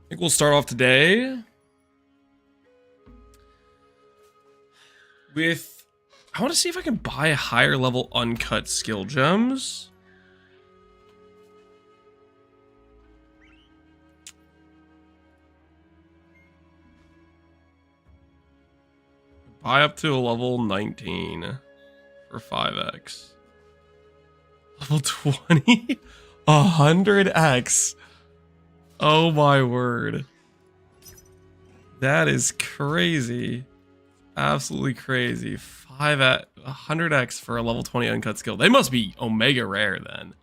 think we'll start off today with, I want to see if I can buy higher level uncut skill gems. Buy up to a level 19 for 5x. Level 20? 100x. Oh my word. That is crazy. Absolutely crazy. 100x for a level 20 uncut skill. They must be omega rare then.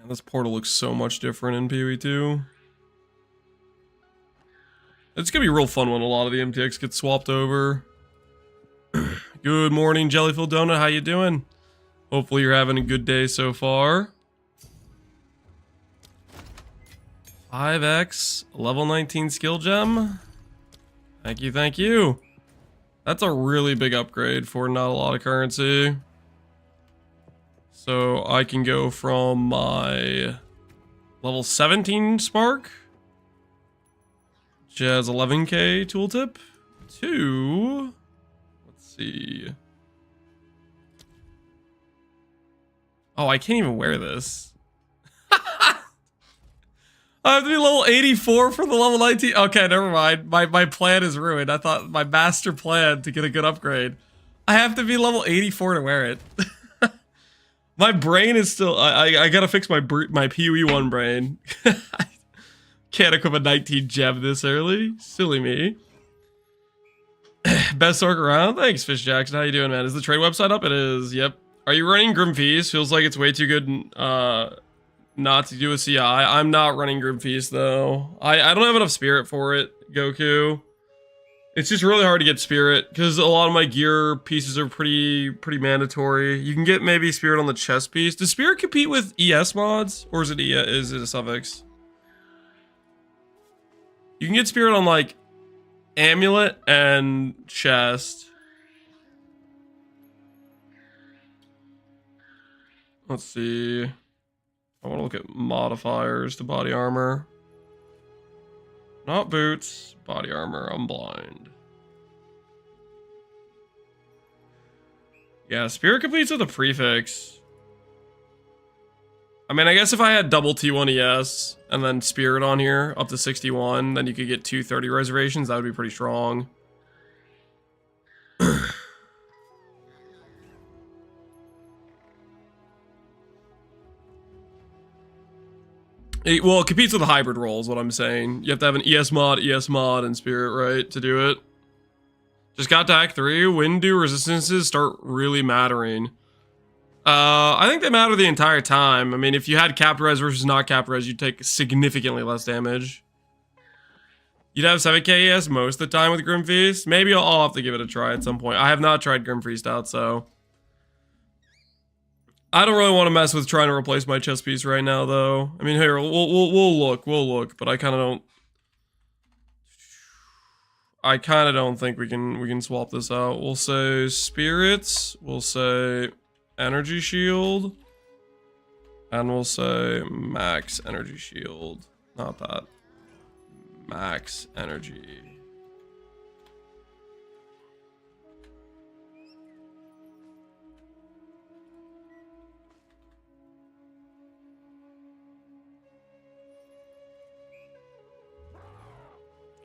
This portal looks so much different in PoE2. It's gonna be a real fun when a lot of the MTX gets swapped over. Good morning, Jellyfield Donut. How you doing? Hopefully you're having a good day so far. 5x, level 19 skill gem. Thank you, thank you. That's a really big upgrade for not a lot of currency. So I can go from my level 17 Spark, which has 11k tooltip, to, let's see. Oh, I can't even wear this. I have to be level 84 for the level 19. Okay, never mind. My plan is ruined. I thought my master plan to get a good upgrade. I have to be level 84 to wear it. My brain is still, I gotta fix my PoE1 brain. Can't equip a 19 gem this early. Silly me. Best orc around? Thanks, Fish Jackson. How you doing, man? Is the trade website up? It is, yep. Are you running Grim Feast? Feels like it's way too good not to do a CI. I'm not running Grim Feast, though. I don't have enough spirit for it, Goku. It's just really hard to get spirit because a lot of my gear pieces are pretty mandatory. You can get maybe spirit on the chest piece. Does spirit compete with ES mods, or is it a suffix? You can get spirit on like amulet and chest. Let's see. I want to look at modifiers to body armor. Not boots, body armor, I'm blind. Yeah, spirit completes with a prefix. I mean, I guess if I had double T1 ES and then spirit on here up to 61, then you could get 230 reservations. That would be pretty strong. Well, it competes with the hybrid role is what I'm saying. You have to have an ES mod, and spirit, right, to do it. Just got to Act 3. When do resistances start really mattering? I think they matter the entire time. I mean, if you had capped res versus not capped res, you'd take significantly less damage. You'd have 7k ES most of the time with Grim Feast. Maybe I'll have to give it a try at some point. I have not tried Grim Feast out, so... I don't really want to mess with trying to replace my chest piece right now, though. I mean, here, we'll look, but I kind of don't... I kind of don't think we can swap this out. We'll say spirits, we'll say energy shield, and we'll say max energy shield. Not that. Max energy.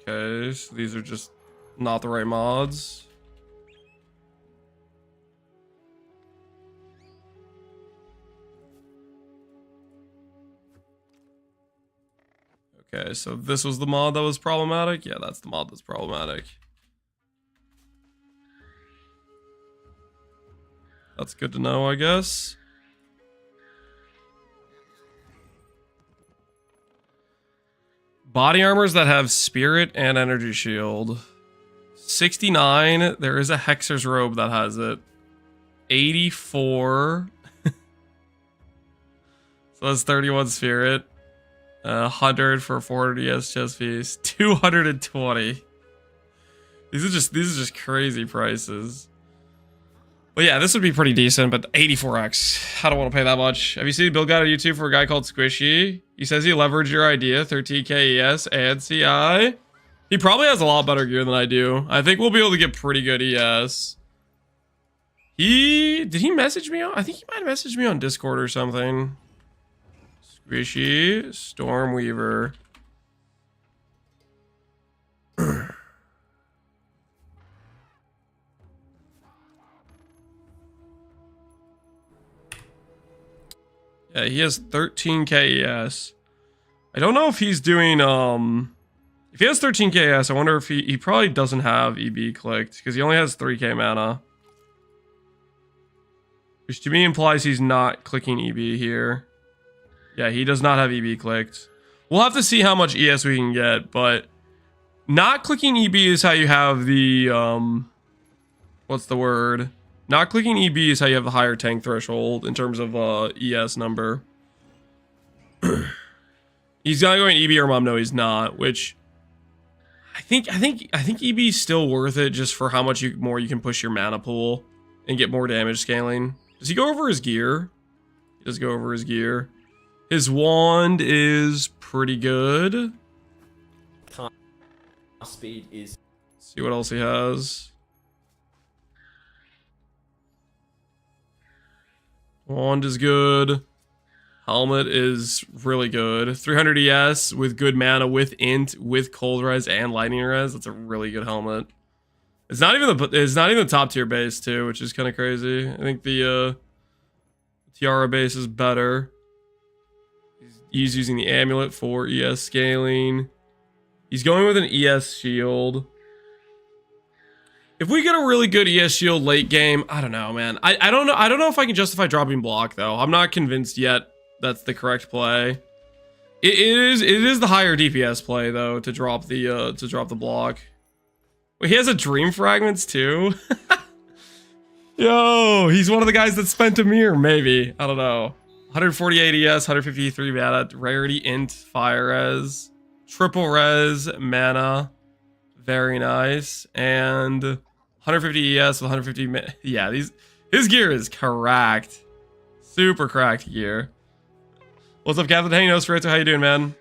Okay, so these are just not the right mods. Okay, so this was the mod that was problematic? Yeah, that's the mod that's problematic. That's good to know, I guess. Body armors that have spirit and energy shield. 69. There is a Hexer's robe that has it. 84. So that's 31 spirit. 100 for 400 ES chest piece. 220. These are just crazy prices. But yeah, this would be pretty decent, but 84x. I don't want to pay that much. Have you seen a build guide on YouTube for a guy called Squishy? He says he leveraged your idea, 13k ES and CI. He probably has a lot better gear than I do. I think we'll be able to get pretty good ES. Did he message me on? I think he might have messaged me on Discord or something. Squishy, Stormweaver. Yeah, he has 13k ES. I don't know if he's doing, if he has 13k ES, I wonder if he probably doesn't have EB clicked, because he only has 3k mana. Which to me implies he's not clicking EB here. Yeah, he does not have EB clicked. We'll have to see how much ES we can get, but not clicking EB is how you have the, what's the word? Not clicking EB is how you have the higher tank threshold in terms of ES number. He's not going EB or Mom. No, he's not. Which I think EB is still worth it just for how much more you can push your mana pool and get more damage scaling. Does he go over his gear? He does go over his gear. His wand is pretty good. Speed is. See what else he has. Wand is good. Helmet is really good. 300 ES with good mana, with int, with cold res and lightning res. That's a really good helmet. It's not even the top tier base too, which is kind of crazy. I think the Tiara base is better. He's using the amulet for ES scaling. He's going with an ES shield. If we get a really good ES shield late game, I don't know, man. I don't know if I can justify dropping block though. I'm not convinced yet that's the correct play. It is the higher DPS play though to drop the block. Wait, he has a dream fragments too. Yo, he's one of the guys that spent a mirror, maybe. I don't know. 148 ES, 153 mana, rarity, int, fire res, triple res, mana. Very nice. And 150 ES with 150. Yeah, his gear is cracked. Super cracked gear. What's up, Captain? Hey, Nosferatu, how you doing, man?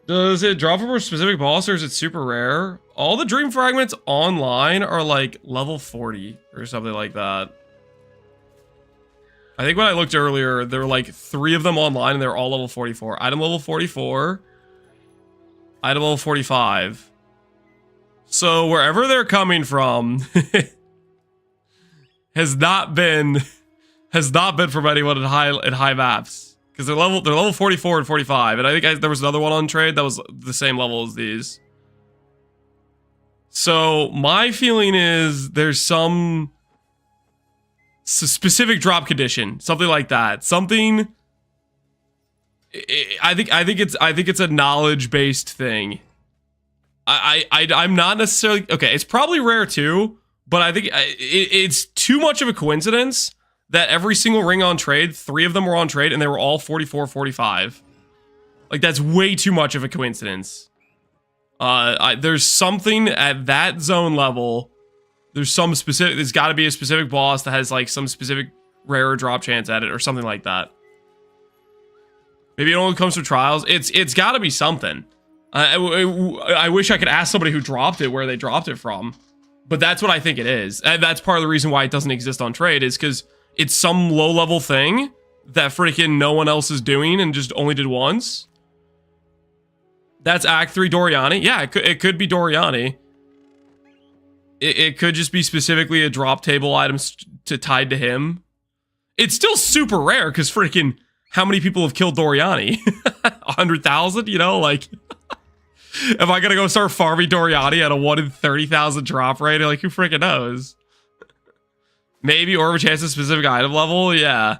Does it drop for a specific boss or is it super rare? All the dream fragments online are like level 40 or something like that. I think when I looked earlier, there were like 3 of them online and they're all level 44. Item level 44. Item level 45. So wherever they're coming from has not been from anyone in high maps, because they're level 44 and 45, and I think there was another one on trade that was the same level as these. So my feeling is there's some specific drop condition, something like that, something. I think it's a knowledge based thing. I'm not necessarily okay. It's probably rare too, but I think it's too much of a coincidence that every single ring on trade, 3 of them were on trade, and they were all 44, 45. Like that's way too much of a coincidence. There's something at that zone level. There's got to be a specific boss that has like some specific rare drop chance at it or something like that. Maybe it only comes from trials. It's got to be something. I wish I could ask somebody who dropped it where they dropped it from, but that's what I think it is. And that's part of the reason why it doesn't exist on trade is because it's some low level thing that freaking no one else is doing and just only did once. That's Act 3 Doriani. Yeah, it could be Doriani. It could just be specifically a drop table item tied to him. It's still super rare because freaking how many people have killed Doriani? 100,000, you know, like am I gonna go start farming Doriani at a 1 in 30,000 drop rate? Like who freaking knows? Maybe or a chance of specific item level, yeah.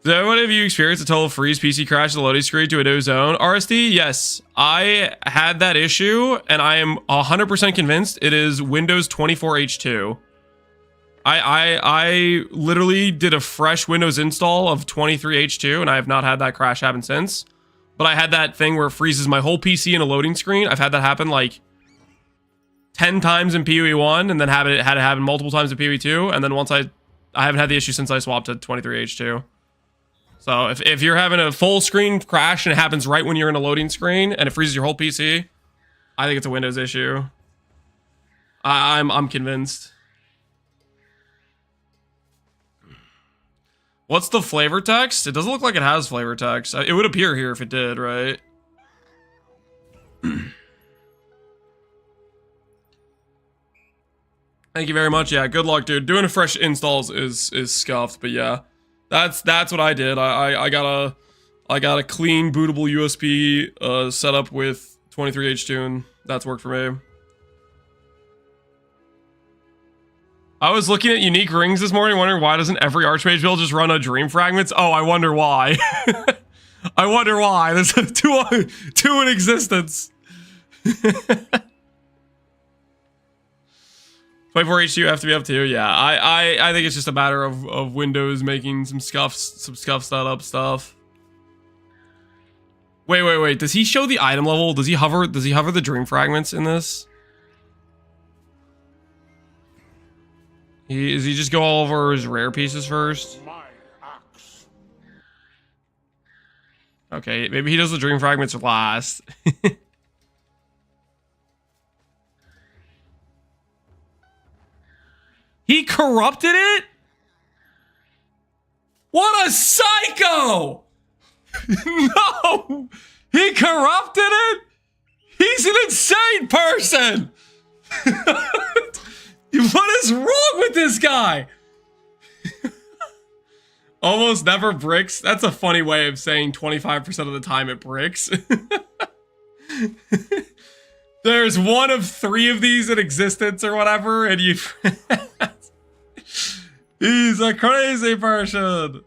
So what have you experienced a total freeze PC crash the loading screen to a no zone? RSD? Yes. I had that issue and I am 100% convinced it is Windows 24H2. I literally did a fresh Windows install of 23H2 and I have not had that crash happen since. But I had that thing where it freezes my whole PC in a loading screen. I've had that happen like 10 times in PoE 1 and then had it happen multiple times in PoE 2. And then once I haven't had the issue since I swapped to 23H2. So if you're having a full screen crash and it happens right when you're in a loading screen and it freezes your whole PC, I think it's a Windows issue. I'm convinced. What's the flavor text? It doesn't look like it has flavor text. It would appear here if it did, right? Thank you very much. Yeah, good luck, dude. Doing a fresh installs is scuffed, but yeah. That's what I did. I got a clean bootable USB setup with 23H2 and that's worked for me. I was looking at unique rings this morning, wondering why doesn't every Archmage build just run a Dream Fragments? Oh, I wonder why. I wonder why. There's two in existence. 24H2 have to be up too. Yeah, I think it's just a matter of Windows making some scuff setup stuff. Wait. Does he show the item level? Does he hover the Dream Fragments in this? Does he just go all over his rare pieces first? Okay, maybe he does the Dream Fragments last. He corrupted it? What a psycho! No! He corrupted it? He's an insane person! What is wrong with this guy? Almost never bricks. That's a funny way of saying 25% of the time it bricks. There's one of 3 of these in existence or whatever, and you... He's a crazy person.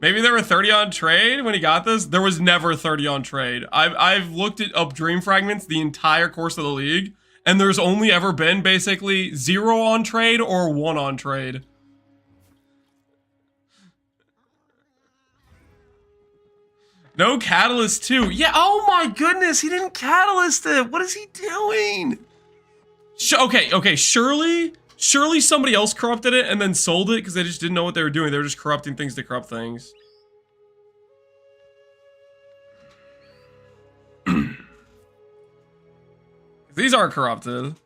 Maybe there were 30 on trade when he got this. There was never 30 on trade. I've looked up Dream Fragments the entire course of the league, and there's only ever been basically 0 on trade or 1 on trade. No catalyst too. Yeah, oh my goodness, he didn't catalyst it. What is he doing? Okay, surely somebody else corrupted it and then sold it because they just didn't know what they were doing. They were just corrupting things to corrupt things. These aren't corrupted.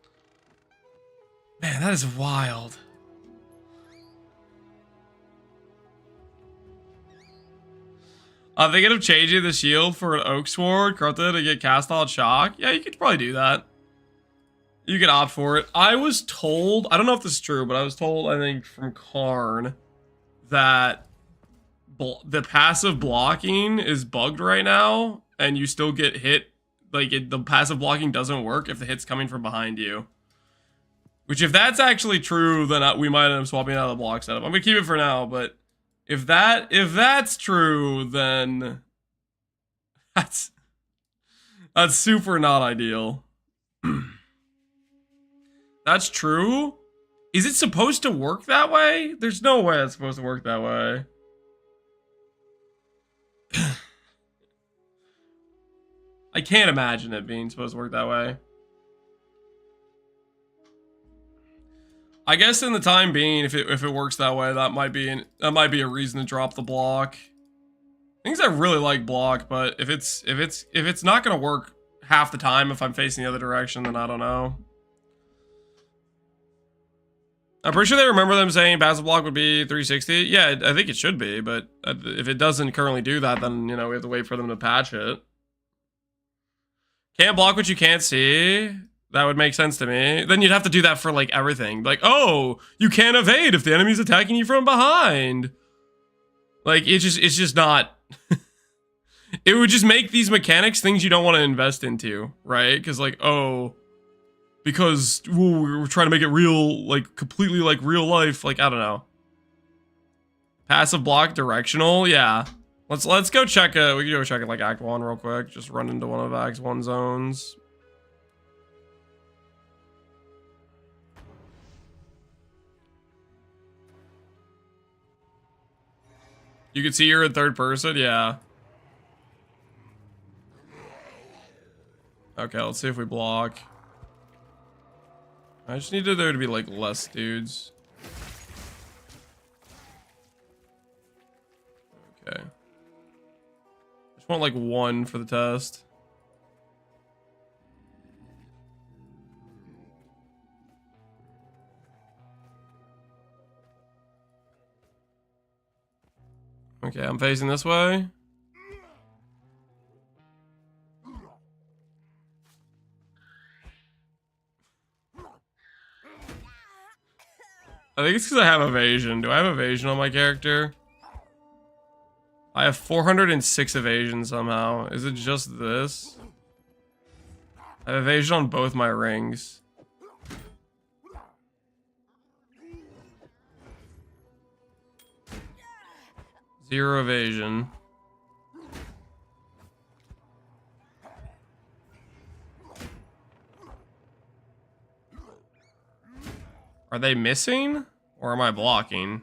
Man, that is wild. Thinking of changing the shield for an Oak Sword, corrupted to get cast on shock. Yeah, you could probably do that. You could opt for it. I was told, I don't know if this is true, but I was told, I think, from Karn, that the passive blocking is bugged right now, and you still get hit. Like, the passive blocking doesn't work if the hit's coming from behind you. Which, if that's actually true, then we might end up swapping out of the block setup. I'm gonna keep it for now, but if that's true, then that's super not ideal. That's true? Is it supposed to work that way? There's no way it's supposed to work that way. I can't imagine it being supposed to work that way. I guess in the time being, if it works that way, that might be a reason to drop the block. Things I really like block, but if it's not gonna work half the time if I'm facing the other direction, then I don't know. I'm pretty sure they remember them saying passive block would be 360. Yeah, I think it should be, but if it doesn't currently do that, then, you know, we have to wait for them to patch it. Can't block what you can't see. That would make sense to me. Then you'd have to do that for, like, everything. Like, oh, you can't evade if the enemy's attacking you from behind. Like, it's just not... It would just make these mechanics things you don't want to invest into, right? Because, like, oh... Because we're trying to make it real, like, completely like real life. Like, I don't know. Passive block directional, yeah. Let's go check we can go check it like Act 1 real quick. Just run into one of Act 1 zones. You can see you're in third person, yeah. Okay, let's see if we block. I just needed there to be like less dudes. Okay. Just want like 1 for the test. Okay, I'm facing this way. I think it's because I have evasion. Do I have evasion on my character? I have 406 evasion somehow. Is it just this? I have evasion on both my rings. Zero evasion. Are they missing? Or am I blocking?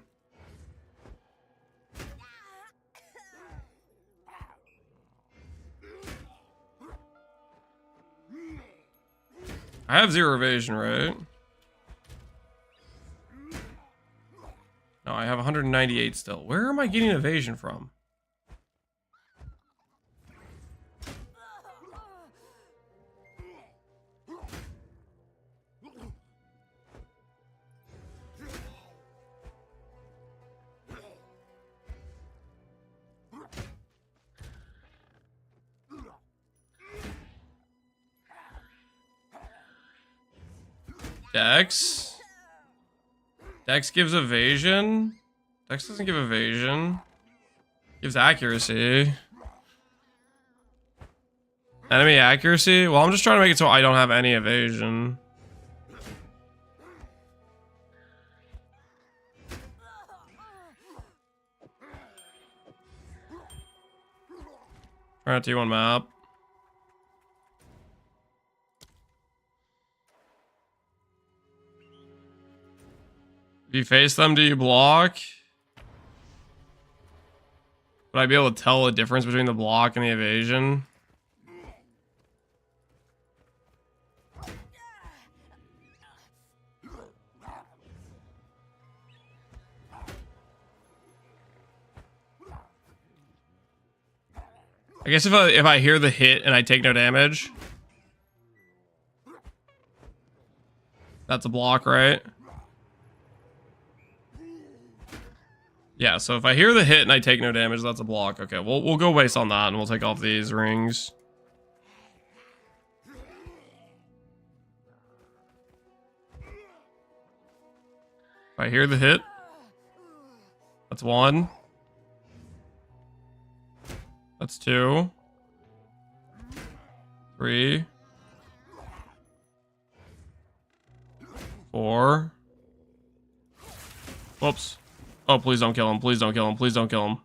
I have zero evasion, right? No, I have 198 still. Where am I getting evasion from? Dex. Dex gives evasion. Dex doesn't give evasion. Gives accuracy. Enemy accuracy? Well, I'm just trying to make it so I don't have any evasion. Trying to T1 map. If you face them, do you block? Would I be able to tell the difference between the block and the evasion? I guess if I hear the hit and I take no damage, that's a block, right? Yeah, so if I hear the hit and I take no damage, that's a block. Okay, we'll go based on that and we'll take off these rings. If I hear the hit, that's 1. That's 2. 3. 4. Whoops. Oh, please don't kill him. Please don't kill him. Please don't kill him.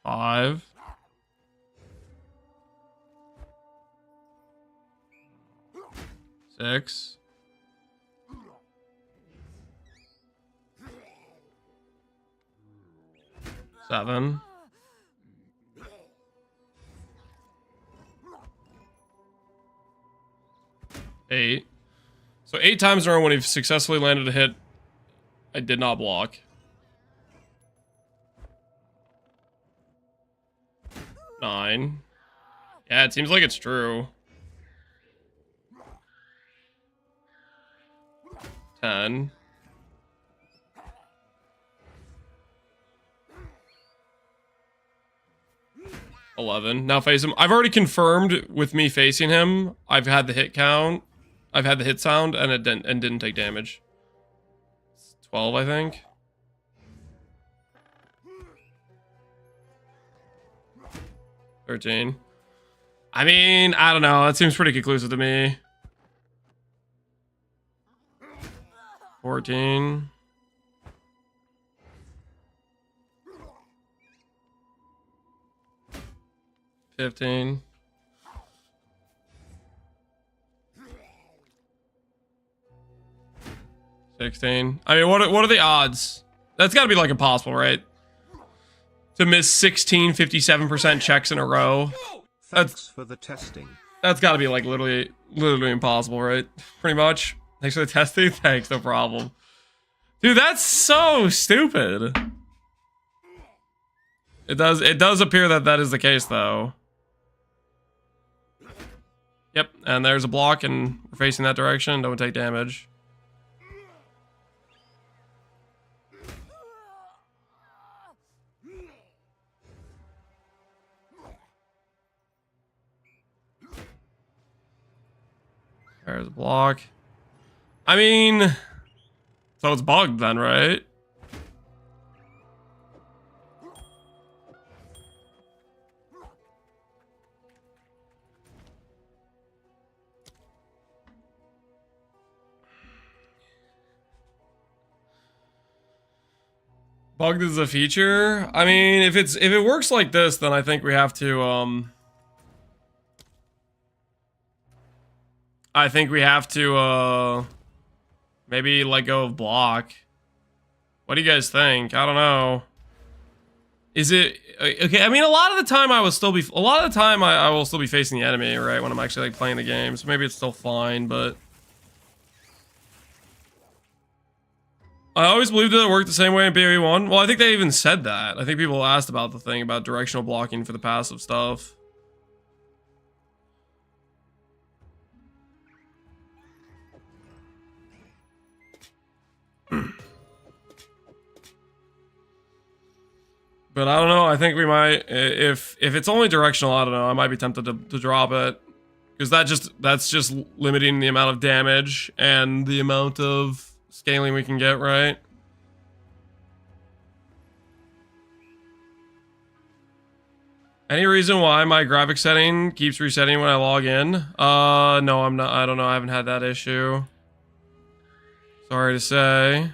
5. 6. 7. 8. So 8 times in a row when he's successfully landed a hit, I did not block. 9. Yeah, it seems like it's true. 10. 11. Now face him. I've already confirmed with me facing him. I've had the hit count. I've had the hit sound and it didn't take damage. 12, I think. 13. I mean, I don't know. That seems pretty conclusive to me. 14. 15. 16. I mean, what are the odds? That's got to be like impossible, right? To miss 16 57% checks in a row. Thanks for the testing. That's got to be like literally impossible, right? Pretty much. Thanks for the testing. Thanks, no problem. Dude, that's so stupid. It does appear that that is the case though. Yep, and there's a block and we're facing that direction. Don't take damage. There's a block. I mean, so it's bugged then, right? Bugged is a feature. I mean, if it works like this, then I think we have to maybe let go of block. What do you guys think? I don't know. Is it okay? I mean, a lot of the time I will still be facing the enemy, right? When I'm actually like playing the game, so maybe it's still fine. But I always believed that it worked the same way in BOE 1. Well, I think they even said that. I think people asked about the thing about directional blocking for the passive stuff. But I don't know. I think we might, if it's only directional, I don't know. I might be tempted to drop it, because that's just limiting the amount of damage and the amount of scaling we can get, right? Any reason why my graphic setting keeps resetting when I log in? No, I'm not. I don't know. I haven't had that issue. Sorry to say.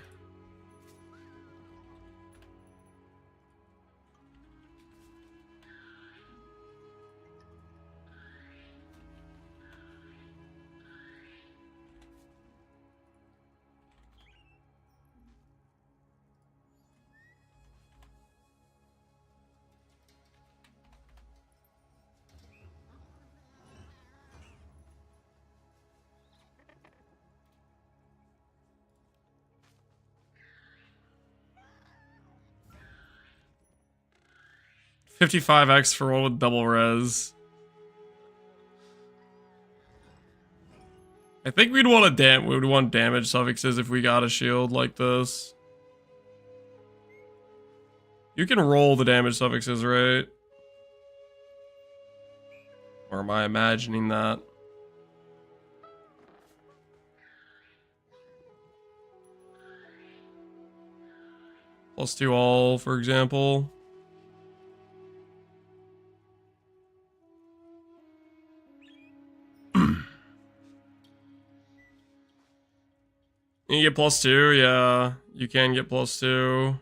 $55x for roll with double res. I think we would want damage suffixes if we got a shield like this. You can roll the damage suffixes, right? Or am I imagining that? +2 all, for example. You get +2, yeah. You can get +2.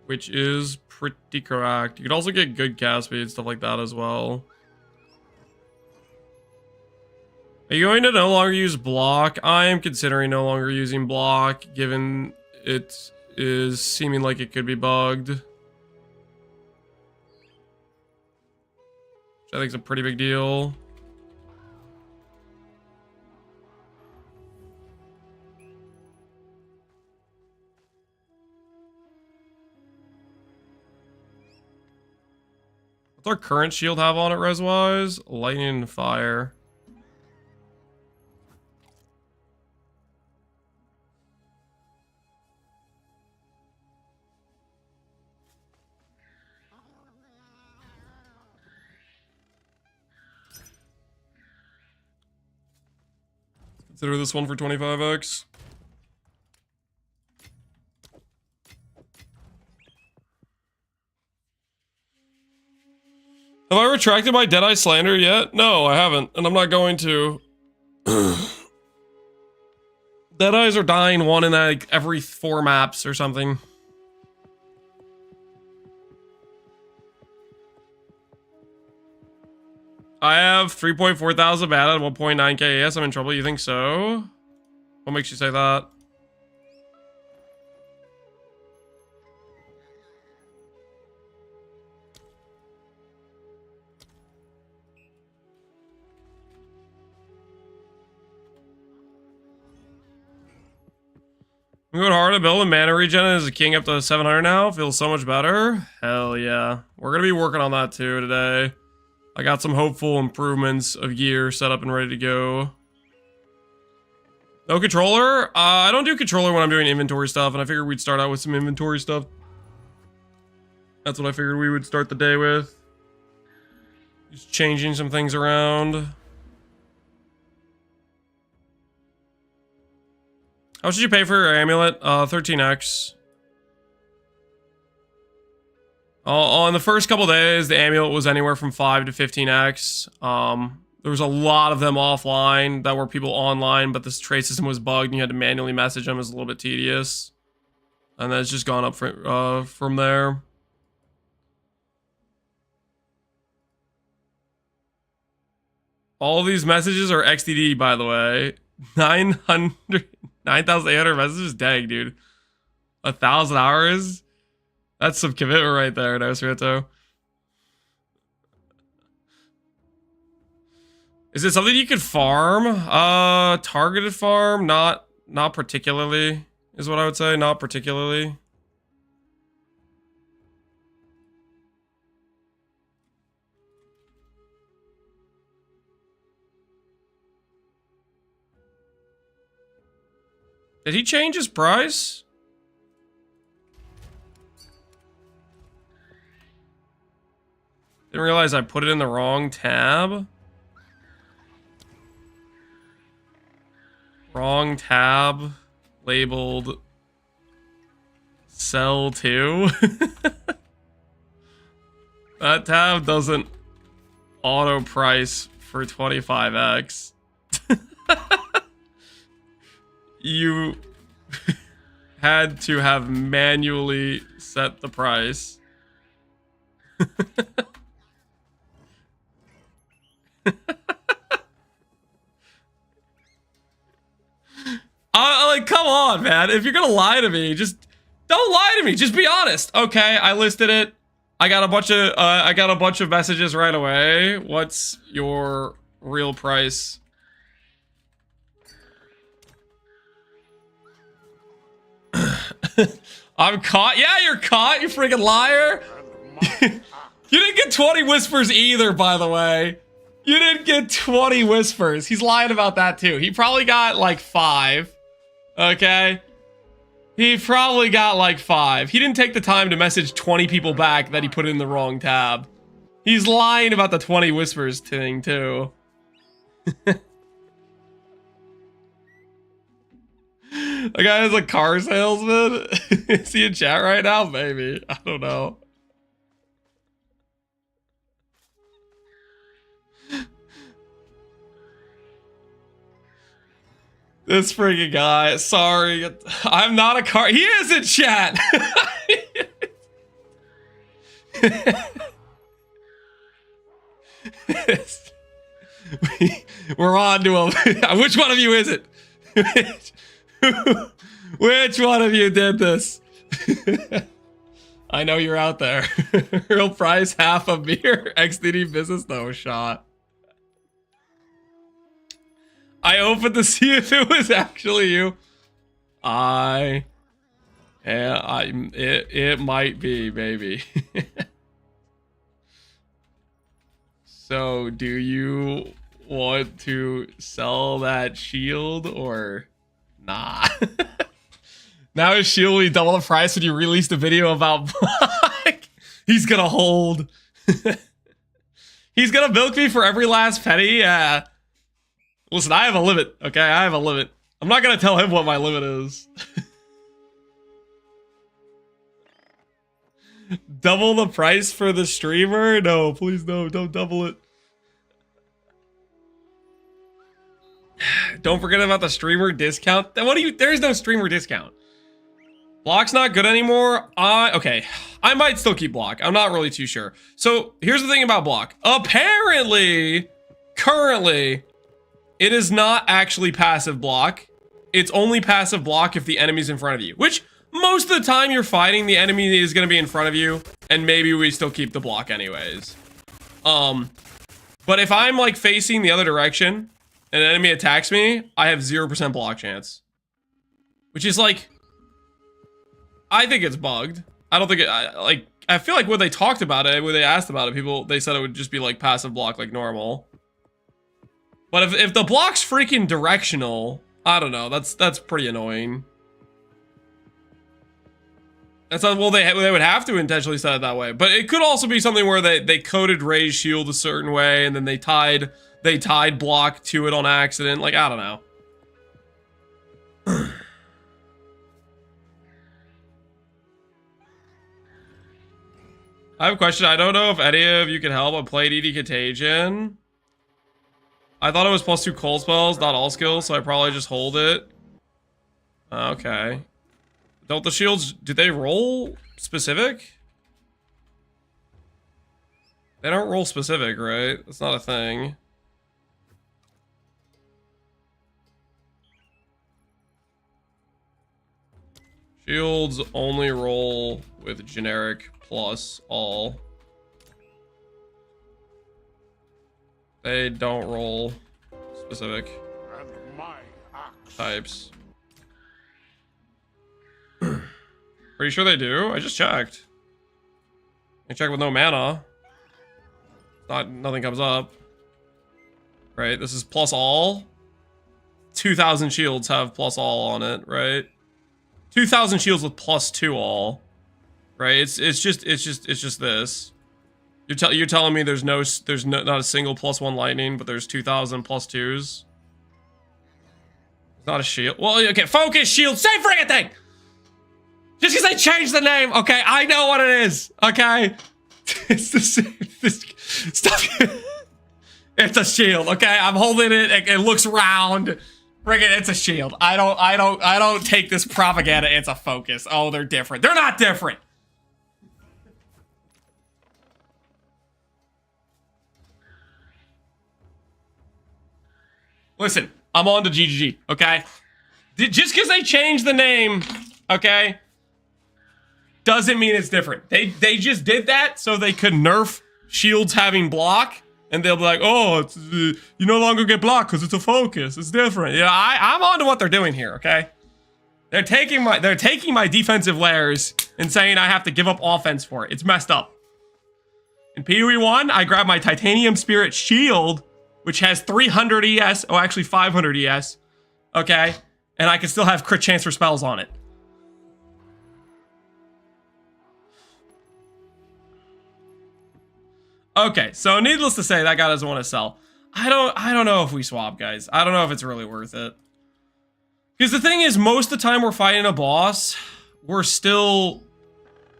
Which is pretty correct. You could also get good cast speed, stuff like that as well. Are you going to no longer use block? I am considering no longer using block, given it is seeming like it could be bugged. Which I think is a pretty big deal. What's our current shield have on it res-wise? Lightning and fire. Consider this one for 25x. Have I retracted my Deadeye slander yet? No, I haven't, and I'm not going to. Deadeyes are dying one in like every 4 maps or something. I have 3.4 thousand mana and 1.9k AS. I'm in trouble. You think so? What makes you say that? I'm going hard to build a mana regen as a king up to 700 now. Feels so much better. Hell yeah. We're going to be working on that too today. I got some hopeful improvements of gear set up and ready to go. No controller? I don't do controller when I'm doing inventory stuff, and I figured we'd start out with some inventory stuff. That's what I figured we would start the day with. Just changing some things around. How much did you pay for your amulet? 13x. On the first couple days, the amulet was anywhere from 5 to 15x. There was a lot of them offline that were people online, but this trade system was bugged and you had to manually message them. It was a little bit tedious. And then it's just gone up from there. All these messages are XDD, by the way. 9,800 messages? Dang, dude. 1,000 hours? That's some commitment right there, Nosferatu. Is it something you could farm? Targeted farm? Not particularly, is what I would say. Not particularly. Did he change his price? Didn't realize I put it in the wrong tab. Wrong tab. Labeled sell to. That tab doesn't auto price for 25x. You had to have manually set the price. Like, come on, man. If you're gonna lie to me, just don't lie to me. Just be honest. Okay, I listed it. I got a bunch of messages right away. What's your real price? I'm caught. Yeah, you're caught, you freaking liar. You didn't get 20 whispers either, by the way. You didn't get 20 whispers. He's lying about that too. He probably got like 5. Okay? He probably got like 5. He didn't take the time to message 20 people back that he put in the wrong tab. He's lying about the 20 whispers thing too. The guy is a car salesman. Is he in chat right now? Maybe. I don't know. This freaking guy. Sorry. I'm not a car. He is in chat. We're on to him. Which one of you is it? Which one of you did this? I know you're out there. Real price, half a beer. XDD business, no shot. I opened to see if it was actually you. It might be, maybe. So, do you want to sell that shield or nah? Now his shield will be double the price when you release the video about Black. He's gonna hold. He's gonna milk me for every last penny. Yeah. Listen, I have a limit, okay? I have a limit. I'm not gonna tell him what my limit is. Double the price for the streamer? No, please no, don't double it. Don't forget about the streamer discount. What do you? There's no streamer discount. Block's not good anymore. Okay. I might still keep block. I'm not really too sure. So here's the thing about block. Apparently, currently, it is not actually passive block. It's only passive block if the enemy's in front of you, which most of the time you're fighting, the enemy is going to be in front of you, and maybe we still keep the block anyways. But if I'm like facing the other direction and an enemy attacks me, I have 0% block chance, which is like, I think it's bugged. I don't think it, I feel like when they talked about it, when they asked about it, they said it would just be like passive block like normal. But if the block's freaking directional, I don't know, that's pretty annoying. That's not, well, they would have to intentionally set it that way, but it could also be something where they coded Ray's shield a certain way, and then they tied block to it on accident. Like, I don't know. I have a question. I don't know if any of you can help. I played ED Contagion. I thought it was +2 cold spells, not all skills, so I probably just hold it. Okay. Don't the shields, do they roll specific? They don't roll specific, right? That's not a thing. Shields only roll with generic plus all. They don't roll specific types. Pretty sure they do. I just checked. I checked with no mana. Nothing comes up. Right? This is plus all. 2,000 shields have plus all on it, right? 2,000 shields with +2 all. Right? It's just this. You're telling me there's not a single +1 lightning, but there's 2,000 +2s. It's not a shield. Well, okay, focus shield, same friggin' thing. Just because I changed the name, okay? I know what it is, okay? It's the same. Stop. It's a shield, okay? I'm holding it. It looks round. Friggin', it's a shield. I don't take this propaganda. It's a focus. Oh, they're different. They're not different. Listen, I'm on to GGG, okay? Just because they changed the name, okay, doesn't mean it's different. They just did that so they could nerf shields having block, and they'll be like, oh, it's, you no longer get block because it's a focus. It's different. Yeah, I'm on to what they're doing here, okay? They're taking my defensive layers and saying I have to give up offense for it. It's messed up. In PoE 1, I grabbed my Titanium Spirit Shield, which has 300 ES, oh, actually 500 ES, okay? And I can still have crit chance for spells on it. Okay, so needless to say, that guy doesn't want to sell. I don't know if we swap, guys. I don't know if it's really worth it. Because the thing is, most of the time we're fighting a boss, we're still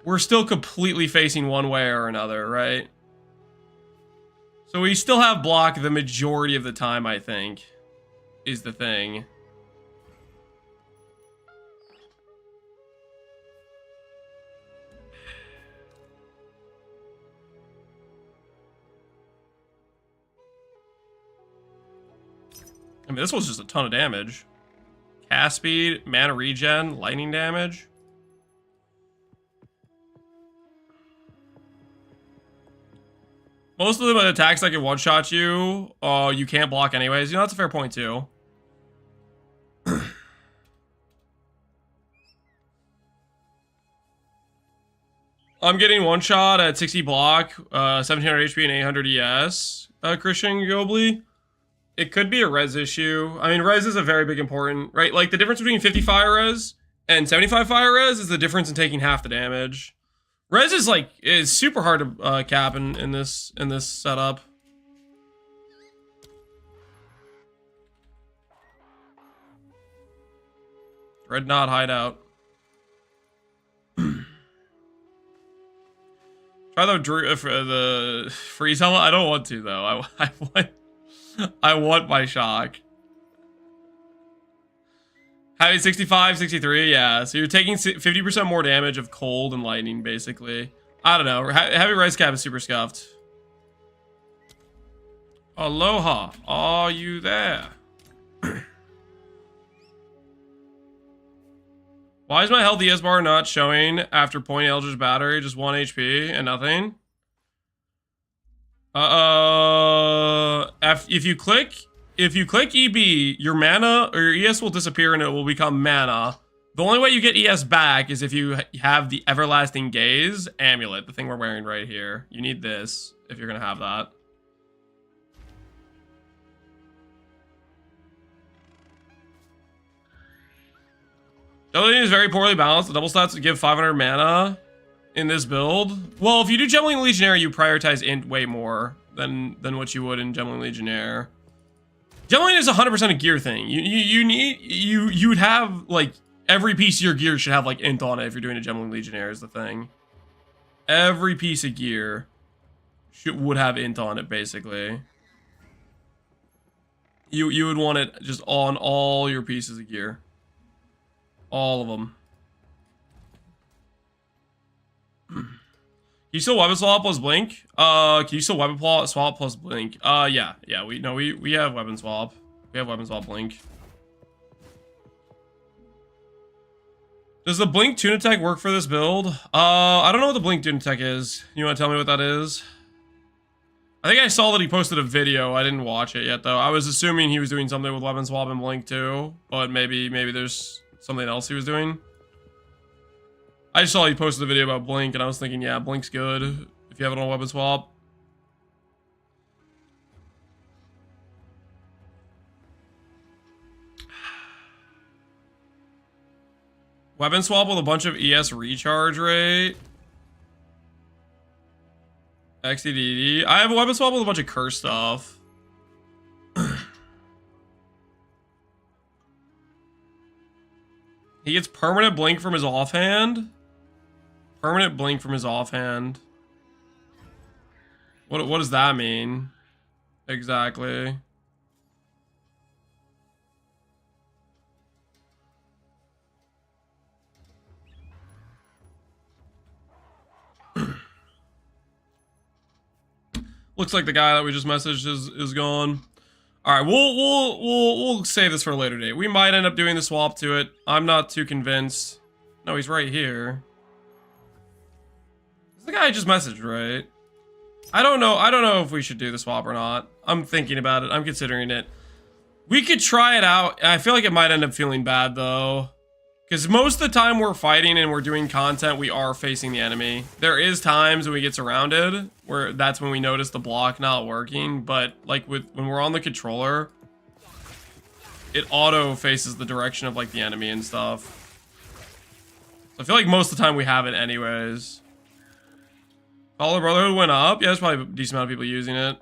completely facing one way or another, right? So we still have block the majority of the time, I think, is the thing. I mean, this was just a ton of damage. Cast speed, mana regen, lightning damage. Most of the attacks that can one-shot you, you can't block anyways. You know, that's a fair point, too. I'm getting one-shot at 60 block, 1700 HP and 800 ES, Christian Gobly. It could be a res issue. I mean, res is a very big important, right? Like, the difference between 50 fire res and 75 fire res is the difference in taking half the damage. Res is super hard to cap in this setup. Dreadnought hideout. Try the freeze helmet. I don't want to though. I want my shock. Heavy 65, 63, yeah. So you're taking 50% more damage of cold and lightning, basically. I don't know. Heavy rice cap is super scuffed. Aloha, are you there? Why is my health ES bar not showing after point Eldritch Battery? Just 1 HP and nothing? If you click EB, your mana or your ES will disappear and it will become mana. The only way you get ES back is if you have the Everlasting Gaze amulet, the thing we're wearing right here. You need this if you're gonna have that. Jelly is very poorly balanced. The double stats give 500 mana in this build. Well, if you do Gemling Legionnaire, you prioritize int way more than what you would in Gemling Legionnaire. Gemling is 100% a gear thing. You would have like every piece of your gear should have like int on it if you're doing a Gemling Legionnaire is the thing. Every piece of gear would have int on it basically. You would want it just on all your pieces of gear. All of them. Can you still weapon swap plus blink? Can you still weapon swap plus blink? Yeah, we have weapon swap. We have weapon swap blink. Does the blink tune attack work for this build? I don't know what the blink tune attack is. You want to tell me what that is? I think I saw that he posted a video. I didn't watch it yet though. I was assuming he was doing something with weapon swap and blink too, but maybe there's something else he was doing. I just saw he posted a video about blink and I was thinking, yeah, blink's good if you have it on weapon swap. Weapon swap with a bunch of ES recharge rate. XDDD. I have a weapon swap with a bunch of curse stuff. He gets permanent blink from his offhand. Permanent blink from his offhand. What does that mean? Exactly. Looks like the guy that we just messaged is gone. All right, we'll save this for a later date. We might end up doing the swap to it. I'm not too convinced. No, he's right here. This is the guy I just messaged, right? I don't know if we should do the swap or not. I'm thinking about it. I'm considering it. We could try it out. I feel like it might end up feeling bad though. Because most of the time we're fighting and we're doing content, we are facing the enemy. There is times when we get surrounded, where that's when we notice the block not working. But like when we're on the controller, it auto faces the direction of like the enemy and stuff. So I feel like most of the time we have it anyways. Follow Brotherhood went up. Yeah, there's probably a decent amount of people using it.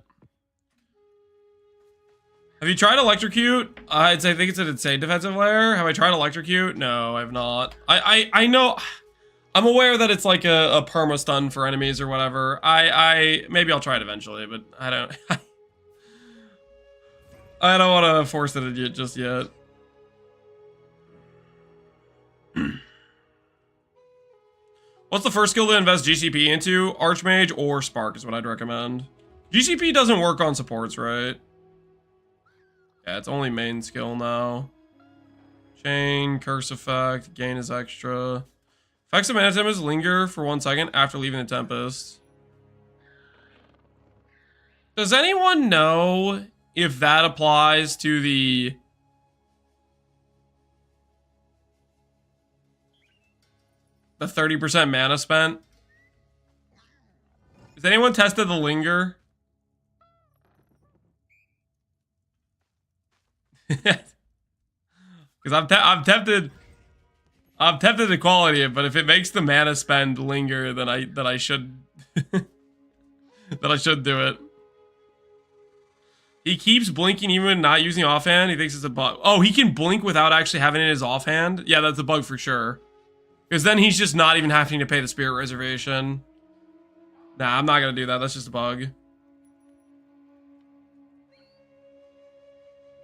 Have you tried Electrocute? I think it's an insane defensive layer. Have I tried Electrocute? No, I have not. I know. I'm aware that it's like a perma stun for enemies or whatever. Maybe I'll try it eventually, but I don't. I don't want to force it just yet. What's the first skill to invest GCP into? Archmage or Spark is what I'd recommend. GCP doesn't work on supports, right? Yeah, it's only main skill now. Chain, curse effect, gain is extra. Effects of mana tempest linger for 1 second after leaving the Tempest. Does anyone know if that applies to the... the 30% mana spent? Has anyone tested the linger? Because I'm tempted to quality it, but if it makes the mana spend linger, then I should then I should do it. He keeps blinking even when not using offhand. He thinks it's a bug. Oh, he can blink without actually having it in his offhand. Yeah, that's a bug for sure. Because then he's just not even having to pay the spirit reservation. Nah, I'm not gonna do that. That's just a bug.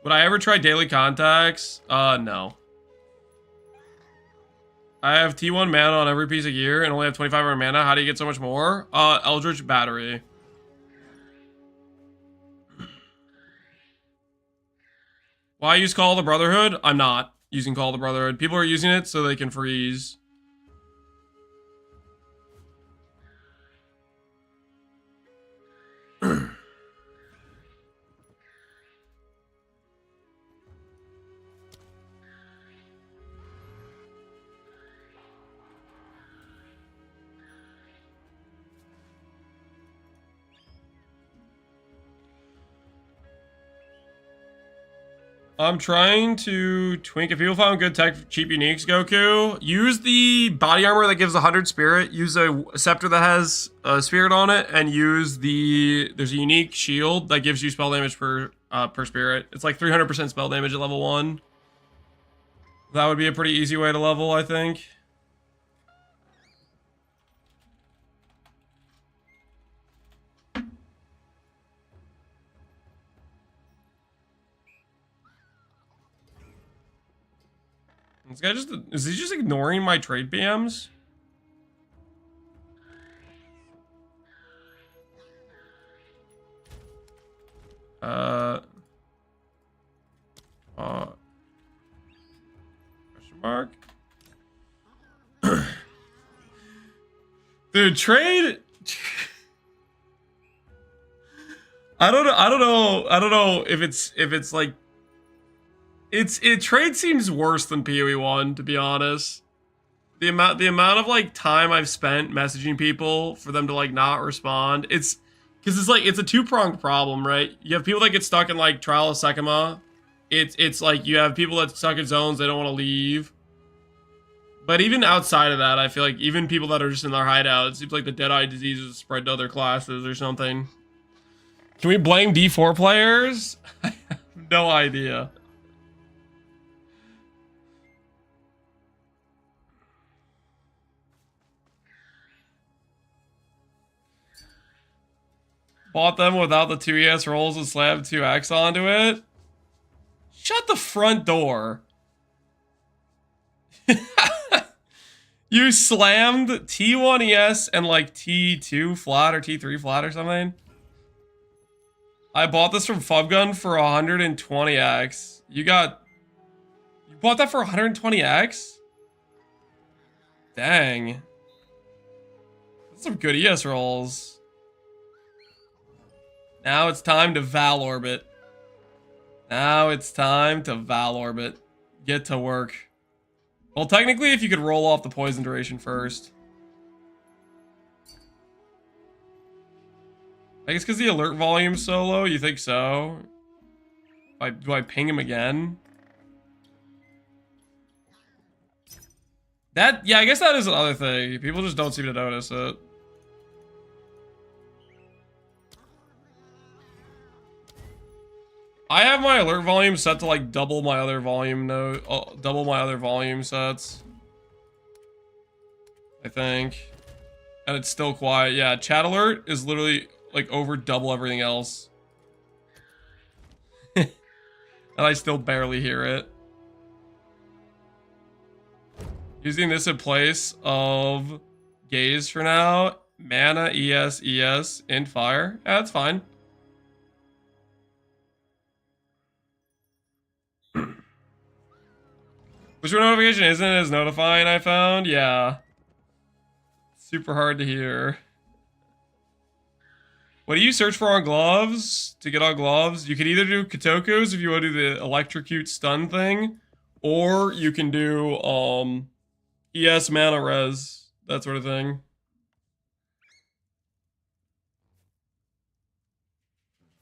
Would I ever try daily contacts? No. I have T1 mana on every piece of gear and only have 25 mana. How do you get so much more? Eldritch Battery. Why use Call of the Brotherhood? I'm not using Call of the Brotherhood. People are using it so they can freeze. I'm trying to twink. If people found good tech, cheap uniques, Goku, use the body armor that gives 100 spirit. Use a scepter that has spirit on it, and use there's a unique shield that gives you spell damage per spirit. It's like 300% spell damage at level 1. That would be a pretty easy way to level, I think. This guy is he just ignoring my trade BMs? Question mark? Dude, trade. I don't know if it's like trade seems worse than PoE 1, to be honest. The amount of like time I've spent messaging people for them to like not respond, it's because it's a two-pronged problem, right? You have people that get stuck in like Trial of Sekima. It's like you have people that stuck in zones, they don't want to leave. But even outside of that, I feel like even people that are just in their hideout, it seems like the Deadeye disease is spread to other classes or something. Can we blame D4 players? I have no idea. Bought them without the 2 ES rolls and slammed 2X onto it. Shut the front door. You slammed T1 ES and like T2 flat or T3 flat or something. I bought this from Fubgun for 120X. You bought that for 120X? Dang. That's some good ES rolls. Now it's time to Val Orbit. Now it's time to Val Orbit. Get to work. Well, technically, if you could roll off the poison duration first. I guess because the alert volume's so low, you think so? Do I ping him again? Yeah, I guess that is another thing. People just don't seem to notice it. I have my alert volume set to like double my other volume sets. I think. And it's still quiet. Yeah, chat alert is literally like over double everything else. And I still barely hear it. Using this in place of gaze for now. Mana, ES, in fire. Yeah, that's fine. Push your notification isn't as notifying, I found. Yeah. Super hard to hear. What do you search for on gloves? To get on gloves? You can either do Kotokus if you want to do the electrocute stun thing, or you can do ES mana res, that sort of thing.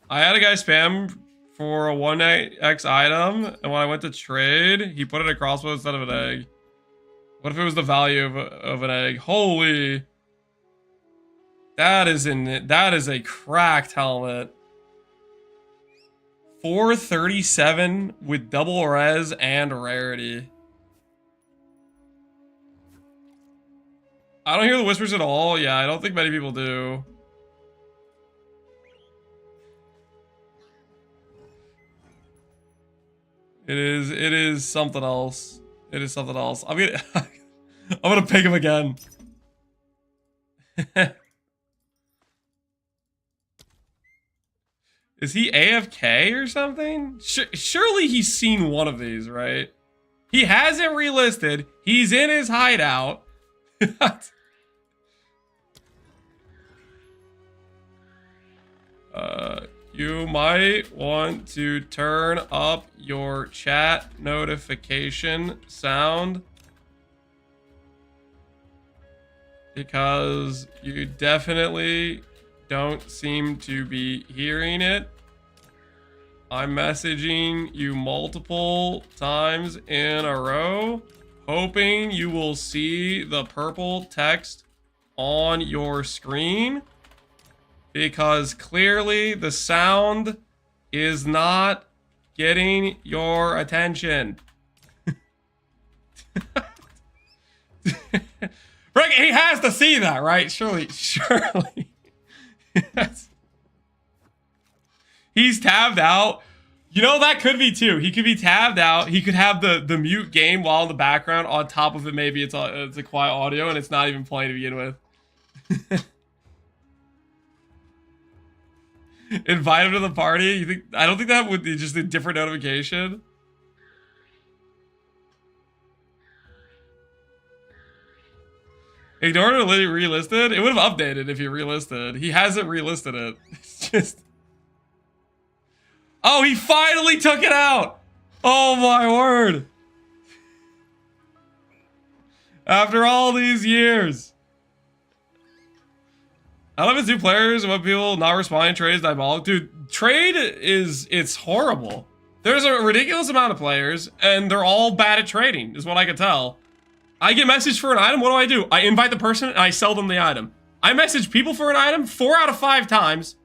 I had a guy spam for a 1x item, and when I went to trade, he put it in a crossbow instead of an egg. What if it was the value of an egg? Holy. That is a cracked helmet. 437 with double res and rarity. I don't hear the whispers at all. Yeah, I don't think many people do. It is something else. It is something else. I'm I'm gonna pick him again. Is he AFK or something? Surely he's seen one of these, right? He hasn't relisted. He's in his hideout. You might want to turn up your chat notification sound because you definitely don't seem to be hearing it. I'm messaging you multiple times in a row, hoping you will see the purple text on your screen, because clearly the sound is not getting your attention. Rick, he has to see that, right? Surely. He's tabbed out. You know, that could be too. He could be tabbed out. He could have the mute game while in the background. On top of it, maybe it's a quiet audio and it's not even playing to begin with. Invite him to the party. You think? I don't think that would be just a different notification. Ignore it or relisted. It would have updated if you relisted. He hasn't relisted it. It's just. Oh, he finally took it out! Oh my word! After all these years. I love his new players and what people not responding to trade is diabolical. Dude, trade it's horrible. There's a ridiculous amount of players and they're all bad at trading, is what I can tell. I get messaged for an item, what do? I invite the person and I sell them the item. I message people for an item 4 out of 5 times.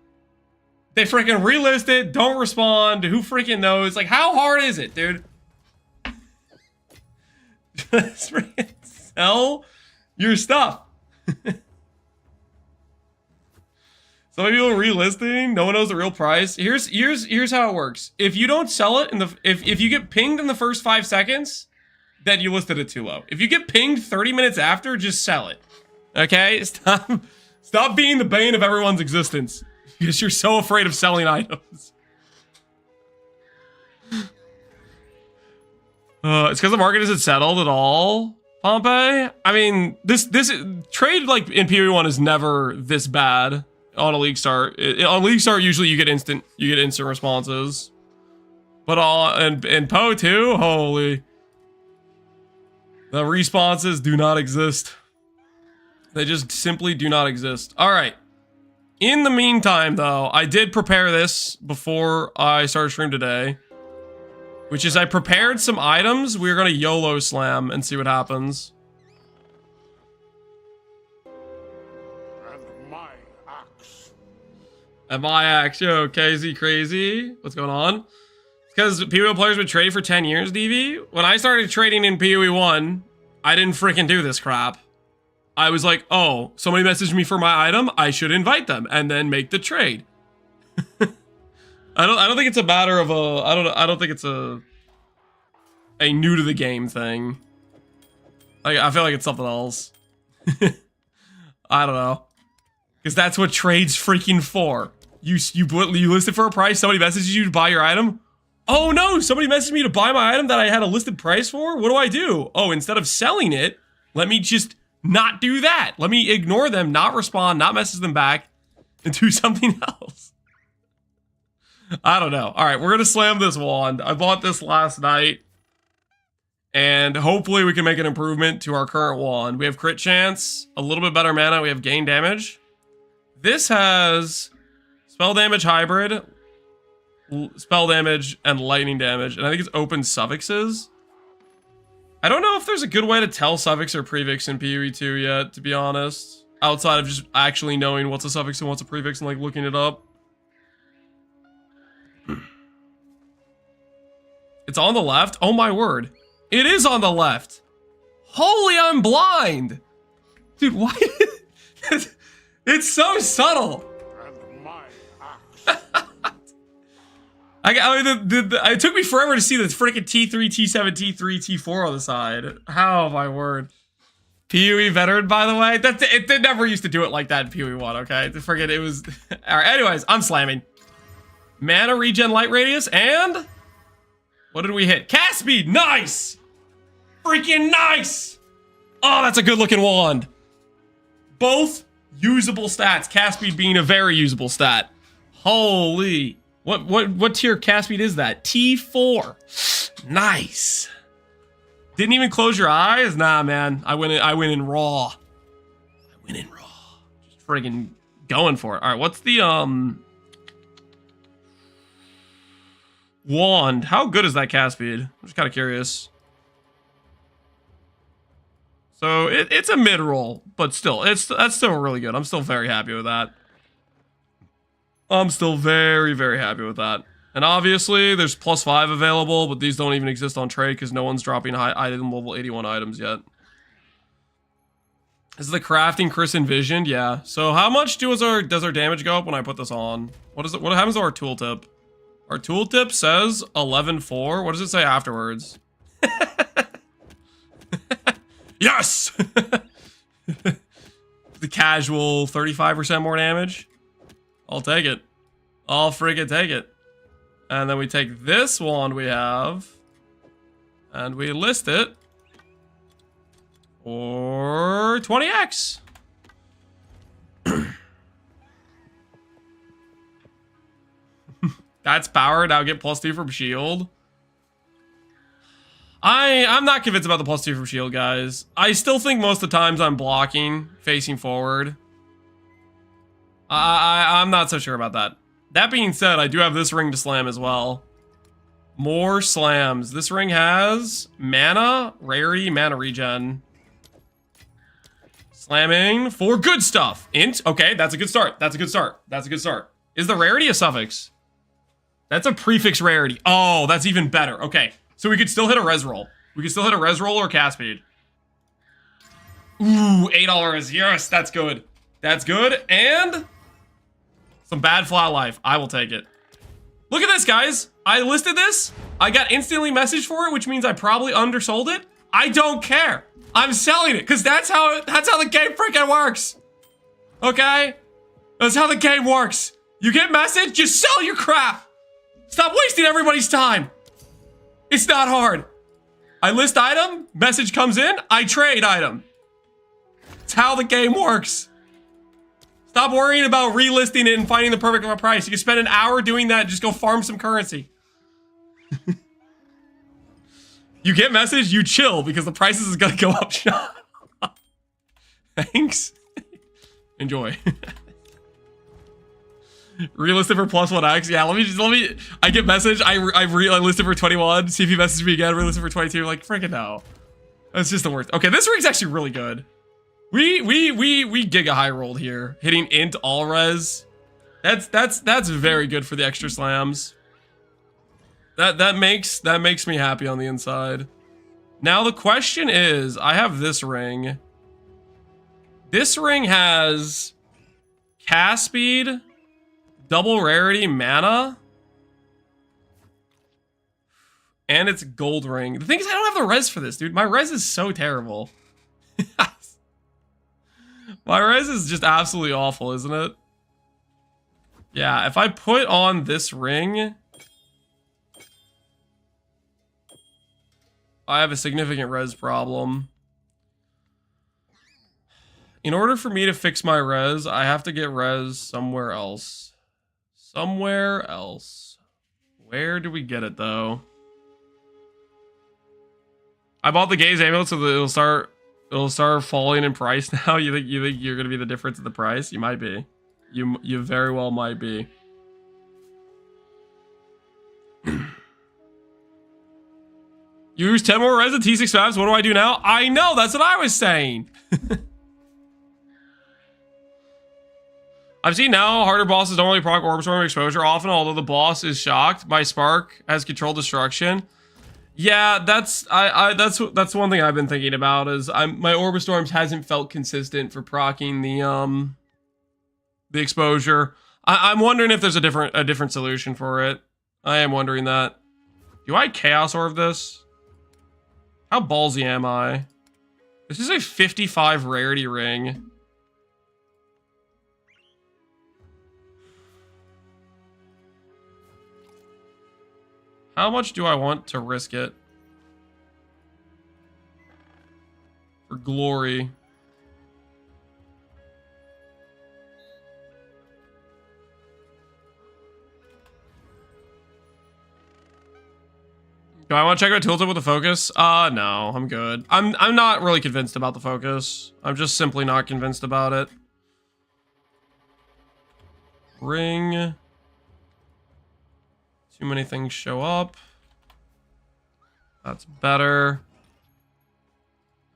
They freaking relist it, don't respond. Who freaking knows? Like, how hard is it, dude? Just freaking sell your stuff. So many people relisting, no one knows the real price. Here's how it works. If you don't sell it if you get pinged in the first 5 seconds, then you listed it too low. If you get pinged 30 minutes after, just sell it. Okay? Stop being the bane of everyone's existence. Because you're so afraid of selling items. It's because the market isn't settled at all, Pompey. I mean, this trade like in PoE1 is never this bad on a league start. On league start, usually you get instant responses. But in PoE 2, holy, the responses do not exist. They just simply do not exist. All right. In the meantime, though, I did prepare this before I started stream today, which is I prepared some items. We're going to YOLO slam and see what happens. And my axe. Yo, KZ crazy. What's going on? Because PoE players would trade for 10 years, DV. When I started trading in PoE 1, I didn't freaking do this crap. I was like, oh, somebody messaged me for my item, I should invite them and then make the trade. I don't think it's a matter of I don't think it's a new to the game thing. Like, I feel like it's something else. I don't know. Because that's what trade's freaking for. You list it for a price, somebody messages you to buy your item. Oh no, somebody messaged me to buy my item that I had a listed price for? What do? Oh, instead of selling it, let me just not do that. Let me ignore them, not respond, not message them back, and do something else. I don't know. All right, we're going to slam this wand. I bought this last night, and hopefully we can make an improvement to our current wand. We have crit chance, a little bit better mana, we have gain damage. This has spell damage hybrid, spell damage, and lightning damage, and I think it's open suffixes. I don't know if there's a good way to tell suffix or prefix in PoE 2 yet, to be honest. Outside of just actually knowing what's a suffix and what's a prefix and like looking it up. It's on the left? Oh my word. It is on the left. Holy, I'm blind. Dude, why? It's so subtle. I mean, it took me forever to see the freaking T3, T7, T3, T4 on the side. How, my word. PoE veteran, by the way. They never used to do it like that in PoE 1, okay? Forget it was... Alright, anyways, I'm slamming. Mana regen light radius, and... What did we hit? Cast speed! Nice! Freaking nice! Oh, that's a good looking wand. Both usable stats. Cast speed being a very usable stat. Holy... What tier cast speed is that? T4. Nice. Didn't even close your eyes? Nah, man. I went in raw. Just friggin' going for it. All right, what's the wand? How good is that cast speed? I'm just kind of curious. So it's a mid roll, but still, that's still really good. I'm still very happy with that. I'm still very, very happy with that. And obviously, there's +5 available, but these don't even exist on trade because no one's dropping high item level 81 items yet. Is the crafting Chris envisioned? Yeah. So how much does our damage go up when I put this on? What happens to our tooltip? Our tooltip says 11.4. What does it say afterwards? Yes! The casual 35% more damage. I'll take it. I'll friggin' take it. And then we take this wand we have, and we list it for 20x. That's power. Now get +2 from shield. I'm not convinced about the +2 from shield, guys. I still think most of the times I'm blocking, facing forward. I'm not so sure about that. That being said, I do have this ring to slam as well. More slams. This ring has mana, rarity, mana regen. Slamming for good stuff. Int. Okay, that's a good start. That's a good start. That's a good start. Is the rarity a suffix? That's a prefix rarity. Oh, that's even better. Okay, so we could still hit a res roll. We could still hit a res roll or cast speed. Ooh, $8. Yes, that's good. That's good. And... some bad flat life. I will take it. Look at this, guys. I listed this. I got instantly messaged for it, which means I probably undersold it. I don't care. I'm selling it because that's how the game freaking works. Okay? That's how the game works. You get messaged, you sell your crap. Stop wasting everybody's time. It's not hard. I list item, message comes in, I trade item. It's how the game works. Stop worrying about relisting it and finding the perfect price. You can spend an hour doing that and just go farm some currency. You get message, you chill because the prices is gonna go up. Thanks. Enjoy. Relisted for +1x. Yeah, let me. I get message. I listed for 21. See if you message me again. Relisted for 22. Like freaking no. That's just the worst. Okay, this ring's actually really good. We giga high rolled here, hitting int all res. That's very good for the extra slams. That makes me happy on the inside. Now the question is, I have this ring. This ring has cast speed, double rarity, mana, and it's gold ring. The thing is, I don't have the res for this, dude. My res is so terrible. My res is just absolutely awful, isn't it? Yeah, if I put on this ring, I have a significant res problem. In order for me to fix my res, I have to get res somewhere else. Somewhere else. Where do we get it, though? I bought the gaze amulet so that it'll start falling in price now. You think you're gonna be the difference in the price? You might be. You very well might be. Use 10 more res at T6 maps. What do I do now? I know, that's what I was saying. I've seen now harder bosses don't really proc Orb Storm exposure often, although the boss is shocked. My Spark has controlled destruction. Yeah, that's one thing I've been thinking about is my Orb Storms hasn't felt consistent for proccing the exposure. I'm wondering if there's a different solution for it. I am wondering that. Do I Chaos Orb this? How ballsy am I? This is a 55 rarity ring. How much do I want to risk it? For glory. Do I want to check out tilted with the focus? No, I'm good. I'm not really convinced about the focus. I'm just simply not convinced about it. Ring. Too many things show up. That's better.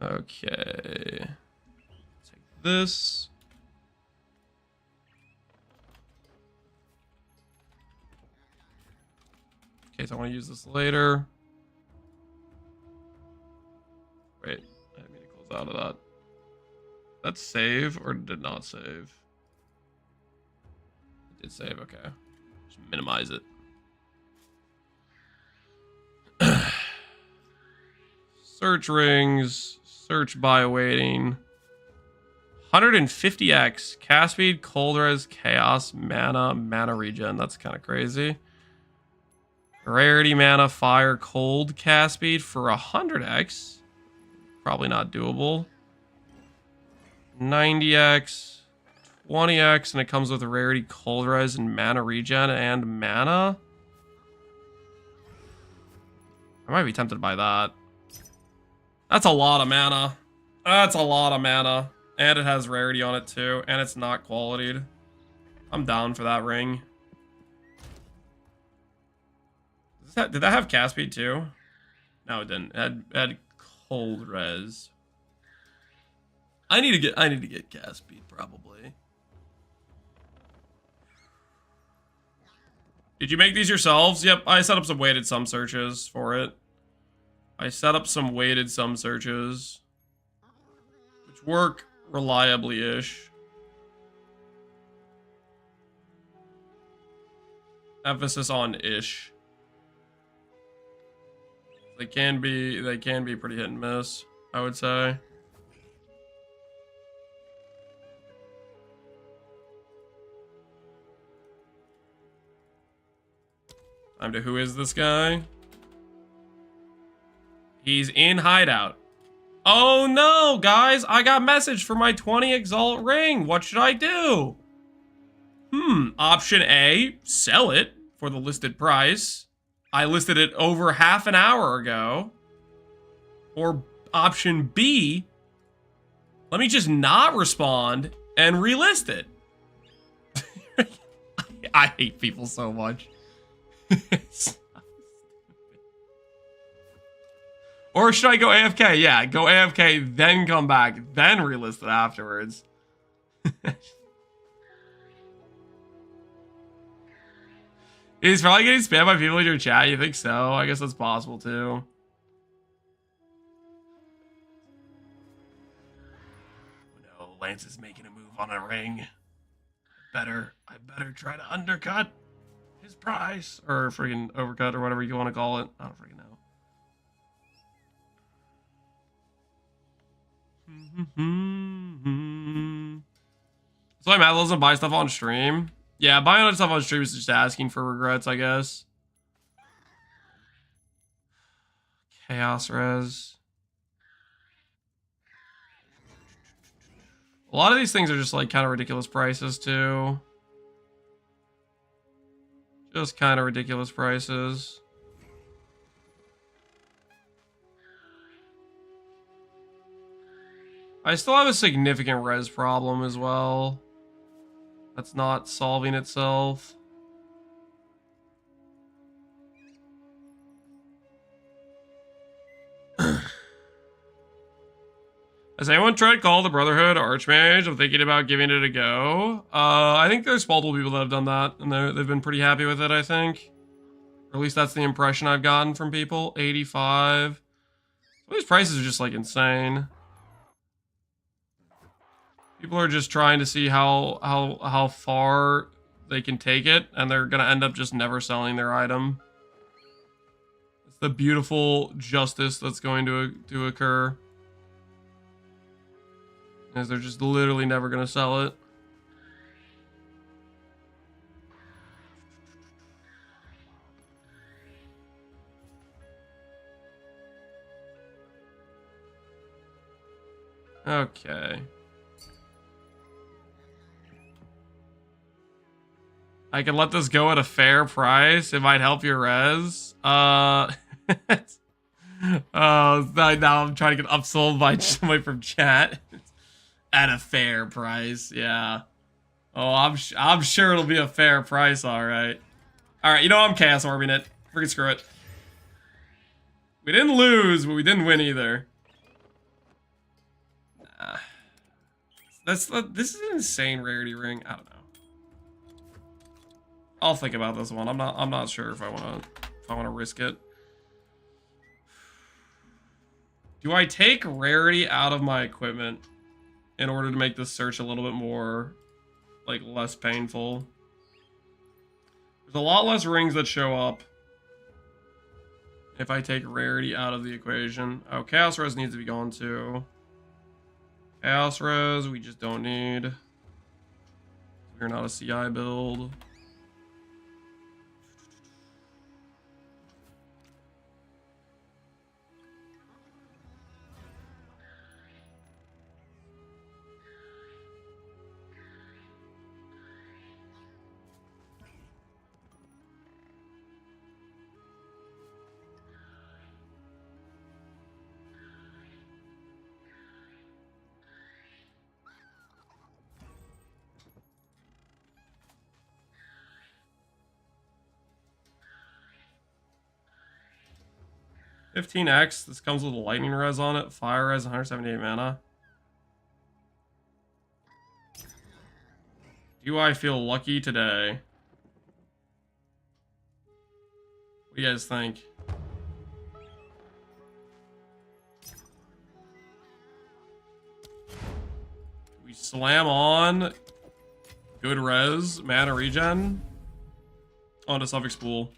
Okay. Take this. In case I want to use this later. Wait, I didn't mean to close out of that. That's save or did not save? It did save, okay. Just minimize it. Search rings, search by waiting. 150x, cast speed, cold res, chaos, mana regen. That's kind of crazy. Rarity, mana, fire, cold, cast speed for 100x. Probably not doable. 90x, 20x, and it comes with a rarity, cold res, and mana regen and mana. I might be tempted by that. That's a lot of mana. That's a lot of mana. And it has rarity on it too. And it's not qualityed. I'm down for that ring. Did that have cast speed too? No, it didn't. It had cold res. I need to get cast speed probably. Did you make these yourselves? Yep, I set up some weighted sum searches for it. I set up some weighted sum searches, which work reliably-ish. Emphasis on ish. They can be pretty hit and miss, I would say. Time to who is this guy? He's in hideout. Oh no, guys, I got message for my 20 Exalt ring. What should I do? Option A, sell it for the listed price. I listed it over half an hour ago. Or option B, let me just not respond and relist it. I hate people so much. Or should I go AFK? Yeah, go AFK, then come back, then relist it afterwards. He's probably getting spammed by people in your chat. You think so? I guess that's possible too. Oh no, Lance is making a move on a ring. I better try to undercut his price. Or friggin' overcut or whatever you want to call it. I don't friggin' know. So Matt doesn't buy stuff on stream. Yeah, buying stuff on stream is just asking for regrets, I guess. Chaos res. A lot of these things are just like kind of ridiculous prices too. Just kind of ridiculous prices. I still have a significant res problem as well. That's not solving itself. Has anyone tried Call of the Brotherhood Archmage? I'm thinking about giving it a go. I think there's multiple people that have done that, and they've been pretty happy with it, I think. Or at least that's the impression I've gotten from people. 85. These prices are just like insane. People are just trying to see how far they can take it, and they're gonna end up just never selling their item. It's the beautiful justice that's going to occur. As they're just literally never gonna sell it. Okay. I can let this go at a fair price. It might help your res. Oh, now I'm trying to get upsold by somebody from chat. At a fair price, yeah. Oh, I'm sure it'll be a fair price, all right. All right, you know I'm chaos orbing it. Freaking screw it. We didn't lose, but we didn't win either. Nah. This is an insane rarity ring. I don't know. I'll think about this one. I'm not sure if I wanna risk it. Do I take rarity out of my equipment in order to make this search a little bit more, like, less painful? There's a lot less rings that show up if I take rarity out of the equation. Oh, Chaos Res needs to be gone too. Chaos Res, we just don't need. We're not a CI build. $15X. This comes with a lightning res on it. Fire res, 178 mana. Do I feel lucky today? What do you guys think? We slam on good res, mana regen onto Suffix Pool.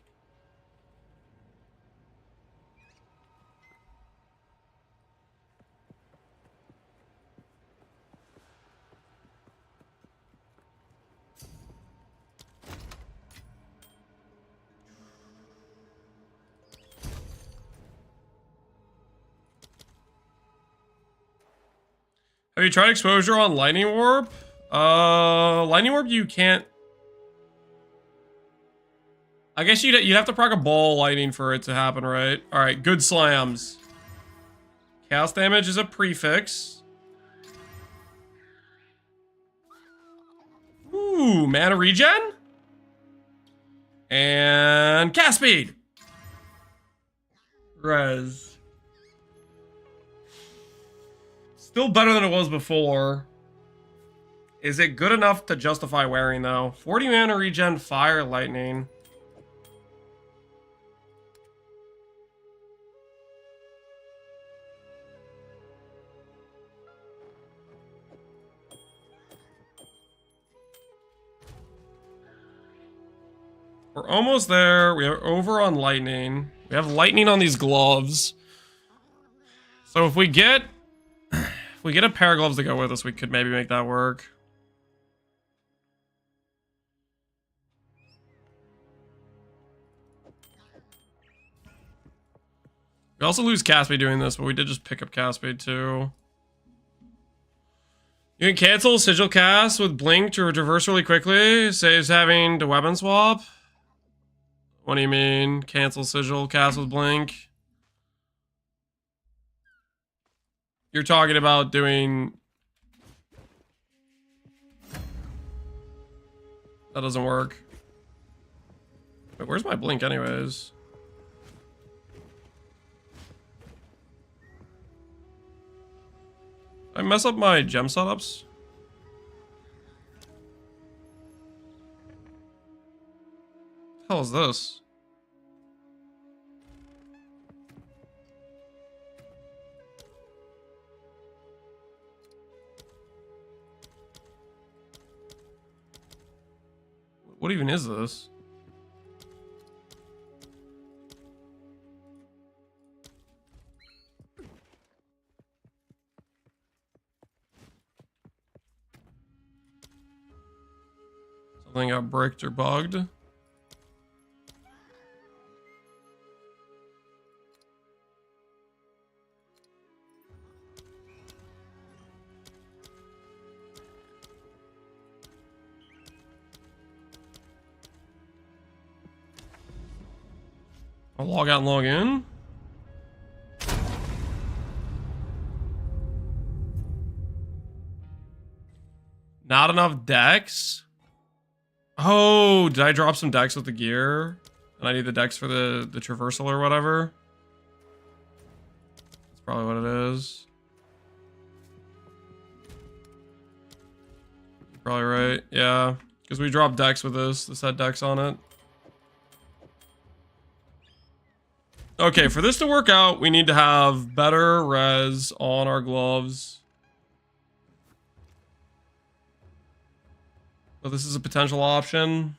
Have you tried exposure on Lightning Warp? Lightning Warp you can't. I guess you'd have to proc a ball lightning for it to happen, right? All right, good slams. Chaos damage is a prefix. Ooh, mana regen? And cast speed. Res. Still better than it was before. Is it good enough to justify wearing, though? 40 mana regen, fire, lightning. We're almost there. We are over on lightning. We have lightning on these gloves. So if we get a pair of gloves to go with us, we could maybe make that work. We also lose cast speed doing this, but we did just pick up cast speed too. You can cancel sigil cast with blink to traverse really quickly. Saves having to weapon swap. What do you mean? Cancel sigil cast with blink? You're talking about doing... That doesn't work. Wait, where's my blink anyways? Did I mess up my gem setups? What the hell is this? What even is this? Something got bricked or bugged. I'll log out and log in. Not enough decks. Oh, did I drop some decks with the gear? And I need the decks for the traversal or whatever. That's probably what it is. You're probably right. Yeah, because we dropped decks with this. This had decks on it. Okay, for this to work out, we need to have better res on our gloves. So this is a potential option.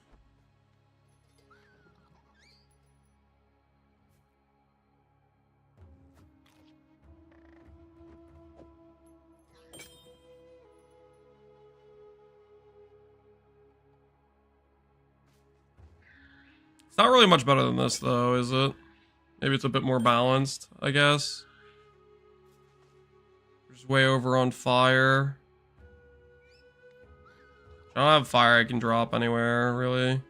It's not really much better than this, though, is it? Maybe it's a bit more balanced, I guess. Just way over on fire. I don't have fire I can drop anywhere, really.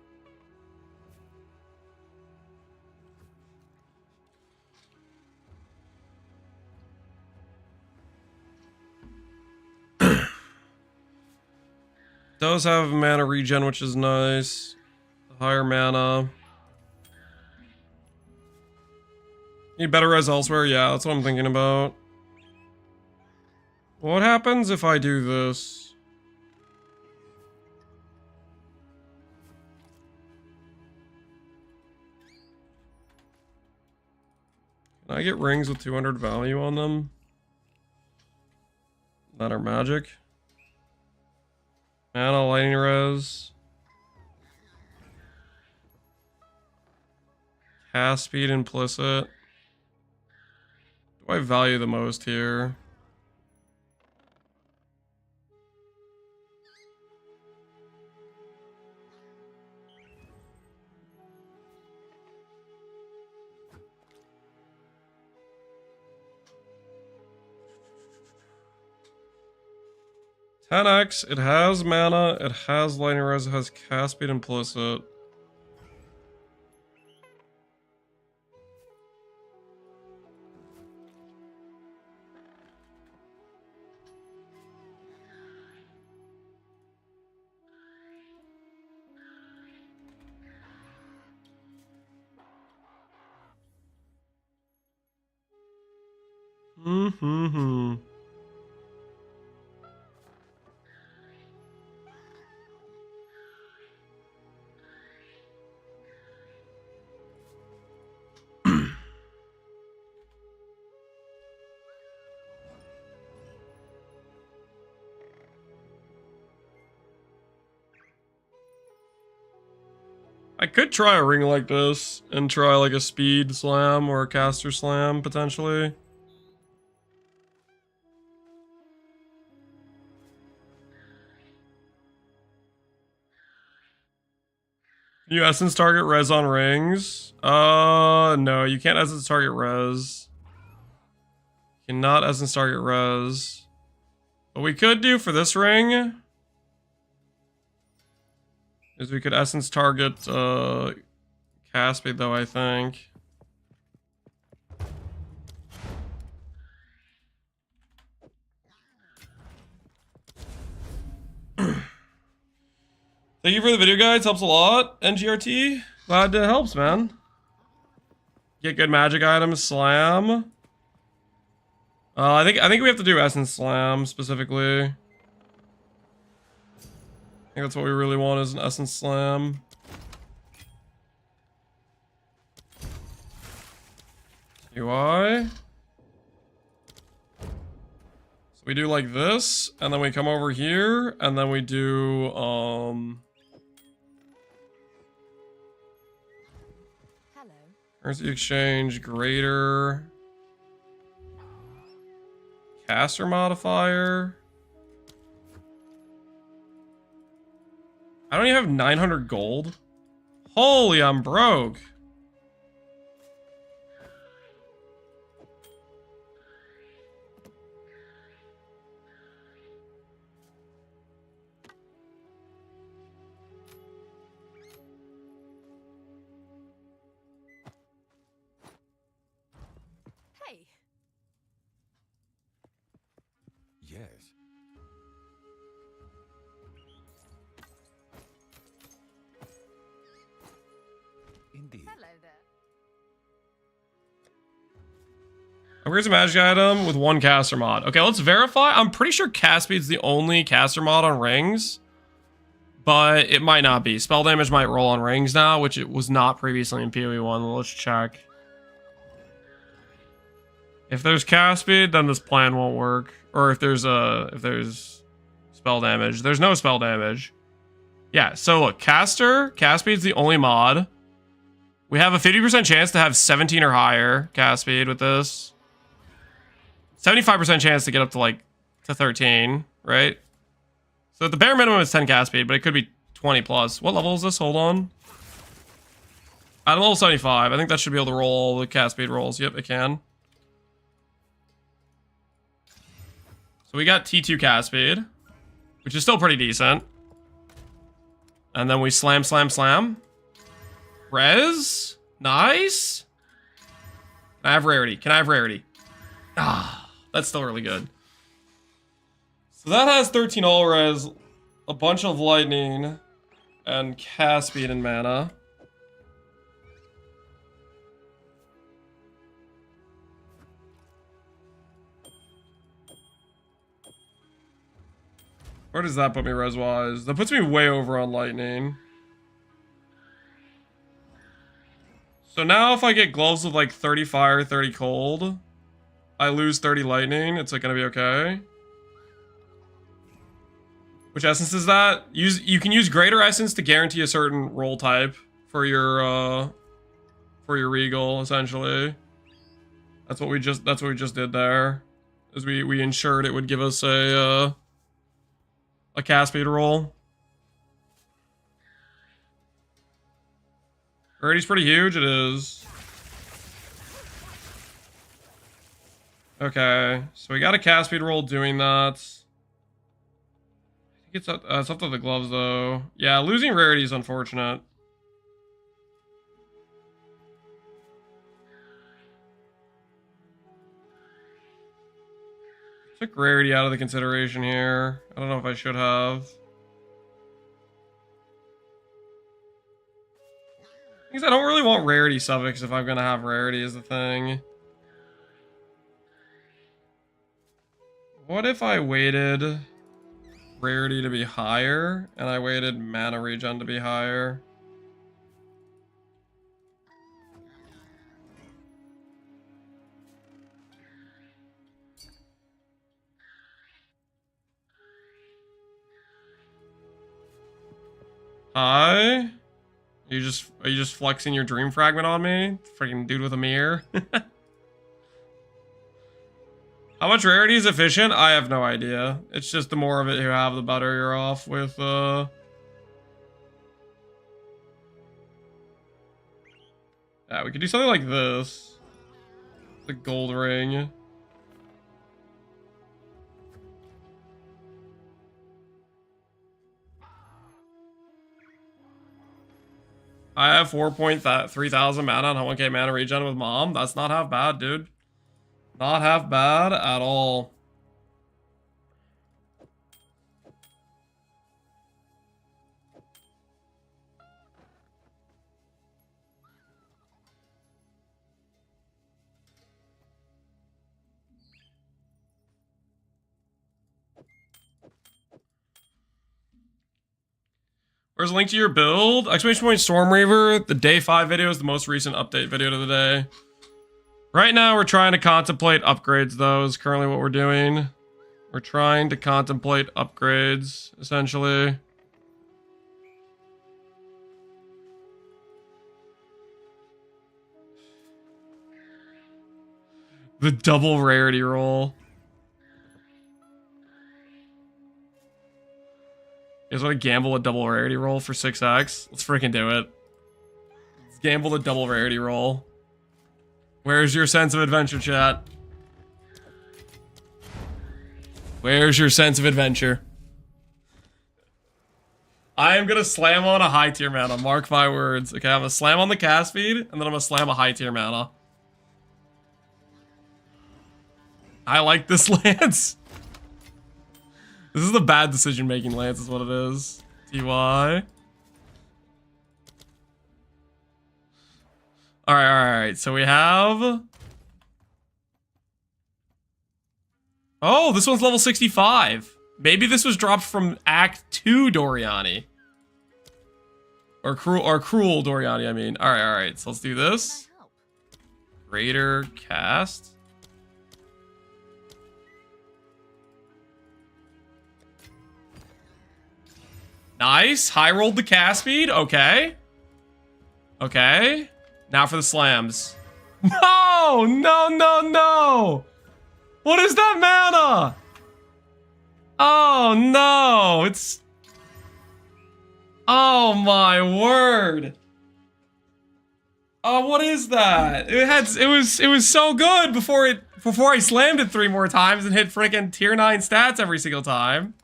Does have mana regen, which is nice. Higher mana. Need better res elsewhere? Yeah, that's what I'm thinking about. What happens if I do this? Can I get rings with 200 value on them? That are magic. Mana, lightning res. Cast speed implicit. Do I value the most here? $10x, it has mana, it has lightning res, it has cast speed implicit. Mm-hmm. I could try a ring like this and try like a speed slam or a caster slam potentially. Can you essence target res on rings? No, you can't essence target res. You cannot essence target res. What we could do for this ring is we could essence target cast speed though, I think. Thank you for the video guides, helps a lot. NGRT, glad it helps, man. Get good magic items, slam. I think we have to do essence slam specifically. I think that's what we really want is an essence slam. UI. So we do like this, and then we come over here, and then we do currency exchange, greater caster modifier. I don't even have 900 gold. Holy, I'm broke. Hey. Yes. Indeed. Hello there. Upgrades a magic item with 1 caster mod. Okay, let's verify. I'm pretty sure cast speed's the only caster mod on rings, but it might not be. Spell damage might roll on rings now, which it was not previously in PoE 1. Let's check. If there's cast speed, then this plan won't work. Or if there's spell damage. There's no spell damage. Yeah, so look, cast speed's the only mod. We have a 50% chance to have 17 or higher cast speed with this. 75% chance to get up to like to 13, right? So the bare minimum is 10 cast speed, but it could be 20 plus. What level is this? Hold on. At level 75, I think that should be able to roll all the cast speed rolls. Yep, it can. So we got T2 cast speed, which is still pretty decent. And then we slam, slam, slam. Res. Nice. Can I have rarity? Can I have rarity? Ah, that's still really good. So that has 13 all res, a bunch of lightning, and cast speed and mana. Where does that put me res-wise? That puts me way over on lightning. So now if I get gloves with like 30 fire, 30 cold, I lose 30 lightning. It's like gonna be okay. Which essence is that? You can use greater essence to guarantee a certain roll type for your regal, essentially. That's what we just did there. Is we ensured it would give us a cast speed roll. Rarity's pretty huge, it is. Okay, so we got a cast speed roll doing that. I think it's up to the gloves though. Yeah, losing rarity is unfortunate. Took rarity out of the consideration here. I don't know if I should have. Because I don't really want rarity suffix if I'm gonna have rarity as the thing. What if I waited rarity to be higher and I waited mana regen to be higher? Hi? Are you just flexing your dream fragment on me? Freaking dude with a mirror. How much rarity is efficient? I have no idea. It's just the more of it you have, the better you're off with Yeah, we could do something like this. The gold ring. I have 3,000 mana and 1k mana regen with mom. That's not half bad, dude. Not half bad at all. Where's a link to your build? Exclamation point Stormweaver. The day 5 video is the most recent update video of the day. Right now, we're trying to contemplate upgrades, though, is currently what we're doing. We're trying to contemplate upgrades, essentially. The double rarity roll. You guys want to gamble a double rarity roll for 6x? Let's freaking do it. Let's gamble the double rarity roll. Where's your sense of adventure, chat? Where's your sense of adventure? I am gonna slam on a high tier mana, mark my words. Okay, I'm gonna slam on the cast speed, and then I'm gonna slam a high tier mana. I like this lance. This is the bad decision making lance, is what it is. TY. Alright. So we have. Oh, this one's level 65. Maybe this was dropped from Act 2 Doriani. Or cruel Doriani, I mean. Alright. So let's do this. Greater cast. Nice. High rolled the cast speed. Okay. Okay. Now for the slams. No. What is that mana? Oh no, it's. Oh my word. Oh, what is that? It was so good before I slammed it 3 more times and hit freaking tier 9 stats every single time.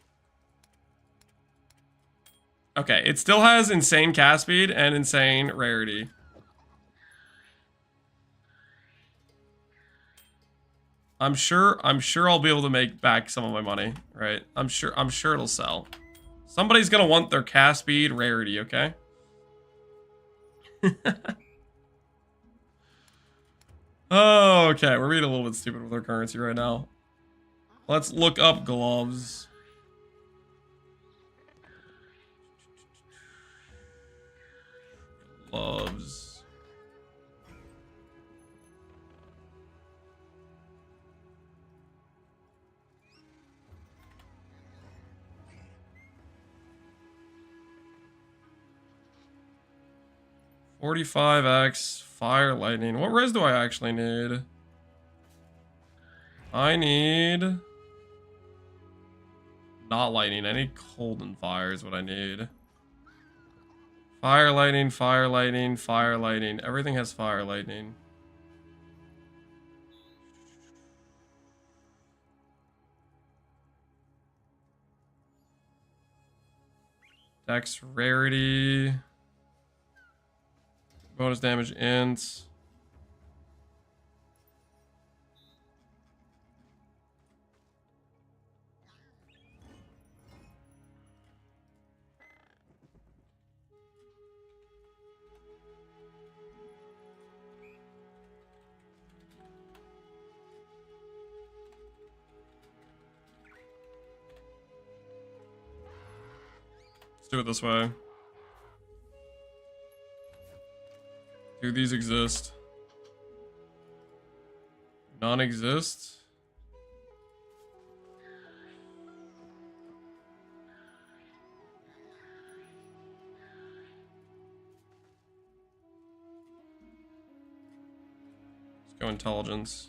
Okay, it still has insane cast speed and insane rarity. I'm sure I'll be able to make back some of my money, right? I'm sure it'll sell. Somebody's gonna want their cast speed rarity, okay? Oh, okay, we're being a little bit stupid with our currency right now. Let's look up gloves. Gloves. $45x, fire, lightning. What res do I actually need? I need... not lightning. I need cold and fire is what I need. Fire, lightning, fire, lightning, fire, lightning. Everything has fire, lightning. Dex rarity. Bonus damage int. Let's do it this way. Do these exist? Non-exist? Let's go intelligence.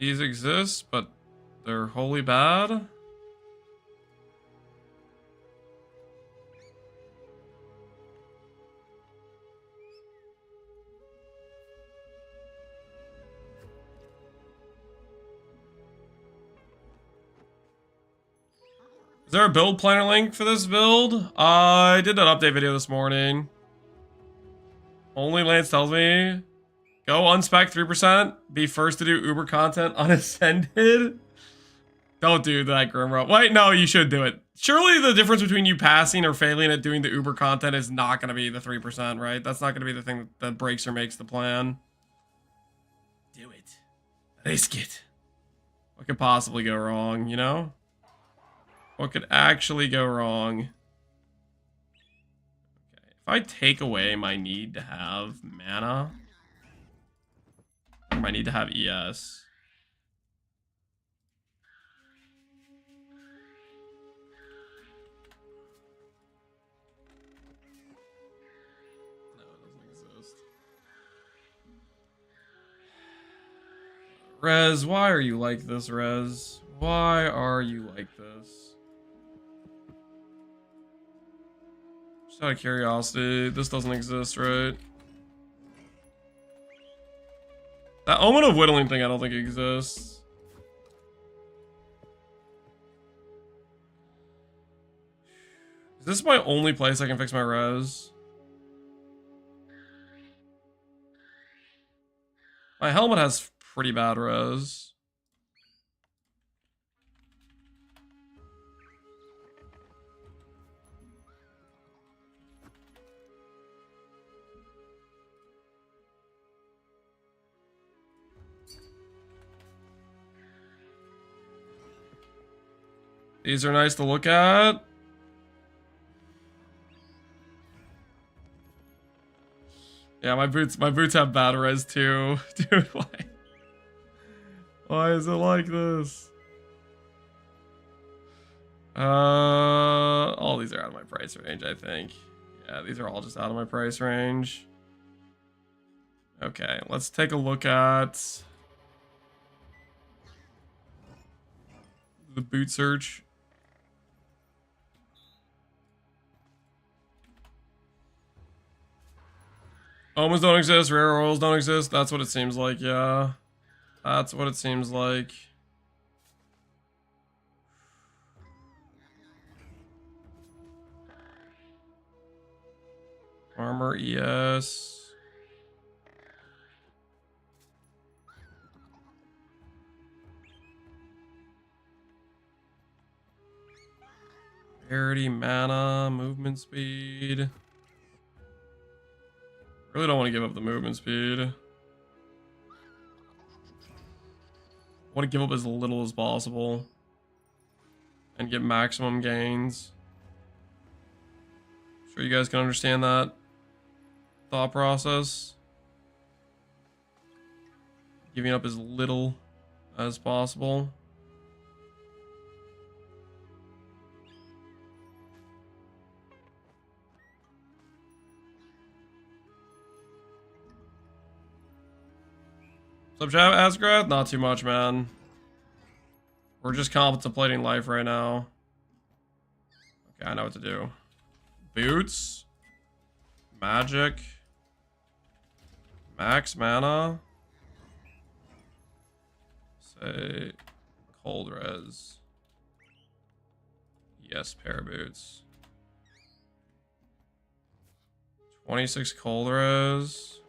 These exist, but they're wholly bad. Is there a build planner link for this build? I did an update video this morning. Only Lance tells me. Go unspec 3%. Be first to do Uber content on Ascended. Don't do that, Grimro. Wait, no, you should do it. Surely the difference between you passing or failing at doing the Uber content is not going to be the 3%, right? That's not going to be the thing that breaks or makes the plan. Do it. Risk it. What could possibly go wrong, you know? What could actually go wrong? Okay, if I take away my need to have mana, or my need to have ES. No, it doesn't exist. Rez, why are you like this, Rez? Why are you like this? Just out of curiosity, this doesn't exist, right? That Omen of Whittling thing I don't think exists. Is this my only place I can fix my res? My helmet has pretty bad res. These are nice to look at. Yeah, my boots have bad res too. Dude, why is it like this? All these are out of my price range, I think. Yeah, these are all just out of my price range. Okay, let's take a look at the boot search. Omens don't exist, rare oils don't exist. That's what it seems like, yeah. That's what it seems like. Armor ES. Rarity, mana, movement speed. Really don't want to give up the movement speed. I want to give up as little as possible and get maximum gains. Sure you guys can understand that thought process. Giving up as little as possible. What's up, Asgrad? Not too much, man. We're just contemplating life right now. Okay, I know what to do. Boots. Magic. Max mana. Say cold res. Yes, pair of boots. 26 cold res.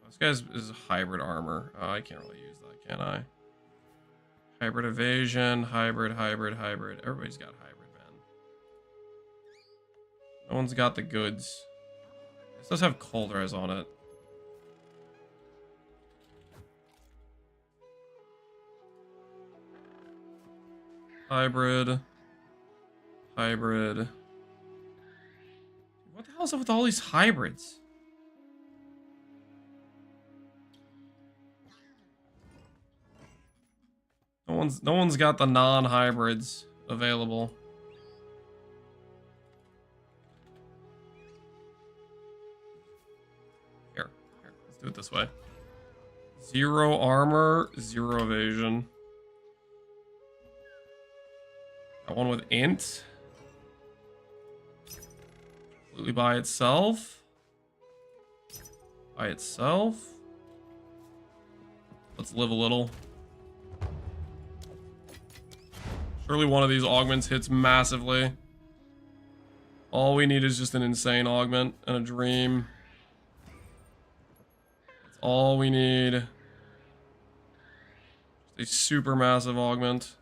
This guy's is hybrid armor. Oh, I can't really use that, can I? Hybrid evasion, hybrid. Everybody's got hybrid, man. No one's got the goods. This does have cold res on it. Hybrid. What the hell is up with all these hybrids? No one's got the non-hybrids available. Here, let's do it this way. 0 armor, 0 evasion. Got one with int. Completely by itself. Let's live a little. Surely one of these augments hits massively. All we need is just an insane augment and a dream. That's all we need. Just a super massive augment.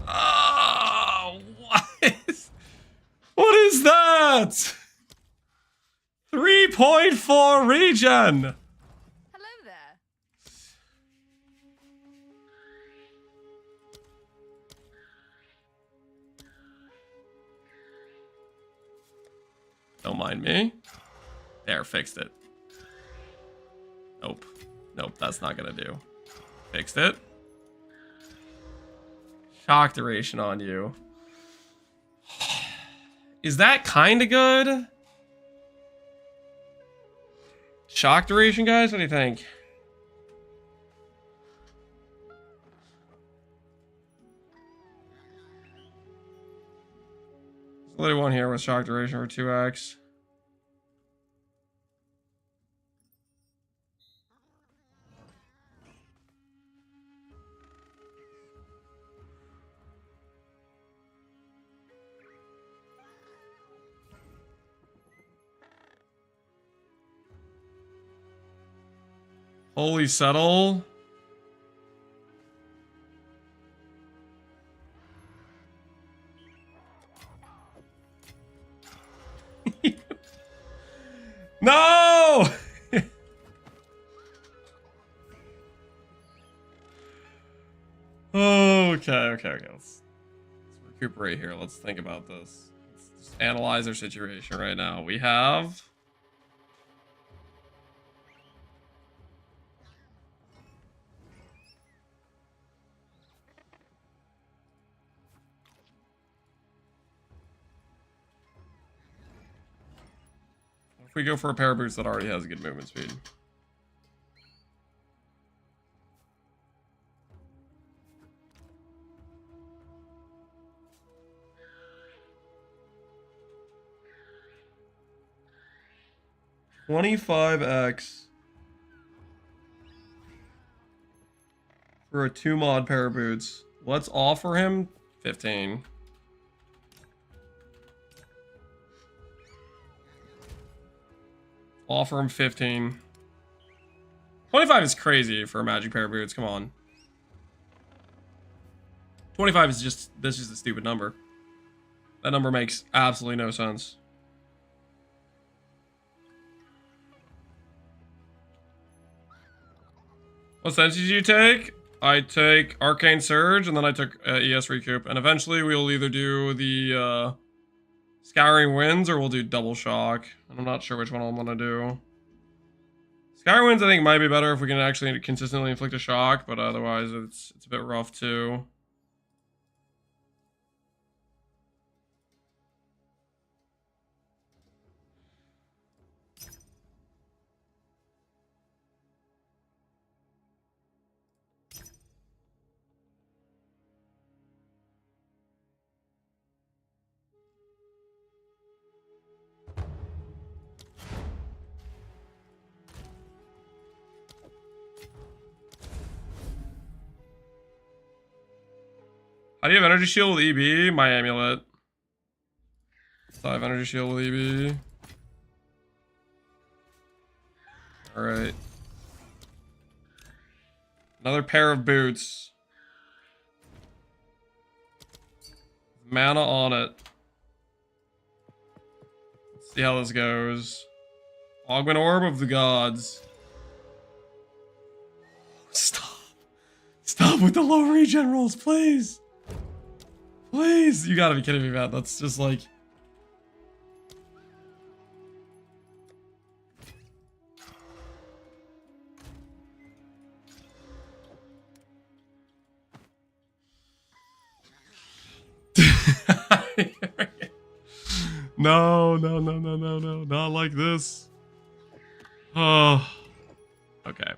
Oh, what is that? 3.4 regen. Hello there. Don't mind me. There, fixed it. Nope, that's not gonna do. Fixed it. Shock duration on you. Is that kind of good? Shock duration, guys? What do you think? There's literally one here with shock duration for 2x. Holy settle. No! Okay. Let's recuperate here. Let's think about this. Let's just analyze our situation right now. We have... If we go for a pair of boots that already has a good movement speed. $25x for a 2-mod pair of boots. Let's offer him 15. Offer him 15. 25 is crazy for a magic pair of boots. Come on. 25 is just, this is a stupid number. That number makes absolutely no sense. What sense did you take? I take Arcane Surge, and then I took ES Recoup. And eventually we'll either do the Scouring Winds, or we'll do Double Shock. And I'm not sure which one I'm gonna do. Scouring Winds I think might be better if we can actually consistently inflict a shock, but otherwise it's a bit rough too. How do you have Energy Shield with EB? My amulet. So I have Energy Shield with EB. Alright. Another pair of boots. Mana on it. Let's see how this goes. Augment Orb of the Gods. Stop. Stop with the low regen rolls, please. Please. You gotta be kidding me, man. That's just like... No, not like this. Oh, okay.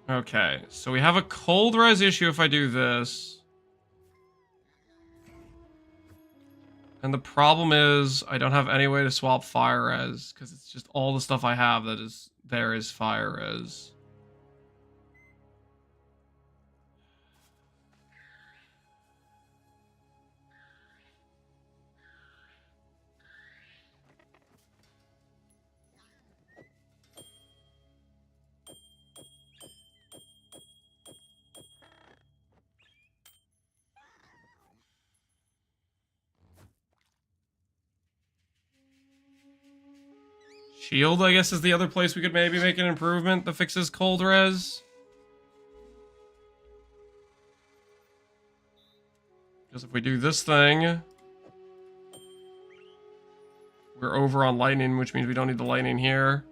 Okay, so we have a cold res issue if I do this. And the problem is I don't have any way to swap fire res, because it's just all the stuff I have that is there is fire res. Shield, I guess, is the other place we could maybe make an improvement that fixes cold res. Because if we do this thing, we're over on lightning, which means we don't need the lightning here.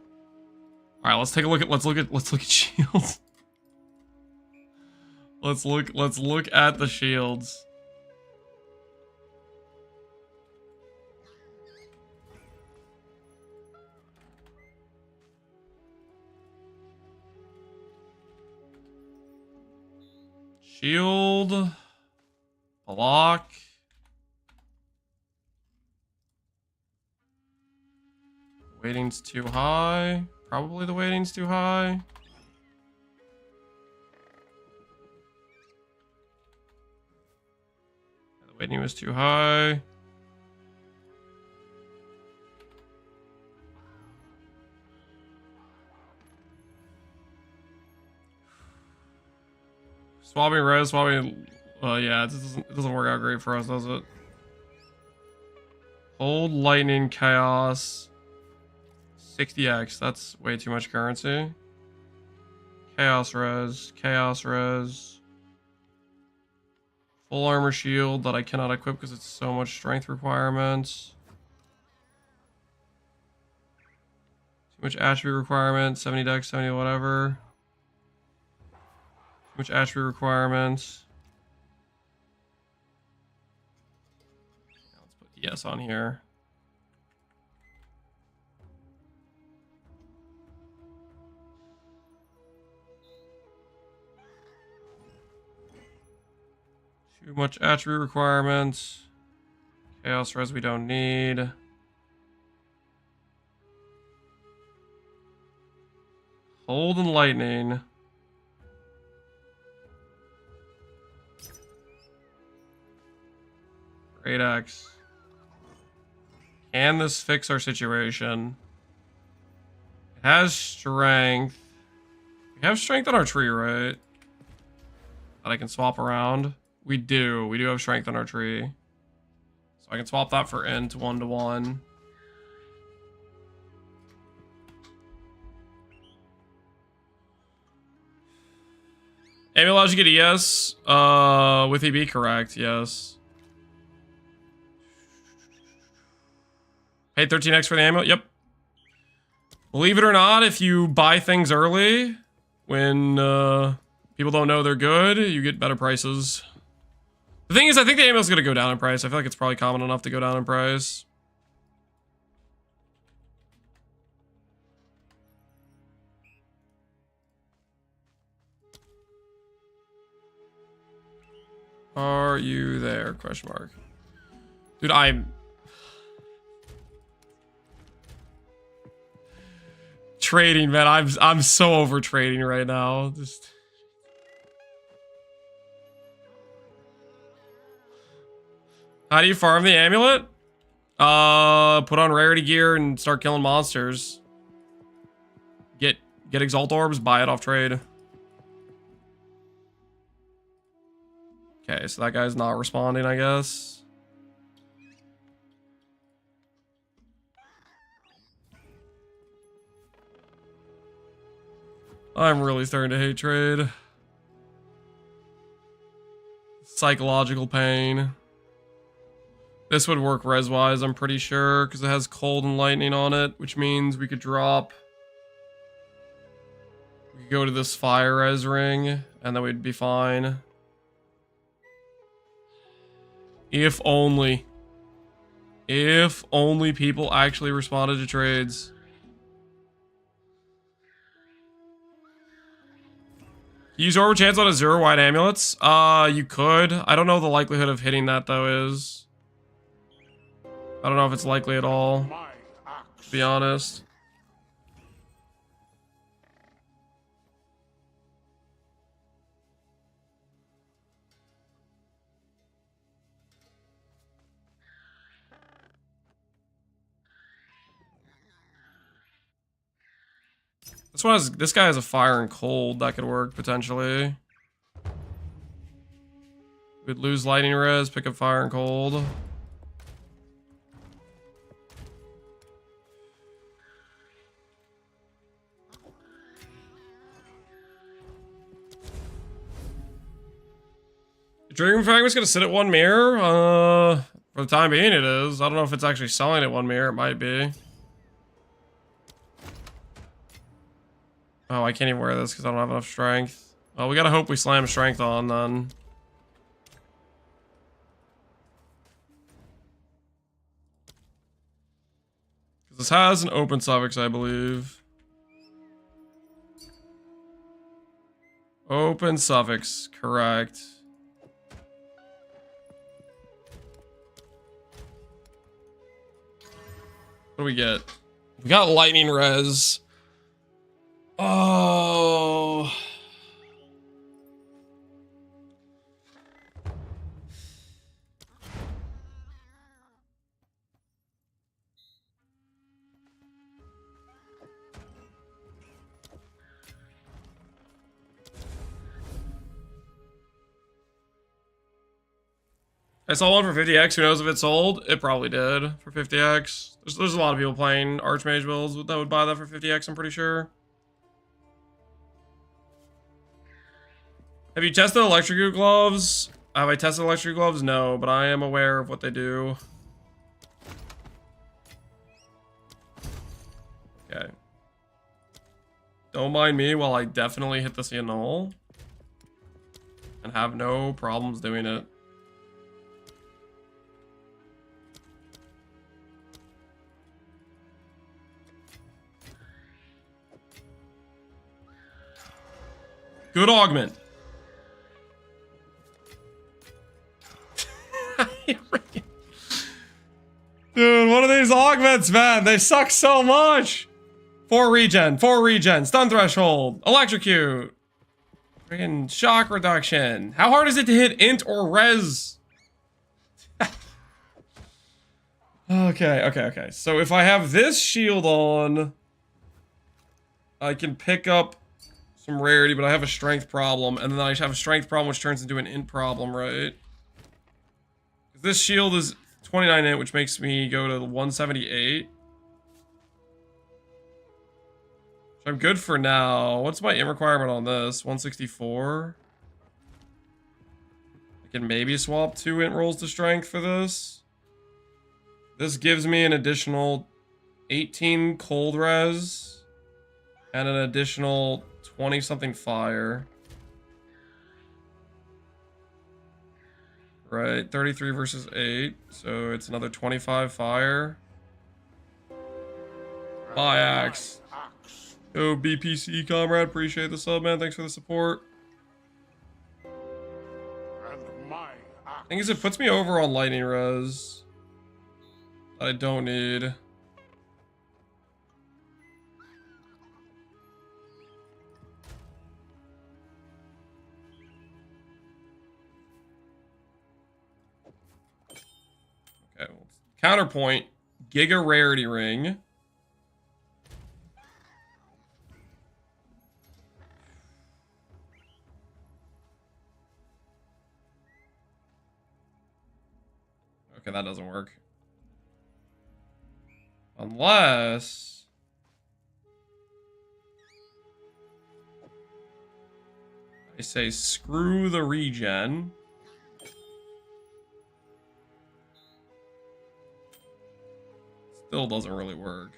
All right, let's take a look at let's look at shields. let's look at the shields. Shield, block. Weighting's too high. Probably the weighting's too high. The weighting was too high. Swapping res, swapping. Yeah, it doesn't work out great for us, does it? Hold lightning chaos. 60x. That's way too much currency. Chaos res. Chaos res. Full armor shield that I cannot equip because it's so much strength requirements. Too much attribute requirement. 70 dex, 70 whatever. Which attribute requirements? Let's put ES on here. Too much attribute requirements. Chaos res we don't need. Hold and lightning. Great X. Can this fix our situation? It has strength. We have strength on our tree, right? That I can swap around. We do. We do have strength on our tree. So I can swap that for int 1-to-1. Amy allows you to get ES with EB, correct? Yes. Paid 13x for the amulet. Yep. Believe it or not, if you buy things early, when people don't know they're good, you get better prices. The thing is, I think the amulet's gonna go down in price. I feel like it's probably common enough to go down in price. Are you there? Question mark. Dude, I'm trading, man. I'm so over trading right now. Just how do you farm the amulet? Put on rarity gear and start killing monsters. Get exalt orbs, buy it off trade. Okay, so that guy's not responding, I guess. I'm really starting to hate trade. Psychological pain. This would work res-wise, I'm pretty sure, because it has cold and lightning on it, which means we could drop... We could go to this fire res ring, and then we'd be fine. If only. If only people actually responded to trades. Use Orb Chance on a 0-wide amulets? You could. I don't know what the likelihood of hitting that, though, is. I don't know if it's likely at all, to be honest. This guy has a fire and cold that could work potentially. We'd lose lightning res, pick up fire and cold. Triggering Fragment's gonna sit at 1 mirror. For the time being it is. I don't know if it's actually selling at 1 mirror. It might be. Oh, I can't even wear this because I don't have enough strength. Well, we gotta hope we slam strength on then. Because this has an open suffix, I believe. Open suffix, correct. What do we get? We got lightning res. Oh. I saw one for 50x. Who knows if it sold? It probably did for 50x. There's a lot of people playing Archmage builds that would buy that for 50x, I'm pretty sure. Have you tested electric gloves? Have I tested electric gloves? No, but I am aware of what they do. Okay. Don't mind me while I definitely hit the null and have no problems doing it. Good augment. Dude, what are these augments, man? They suck so much. 4 regen, stun threshold, electrocute, freaking shock reduction. How hard is it to hit int or res? Okay. So if I have this shield on, I can pick up some rarity, but I have a strength problem, and then I have a strength problem which turns into an int problem, right? This shield is 29 int, which makes me go to 178. I'm good for now. What's my int requirement on this? 164. I can maybe swap 2 int rolls to strength for this. This gives me an additional 18 cold res and an additional 20 something fire. Right, 33 versus 8, so it's another 25 fire. Bye, Axe. Yo, BPC comrade, appreciate the sub, man. Thanks for the support. Thing is, it puts me over on lightning res that I don't need. Okay, well, counterpoint, Giga Rarity Ring. Okay, that doesn't work. Unless... I say screw the regen. Still doesn't really work.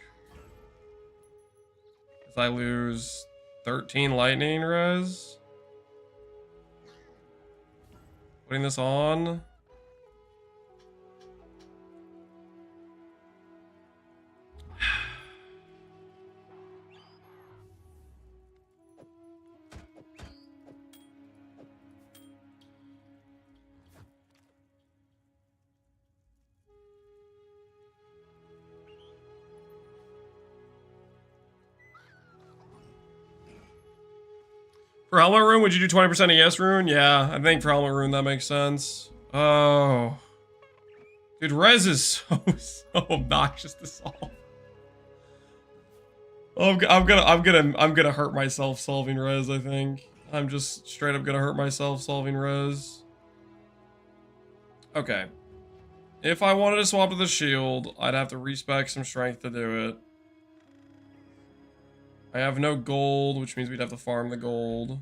Because I lose 13 lightning res. Putting this on. For Helmet Rune, would you do 20% ES Rune? Yeah, I think for Helmet Rune that makes sense. Oh. Dude, res is so obnoxious to solve. I'm gonna hurt myself solving res, I think. I'm just straight up gonna hurt myself solving res. Okay. If I wanted to swap to the shield, I'd have to respec some strength to do it. I have no gold, which means we'd have to farm the gold.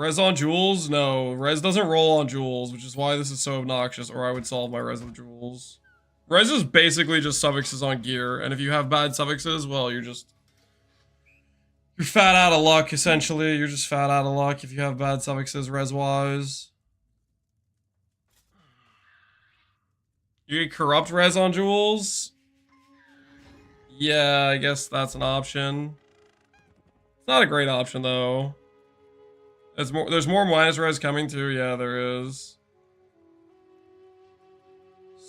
Res on jewels? No, res doesn't roll on jewels, which is why this is so obnoxious, or I would solve my res with jewels. Res is basically just suffixes on gear, and if you have bad suffixes, well, you're fat out of luck, essentially. You're just fat out of luck if you have bad suffixes res-wise. You get corrupt res on jewels? Yeah, I guess that's an option. It's not a great option, though. There's more minus res coming too. Yeah, there is.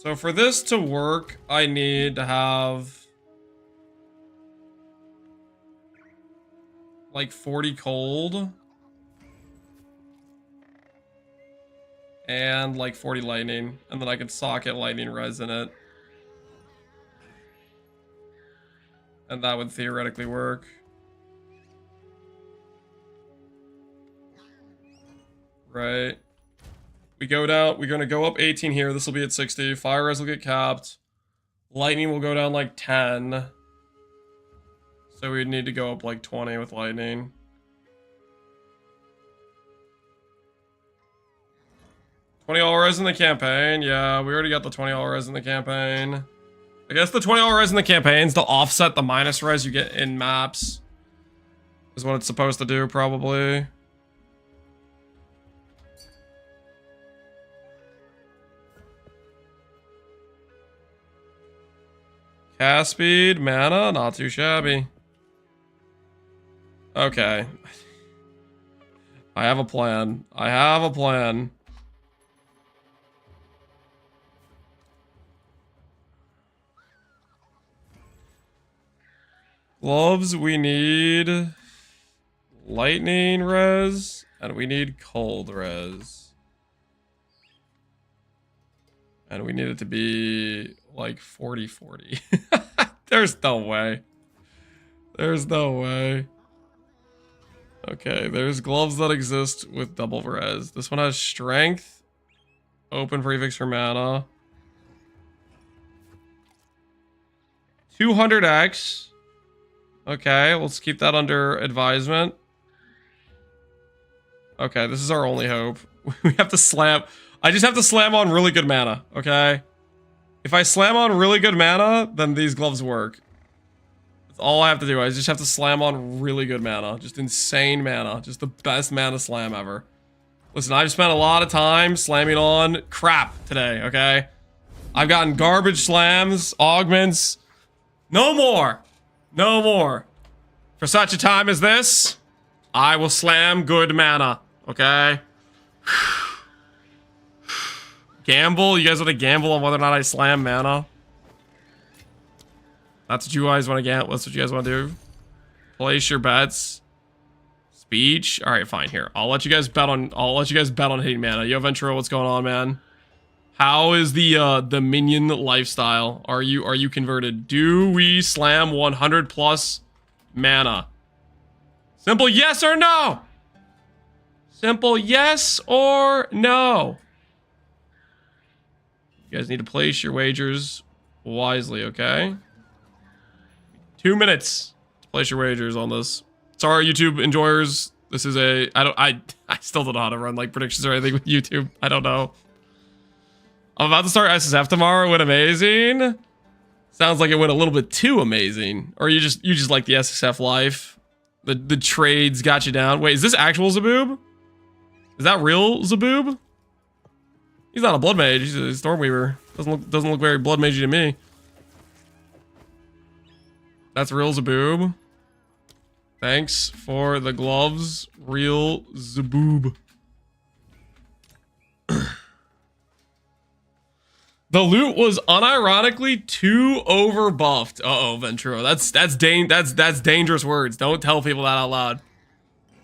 So for this to work, I need to have like 40 cold and like 40 lightning, and then I can socket lightning res in it, and that would theoretically work. Right. We go down, we're gonna go up 18 here. This will be at 60. Fire res will get capped. Lightning will go down like 10. So we'd need to go up like 20 with lightning. $20 res in the campaign. Yeah, we already got the $20 res in the campaign. I guess the $20 res in the campaigns to offset the minus res you get in maps is what it's supposed to do, probably. Cast speed, mana, not too shabby. Okay. I have a plan. I have a plan. Gloves, we need lightning res, and we need cold res. And we need it to be like 40-40. There's no way. There's no way. Okay, there's gloves that exist with double res. This one has strength, open prefix for mana, 200x. Okay, let's keep that under advisement. Okay, this is our only hope. We have to slam. I just have to slam on really good mana, okay? If I slam on really good mana, then these gloves work. That's all I have to do. I just have to slam on really good mana. Just insane mana. Just the best mana slam ever. Listen, I've spent a lot of time slamming on crap today, okay? I've gotten garbage slams, augments. No more. No more. For such a time as this, I will slam good mana, okay? Gamble? You guys want to gamble on whether or not I slam mana? That's what you guys want to get. That's what you guys want to do. Place your bets. Speech. All right, fine. Here, I'll let you guys bet on. I'll let you guys bet on hitting mana. Yo, Ventura, what's going on, man? How is the minion lifestyle? Are you converted? Do we slam 100 plus mana? Simple yes or no. Simple yes or no. You guys need to place your wagers wisely, okay? 2 minutes to place your wagers on this. Sorry, YouTube enjoyers. This is a I still don't know how to run like predictions or anything with YouTube. I don't know. I'm about to start SSF tomorrow. It went amazing. Sounds like it went a little bit too amazing. Or you just like the SSF life. The trades got you down. Wait, is this actual Zaboob? Is that real Zaboob? He's not a blood mage. He's a Stormweaver. Doesn't look very blood magey to me. That's real Zaboob. Thanks for the gloves, real Zaboob. The loot was unironically too overbuffed. Uh-oh, Ventura. That's dangerous words. Don't tell people that out loud.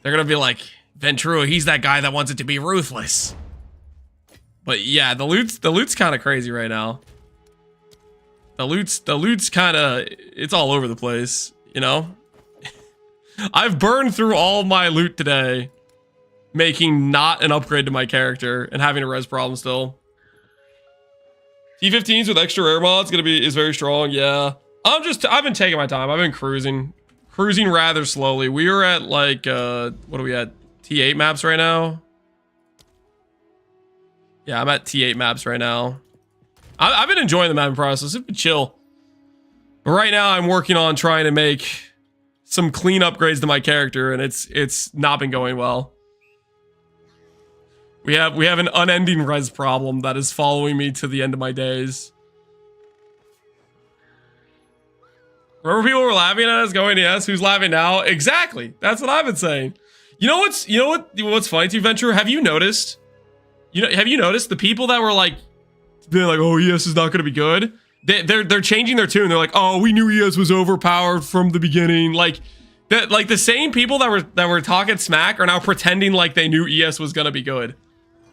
They're gonna be like, Ventura, he's that guy that wants it to be ruthless. But yeah, the loot's kind of crazy right now. The loot's kind of, it's all over the place, you know? I've burned through all my loot today, making not an upgrade to my character and having a res problem still. T15s with extra rare mods is very strong. Yeah, I've been taking my time. I've been cruising rather slowly. We were at like what are we at? T8 maps right now. Yeah, I'm at T8 maps right now. I've been enjoying the mapping process. It's been chill. But right now, I'm working on trying to make some clean upgrades to my character, and it's not been going well. We have an unending res problem that is following me to the end of my days. Remember people were laughing at us going, yes, who's laughing now? Exactly. That's what I've been saying. You know what's funny to you, Venture? Have you noticed? Have you noticed the people that were like, they're like, oh, ES is not gonna be good? They're changing their tune. They're like, oh, we knew ES was overpowered from the beginning. Like the same people that were talking smack are now pretending like they knew ES was gonna be good.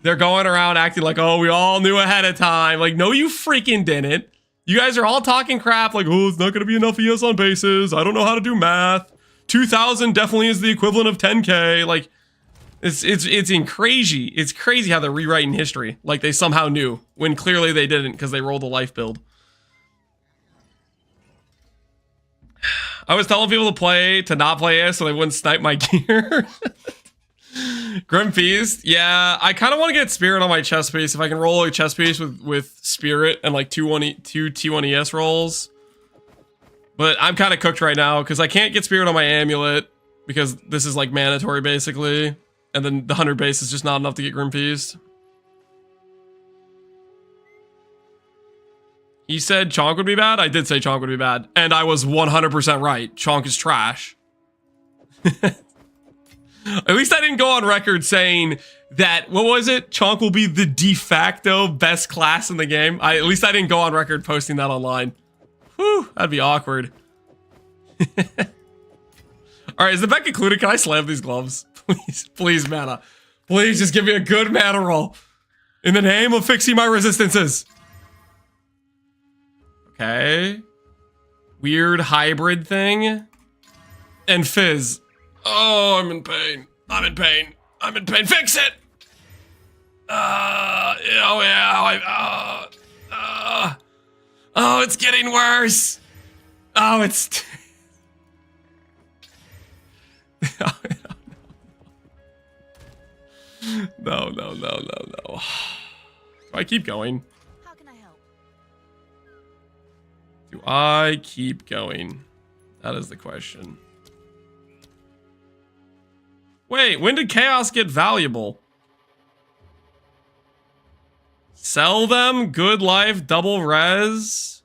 They're going around acting like, oh, we all knew ahead of time. Like, no, you freaking didn't. You guys are all talking crap like, oh, it's not going to be enough ES on bases. I don't know how to do math. 2,000 definitely is the equivalent of 10K. Like, it's crazy. It's crazy how they're rewriting history. Like they somehow knew when clearly they didn't because they rolled a life build. I was telling people to not play ES so they wouldn't snipe my gear. Grim Feast, yeah, I kind of want to get Spirit on my chest piece. If I can roll a chest piece with Spirit and like two T1 ES rolls. But I'm kind of cooked right now because I can't get Spirit on my amulet because this is like mandatory basically. And then the 100 base is just not enough to get Grim Feast. He said Chonk would be bad? I did say Chonk would be bad. And I was 100% right. Chonk is trash. At least I didn't go on record saying that, what was it? Chonk will be the de facto best class in the game. At least I didn't go on record posting that online. Whew, that'd be awkward. Alright, is the bet concluded? Can I slam these gloves? Please, please, mana. Please just give me a good mana roll. In the name of fixing my resistances. Okay. Weird hybrid thing. And Fizz. Oh, I'm in pain. I'm in pain. I'm in pain. Fix it! Oh, yeah. Oh, it's getting worse. Oh, it's... No. Do I keep going? How can I help? Do I keep going? That is the question. Wait, when did Chaos get valuable? Sell them? Good life, double res?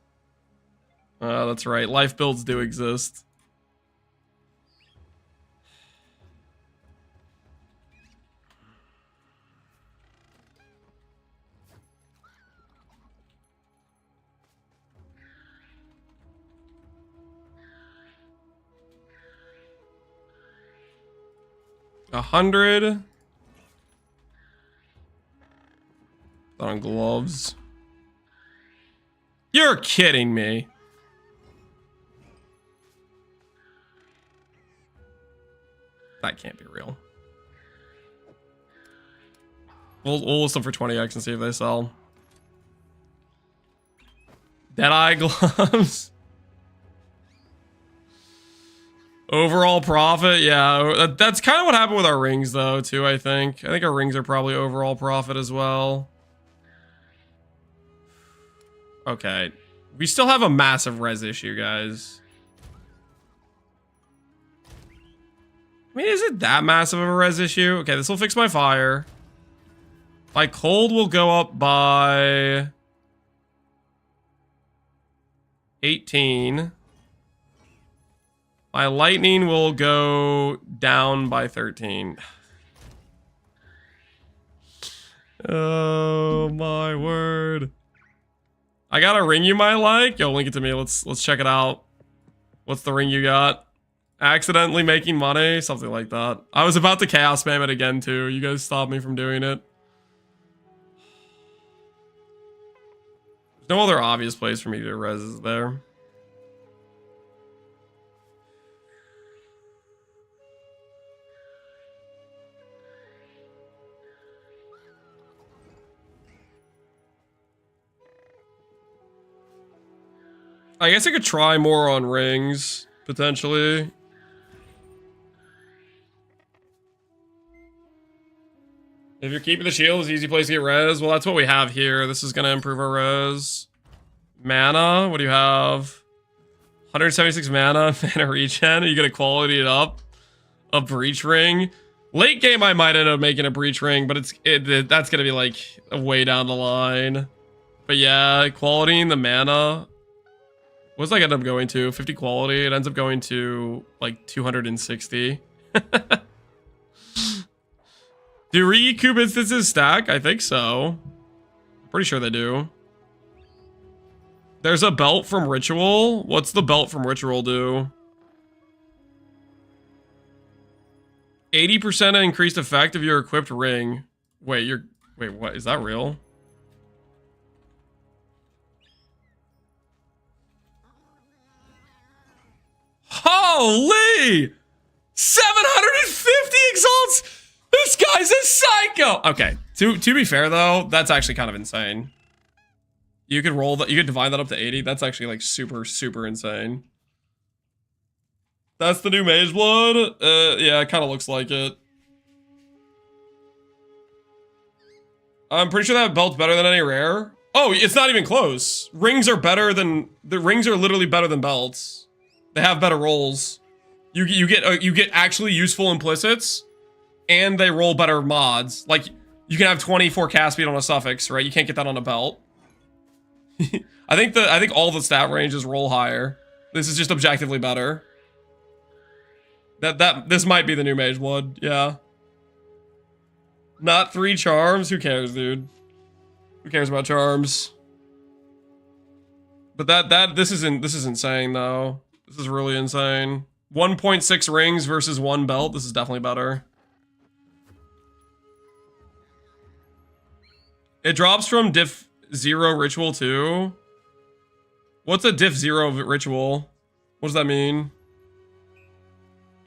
Oh, that's right. Life builds do exist. $100 on gloves. You're kidding me. That can't be real. We'll list them for 20x and see if they sell. Deadeye gloves. Overall profit, yeah. That's kind of what happened with our rings, though, too, I think. I think our rings are probably overall profit as well. Okay. We still have a massive res issue, guys. I mean, is it that massive of a res issue? Okay, this will fix my fire. My cold will go up by 18. My lightning will go down by 13. Oh my word. I got a ring you might like. Yo, link it to me. Let's check it out. What's the ring you got? Accidentally making money? Something like that. I was about to chaos spam it again too. You guys stopped me from doing it. There's no other obvious place for me to res, is there? I guess I could try more on rings, potentially. If you're keeping the shield, it's an easy place to get res. Well, that's what we have here. This is going to improve our res. Mana, what do you have? 176 mana, mana regen. Are you going to quality it up? A breach ring. Late game, I might end up making a breach ring, but that's going to be like way down the line. But yeah, qualitying the mana. What does that end up going to? 50 quality. It ends up going to like 260. Do re-cube instances stack? I think so. Pretty sure they do. There's a belt from Ritual. What's the belt from Ritual do? 80% increased effect of your equipped ring. Wait, what? Is that real? Holy! 750 exalts! This guy's a psycho! Okay, to be fair though, that's actually kind of insane. You could roll that, you could divide that up to 80. That's actually like super, super insane. That's the new Mage Blood? Yeah, it kind of looks like it. I'm pretty sure that belt's better than any rare. Oh, it's not even close. Rings are better than, the rings are literally better than belts. They have better rolls. You get actually useful implicits, and they roll better mods. Like, you can have 24 cast speed on a suffix, right? You can't get that on a belt. I think all the stat ranges roll higher. This is just objectively better. This might be the new Mage Blood, yeah. Not 3 charms? Who cares, dude? Who cares about charms? But this is insane though. This is really insane. 1.6 rings versus 1 belt. This is definitely better. It drops from diff 0 ritual too. What's a diff 0 ritual? What does that mean?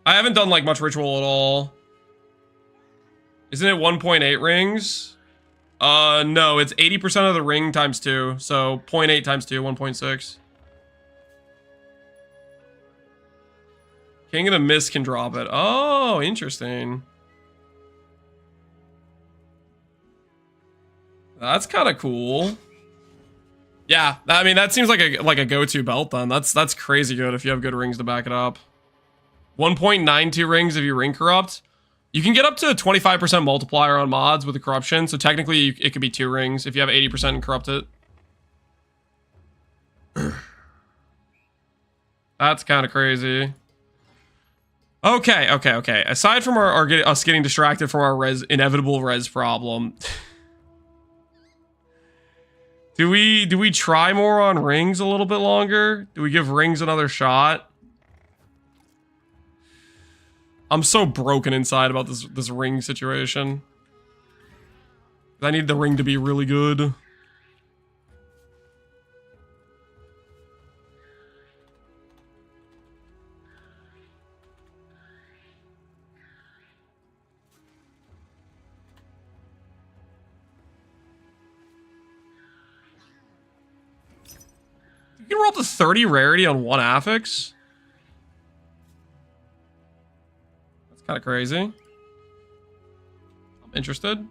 I haven't done like much ritual at all. Isn't it 1.8 rings? No, it's 80% of the ring times 2. So 0.8 times 2, 1.6. King of the Mist can drop it. Oh, interesting. That's kind of cool. Yeah, I mean that seems like a go-to belt then. That's crazy good if you have good rings to back it up. 1.92 rings if you ring corrupt. You can get up to a 25% multiplier on mods with the corruption, so technically it could be 2 rings if you have 80% and corrupt it. That's kind of crazy. Okay. Aside from us getting distracted from our inevitable res problem, do we try more on rings a little bit longer? Do we give rings another shot? I'm so broken inside about this ring situation. I need the ring to be really good. You can roll up to 30 rarity on 1 affix? That's kind of crazy. I'm interested.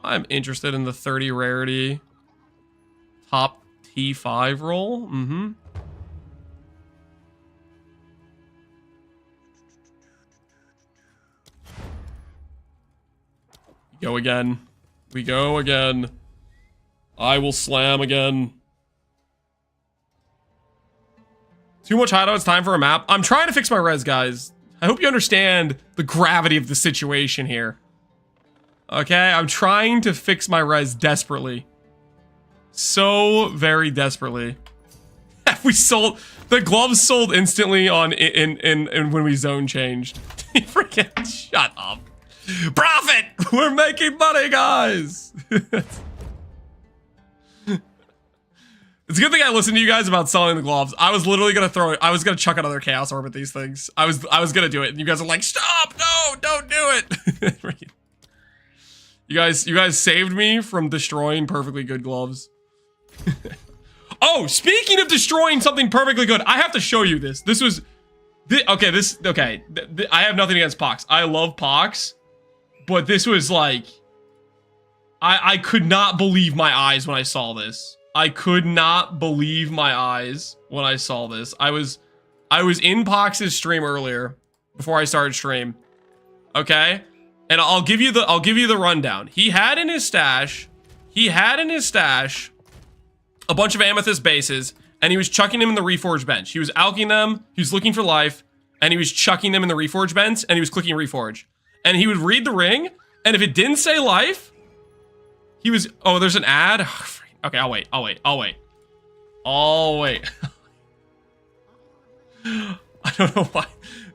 I'm interested in the 30 rarity top T5 roll. Mm-hmm. Go again. We go again. I will slam again. Too much hideout, it's time for a map. I'm trying to fix my res, guys. I hope you understand the gravity of the situation here. Okay, I'm trying to fix my res desperately. So very desperately. We sold, the gloves sold instantly on in when we zone changed. Freaking shut up. Profit! We're making money, guys! It's a good thing I listened to you guys about selling the gloves. I was literally gonna chuck another Chaos Orb at these things. I was gonna do it, and you guys are like, stop! No, don't do it! You guys saved me from destroying perfectly good gloves. Oh, speaking of destroying something perfectly good, I have to show you this. This was, okay. I have nothing against Pox. I love Pox, but this was like I could not believe my eyes when I saw this. I could not believe my eyes when I saw this. I was in Pox's stream earlier before I started stream. Okay? And I'll give you the rundown. He had in his stash a bunch of amethyst bases, and he was chucking them in the reforged bench. He was alching them, he was looking for life, and he was chucking them in the reforged bench, and he was clicking reforge. And he would read the ring, and if it didn't say life, he was, oh, there's an ad. Okay, I'll wait. I don't know why.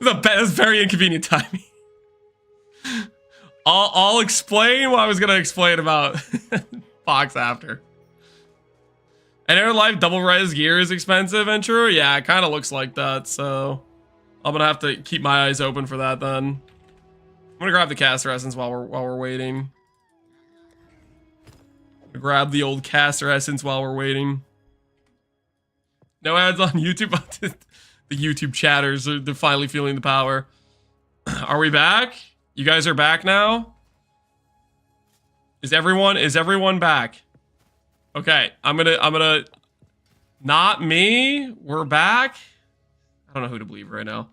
That's very inconvenient timing. I'll explain what I was gonna explain about Fox after. And Air Life double res gear is expensive and true. Yeah, it kind of looks like that. So I'm gonna have to keep my eyes open for that then. I'm gonna grab the caster essence while we're waiting. Grab the old caster essence while we're waiting. No ads on YouTube. The YouTube chatters, they're finally feeling the power. Are we back? You guys are back now? Is everyone back? Okay, I'm gonna not me. We're back. I don't know who to believe right now.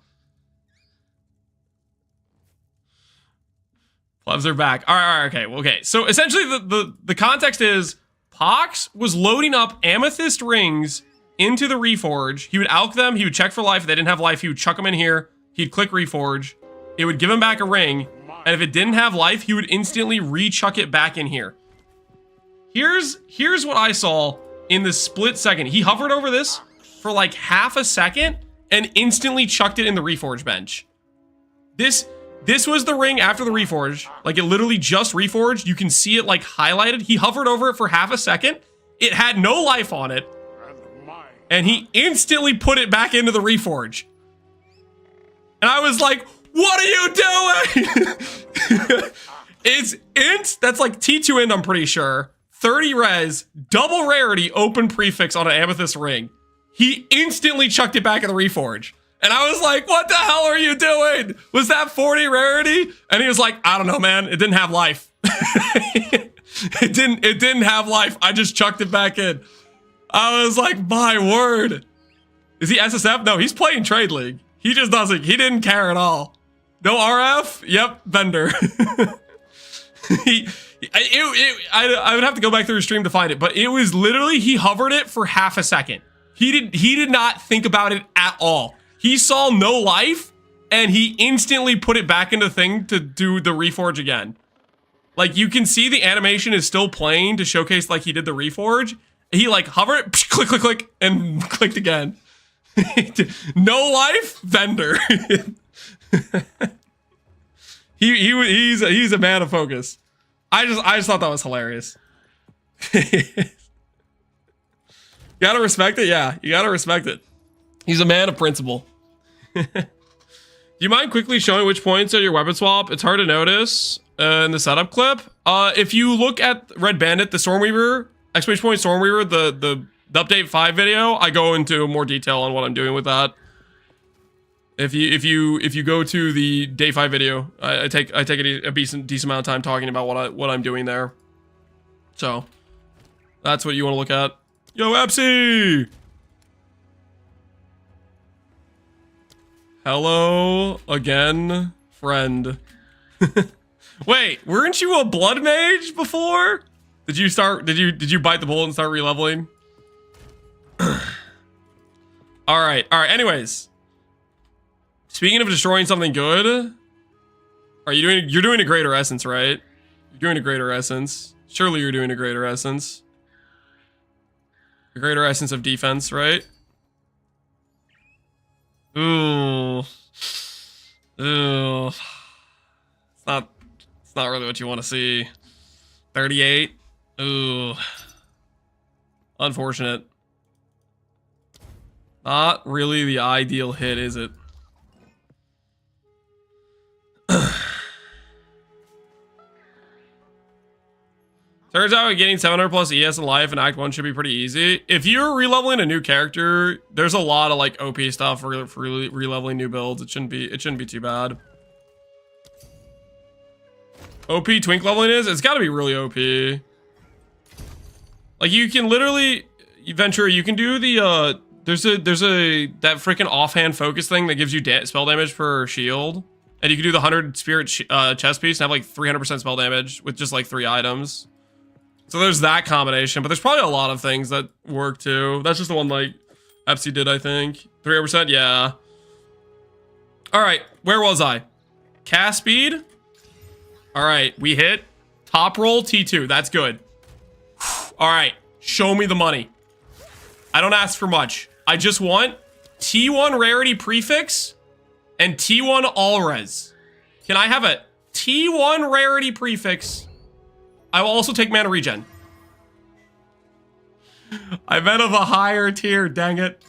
Plebs are back. All right, okay. So essentially the context is Pox was loading up amethyst rings into the reforge. He would alch them, he would check for life. If they didn't have life, he would chuck them in here. He'd click reforge. It would give him back a ring. And if it didn't have life, he would instantly re-chuck it back in here. Here's what I saw in the split second. He hovered over this for like half a second and instantly chucked it in the reforge bench. This was the ring after the reforge. Like, it literally just reforged. You can see it like highlighted. He hovered over it for half a second. It had no life on it. And he instantly put it back into the reforge. And I was like, what are you doing? It's int. That's like T2 int, I'm pretty sure. 30 res, double rarity, open prefix on an amethyst ring. He instantly chucked it back in the reforge. And I was like, what the hell are you doing? Was that 40 rarity? And he was like, I don't know, man. It didn't have life. It didn't have life. I just chucked it back in. I was like, my word. Is he SSF? No, he's playing Trade League. He just doesn't. He didn't care at all. No RF? Yep, vendor. I would have to go back through his stream to find it, but it was literally, he hovered it for half a second. He did not think about it at all. He saw no life, and he instantly put it back into the thing to do the reforge again. Like, you can see the animation is still playing to showcase like he did the reforge. He like hovered, click, click, click, and clicked again. No life, vendor. He's a man of focus. I just thought that was hilarious. You gotta respect it, yeah. You gotta respect it. He's a man of principle. Do you mind quickly showing which points are your weapon swap? It's hard to notice in the setup clip. If you look at Red Bandit, the Stormweaver, exclamation point Stormweaver, the update 5 video, I go into more detail on what I'm doing with that. If you go to the day 5 video, I take a decent amount of time talking about what I'm doing there. So that's what you want to look at. Yo, Epsy! Hello again, friend. Wait, weren't you a blood mage before? Did you bite the bullet and start re-leveling? All right. Anyways, speaking of destroying something good, you're doing a greater essence, right? You're doing a greater essence. Surely you're doing a greater essence. A greater essence of defense, right? Ooh. It's not really what you want to see. 38. Ooh. Unfortunate. Not really the ideal hit, is it? Turns out getting 700 plus ES in life in Act 1 should be pretty easy. If you're releveling a new character, there's a lot of like OP stuff for releveling new builds. It shouldn't be too bad. OP twink leveling is? It's gotta be really OP. Like you can literally, Ventura, you can do the, there's a, that freaking offhand focus thing that gives you spell damage per shield. And you can do the 100 spirit chest piece and have like 300% spell damage with just like 3 items. So there's that combination, but there's probably a lot of things that work too. That's just the one like Epsi did, I think. 300%, yeah. All right, where was I? Cast speed. All right, we hit top roll T2. That's good. All right, show me the money. I don't ask for much. I just want T1 rarity prefix and T1 all res. Can I have a T1 rarity prefix? I will also take mana regen. I meant of a higher tier, dang it.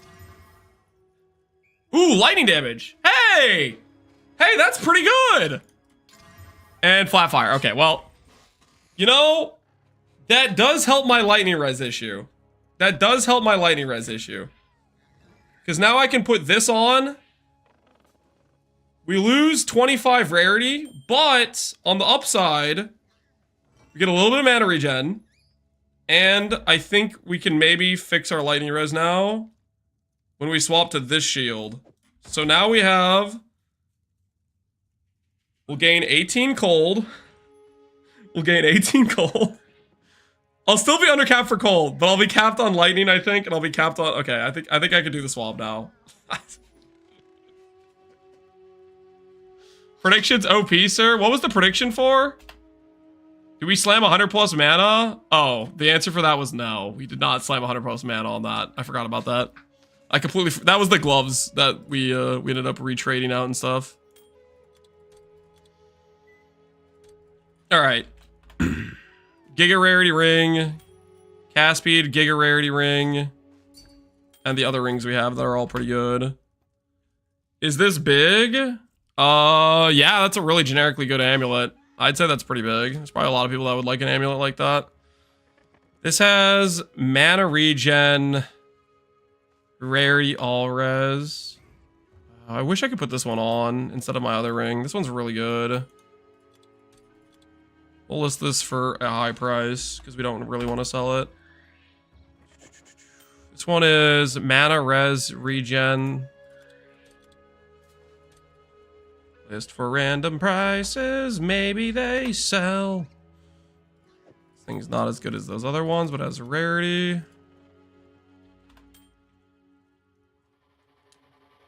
Ooh, lightning damage. Hey! Hey, that's pretty good. And flat fire. Okay, well, you know, that does help my lightning res issue. That does help my lightning res issue. Because now I can put this on. We lose 25 rarity, but on the upside, we get a little bit of mana regen. And I think we can maybe fix our lightning res now when we swap to this shield. So now we have... We'll gain 18 cold. We'll gain 18 cold. I'll still be under cap for cold, but I'll be capped on lightning, I think, and I'll be capped on... Okay, I think I could do the swap now. Predictions OP, sir? What was the prediction for? Did we slam 100 plus mana? Oh, the answer for that was no. We did not slam 100 plus mana on that. I forgot about that. I completely... That was the gloves that we ended up retrading out and stuff. All right. Giga rarity ring, cast speed, giga rarity ring, and the other rings we have that are all pretty good. Is this big? Yeah, that's a really generically good amulet. I'd say that's pretty big. There's probably a lot of people that would like an amulet like that. This has mana regen, rarity all res. I wish I could put this one on instead of my other ring. This one's really good. We'll list this for a high price because we don't really want to sell it. This one is mana res regen. List for random prices. Maybe they sell. This thing's not as good as those other ones, but has a rarity.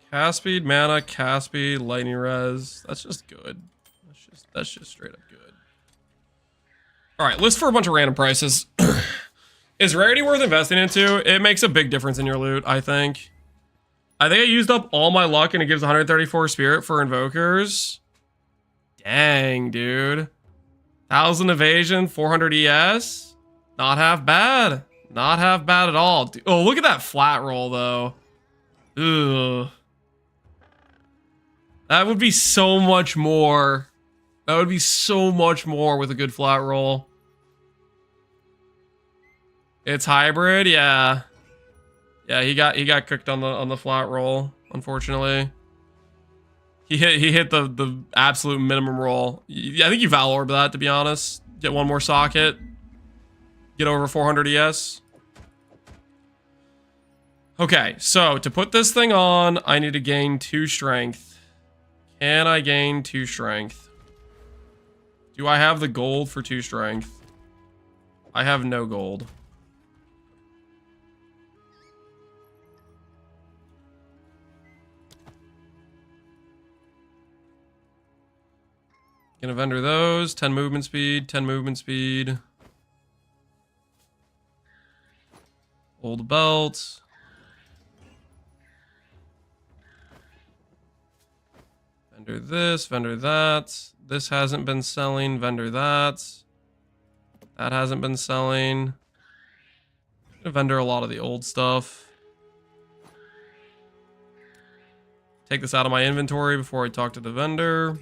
Cast speed, mana, cast speed, lightning res. That's just good. That's just straight up good. All right, list for a bunch of random prices. Is rarity worth investing into? It makes a big difference in your loot, I think. I think I used up all my luck and it gives 134 spirit for invokers. Dang, dude. 1000 evasion, 400 ES. Not half bad. Not half bad at all. Oh, look at that flat roll, though. Ugh. That would be so much more. That would be so much more with a good flat roll. It's hybrid, yeah. Yeah, he got cooked on the flat roll, unfortunately. He hit the absolute minimum roll. I think you Valorb that, to be honest. Get one more socket. Get over 400 ES. Okay, so to put this thing on, I need to gain 2 strength. Can I gain 2 strength? Do I have the gold for 2 strength? I have no gold. Gonna vendor those. 10 movement speed, 10 movement speed. Old belt. Vendor this, vendor that. This hasn't been selling, vendor that. That hasn't been selling. I'm gonna vendor a lot of the old stuff. Take this out of my inventory before I talk to the vendor.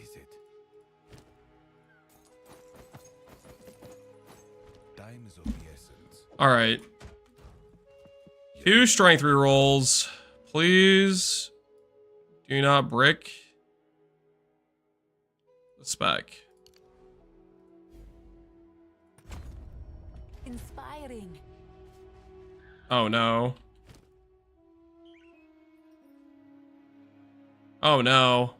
All right. 2 strength rerolls. Please do not brick the spec. Oh no. Oh no.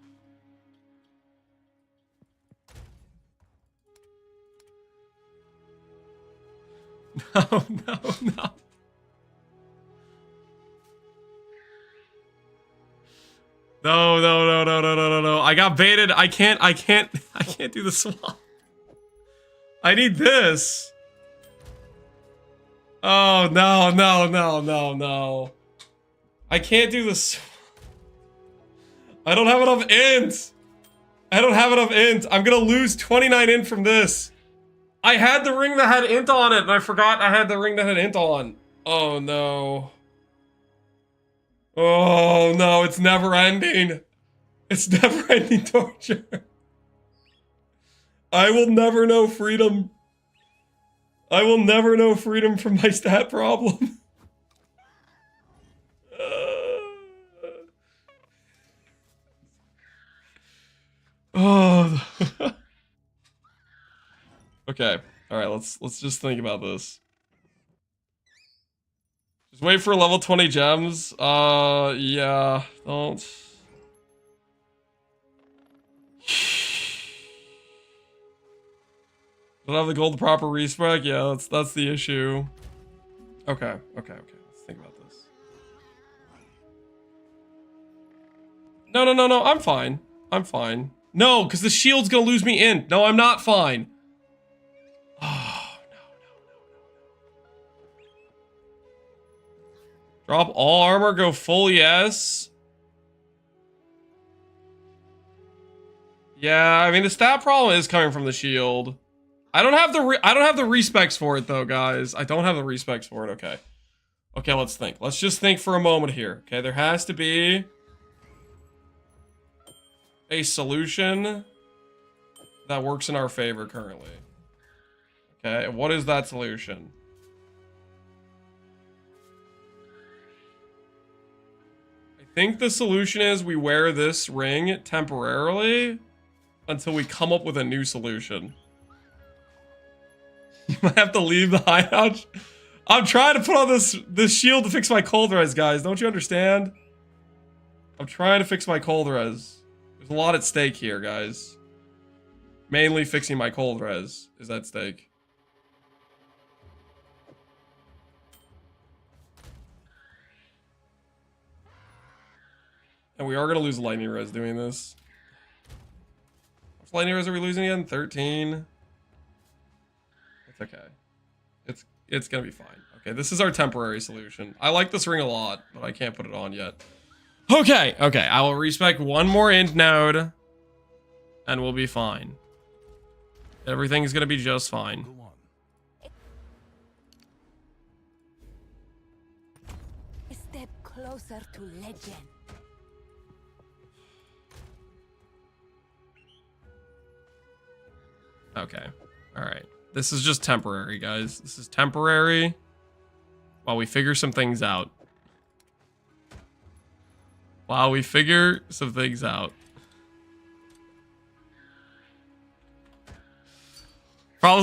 No, no, no. No, no, no, no, no, no, no, no. I got baited. I can't do the swap. I need this. Oh, no, no, no, no, no. I can't do this. I don't have enough int. I don't have enough int. I'm gonna lose 29 int from this. I had the ring that had int on it, and I forgot I had the ring that had int on. Oh, no. Oh, no, it's never ending. It's never ending torture. I will never know freedom. I will never know freedom from my stat problem. Oh. Okay. All right, let's just think about this. Just wait for level 20 gems. Yeah, don't. Don't have the gold proper respec? Yeah, that's the issue. Okay. Let's think about this. No. I'm fine. I'm fine. No, because the shield's gonna lose me in. No, I'm not fine. Oh, no. Drop all armor, go full yes. Yeah, I mean the stat problem is coming from the shield. I don't have the respecs for it though, guys. I don't have the respecs for it. Okay. Okay, let's think. Let's just think for a moment here. Okay, there has to be a solution that works in our favor currently. Okay, and what is that solution? I think the solution is we wear this ring temporarily until we come up with a new solution. You might have to leave the hideout. I'm trying to put on this shield to fix my cold res, guys. Don't you understand? I'm trying to fix my cold res. There's a lot at stake here, guys. Mainly fixing my cold res is at stake. And we are going to lose lightning res doing this. How much lightning res are we losing again? 13. It's okay. It's going to be fine. Okay, this is our temporary solution. I like this ring a lot, but I can't put it on yet. Okay. I will respec one more int node, and we'll be fine. Everything's going to be just fine. Go on. A step closer to legend. Okay. All right. This is just temporary, guys. This is temporary while we figure some things out. Problem's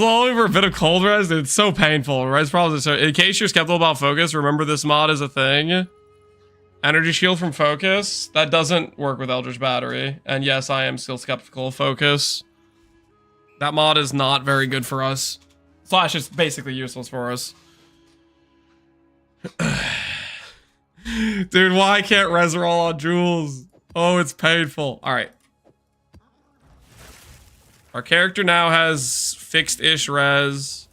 only for a bit of cold res, dude. It's so painful. Res problems. So, in case you're skeptical about focus, remember this mod is a thing. Energy shield from focus. That doesn't work with Eldritch Battery. And yes, I am still skeptical of focus. That mod is not very good for us. Slash, it's basically useless for us. Dude, why can't res roll on jewels? Oh, it's painful. All right. Our character now has fixed-ish res.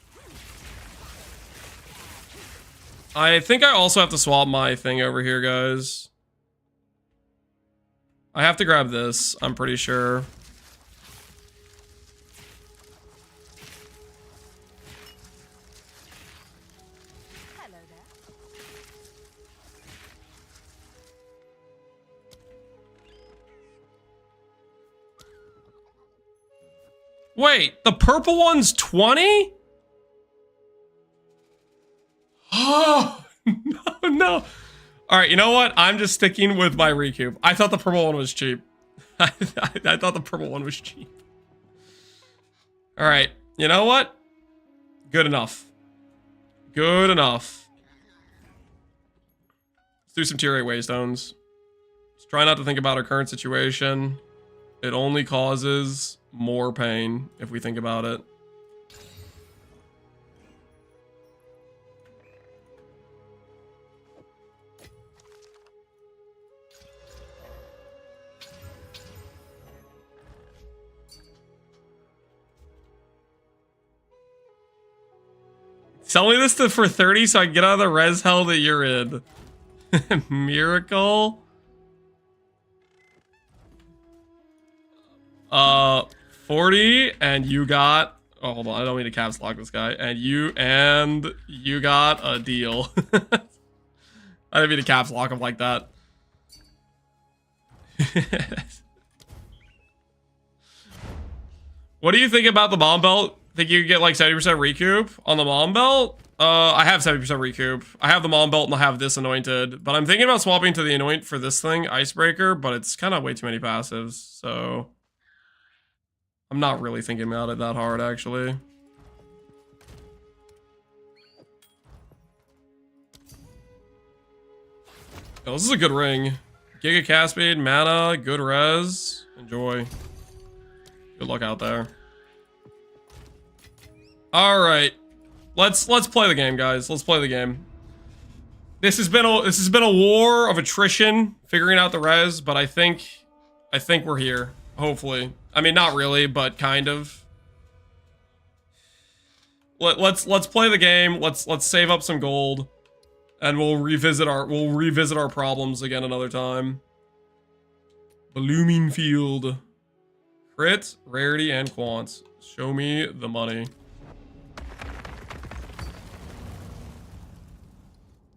I think I also have to swap my thing over here, guys. I have to grab this, I'm pretty sure. Hello there. Wait, the purple one's 20? Oh, no. All right, you know what? I'm just sticking with my recoup. I thought the purple one was cheap. I thought the purple one was cheap. All right, you know what? Good enough. Good enough. Let's do some tier 8 waystones. Let's try not to think about our current situation. It only causes more pain if we think about it. Sell me this for 30 so I can get out of the res hell that you're in. Miracle. 40, and you got... Oh, hold on. I don't mean to caps lock this guy. And you got a deal. I didn't mean to caps lock him like that. What do you think about the bomb belt? Think you could get like 70% recoup on the Mom Belt? I have 70% recoup. I have the Mom Belt and I have this anointed. But I'm thinking about swapping to the anoint for this thing, Icebreaker, but it's kind of way too many passives, so... I'm not really thinking about it that hard, actually. Oh, this is a good ring. Giga cast speed, mana, good res. Enjoy. Good luck out there. All right, let's play the game, guys. Let's play the game. This has been a war of attrition, figuring out the res, but I think we're here. Hopefully, I mean not really, but kind of. Let's play the game. Let's save up some gold, and we'll revisit our problems again another time. Blooming Field, crit, rarity, and quants. Show me the money.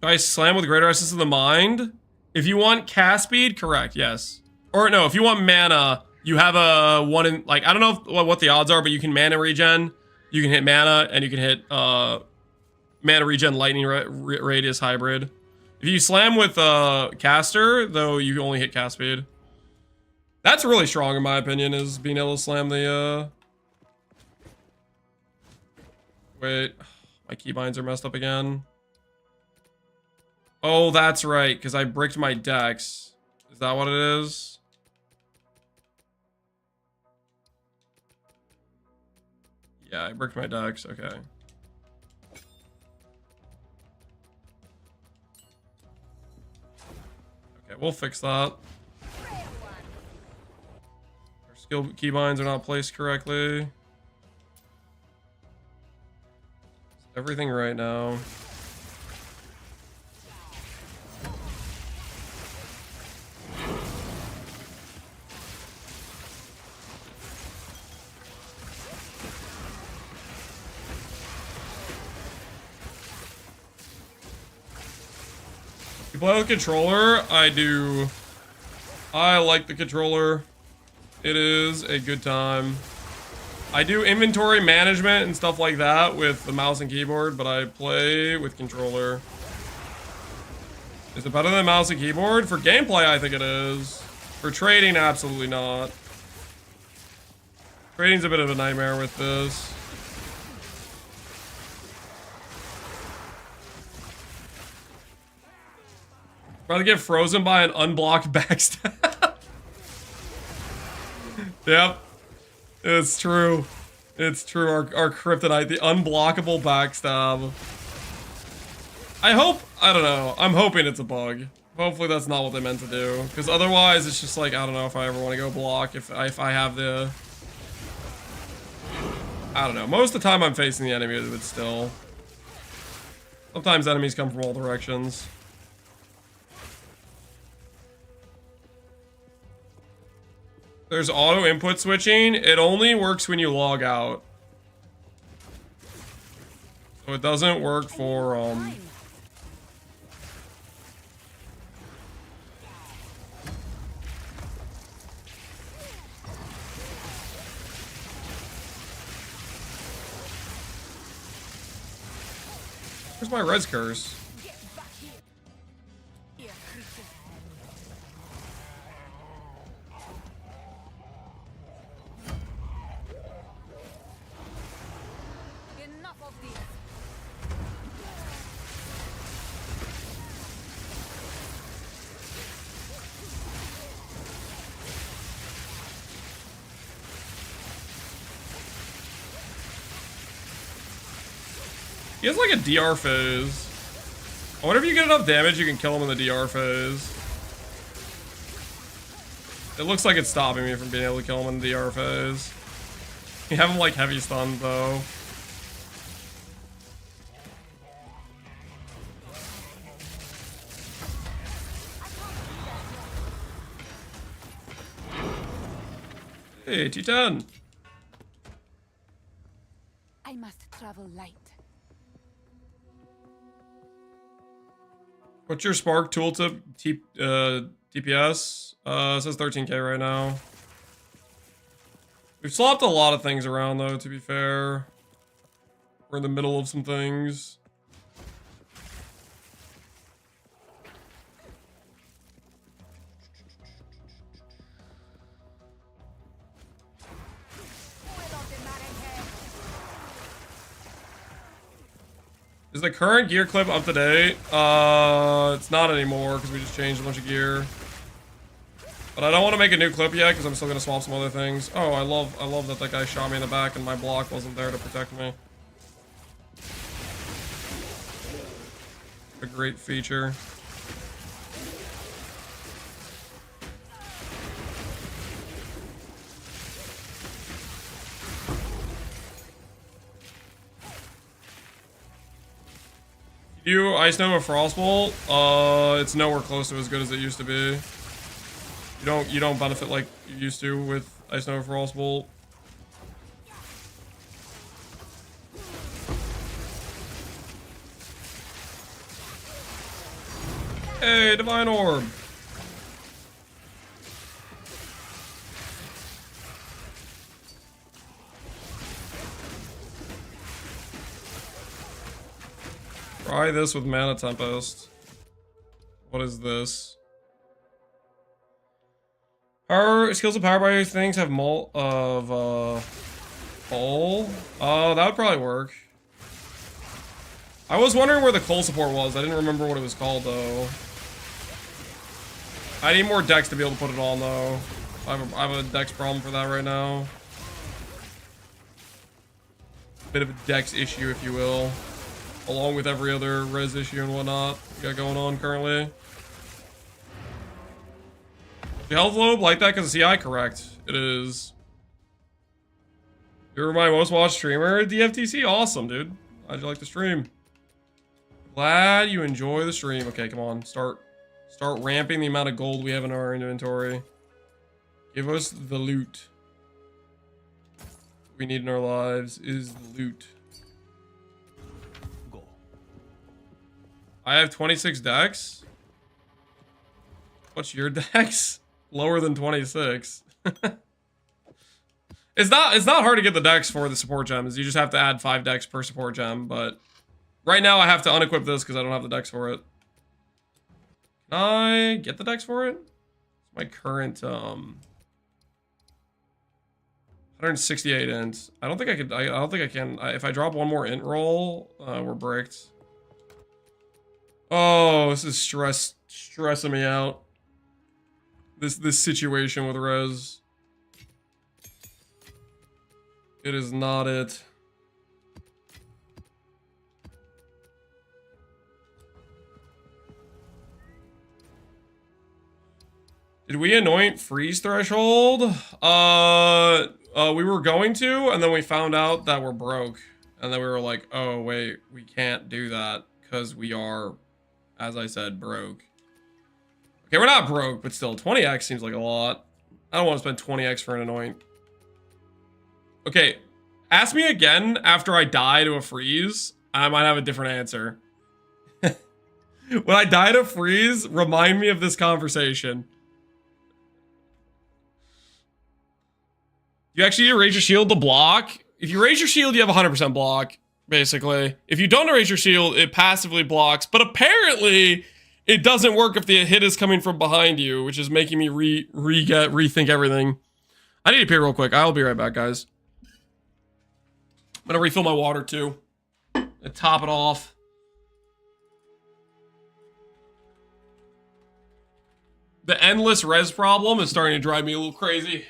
I slam with greater essence of the mind. If you want cast speed, correct, yes. Or no, if you want mana, you have a one in, like, I don't know what the odds are, but you can mana regen, you can hit mana, and you can hit mana regen lightning radius hybrid. If you slam with caster, though, you only hit cast speed. That's really strong in my opinion, is being able to slam the wait, my keybinds are messed up again. Oh, that's right, because I bricked my decks. Is that what it is? Yeah, I bricked my decks. Okay. Okay, we'll fix that. Our skill keybinds are not placed correctly. Is everything right now? You play with controller? I do. I like the controller. It is a good time. I do inventory management and stuff like that with the mouse and keyboard, but I play with controller. Is it better than mouse and keyboard? For gameplay, I think it is. For trading, absolutely not. Trading's a bit of a nightmare with this. About to get frozen by an unblocked backstab. Yep. It's true. It's true. Our kryptonite, the unblockable backstab. I don't know. I'm hoping it's a bug. Hopefully that's not what they meant to do. Because otherwise it's just like, I don't know if I ever want to go block if I have the... I don't know. Most of the time I'm facing the enemy, but still. Sometimes enemies come from all directions. There's auto input switching. It only works when you log out. So it doesn't work for Where's my res curse? of these. He has like a DR phase. I wonder if you get enough damage, you can kill him in the DR phase. It looks like it's stopping me from being able to kill him in the DR phase. You have him like heavy stunned though. Hey, T10. I must travel light. What's your Spark tooltip DPS? It says 13k right now. We've swapped a lot of things around though, to be fair. We're in the middle of some things. Is the current gear clip up to date? It's not anymore because we just changed a bunch of gear. But I don't want to make a new clip yet because I'm still gonna swap some other things. Oh, I love that guy shot me in the back and my block wasn't there to protect me. A great feature. You Ice Nova Frostbolt, it's nowhere close to as good as it used to be. You don't benefit like you used to with Ice Nova Frostbolt. Hey, Divine Orb. Try this with Mana Tempest. What is this? Our skills of power by things have pull. That would probably work. I was wondering where the coal support was. I didn't remember what it was called though. I need more dex to be able to put it on though. I have a dex problem for that right now. Bit of a dex issue, if you will. Along with every other res issue and whatnot we got going on currently. The health lobe like that because of CI? Correct. It is. You're my most watched streamer, DFTC. Awesome, dude. How'd you like the stream? Glad you enjoy the stream. Okay, come on. Start ramping the amount of gold we have in our inventory. Give us the loot. What we need in our lives is the loot. I have 26 dex. What's your dex? Lower than 26. It's not hard to get the dex for the support gems. You just have to add 5 dex per support gem, but right now I have to unequip this because I don't have the dex for it. Can I get the dex for it? It's my current 168 int. I don't think I could. I don't think I can. If I drop one more int roll, we're bricked. Oh, this is stressing me out. This situation with res. It is not it. Did we anoint freeze threshold? We were going to, and then we found out that we're broke. And then we were like, oh wait, we can't do that because we are, as I said, broke. Okay, we're not broke, but still, 20x seems like a lot. I don't want to spend 20x for an anoint. Okay, ask me again after I die to a freeze. I might have a different answer. When I die to freeze, remind me of this conversation. You actually raise your shield to block. If you raise your shield, you have 100% block, basically. If you don't raise your shield, it passively blocks. But apparently, it doesn't work if the hit is coming from behind you, which is making me rethink everything. I need to pee real quick. I'll be right back, guys. I'm gonna refill my water too. And top it off. The endless res problem is starting to drive me a little crazy.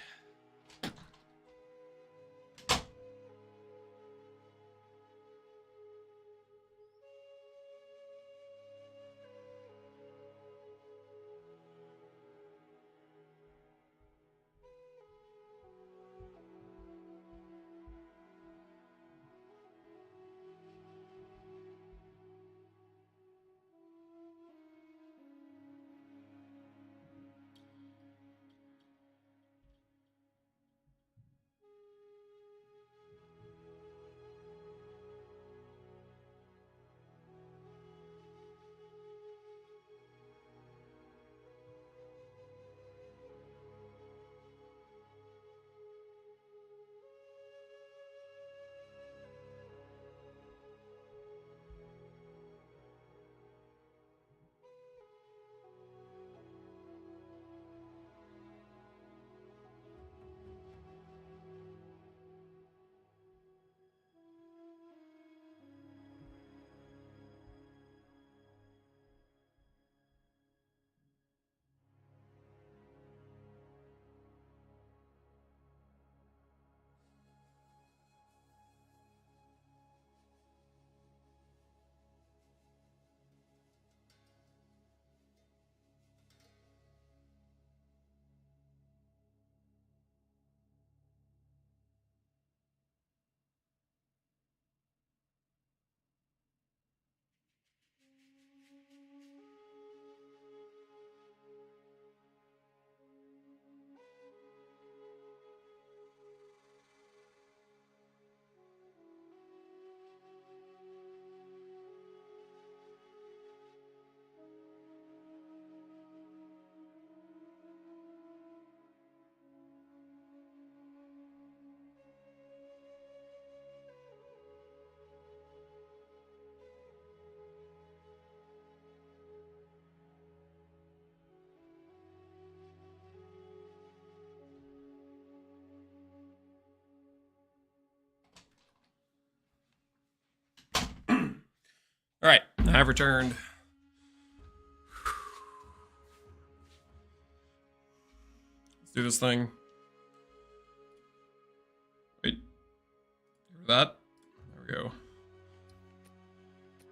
have returned. Let's do this thing. Wait. Hear that? There we go.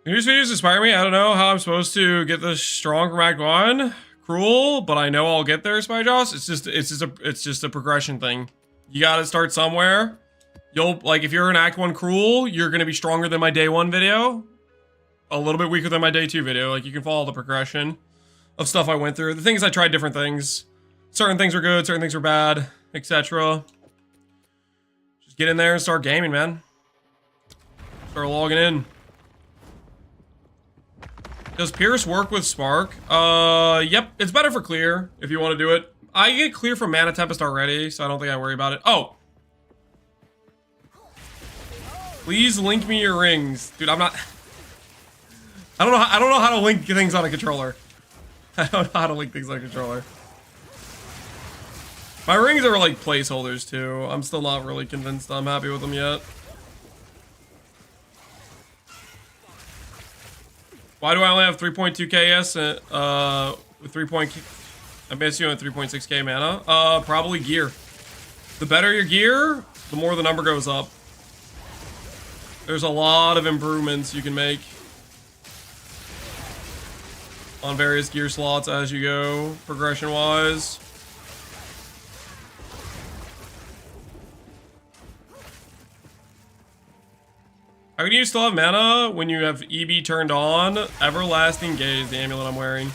These videos inspire me. I don't know how I'm supposed to get this strong from Act 1. Cruel, but I know I'll get there, Spyjoss. It's just a progression thing. You gotta start somewhere. You'll, like, if you're in Act 1 Cruel, you're gonna be stronger than my Day 1 video. A little bit weaker than my Day 2 video. Like, you can follow the progression of stuff I went through. The things I tried different things. Certain things were good, certain things were bad, etc. Just get in there and start gaming, man. Start logging in. Does Pierce work with Spark? Yep. It's better for clear if you want to do it. I get clear from Mana Tempest already, so I don't think I worry about it. Oh! Please link me your rings. Dude, I'm not... I don't know how to link things on a controller. I don't know how to link things on a controller. My rings are like placeholders too. I'm still not really convinced I'm happy with them yet. Why do I only have 3.2k with 3. I'm basically on 3.6k mana? Probably gear. The better your gear, the more the number goes up. There's a lot of improvements you can make on various gear slots as you go, progression-wise. How can you still have mana when you have EB turned on? Everlasting Gaze, the amulet I'm wearing.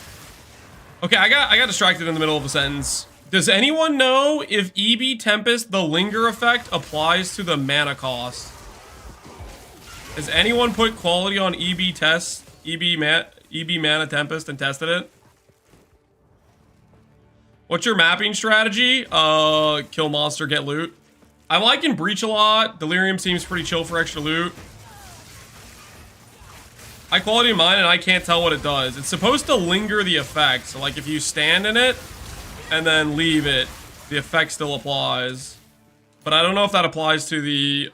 Okay, I got distracted in the middle of a sentence. Does anyone know if EB Tempest, the linger effect, applies to the mana cost? Has anyone put quality on EB Mana Tempest and tested it? What's your mapping strategy? Kill monster, get loot. I'm liking Breach a lot. Delirium seems pretty chill for extra loot. High quality of mine, and I can't tell what it does. It's supposed to linger the effect. So, like, if you stand in it and then leave it, the effect still applies. But I don't know if that applies to the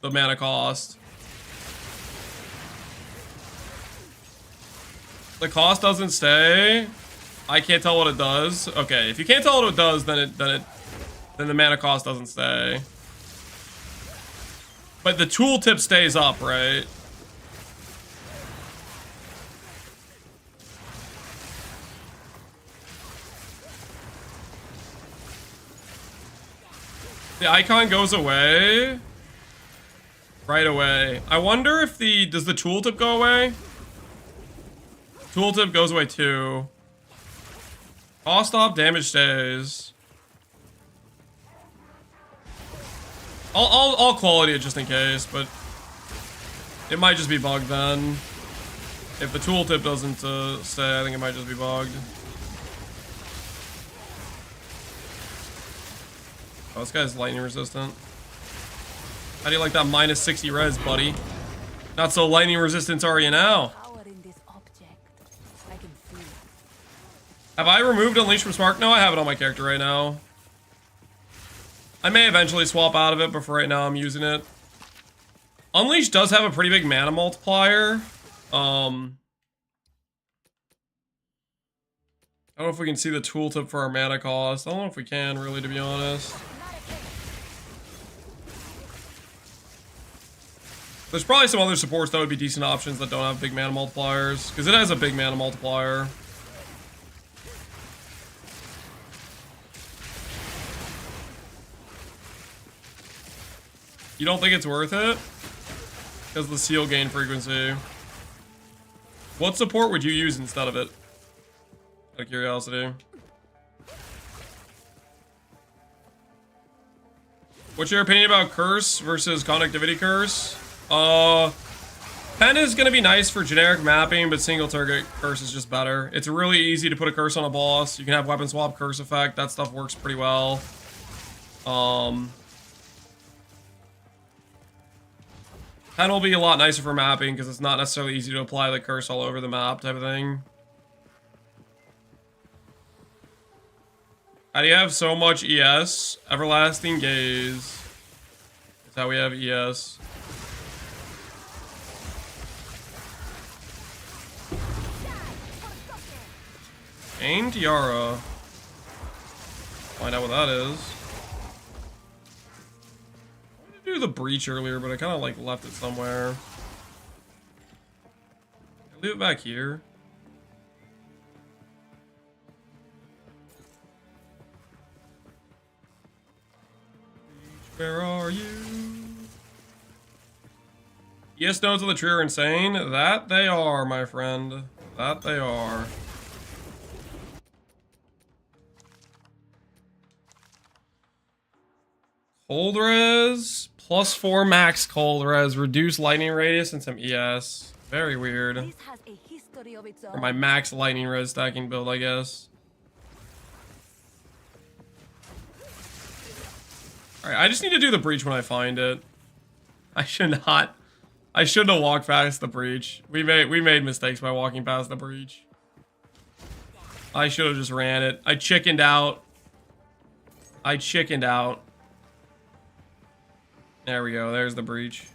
mana cost. The cost doesn't stay. I can't tell what it does. Okay, if you can't tell what it does, then the mana cost doesn't stay. But the tooltip stays up, right? The icon goes away right away. I wonder if does the tooltip go away? Tooltip goes away too. Cost off, damage stays. I'll quality it just in case, but it might just be bugged then. If the tooltip doesn't stay, I think it might just be bugged. Oh, this guy's lightning resistant. How do you like that minus 60 res, buddy? Not so lightning resistant are you now? Have I removed Unleash from Spark? No, I have it on my character right now. I may eventually swap out of it, but for right now I'm using it. Unleash does have a pretty big mana multiplier. I don't know if we can see the tooltip for our mana cost. I don't know if we can, really, to be honest. There's probably some other supports that would be decent options that don't have big mana multipliers, because it has a big mana multiplier. You don't think it's worth it? Because the seal gain frequency. What support would you use instead of it? Out of curiosity. What's your opinion about Curse versus Conductivity Curse? Pen is going to be nice for generic mapping, but single target Curse is just better. It's really easy to put a Curse on a boss. You can have weapon swap Curse effect. That stuff works pretty well. Pen will be a lot nicer for mapping because it's not necessarily easy to apply the Curse all over the map type of thing. How do you have so much ES? Everlasting Gaze. That's how we have ES. Chain Tiara. Find out what that is. I wanted to do the breach earlier, but I kind of like left it somewhere. I'll leave it back here. Where are you? Yes, nodes of the tree are insane. That they are, my friend. That they are. Cold res. +4 max cold res. Reduced lightning radius and some ES. Very weird. This has a history of its For own. my max lightning res stacking build, I guess. Alright, I just need to do the breach when I find it. I shouldn't have walked past the breach. We made mistakes by walking past the breach. I should have just ran it. I chickened out. There we go. There's the breach.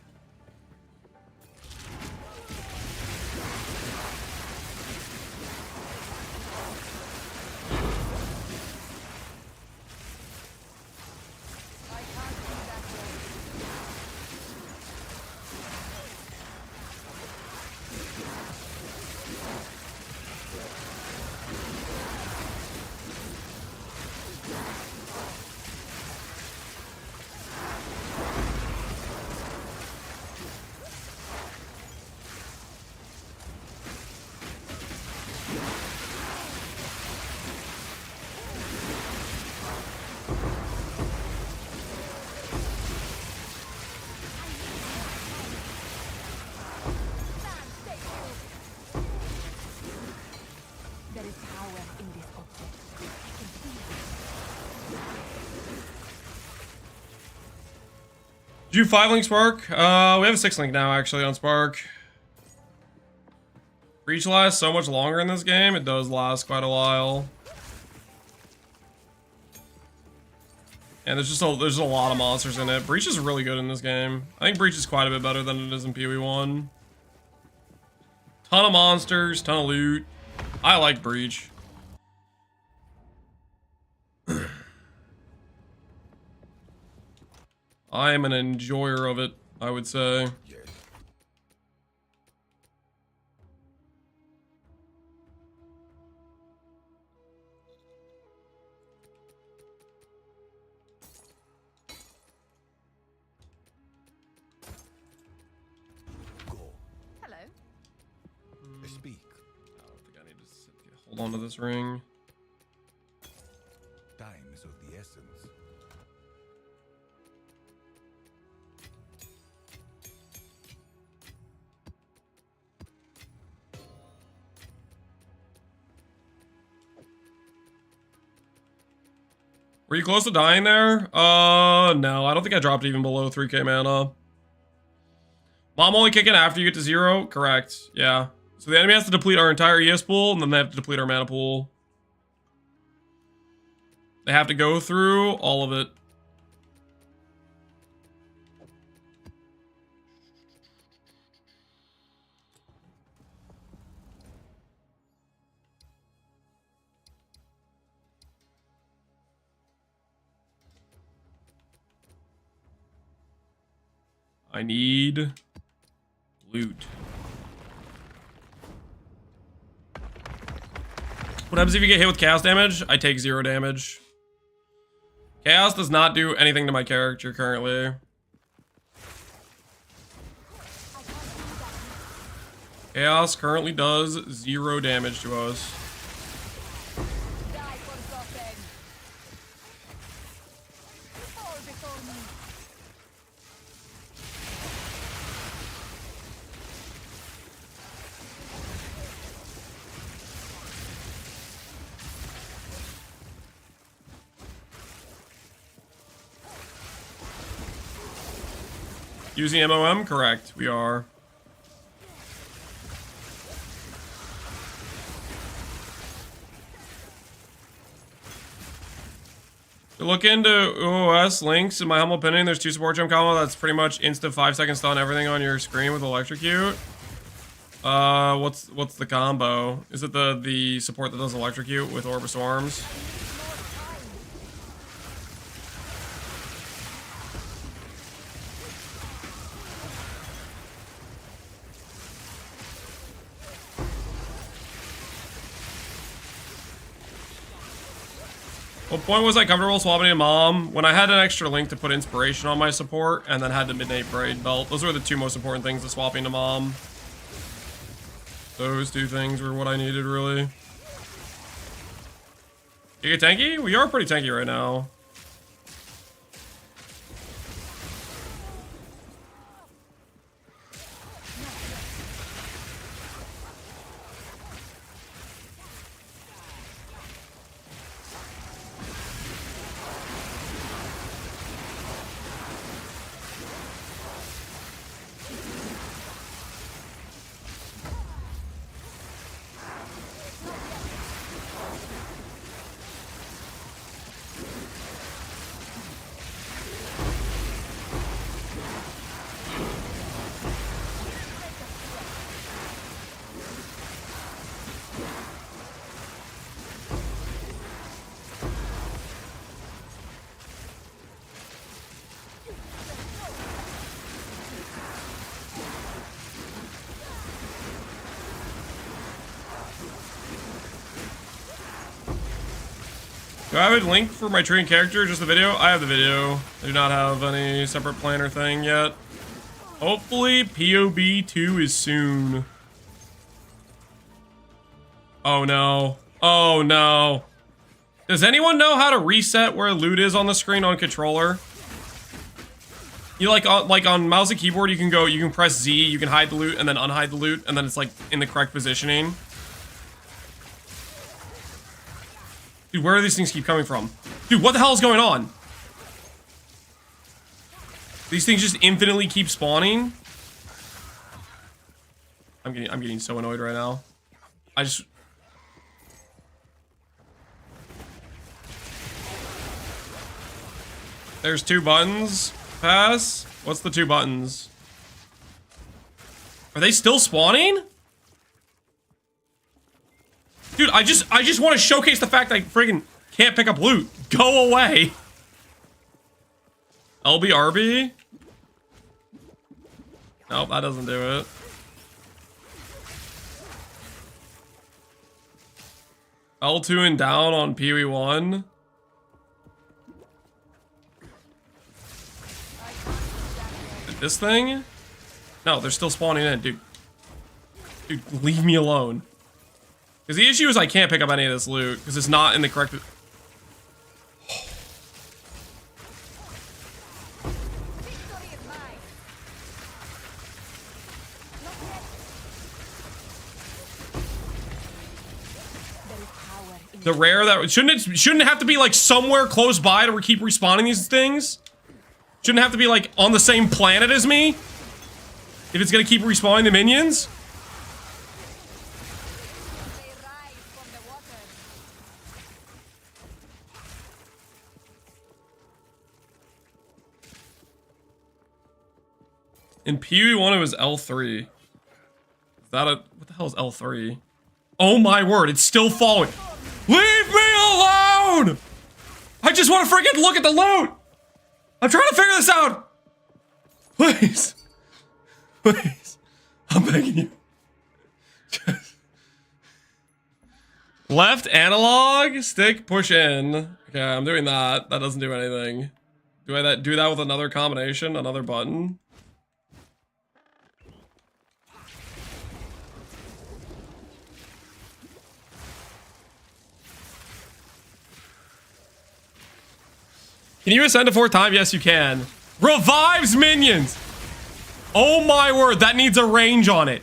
There is power in this object. I can feel it. Did you 5-link Spark? We have a 6-link now, actually, on Spark. Breach lasts so much longer in this game. It does last quite a while. And there's a lot of monsters in it. Breach is really good in this game. I think Breach is quite a bit better than it is in PoE 1. Ton of monsters, ton of loot. I like Breach. I am an enjoyer of it, I would say. Yeah. Go. Hello. Speak. I don't think I need to hold on to this ring. Time is of the essence. Were you close to dying there? No, I don't think I dropped even below 3k mana. Bomb only kicking after you get to 0? Correct, yeah. So the enemy has to deplete our entire ES pool, and then they have to deplete our mana pool. They have to go through all of it. I need loot. What happens if you get hit with chaos damage? I take 0 damage. Chaos does not do anything to my character currently. Chaos currently does 0 damage to us. Die forgotten. Fall before me. Using MOM? Correct, we are. To look into OOS links, in my humble opinion, there's 2 support gem combo that's pretty much insta 5-second stun everything on your screen with electrocute. What's the combo? Is it the support that does electrocute with Orb of Storms? What point was I comfortable swapping to Mom? When I had an extra link to put inspiration on my support and then had the Midnight Parade belt. Those were the two most important things to swapping to Mom. Those two things were what I needed, really. You get tanky? We are pretty tanky right now. Do I have a link for my treating character? Just the video? I have the video. I do not have any separate planner thing yet. Hopefully POB 2 is soon. Oh no. Oh no. Does anyone know how to reset where loot is on the screen on controller? You like on mouse and keyboard, you can press Z, you can hide the loot and then unhide the loot, and then it's like in the correct positioning. Dude, where do these things keep coming from? Dude, what the hell is going on? These things just infinitely keep spawning. I'm getting so annoyed right now. There's 2 buttons. Pass. What's the 2 buttons? Are they still spawning? Dude, I just want to showcase the fact that I friggin' can't pick up loot. Go away. LBRB? Nope, that doesn't do it. L2 and down on Pee-wee 1. This thing? No, they're still spawning in, dude. Dude, leave me alone. Because the issue is I can't pick up any of this loot because it's not in the correct. The rare that shouldn't have to be like somewhere close by to keep respawning these things. Shouldn't have to be like on the same planet as me if it's gonna keep respawning the minions. In Pee-wee 1, it was L3. Is that a... What the hell is L3? Oh my word, it's still falling. Leave me alone! I just want to freaking look at the loot! I'm trying to figure this out! Please. Please. I'm begging you. Just... Left analog, stick, push in. Okay, I'm doing that. That doesn't do anything. Do I do that with another combination? Another button? Can you ascend to 4th time? Yes, you can. Revives minions! Oh my word, that needs a range on it.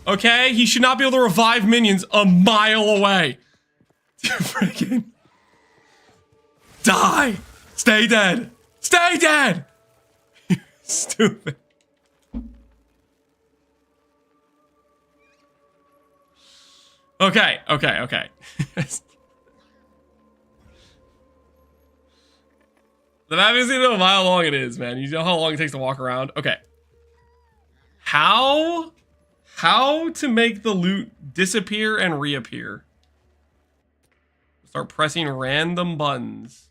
Okay? He should not be able to revive minions a mile away. Freaking... Die! Stay dead! Stay dead! Stupid. Okay. The map isn't even know how long it is, man. You know how long it takes to walk around? Okay. How How to make the loot disappear and reappear. Start pressing random buttons.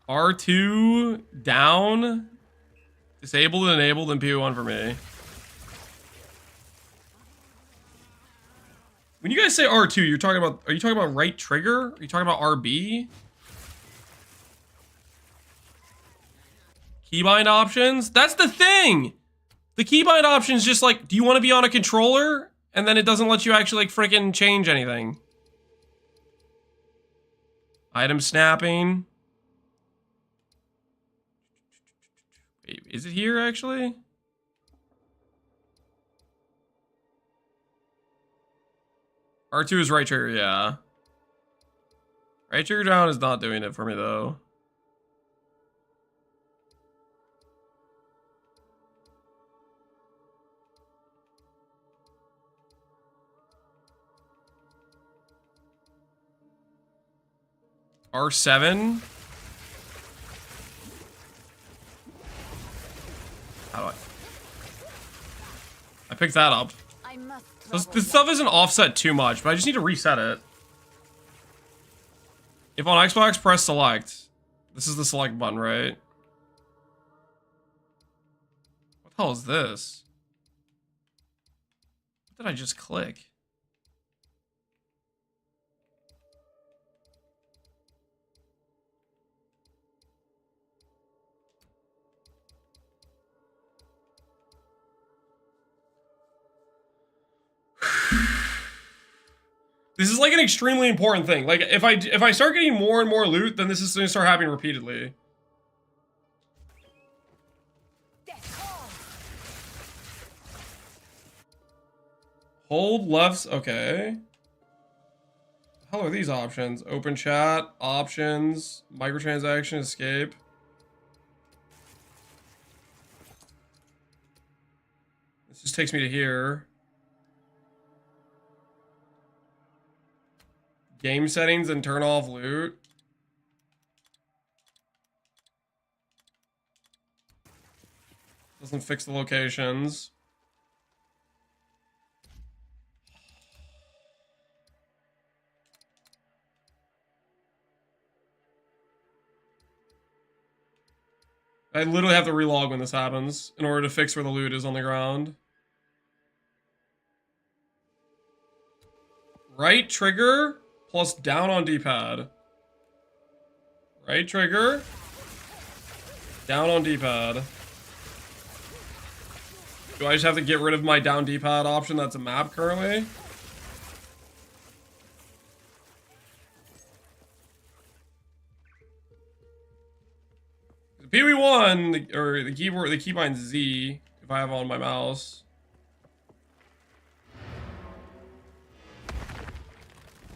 R2 down. Disabled and enabled and PO1 for me. When you guys say R2, are you talking about right trigger? Are you talking about RB? Keybind options? That's the thing! The keybind options just like, do you want to be on a controller? And then it doesn't let you actually like freaking change anything. Item snapping. Wait, is it here actually? R2 is right trigger, yeah. Right trigger down is not doing it for me though. R7. How do I picked that up. This stuff isn't offset too much, but I just need to reset it. If on Xbox, press select. This is the select button, right? What the hell is this? What did I just click? This is like an extremely important thing. Like if I start getting more and more loot, then this is gonna start happening repeatedly. Hold left, okay. How are these options? Open chat, options, microtransaction, escape. This just takes me to here. Game settings and turn off loot. Doesn't fix the locations. I literally have to relog when this happens in order to fix where the loot is on the ground. Right trigger plus down on D-pad. Right trigger. Down on D-pad. Do I just have to get rid of my down D-pad option that's a map currently? The PoE1, or the keyboard, the keybind Z, if I have on my mouse.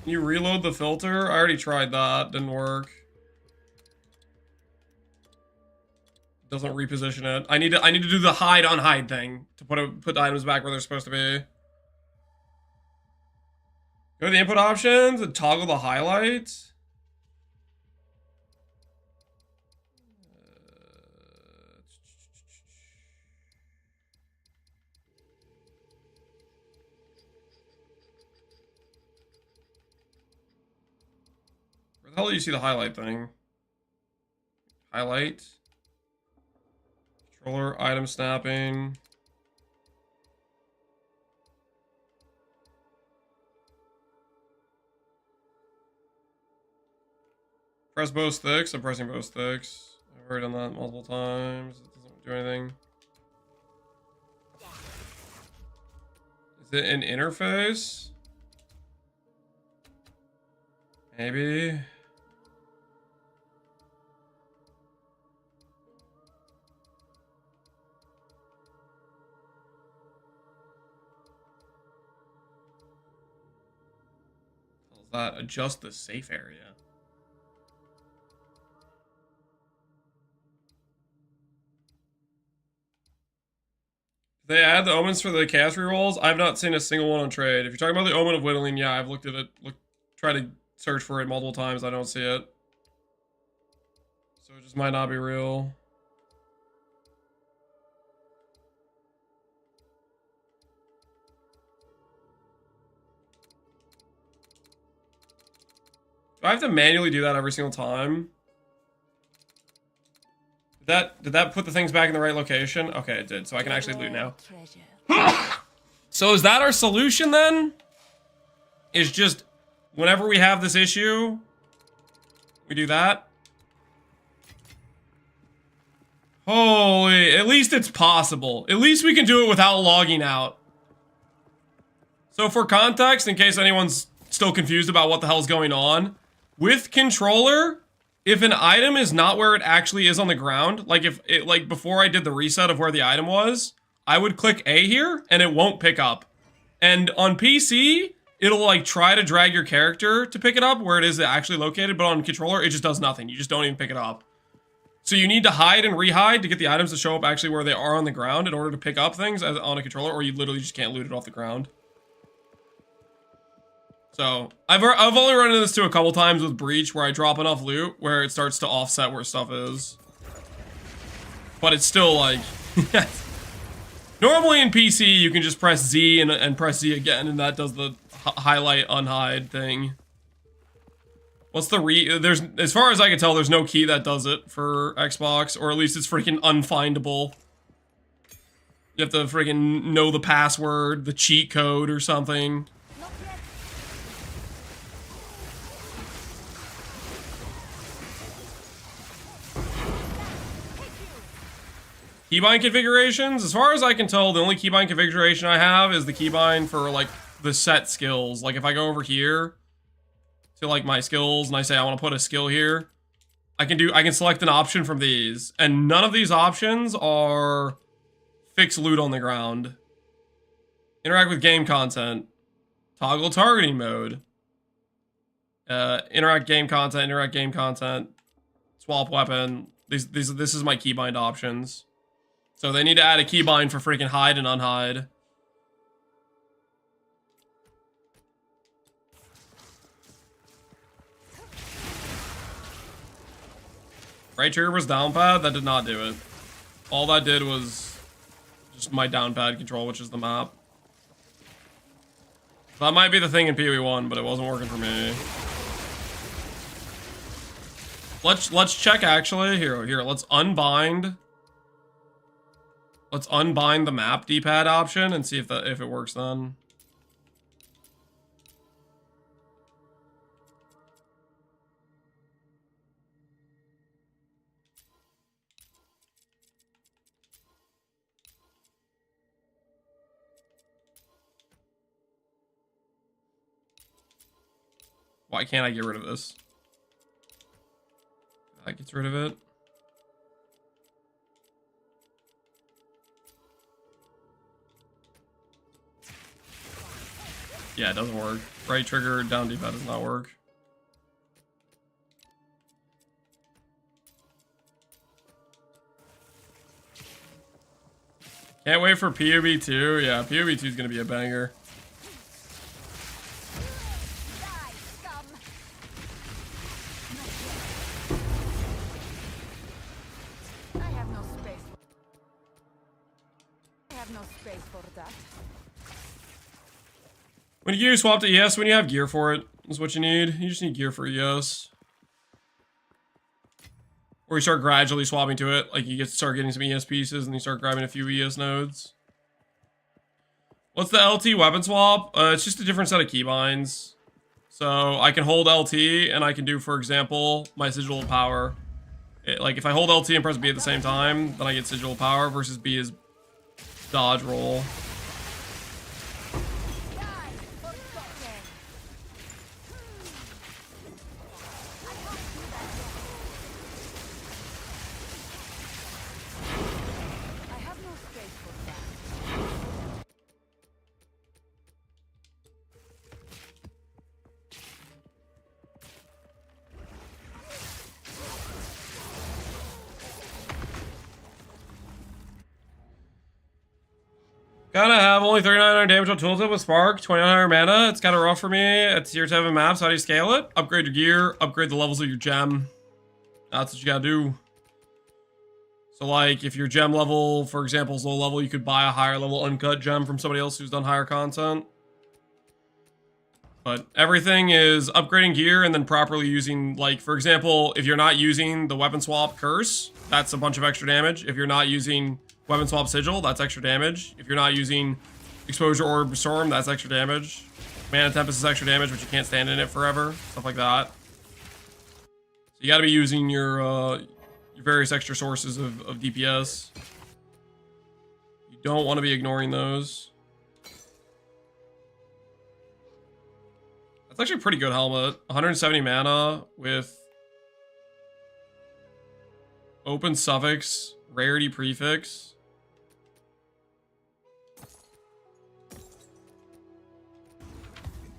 Can you reload the filter? I already tried that, didn't work. Doesn't reposition it. I need to do the hide unhide thing to put the items back where they're supposed to be. Go to the input options and toggle the highlights. Where the hell do you see the highlight thing? Highlight. Controller, item snapping. Press both sticks. I'm pressing both sticks. I've already done that multiple times. It doesn't do anything. Is it an interface? Maybe. That adjust the safe area. They add the omens for the cast rerolls. I've not seen a single one on trade. If you're talking about the omen of whittling, yeah, I've looked at it. Try to search for it multiple times. I don't see it. So it just might not be real. Do I have to manually do that every single time? Did that put the things back in the right location? Okay, it did. So I can actually loot now. So is that our solution then? Is just whenever we have this issue, we do that? Holy, at least it's possible. At least we can do it without logging out. So for context, in case anyone's still confused about what the hell's going on, with controller, if an item is not where it actually is on the ground, like if it, like before I did the reset of where the item was, I would click A here and it won't pick up. And on PC, it'll like try to drag your character to pick it up where it is actually located, but on controller, it just does nothing. You just don't even pick it up. So you need to hide and rehide to get the items to show up actually where they are on the ground in order to pick up things on a controller, or you literally just can't loot it off the ground. So I've only run into this too a couple times with Breach, where I drop enough loot where it starts to offset where stuff is. But it's still like, normally in PC you can just press Z and press Z again, and that does the highlight unhide thing. What's the there's, as far as I can tell, there's no key that does it for Xbox, or at least it's freaking unfindable. You have to freaking know the password, the cheat code or something. Keybind configurations? As far as I can tell, the only keybind configuration I have is the keybind for like the set skills. Like if I go over here to like my skills and I say I want to put a skill here, I can select an option from these, and none of these options are fix loot on the ground. Interact with game content. Toggle targeting mode. Interact game content. Swap weapon. This is my keybind options. So they need to add a keybind for freaking hide and unhide. Right trigger was down pad? That did not do it. All that did was just my down pad control, which is the map. That might be the thing in PoE1, but it wasn't working for me. Let's check actually. Here, let's unbind. Let's unbind the map D-pad option and see if it works then. Why can't I get rid of this? That gets rid of it. Yeah, it doesn't work. Right trigger, down D-pad does not work. Can't wait for PoE2. Yeah, PoE2 is gonna be a banger. When you swap to ES, when you have gear for it, is what you need. You just need gear for ES. Or you start gradually swapping to it. Like you start getting some ES pieces and you start grabbing a few ES nodes. What's the LT weapon swap? It's just a different set of keybinds. So I can hold LT and I can do, for example, my sigil power. Like if I hold LT and press B at the same time, then I get sigil power versus B is dodge roll. Gotta have only 3,900 damage on tooltip with Spark, 2,900 mana. It's kind of rough for me at tier 7 maps. How do you scale it? Upgrade your gear, upgrade the levels of your gem. That's what you gotta do. So like, if your gem level, for example, is low level, you could buy a higher level uncut gem from somebody else who's done higher content. But everything is upgrading gear and then properly using, like, for example, if you're not using the weapon swap curse, that's a bunch of extra damage. If you're not using weapon swap sigil, that's extra damage. If you're not using exposure orb storm, that's extra damage. Mana tempest is extra damage, but you can't stand in it forever. Stuff like that. So you gotta be using your various extra sources of DPS. You don't want to be ignoring those. That's actually a pretty good helmet. 170 mana with open suffix, rarity prefix.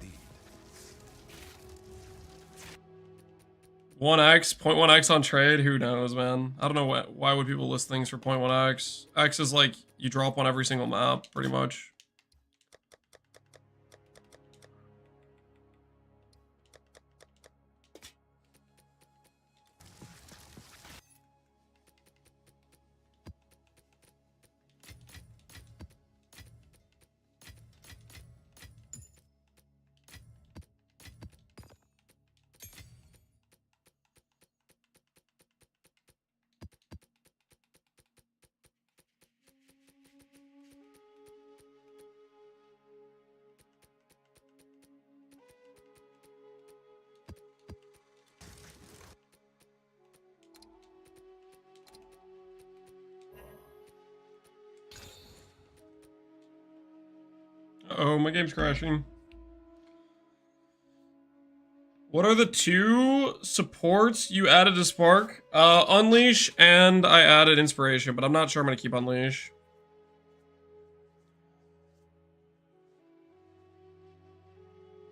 Indeed. 1x, 0.1x on trade. Who knows, man? I don't know why would people list things for 0.1x. X is like you drop on every single map, pretty much. Oh, my game's crashing. What are the two supports you added to Spark? Unleash and I added Inspiration, but I'm not sure I'm going to keep Unleash.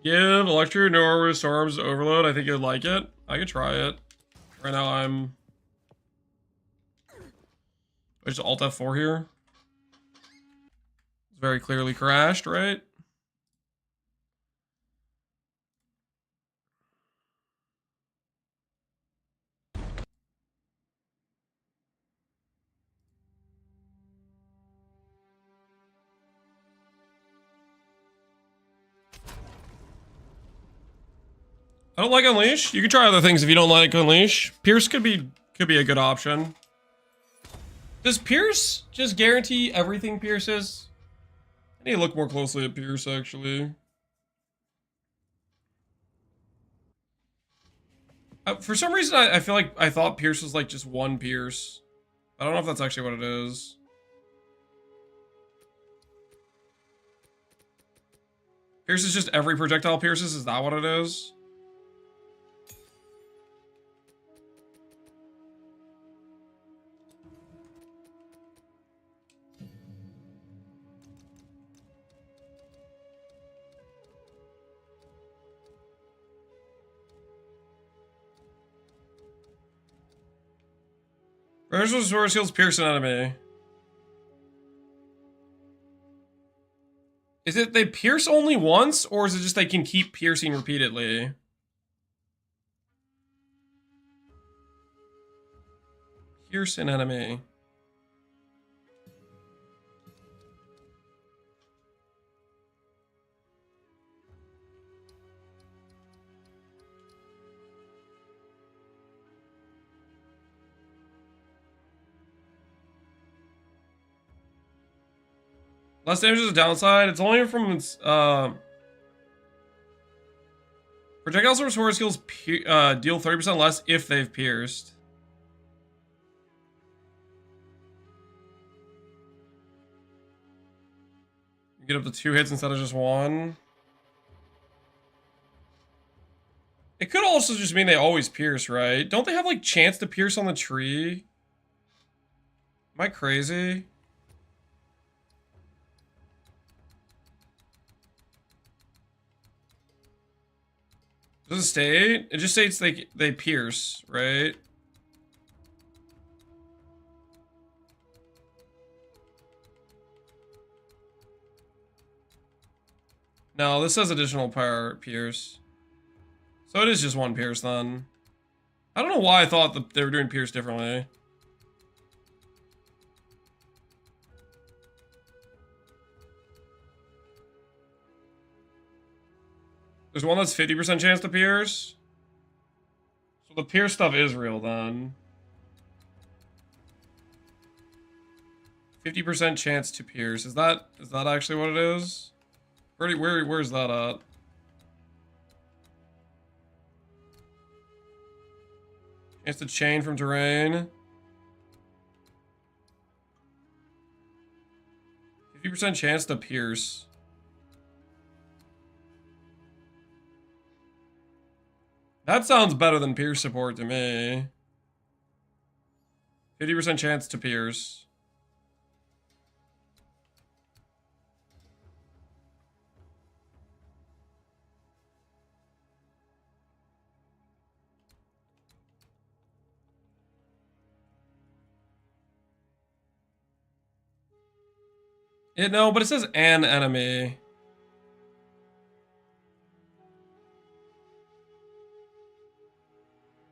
Give Electro, Nor, Storms, Overload. I think you'd like it. I could try it. Right now I'm... I just Alt F4 here. It's very clearly crashed, right? I don't like Unleash. You can try other things if you don't like Unleash. Pierce could be a good option. Does Pierce just guarantee everything pierces? I need to look more closely at Pierce, actually. For some reason, I feel like I thought Pierce was like just one Pierce. I don't know if that's actually what it is. Pierce is just every projectile pierces? Is that what it is? Rangeful sword skills pierce an enemy. Is it they pierce only once, or is it just they can keep piercing repeatedly? Pierce an enemy. Less damage is a downside. It's only from its projectiles or sword skills deal 30% less if they've pierced. You get up to 2 hits instead of just 1. It could also just mean they always pierce, right? Don't they have like chance to pierce on the tree? Am I crazy? Does it state? It just states they pierce, right? No, this says additional power pierce. So it is just one pierce then. I don't know why I thought that they were doing pierce differently. There's one that's 50% chance to pierce. So the pierce stuff is real then. 50% chance to pierce. Is that actually what it is? Where's that at? Chance to chain from terrain. 50% chance to pierce. That sounds better than pierce support to me. 50% chance to pierce. No, but it says an enemy.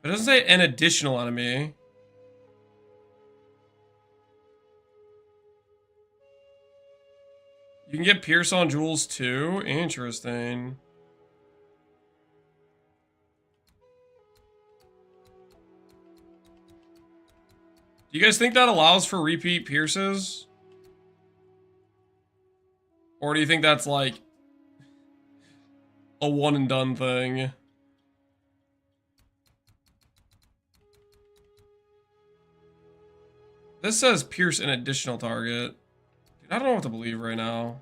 It doesn't say an additional enemy. You can get Pierce on Jewels too? Interesting. Do you guys think that allows for repeat pierces? Or do you think that's like a one and done thing? This says pierce an additional target. Dude, I don't know what to believe right now.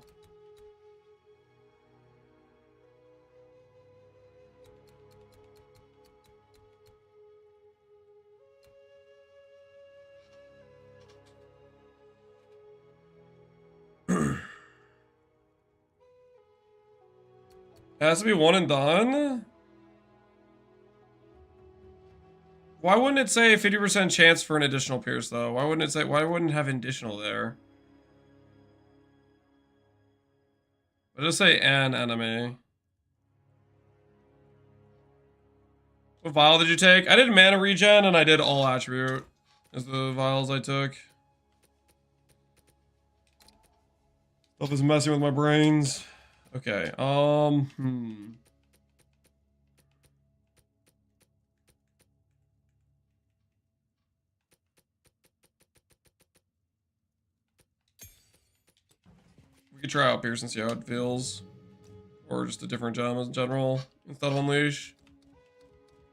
It has to be one and done? Why wouldn't it say 50% chance for an additional pierce though? Why wouldn't it have additional there? What does it say an enemy? What vial did you take? I did mana regen and I did all attribute as the vials I took. Stuff is messing with my brains. Okay, We could try out Pierce and see how it feels. Or just a different gem in general instead of Unleash.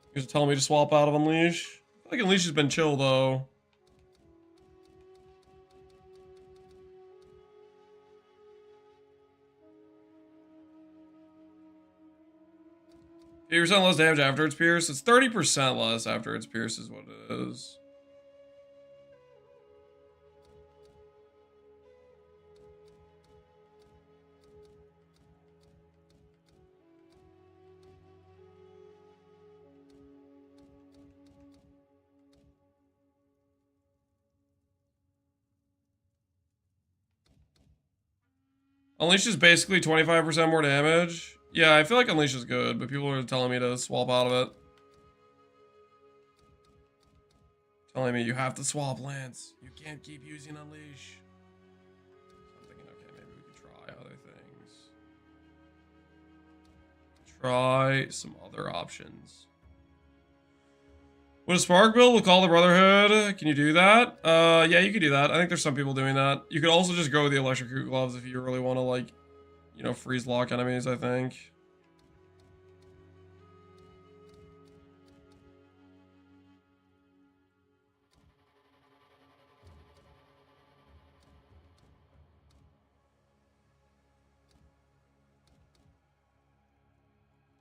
You guys are telling me to swap out of Unleash? I feel like Unleash has been chill though. You're saying less damage after it's pierced? It's 30% less after it's pierced is what it is. Unleash is basically 25% more damage. Yeah, I feel like Unleash is good, but people are telling me to swap out of it. Telling me you have to swap Lance. You can't keep using Unleash. So I'm thinking, okay, maybe we could try other things. Try some other options. Would a Spark build with Call the Brotherhood? Can you do that? Yeah, you could do that. I think there's some people doing that. You could also just go with the Electrocute Gloves if you really want to, like, you know, freeze lock enemies, I think.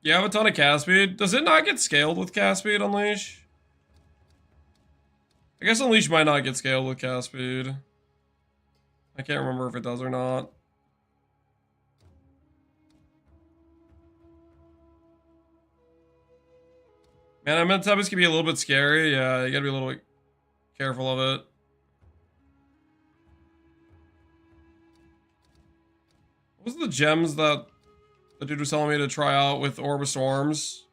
You have a ton of cast speed. Does it not get scaled with cast speed, Unleash? I guess Unleash might not get scaled with cast speed. I can't remember if it does or not. Man, I meant Tempest can be a little bit scary. Yeah, you gotta be a little bit careful of it. What was the gems that the dude was telling me to try out with Orb of Storms?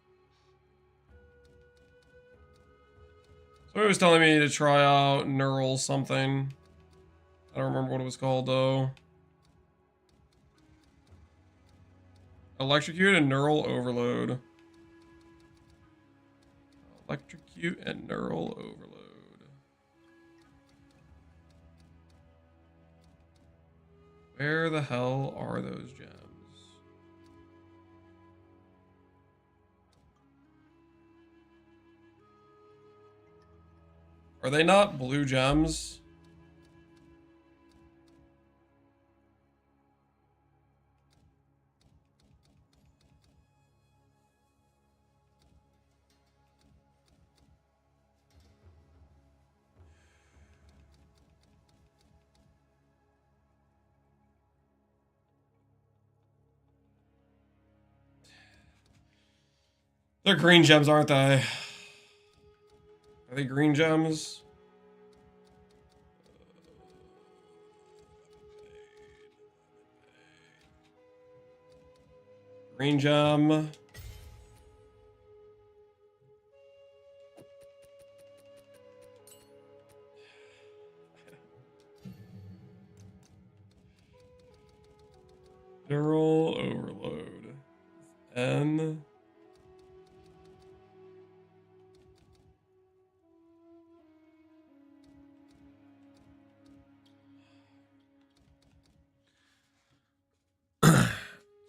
Somebody was telling me to try out Neural something. I don't remember what it was called though. Electrocute and neural overload. Electrocute and neural overload. Where the hell are those gems? Are they not blue gems? They're green gems, aren't they? Are they green gems? Green gem. Neural overload. N.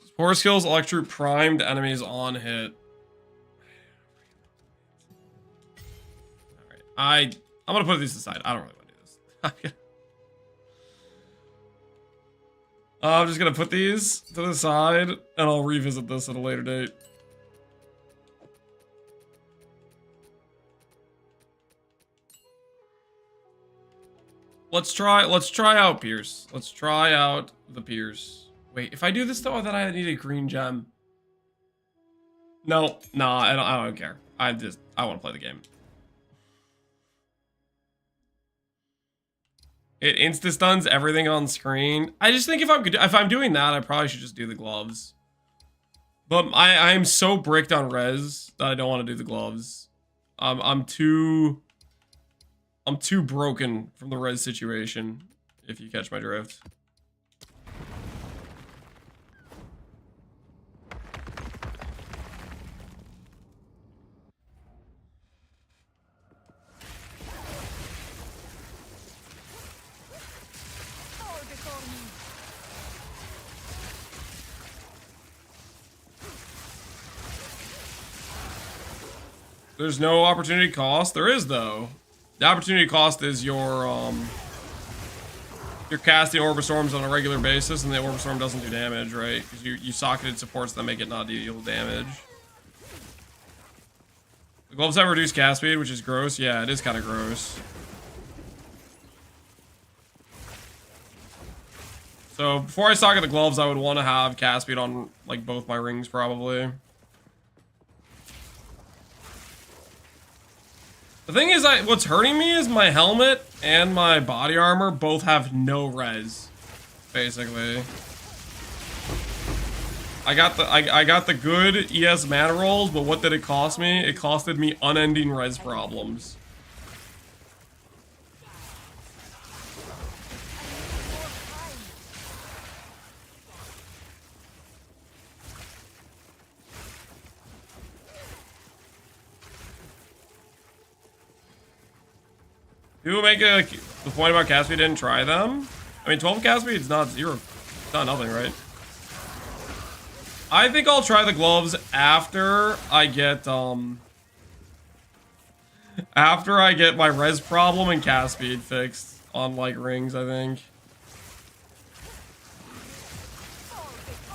Spore skills, electrocute primed enemies on hit. Alright, I'm gonna put these aside. I don't really want to do this. I'm just gonna put these to the side, and I'll revisit this at a later date. Let's try out Pierce. Let's try out the Pierce. Wait, if I do this though, then I need a green gem. No, nah, I don't care. I want to play the game. It insta stuns everything on screen. I just think if I'm doing that, I probably should just do the gloves. But I'm so bricked on res that I don't want to do the gloves. I'm too broken from the res situation, if you catch my drift. There's no opportunity cost. There is though. The opportunity cost is you're casting Orb Storms on a regular basis, and the Orb Storm doesn't do damage, right? Because you socketed supports that make it not deal damage. The gloves have reduced cast speed, which is gross. Yeah, it is kind of gross. So before I socket the gloves, I would want to have cast speed on like both my rings, probably. The thing is, what's hurting me is my helmet and my body armor both have no res, basically. I got the good ES mana rolls, but what did it cost me? It costed me unending res problems. People make the point about cast speed didn't try them. I mean, 12 cast speed is not zero. It's not nothing, right? I think I'll try the gloves after I get my res problem and cast speed fixed on like rings, I think.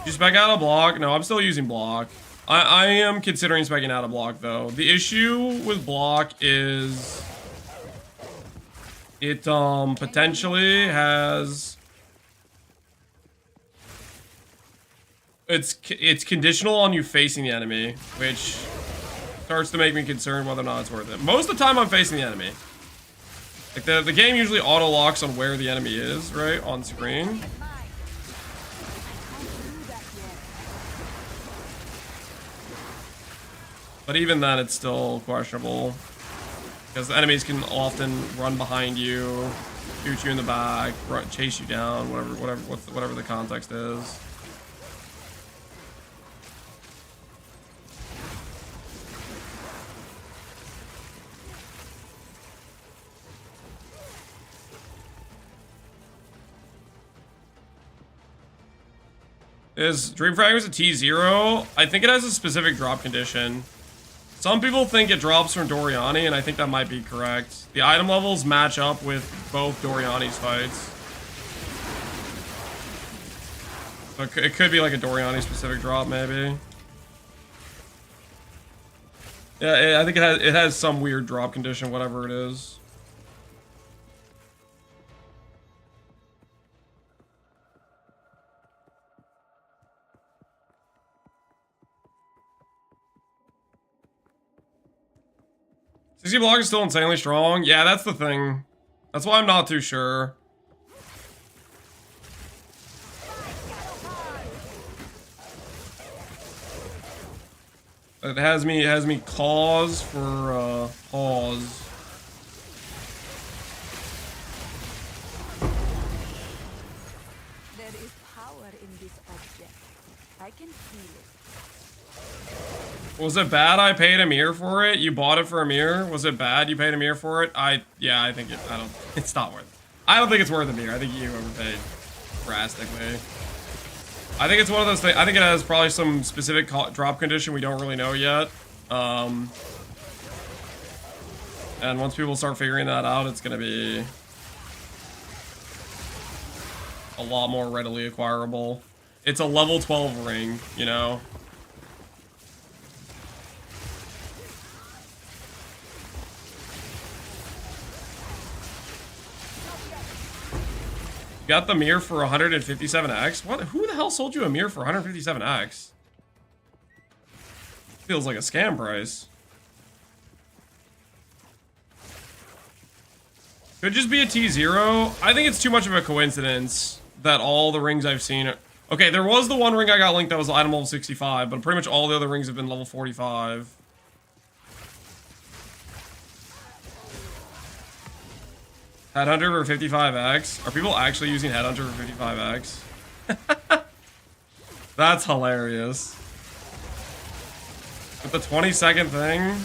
You spec out a block? No, I'm still using block. I am considering specking out a block though. The issue with block is it potentially has it's conditional on you facing the enemy, which starts to make me concerned whether or not it's worth it. Most of the time I'm facing the enemy. Like the game usually auto locks on where the enemy is, right? On screen. But even then it's still questionable. Because the enemies can often run behind you, shoot you in the back, chase you down, whatever the context is. Is Dream Fragments a T0? I think it has a specific drop condition. Some people think it drops from Doriani, and I think that might be correct. The item levels match up with both Doriani's fights. So it could be like a Doriani specific drop, maybe. Yeah, I think it has some weird drop condition, whatever it is. CC block is still insanely strong. Yeah, that's the thing. That's why I'm not too sure. It has me cause for pause. There is power in this object. I can feel it. Was it bad I paid Amir for it? You bought it for Amir? Was it bad you paid Amir for it? Yeah, I think it's not worth it. I don't think it's worth Amir. I think you overpaid drastically. I think it's one of those things. I think it has probably some specific drop condition we don't really know yet. And once people start figuring that out, it's gonna be a lot more readily acquirable. It's a level 12 ring, you know? You got the mirror for 157x? What? Who the hell sold you a mirror for 157x? Feels like a scam price. Could just be a T0. I think it's too much of a coincidence that all the rings I've seen are... Okay, there was the one ring I got linked that was item level 65, but pretty much all the other rings have been level 45. Headhunter for 55x? Are people actually using Headhunter for 55x? That's hilarious. With the 20-second thing?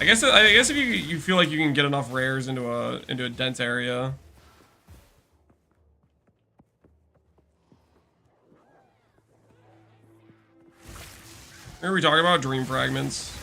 I guess if you feel like you can get enough rares into a dense area. Are we talking about dream fragments?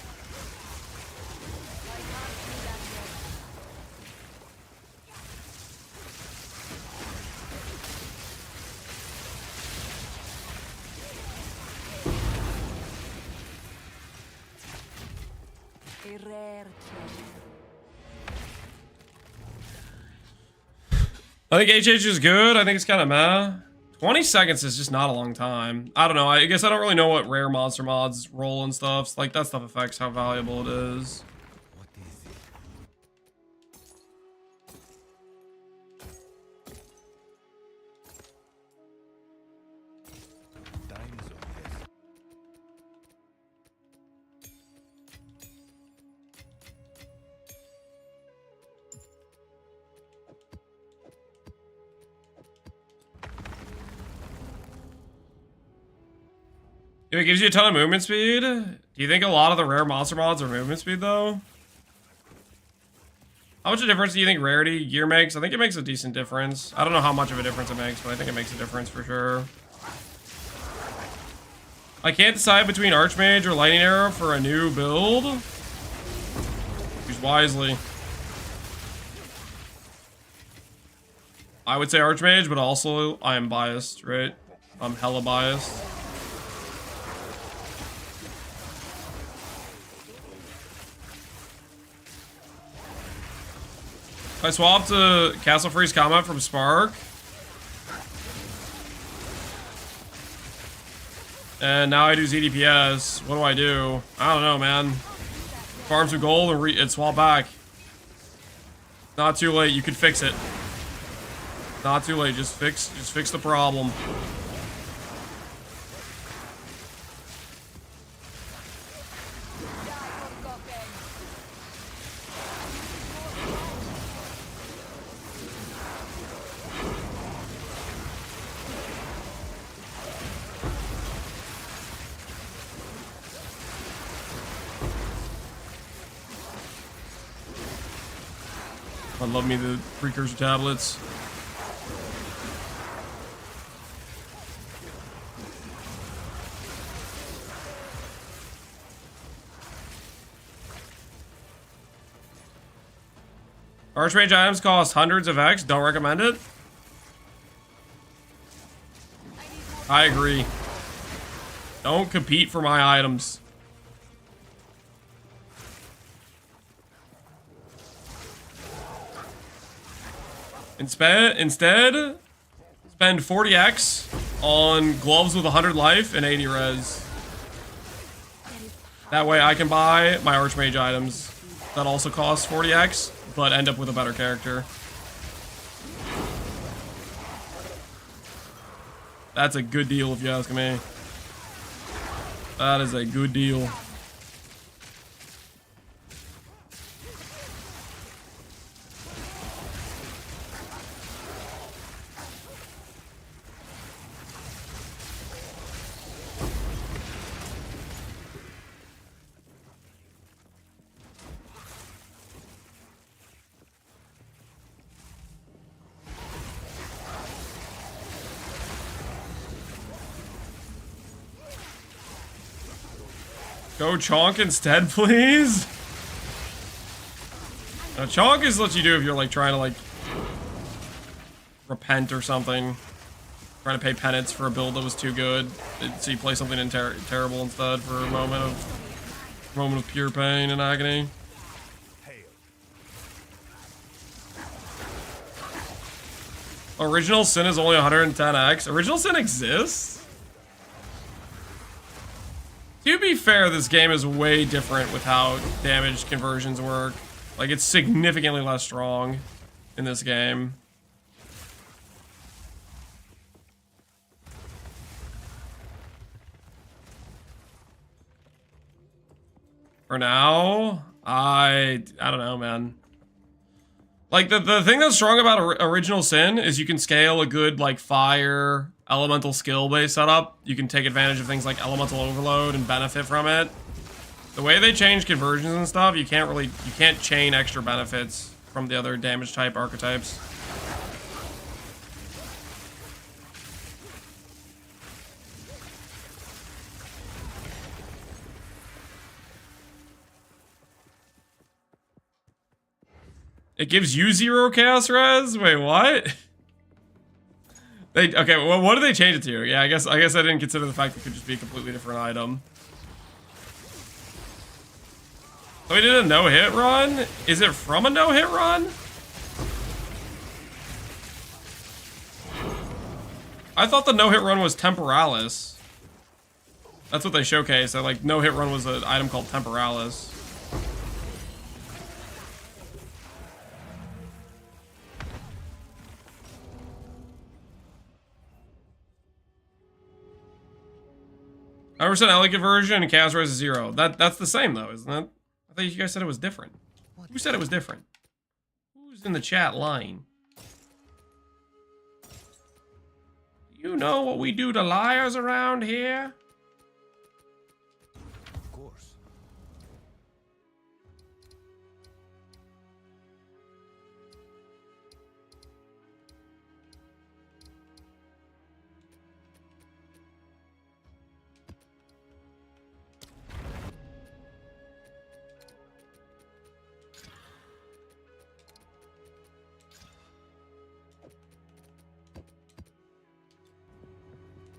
I think HH is good. I think it's kind of meh. 20 seconds is just not a long time. I don't know. I guess I don't really know what rare monster mods roll and stuff. Like, that stuff affects how valuable it is. What is it? Time zone, yes. If it gives you a ton of movement speed, do you think a lot of the rare monster mods are movement speed, though? How much of a difference do you think rarity gear makes? I think it makes a decent difference. I don't know how much of a difference it makes, but I think it makes a difference for sure. I can't decide between Archmage or Lightning Arrow for a new build. Choose wisely. I would say Archmage, but also I am biased, right? I'm hella biased. I swapped to Castle Freeze Combat from Spark. And now I do ZDPS. What do I do? I don't know, man. Farm some gold and swap back. Not too late. You can fix it. Not too late. Just fix the problem. I love me the precursor tablets. Archmage items cost hundreds of X. Don't recommend it. I agree. Don't compete for my items. Instead, spend 40x on gloves with 100 life and 80 res. That way I can buy my Archmage items that also cost 40x, but end up with a better character. That's a good deal if you ask me. That is a good deal. Go Chonk instead, please. Now, Chonk is what you do if you're like trying to like repent or something. Trying to pay penance for a build that was too good. So you play something in terrible instead for a moment of pure pain and agony. Original Sin is only 110x. Original Sin exists? To be fair, this game is way different with how damage conversions work. Like, it's significantly less strong in this game. For now, I don't know, man. Like, the thing that's strong about Original Sin is you can scale a good, like, fire elemental skill based setup. You can take advantage of things like elemental overload and benefit from it. The way they change conversions and stuff, you can't chain extra benefits from the other damage type archetypes. It gives you 0 chaos res? Wait, what? Okay, well, what did they change it to? Yeah, I guess I didn't consider the fact that it could just be a completely different item. So we did a no-hit run? Is it from a no-hit run? I thought the no-hit run was Temporalis. That's what they showcased. That like no-hit run was an item called Temporalis. I percent LA conversion and chaos res is 0. That's the same though, isn't it? I thought you guys said it was different. Who said it was different? Who's in the chat lying? You know what we do to liars around here? Of course.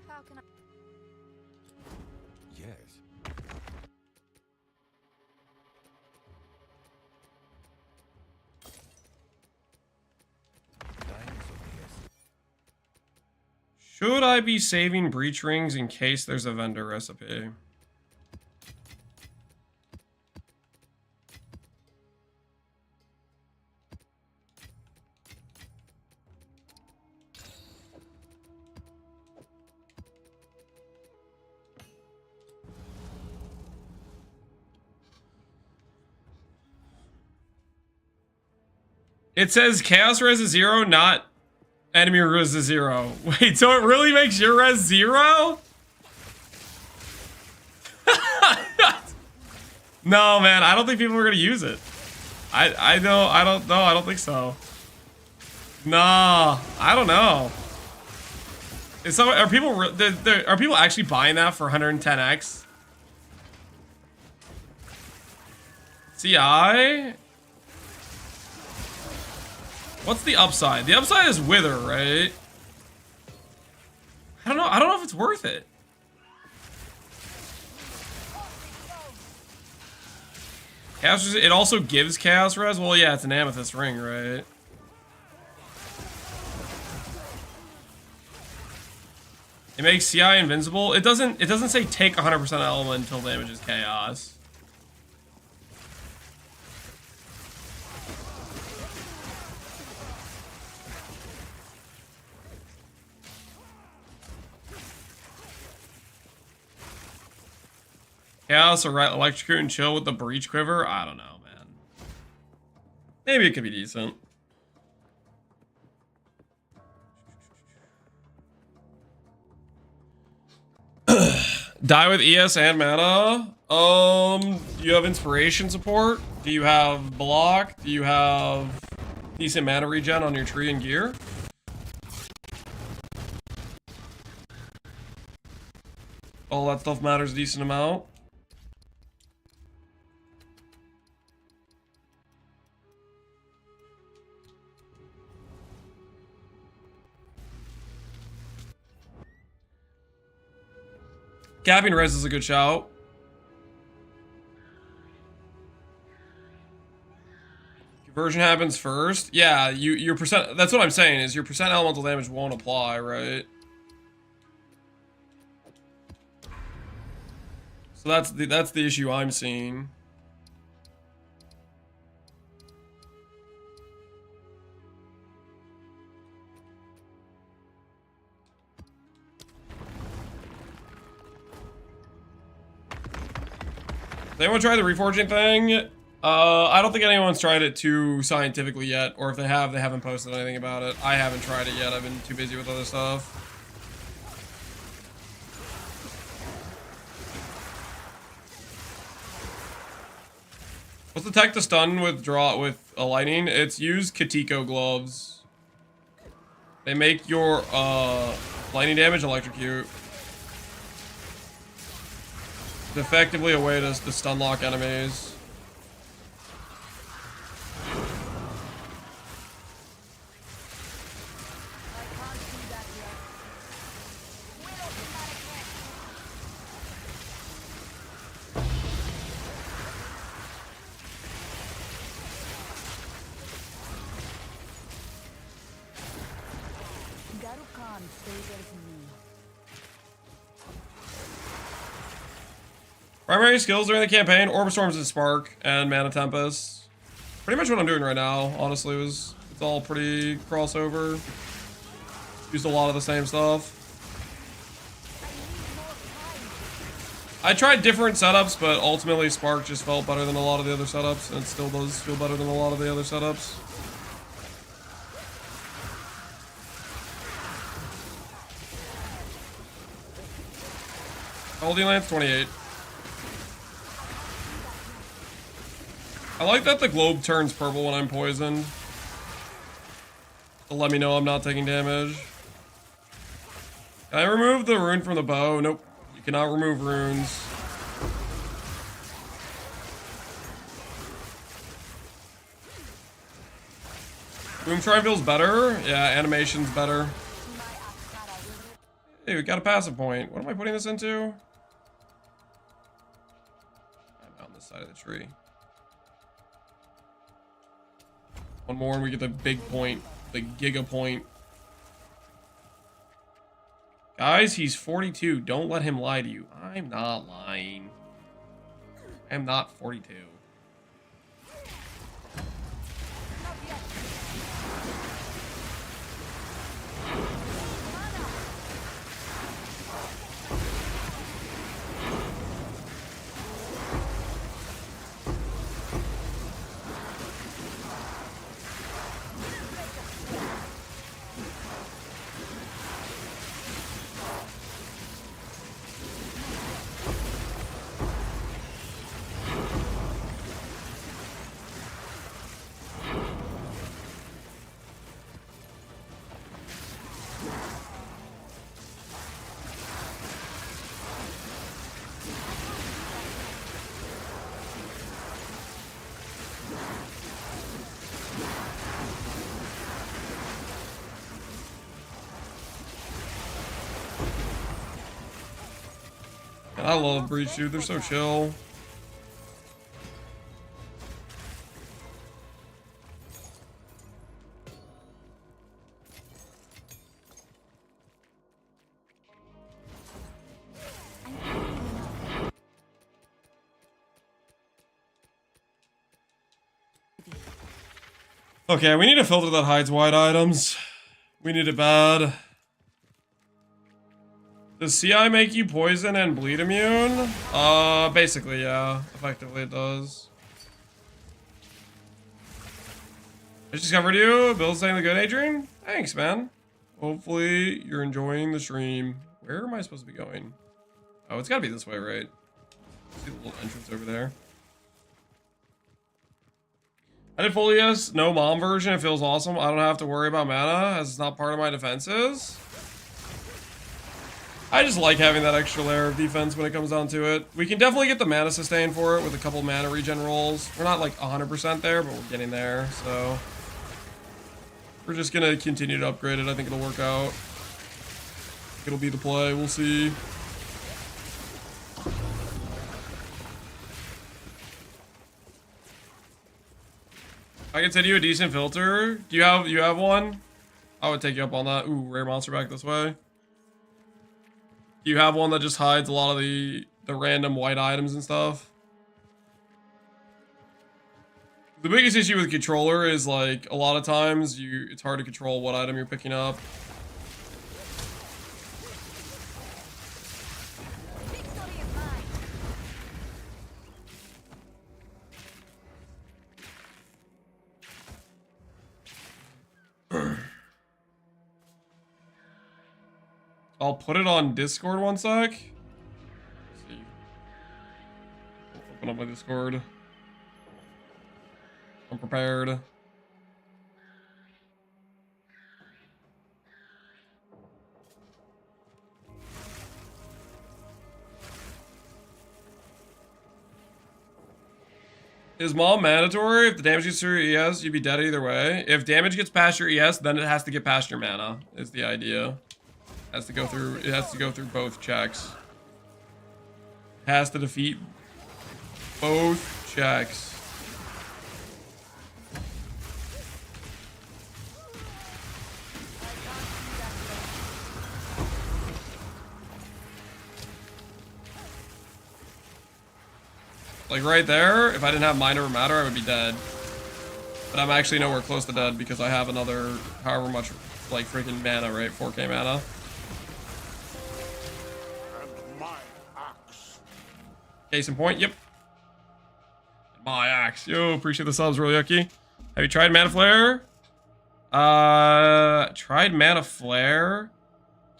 How can I? Yes. Time is of the essence. Should I be saving breach rings in case there's a vendor recipe? It says chaos res is 0, not enemy res is 0. Wait, so it really makes your res 0? No, man, I don't think people are gonna use it. I don't think so. Nah, I don't know. Are people actually buying that for 110x? CI? What's the upside? The upside is Wither, right? I don't know. I don't know if it's worth it. Chaos, it also gives Chaos Res? Well, yeah, it's an Amethyst ring, right? It makes CI invincible. It doesn't say take 100% element until damage is Chaos. Chaos or electrocute and chill with the breach quiver? I don't know, man. Maybe it could be decent. Die with ES and mana. Do you have inspiration support? Do you have block? Do you have decent mana regen on your tree and gear? All that stuff matters a decent amount. Capping res is a good shout. Conversion happens first. Yeah, your percent. That's what I'm saying. Is your percent elemental damage won't apply, right? So that's the issue I'm seeing. Did anyone try the reforging thing? I don't think anyone's tried it too scientifically yet, or if they have, they haven't posted anything about it. I haven't tried it yet. I've been too busy with other stuff. What's the tech to stun with a lightning? It's use Katiko gloves. They make your lightning damage electrocute. It's effectively a way to stun lock enemies. Primary skills during the campaign: Orb Storms and Spark, and Mana Tempest. Pretty much what I'm doing right now, honestly. It's all pretty crossover. Used a lot of the same stuff. I tried different setups, but ultimately Spark just felt better than a lot of the other setups, and it still does feel better than a lot of the other setups. Holding Lance 28. I like that the globe turns purple when I'm poisoned. To let me know I'm not taking damage. Can I remove the rune from the bow? Nope. You cannot remove runes. Boom Shrine feels better. Yeah, animation's better. Hey, we got a passive point. What am I putting this into? I'm on this side of the tree. One more and we get the big point, the giga point. Guys, he's 42. Don't let him lie to you. I'm not lying. I'm not 42. I love Breach, dude. They're so chill. Okay, we need to filter that hides white items. We need it bad. Does CI make you poison and bleed immune? Basically, yeah. Effectively, it does. I just discovered you. Bill's saying the good, Adrian. Thanks, man. Hopefully, you're enjoying the stream. Where am I supposed to be going? Oh, it's gotta be this way, right? See the little entrance over there. I did full ES, no mom version. It feels awesome. I don't have to worry about mana as it's not part of my defenses. I just like having that extra layer of defense when it comes down to it. We can definitely get the mana sustain for it with a couple mana regen rolls. We're not like 100% there, but we're getting there. So we're just gonna continue to upgrade it. I think it'll work out. It'll be the play. We'll see. I can send you a decent filter. Do you have one? I would take you up on that. Ooh, rare monster back this way. Do you have one that just hides a lot of the random white items and stuff? The biggest issue with controller is like a lot of times it's hard to control what item you're picking up. I'll put it on Discord one sec. Let's see. Open up my Discord. I'm prepared. Is mom mandatory? If the damage gets through your ES, you'd be dead either way. If damage gets past your ES, then it has to get past your mana, is the idea. It has to go through both checks. It has to defeat both checks. Like right there, if I didn't have Mind Over Matter, I would be dead. But I'm actually nowhere close to dead because I have another however much like freaking mana, right? 4k mana. Case in point, yep. My axe. Yo, appreciate the subs, really yucky. Have you tried Mana Flare? Tried Mana Flare.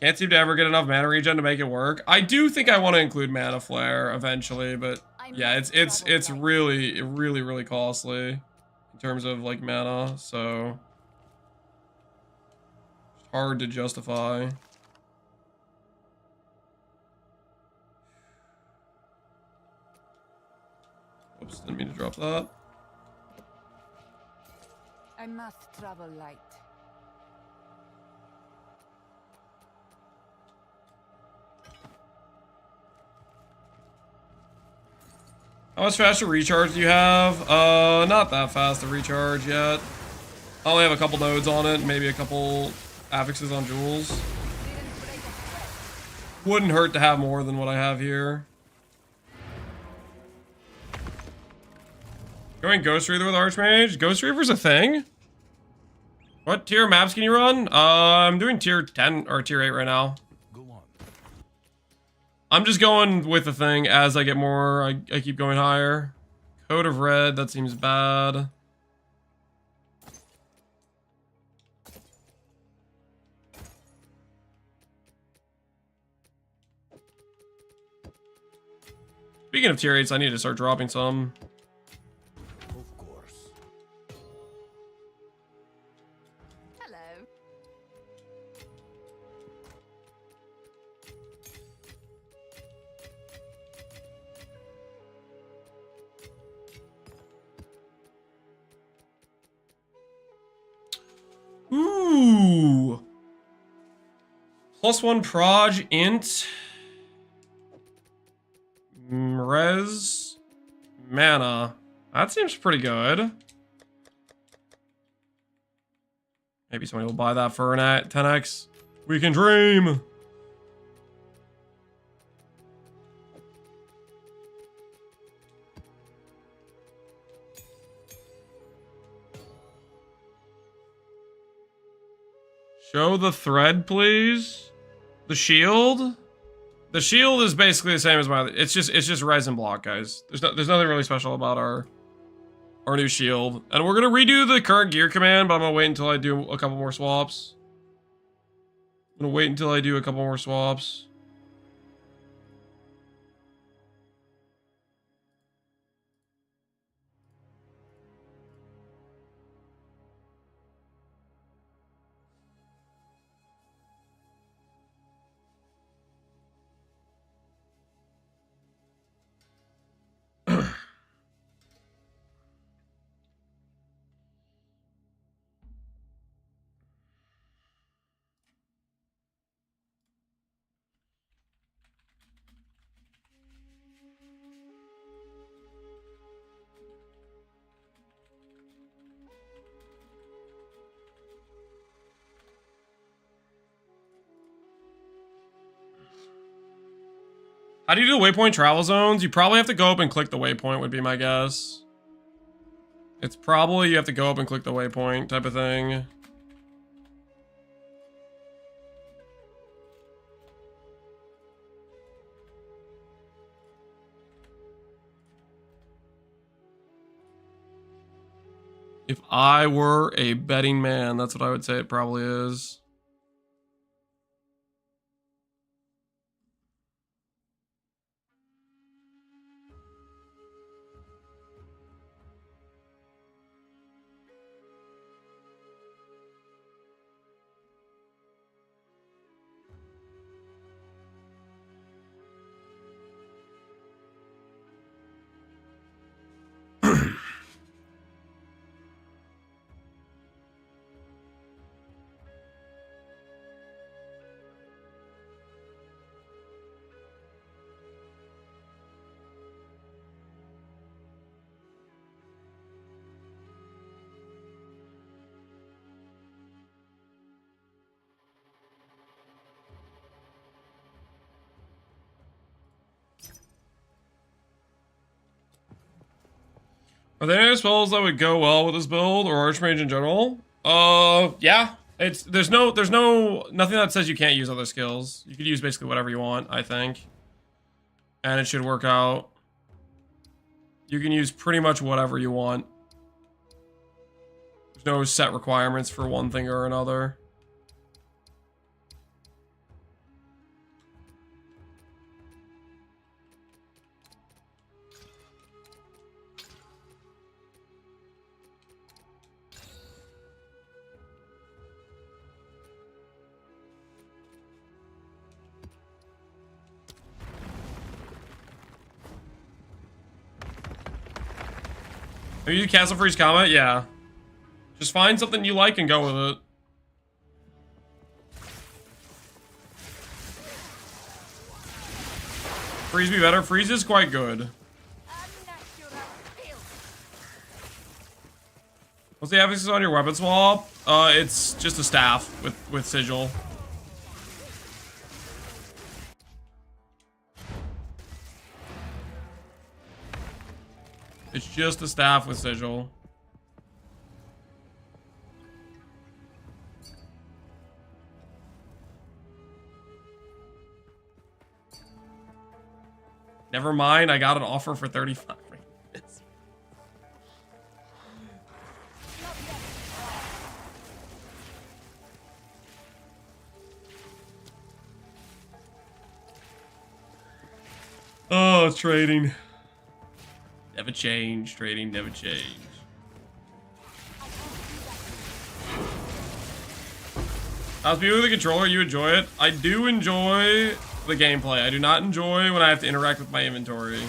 Can't seem to ever get enough mana regen to make it work. I do think I want to include Mana Flare eventually, but yeah, it's really costly in terms of like mana, so it's hard to justify. Oops, didn't mean to drop that. I must travel light. How much faster recharge do you have? Not that fast to recharge yet. I only have a couple nodes on it, maybe a couple affixes on jewels. Wouldn't hurt to have more than what I have here. Going Ghost Reaver with Archmage? Ghost Reaver's a thing? What tier maps can you run? I'm doing tier 10 or tier 8 right now. Go on. I'm just going with the thing as I get more, I keep going higher. Code of Red, that seems bad. Speaking of tier 8s, I need to start dropping some. Of course. Hello. Ooh. +1 proj int. res mana. That seems pretty good. Maybe somebody will buy that for an 10x. We can dream. Show the thread, please. The shield. The shield is basically the same as my. It's just res and block, guys. There's nothing really special about our new shield. And we're gonna redo the current gear command, but I'm gonna wait until I do a couple more swaps. I'm gonna wait until I do a couple more swaps. How do you do the waypoint travel zones? You probably have to go up and click the waypoint would be my guess. It's probably you have to go up and click the waypoint type of thing. If I were a betting man, that's what I would say it probably is. Are there any spells that would go well with this build or Archmage in general? Yeah. There's nothing that says you can't use other skills. You could use basically whatever you want, I think. And it should work out. You can use pretty much whatever you want. There's no set requirements for one thing or another. Are you Castle Freeze Combat? Yeah. Just find something you like and go with it. Freeze be better. Freeze is quite good. What's the emphasis on your weapon swap? It's just a staff with sigil. It's just a staff with sigil. Never mind, I got an offer for 35. Oh, it's trading. Never change, trading never change. How's being with the controller? You enjoy it? I do enjoy the gameplay. I do not enjoy when I have to interact with my inventory.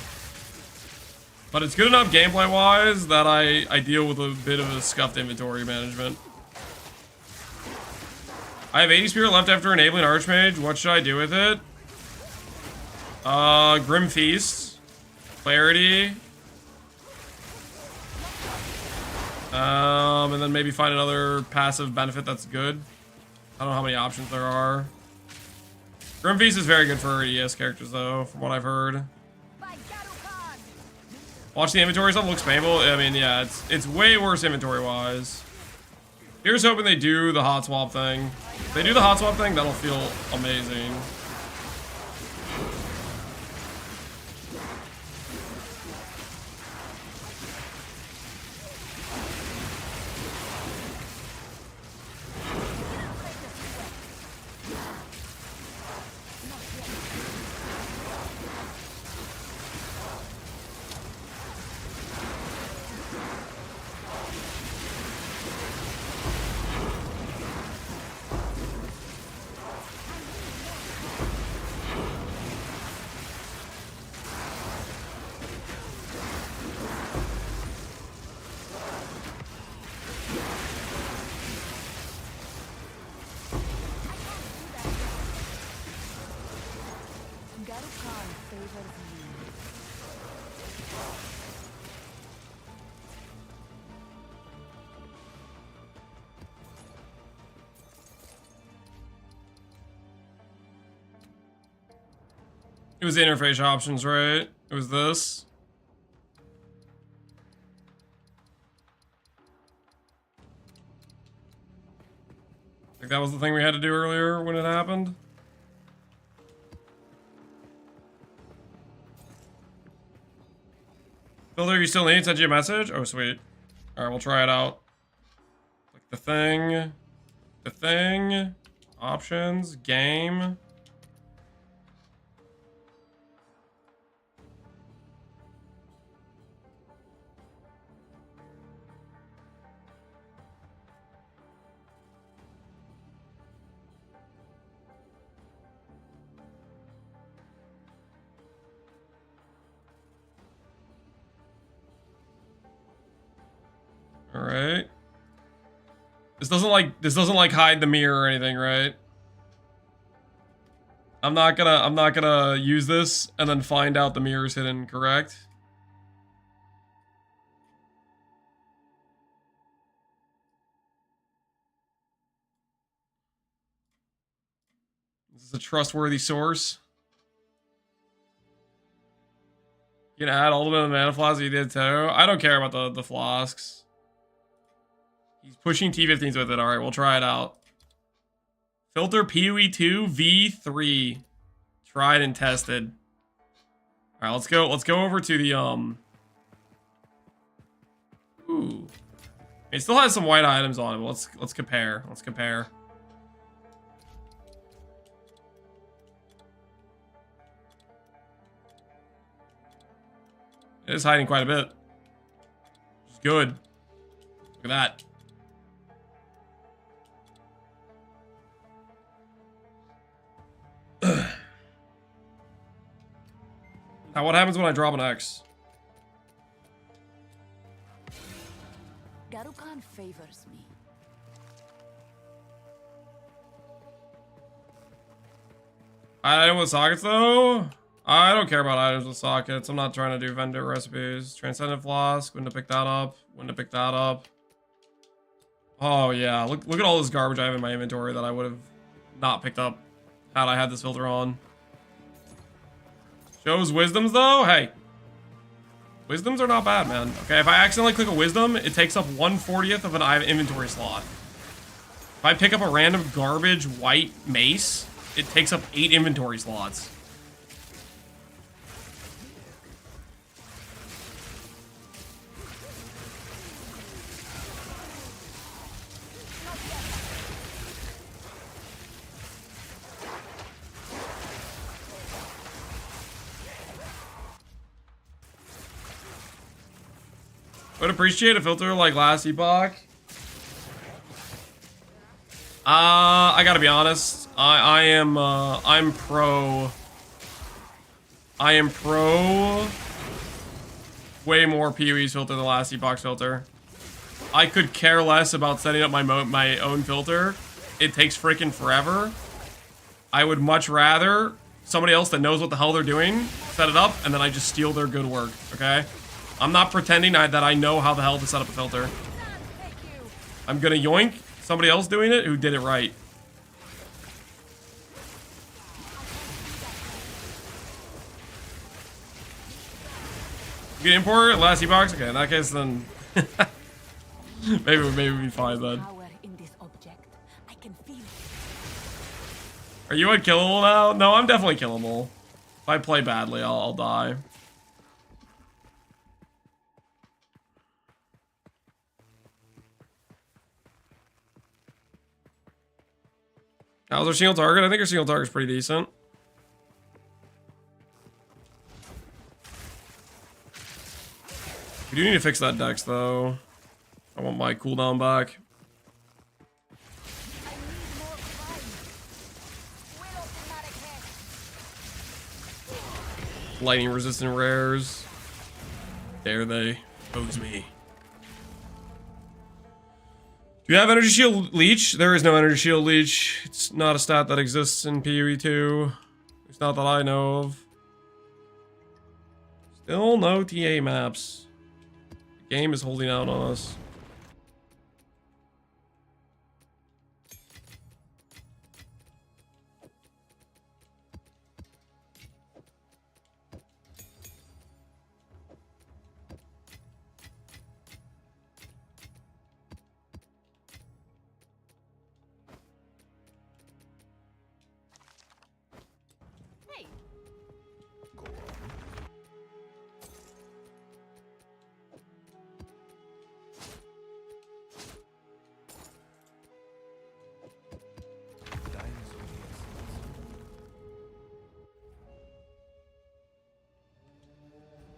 But it's good enough gameplay-wise that I deal with a bit of a scuffed inventory management. I have 80 spirit left after enabling Archmage. What should I do with it? Grim Feast. Clarity. And then maybe find another passive benefit that's good. I don't know how many options there are. Grim Feast is very good for ES characters though, from what I've heard. Watch the inventory stuff, looks painful. I mean, yeah, it's way worse inventory wise. Here's hoping they do the hot swap thing. If they do the hot swap thing, that'll feel amazing. It was the interface options, right? It was this. I think that was the thing we had to do earlier when it happened. Filter, you still need? Send you a message? Oh, sweet. Alright, we'll try it out. Click the thing, options, game. All right. This doesn't like hide the mirror or anything, right? I'm not gonna use this and then find out the mirror's hidden, correct? This is a trustworthy source. You can add all the mana flasks you did too. I don't care about the flasks. He's pushing T15s with it. All right, we'll try it out. Filter PoE2 V3. Tried and tested. All right, let's go. Let's go over to the Ooh, it still has some white items on it. But let's compare. Let's compare. It is hiding quite a bit. Which is good. Look at that. Now what happens when I drop an X? Garukan favors me. Item with sockets though? I don't care about items with sockets. I'm not trying to do vendor recipes. Transcendent Flask, wouldn't have picked that up. Wouldn't have picked that up. Oh yeah, look at all this garbage I have in my inventory that I would have not picked up had I had this filter on. Shows wisdoms though? Hey. Wisdoms are not bad, man. Okay, if I accidentally click a wisdom, it takes up 1/40th of an inventory slot. If I pick up a random garbage white mace, it takes up 8 inventory slots. Would appreciate a filter like last epoch. I gotta be honest. I'm pro way more PoE's filter than last epoch's filter. I could care less about setting up my own filter. It takes freaking forever. I would much rather somebody else that knows what the hell they're doing set it up, and then I just steal their good work, okay? I'm not pretending that I know how the hell to set up a filter. I'm gonna yoink somebody else doing it who did it right. You can import last box? Okay, in that case then maybe we'd be fine then. Power in this object. I can feel it. Are you unkillable now? No, I'm definitely killable. If I play badly, I'll die. How's our single target? I think our single target's pretty decent. We do need to fix that dex though. I want my cooldown back. Lightning resistant rares. Dare they oppose me? Do you have energy shield leech? There is no energy shield leech. It's not a stat that exists in PoE 2. It's not that I know of. Still no TA maps. The game is holding out on us.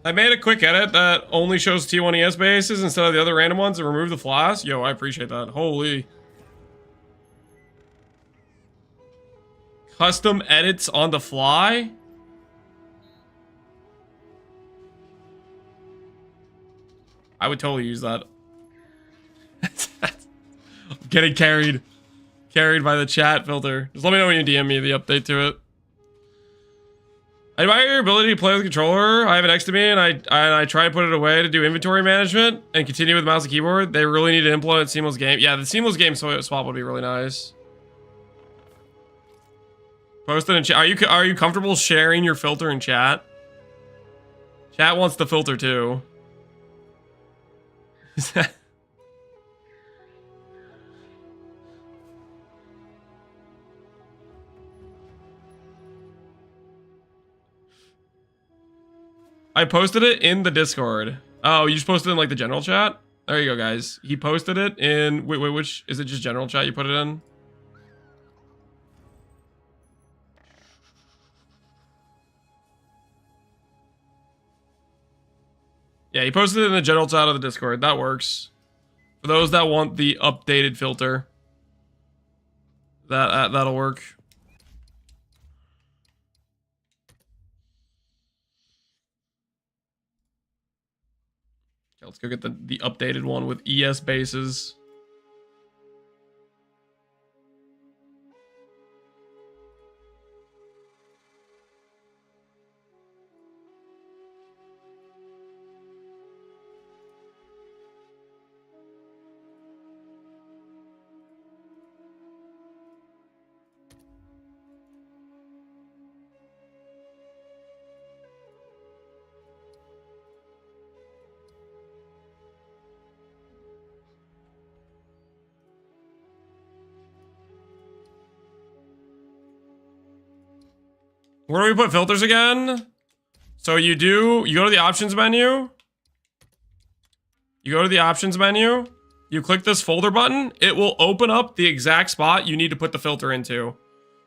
I made a quick edit that only shows T1 ES bases instead of the other random ones and remove the flash. Yo, I appreciate that. Holy. Custom edits on the fly? I would totally use that. Getting carried. Carried by the chat filter. Just let me know when you DM me the update to it. I admire your ability to play with the controller. I have it next to me, and I try to put it away to do inventory management and continue with mouse and keyboard. They really need to implement seamless game. Yeah, the seamless game swap would be really nice. Post it in chat. Are you comfortable sharing your filter in chat? Chat wants the filter too. I posted it in the Discord. Oh, you just posted it in like the general chat? There you go, guys. He posted it in... Wait, which... Is it just general chat you put it in? Yeah, he posted it in the general chat of the Discord. That works. For those that want the updated filter. That'll work. Let's go get the updated one with ES bases. Where do we put filters again? So you go to the options menu. You go to the options menu. You click this folder button. It will open up the exact spot you need to put the filter into.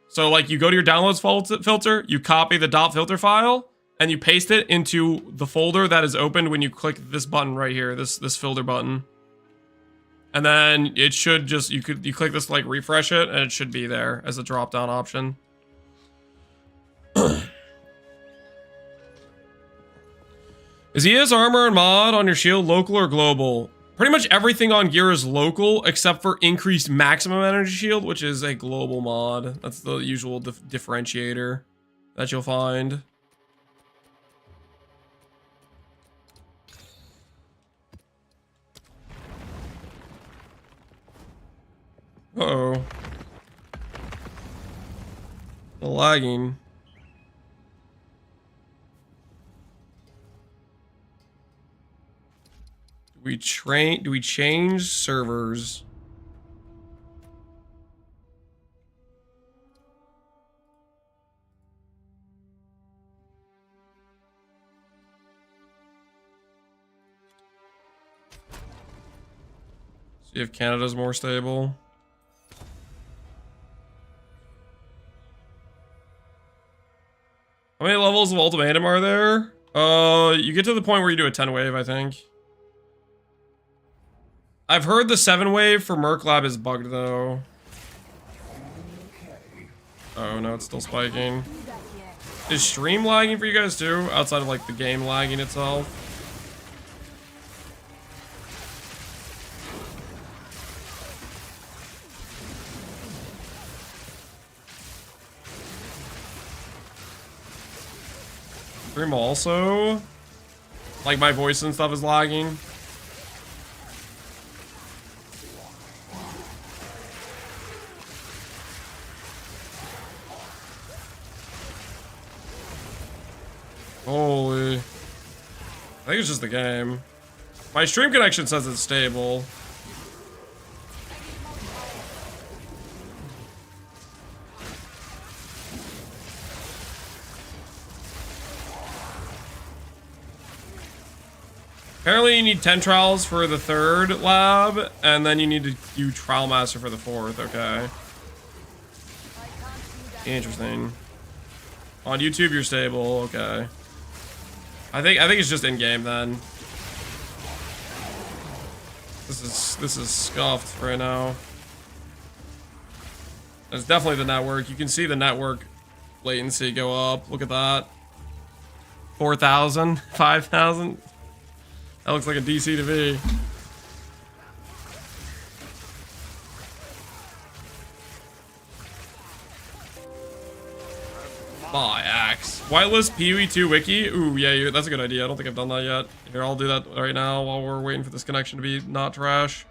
So like you go to your downloads filter, you copy the .filter file, and you paste it into the folder that is opened when you click this button right here, this filter button. And then it should just, you click this, like refresh it, and it should be there as a drop down option. Is ES armor and mod on your shield local or global? Pretty much everything on gear is local except for increased maximum energy shield, which is a global mod. That's the usual differentiator. that you'll find. Uh-oh. The lagging. Do we change servers? See if Canada's more stable. How many levels of ultimatum are there? You get to the point where you do a 10 wave, I think. I've heard the 7 wave for Merc Lab is bugged though. Oh no, it's still spiking. Is stream lagging for you guys too? Outside of like the game lagging itself? Stream also? Like my voice and stuff is lagging? Holy. I think it's just the game. My stream connection says it's stable. Apparently you need 10 trials for the 3rd lab, and then you need to do Trial Master for the 4th, okay. Interesting. On YouTube you're stable, okay. I think it's just in game then. This is scuffed right now. It's definitely the network. You can see the network latency go up. Look at that. 4,000, 5,000. That looks like a DC to me. My axe. Whitelist PoE2 wiki. Ooh, yeah, that's a good idea. I don't think I've done that yet. Here, I'll do that right now while we're waiting for this connection to be not trash.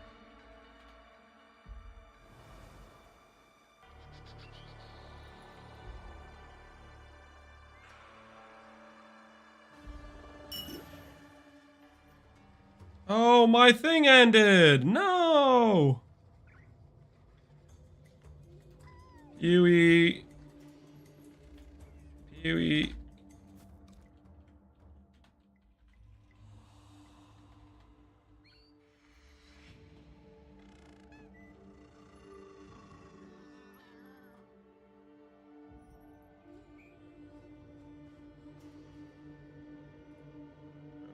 Oh, my thing ended. No. PoE. PoE.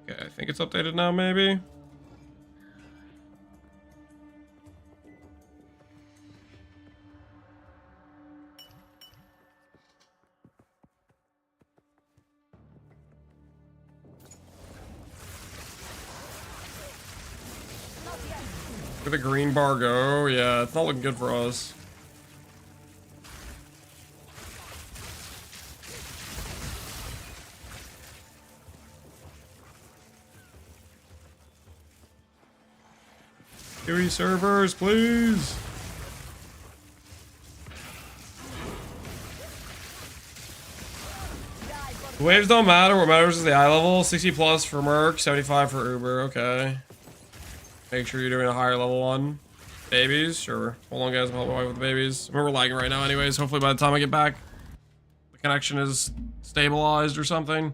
Okay, I think it's updated now, maybe. Look at the green bar go. Yeah, it's not looking good for us. PoE servers, please. The waves don't matter. What matters is the eye level. 60 plus for Merc, 75 for Uber. Okay. Make sure you're doing a higher level one. Babies, sure. Hold on, guys. I'm helping with the babies. I mean, we're lagging right now, anyways. Hopefully, by the time I get back, the connection is stabilized or something.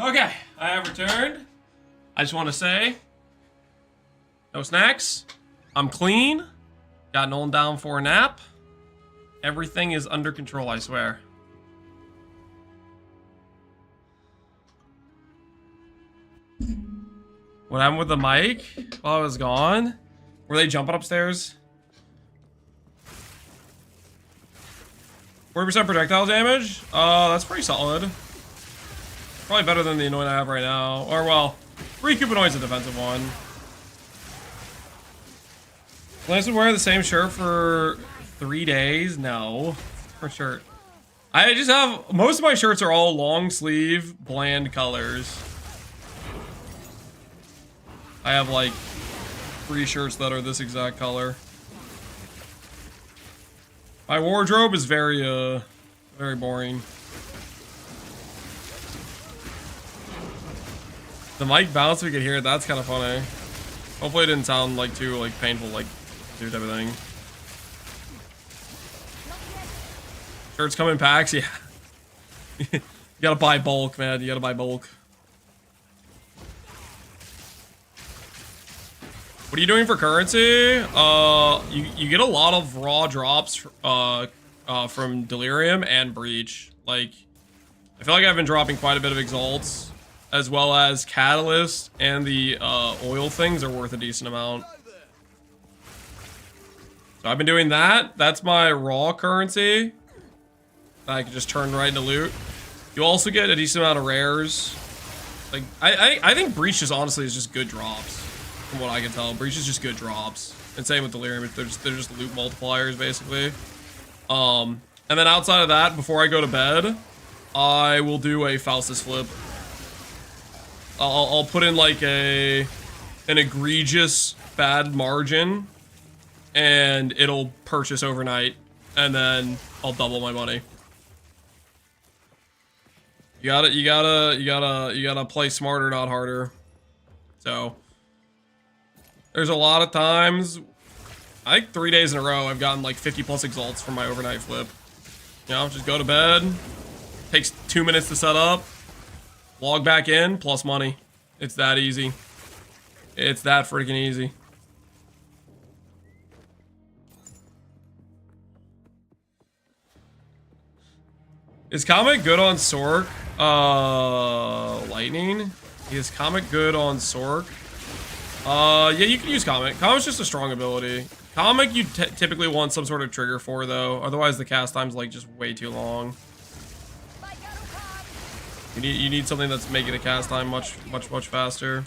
Okay, I have returned. I just want to say, no snacks. I'm clean. Got Nolan down for a nap. Everything is under control, I swear. What happened with the mic while I was gone? Were they jumping upstairs? 40% projectile damage? That's pretty solid. Probably better than the Annoyed I have right now. Or, well, Recoup Annoyed's a defensive one. Lance would wear the same shirt for 3 days? No. For sure. I just have... Most of my shirts are all long sleeve, bland colors. I have, like, 3 shirts that are this exact color. My wardrobe is very boring. The mic bounce, we could hear it. That's kind of funny. Hopefully it didn't sound like too like painful, like dude type of thing. Shirts come in packs, yeah. You gotta buy bulk, man. You gotta buy bulk. What are you doing for currency? You get a lot of raw drops from Delirium and Breach. Like, I feel like I've been dropping quite a bit of Exalts, as well as Catalyst, and the oil things are worth a decent amount. So I've been doing that. That's my raw currency. I can just turn right into loot. You also get a decent amount of rares. Like, I think Breach is honestly is just good drops. From what I can tell, Breach is just good drops. And same with Delirium, they're just loot multipliers, basically. And then outside of that, before I go to bed, I will do a Faustus flip. I'll put in like an egregious bad margin, and it'll purchase overnight, and then I'll double my money. You gotta play smarter, not harder. So there's a lot of times, I think 3 days in a row, I've gotten like 50 plus exalts from my overnight flip. You know, just go to bed, takes 2 minutes to set up, log back in, plus money. It's that easy. It's that freaking easy. Is Comet good on Sork? Lightning? Is Comet good on Sork? Yeah, you can use Comet. Comet's just a strong ability. Comet you typically want some sort of trigger for, though. Otherwise, the cast time's like just way too long. You need something that's making the cast time much faster.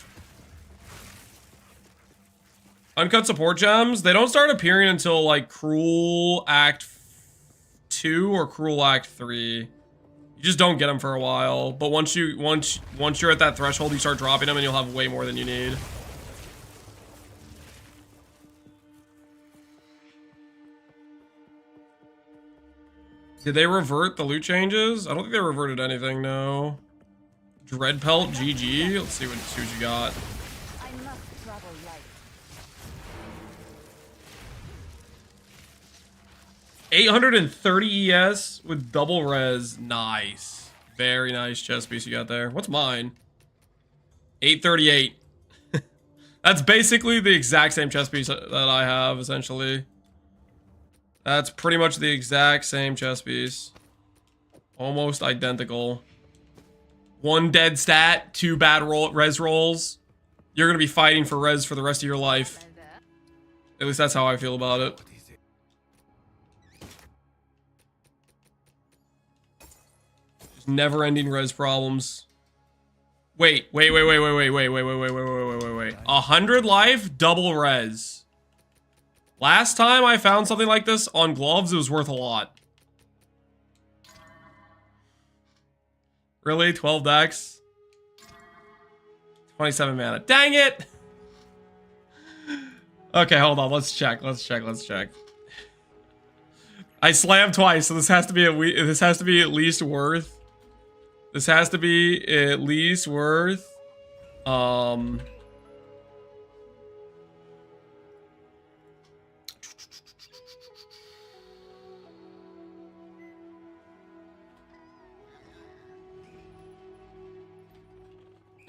Uncut support gems, they don't start appearing until like Cruel Act 2 or Cruel Act 3. You just don't get them for a while, but once you're at that threshold, you start dropping them and you'll have way more than you need. Did they revert the loot changes? I don't think they reverted anything, no. Dreadpelt GG. Let's see what you got. I must travel light. 830 ES with double res. Nice. Very nice chest piece you got there. What's mine? 838. That's basically the exact same chest piece that I have, essentially. That's pretty much the exact same chest piece. Almost identical. 1 dead stat, 2 bad res rolls. You're going to be fighting for res for the rest of your life. At least that's how I feel about it. Just never-ending res problems. Wait. 100 life, double res. Last time I found something like this on gloves, it was worth a lot. Really? 12 decks? 27 mana. Dang it! Okay, hold on. Let's check. I slammed twice, so this has to be at least worth. This has to be at least worth.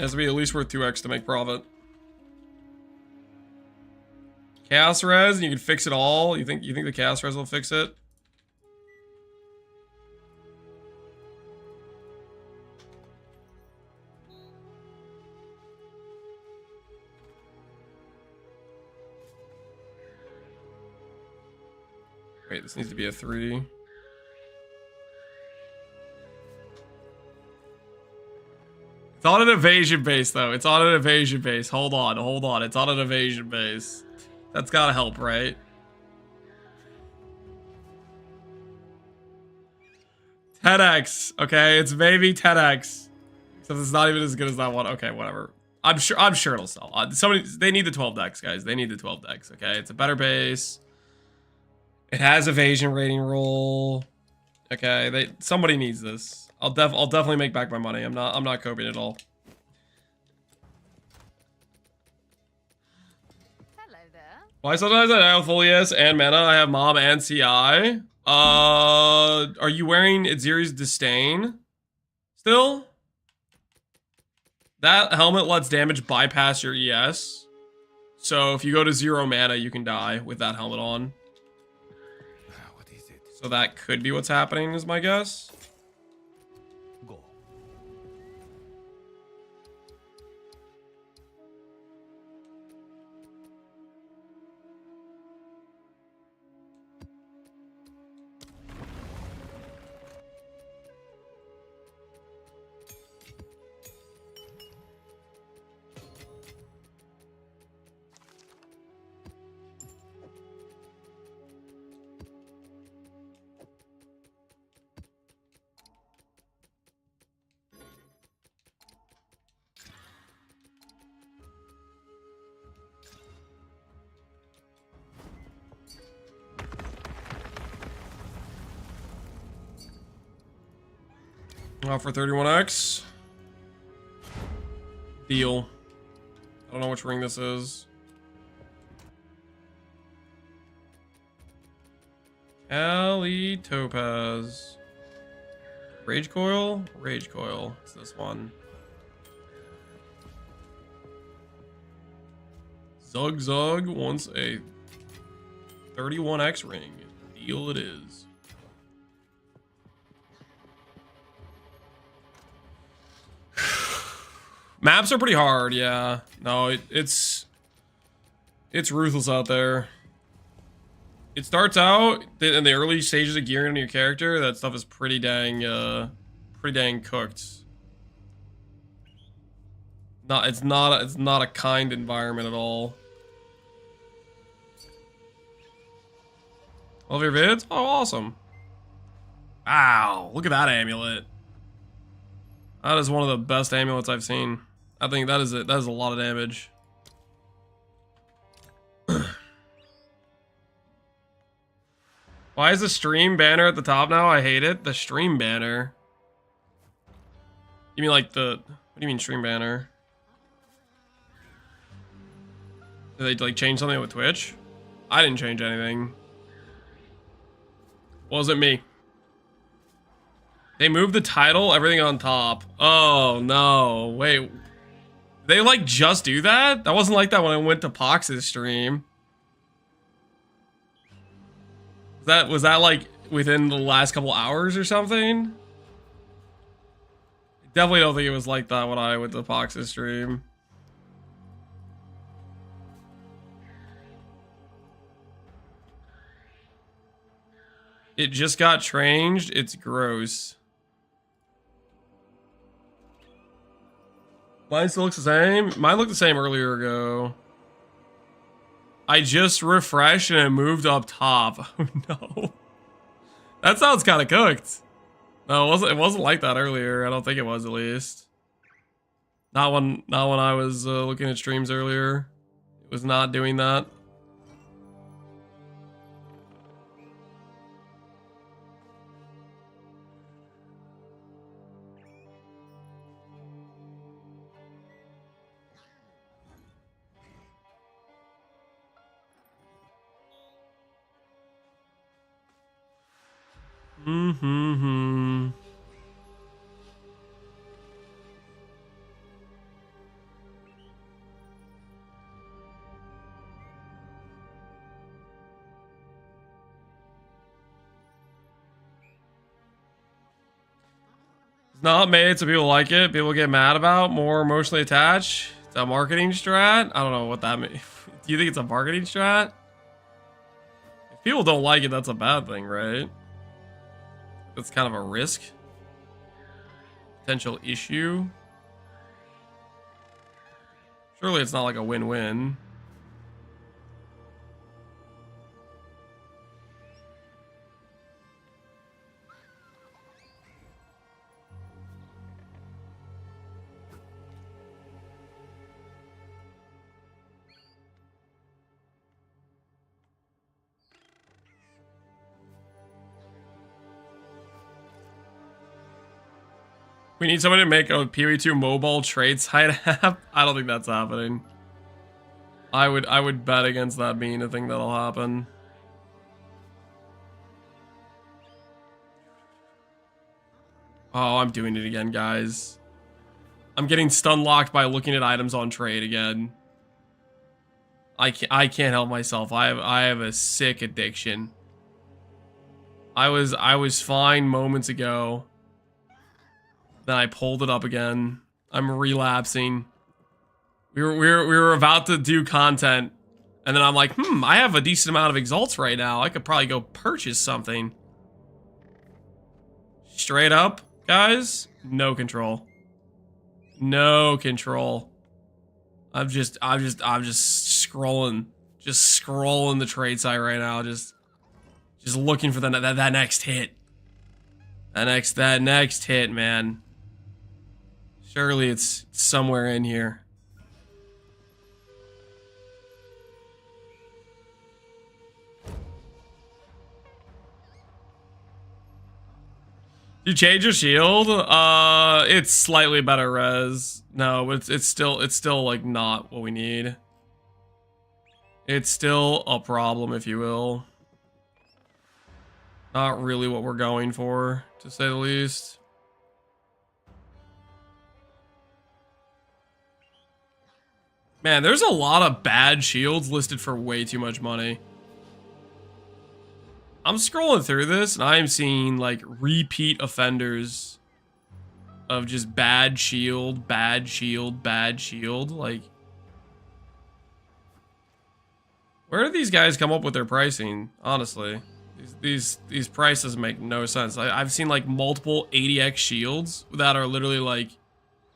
has to be at least worth 2x to make profit. Chaos res, and you can fix it all. You think the chaos res will fix it? Wait, this needs to be a 3. It's on an evasion base, though. It's on an evasion base. Hold on. It's on an evasion base. That's gotta help, right? $10x. Okay, it's maybe 10x. So it's not even as good as that one. Okay, whatever. I'm sure it'll sell. They need the 12 decks, guys. They need the 12 decks. Okay, it's a better base. It has evasion rating roll. Okay, somebody needs this. I'll definitely make back my money. I'm not coping at all. Hello there. Why sometimes I have full ES and mana, I have Mom and CI. Are you wearing Itziri's Disdain still? That helmet lets damage bypass your ES. So if you go to 0 mana, you can die with that helmet on. What is it? So that could be what's happening, is my guess. Go. For 31x. Deal. I don't know which ring this is. Cali Topaz. Rage Coil? Rage Coil. It's this one. Zug Zug wants a 31x ring. Deal it is. Maps are pretty hard, yeah. No, it's ruthless out there. It starts out in the early stages of gearing on your character. That stuff is pretty dang cooked. It's not a kind environment at all. All of your vids? Oh, awesome. Wow, look at that amulet. That is one of the best amulets I've seen. I think that is a lot of damage. Why is the stream banner at the top now? I hate it. The stream banner. You mean like what do you mean stream banner? Did they like change something with Twitch? I didn't change anything. Wasn't me. They moved the title, everything on top. Oh no, wait. They like just do that? That wasn't like that when I went to Pox's stream. Was that like within the last couple hours or something? Definitely don't think it was like that when I went to Pox's stream. It just got changed. It's gross. Mine still looks the same. Mine looked the same earlier ago. I just refreshed and it moved up top. Oh no. That sounds kind of cooked. No, it wasn't like that earlier. I don't think it was, at least. Not when I was looking at streams earlier. It was not doing that. not made so people like it. People get mad about, more emotionally attached. It's a marketing strat. I don't know what that means. Do you think it's a marketing strat? If people don't like it, that's a bad thing, right? That's kind of a risk. Potential issue. Surely it's not like a win-win. We need somebody to make a PoE2 mobile trade site app. I don't think that's happening. I would bet against that being a thing that'll happen. Oh, I'm doing it again, guys. I'm getting stun locked by looking at items on trade again. I can't help myself. I have a sick addiction. I was fine moments ago. Then I pulled it up again. I'm relapsing. We were about to do content, and then I'm like, I have a decent amount of exalts right now. I could probably go purchase something. Straight up, guys, no control. No control. I'm just scrolling, the trade site right now, just looking for that next hit. That next hit, man. Surely it's somewhere in here. You change your shield? It's slightly better res. No, but it's still like not what we need. It's still a problem, if you will. Not really what we're going for, to say the least. Man, there's a lot of bad shields listed for way too much money. I'm scrolling through this and I'm seeing like repeat offenders of just bad shield, bad shield, bad shield. Like, where do these guys come up with their pricing? Honestly, these prices make no sense. I've seen like multiple 80x shields that are literally like,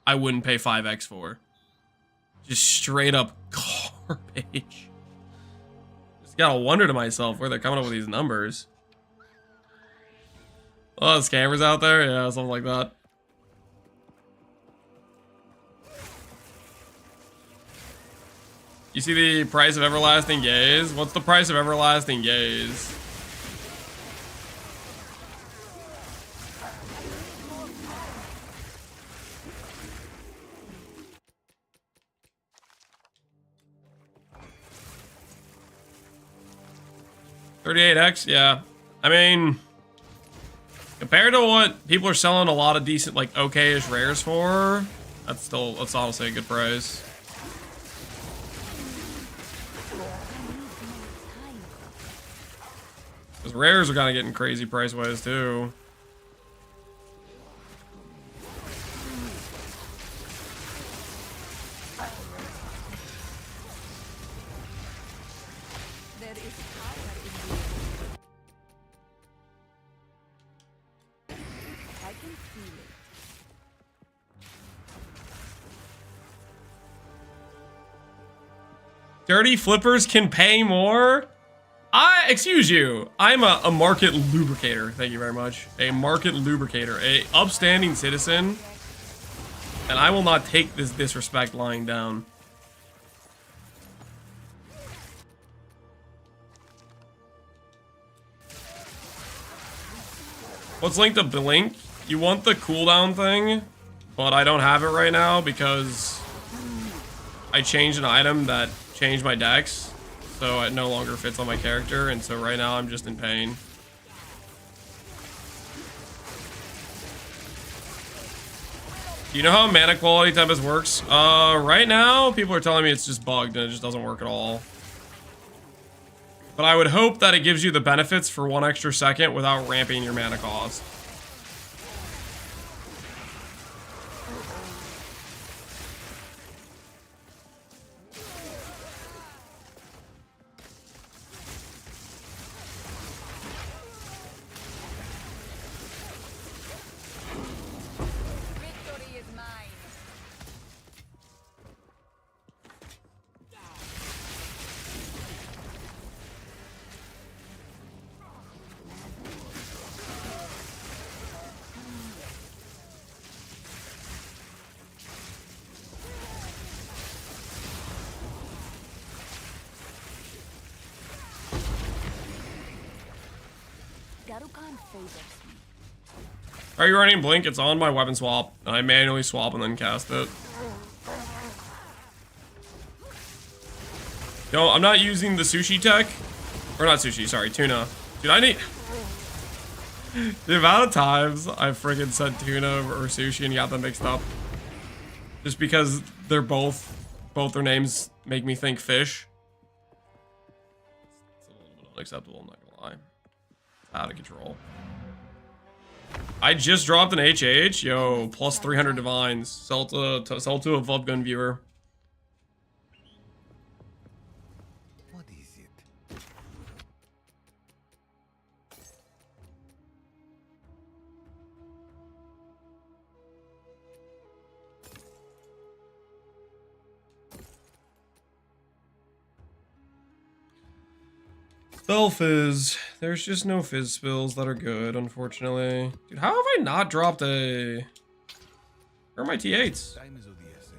I wouldn't pay 5x for. Just straight up garbage. Just gotta wonder to myself where they're coming up with these numbers. Oh, scammers out there? Yeah, something like that. You see the price of everlasting gaze? What's the price of everlasting gaze? $38x, yeah. I mean, compared to what people are selling a lot of decent, like, okay-ish rares for, that's honestly a good price. Because rares are kind of getting crazy price-wise, too. Dirty flippers can pay more? Excuse you. I'm a market lubricator. Thank you very much. A market lubricator. A upstanding citizen. And I will not take this disrespect lying down. What's linked to Blink? You want the cooldown thing, but I don't have it right now because I changed an item that changed my dex, so it no longer fits on my character, and so right now I'm just in pain. Do you know how mana quality Tempest works? Right now, people are telling me it's just bugged and it just doesn't work at all. But I would hope that it gives you the benefits for 1 extra second without ramping your mana cost. Darukan favors me. Are you running Blink? It's on my weapon swap. I manually swap and then cast it. Yo, I'm not using the sushi tech. Or not sushi, sorry, tuna. Dude, I need... The amount of times I friggin' said tuna or sushi and got them mixed up. Just because they're both their names make me think fish. It's a little bit unacceptable, I'm not gonna lie. It's out of control. I just dropped an HH. Yo, plus 300 divines. Sell to a Vubgun viewer. What is it? Spell fizz. There's just no fizz spills that are good, unfortunately. Dude, how have I not dropped a... Where are my T8s? Time is of the essence.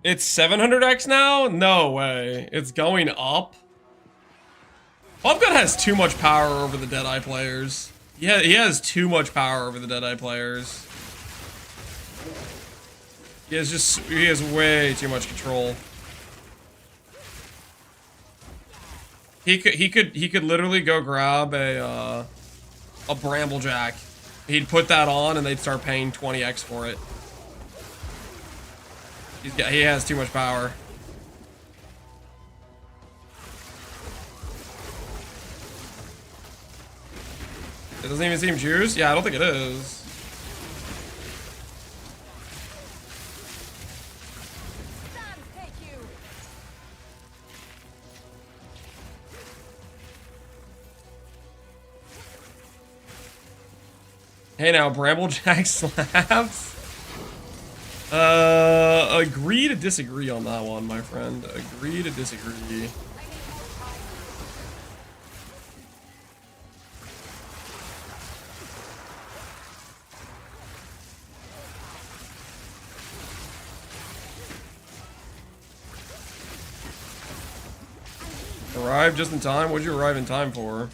It's 700x now? No way. It's going up? Bobgun has too much power over the Deadeye players. Yeah, he has too much power over the Deadeye players. He has way too much control. He could literally go grab a Bramblejack. He'd put that on and they'd start paying 20x for it. He has too much power. It doesn't even seem juice? Yeah, I don't think it is. Hey now, Bramblejack slaps. Agree to disagree on that one, my friend. Agree to disagree. Arrived just in time? What'd you arrive in time for?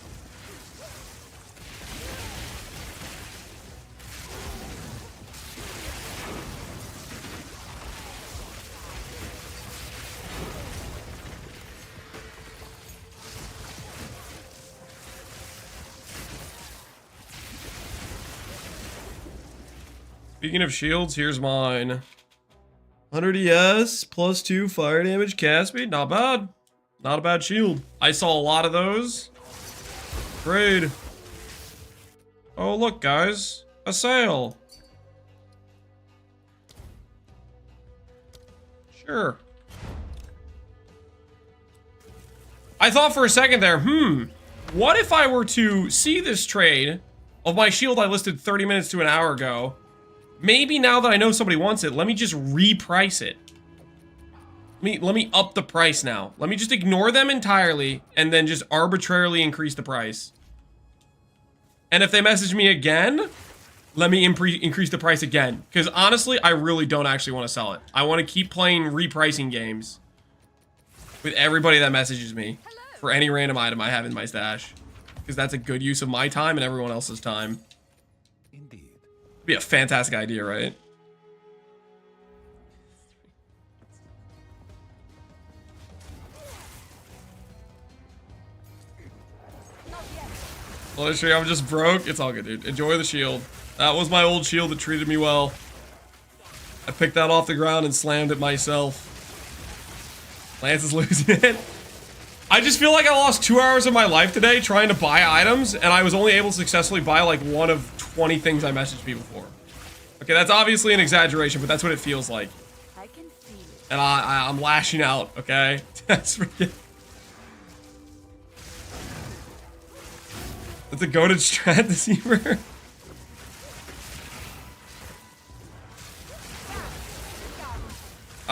Speaking of shields, here's mine. 100 ES, plus 2 fire damage, cast speed. Not bad. Not a bad shield. I saw a lot of those. Trade. Oh, look, guys. A sale. Sure. I thought for a second there, what if I were to see this trade of my shield I listed 30 minutes to an hour ago? Maybe now that I know somebody wants it, let me just reprice it. Let me up the price now. Let me just ignore them entirely and then just arbitrarily increase the price. And if they message me again, let me increase the price again. Because honestly, I really don't actually want to sell it. I want to keep playing repricing games with everybody that messages me for any random item I have in my stash. Because that's a good use of my time and everyone else's time. Indeed. Be a fantastic idea, right? Well, sure, I'm just broke. It's all good, dude. Enjoy the shield. That was my old shield that treated me well. I picked that off the ground and slammed it myself. Lance is losing it. I just feel like I lost 2 hours of my life today trying to buy items, and I was only able to successfully buy like one of 20 things I messaged people for. Okay, that's obviously an exaggeration, but that's what it feels like. I can feel it. And I'm lashing out, okay? That's ridiculous. That's a goated strat deceiver.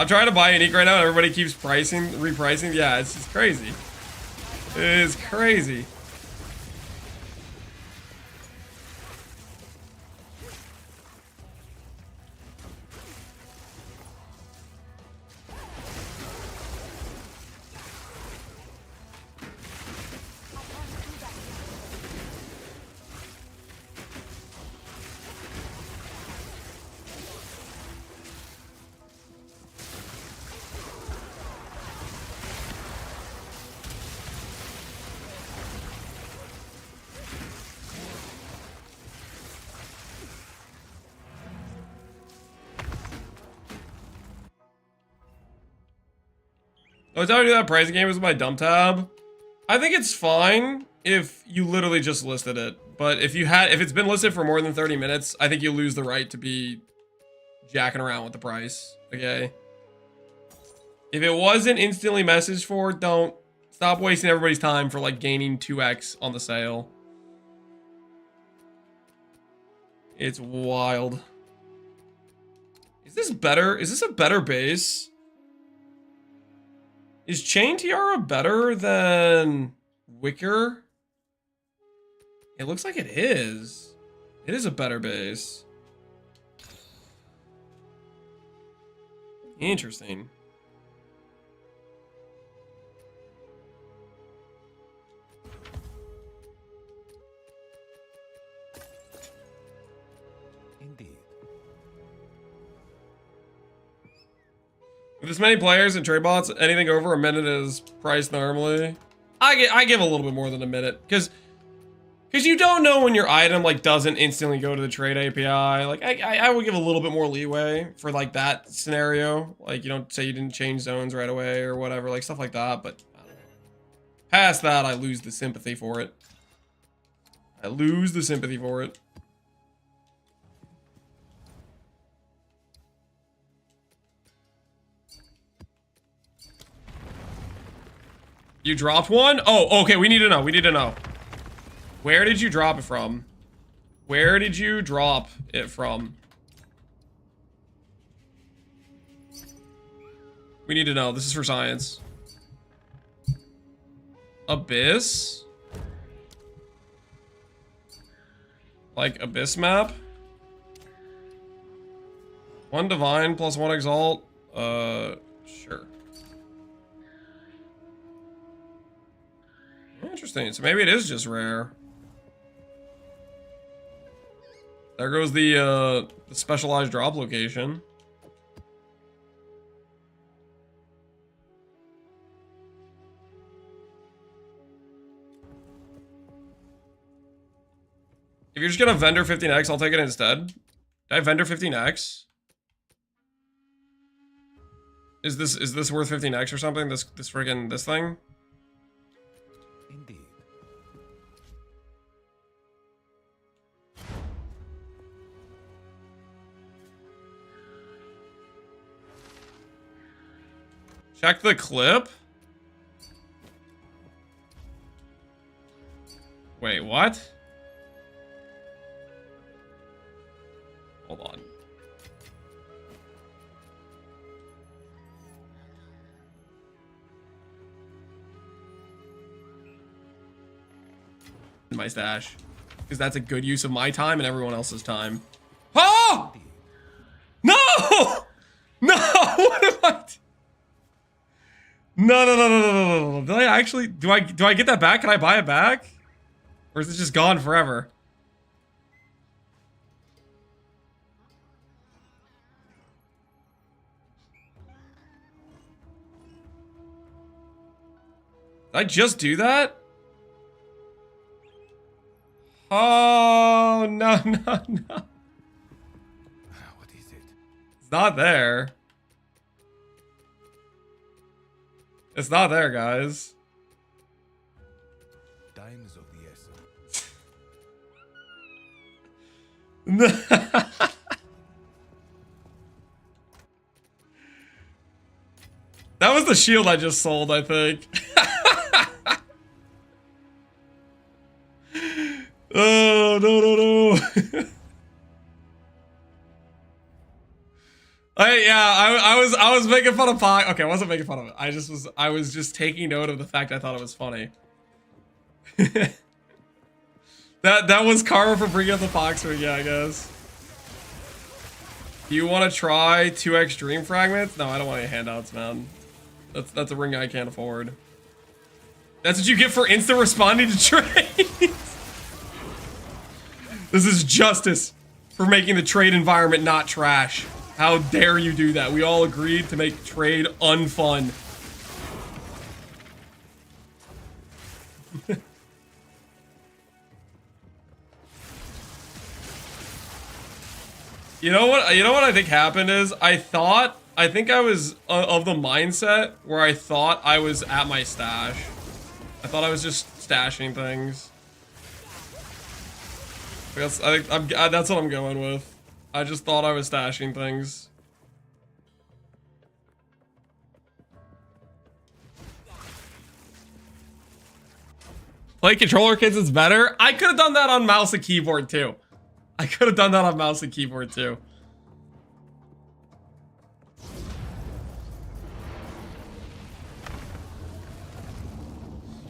I'm trying to buy Unique right now and everybody keeps repricing. Yeah, it's just crazy. It is crazy. Oh, I told you that pricing game was my dump tab. I think it's fine if you literally just listed it. But if it's been listed for more than 30 minutes, I think you lose the right to be jacking around with the price. Okay. If it wasn't instantly messaged for, don't stop wasting everybody's time for like gaining 2x on the sale. It's wild. Is this better? Is this a better base? Is Chain Tiara better than Wicker? It looks like it is. It is a better base. Interesting. Indeed. With this many players and trade bots, anything over a minute is priced normally. I give a little bit more than a minute because you don't know when your item like doesn't instantly go to the trade API. Like I would give a little bit more leeway for like that scenario. Like you don't say you didn't change zones right away or whatever, like stuff like that. But I don't know. Past that, I lose the sympathy for it. I lose the sympathy for it. You dropped one? Oh, okay, we need to know. We need to know. Where did you drop it from? Where did you drop it from? We need to know. This is for science. Abyss? Like Abyss map? 1 Divine plus 1 Exalt? Sure. Interesting. So maybe it is just rare. There goes the specialized drop location. If you're just gonna vendor 15x, I'll take it instead. Did I vendor 15x? Is this worth 15x or something? This friggin' this thing? Indeed. Check the clip. Wait, what? Hold on. My stash, because that's a good use of my time and everyone else's time. Oh! No! No! What am I? No. Did I actually? Do I get that back? Can I buy it back? Or is it just gone forever? Did I just do that? Oh, no. What is it? It's not there. It's not there, guys. Time is of the essence. That was the shield I just sold, I think. Oh, no. I was making fun of Pox. Okay, I wasn't making fun of it. I was just taking note of the fact I thought it was funny. that was karma for bringing up the Pox ring, yeah, I guess. Do you want to try 2x dream fragments? No, I don't want any handouts, man. That's a ring I can't afford. That's what you get for instant responding to trades. This is justice for making the trade environment not trash. How dare you do that? We all agreed to make trade unfun. You know what I think happened is I think I was of the mindset where I thought I was at my stash. I thought I was just stashing things. That's what I'm going with. I just thought I was stashing things. Play controller kids is better. I could have done that on mouse and keyboard too. I could have done that on mouse and keyboard too.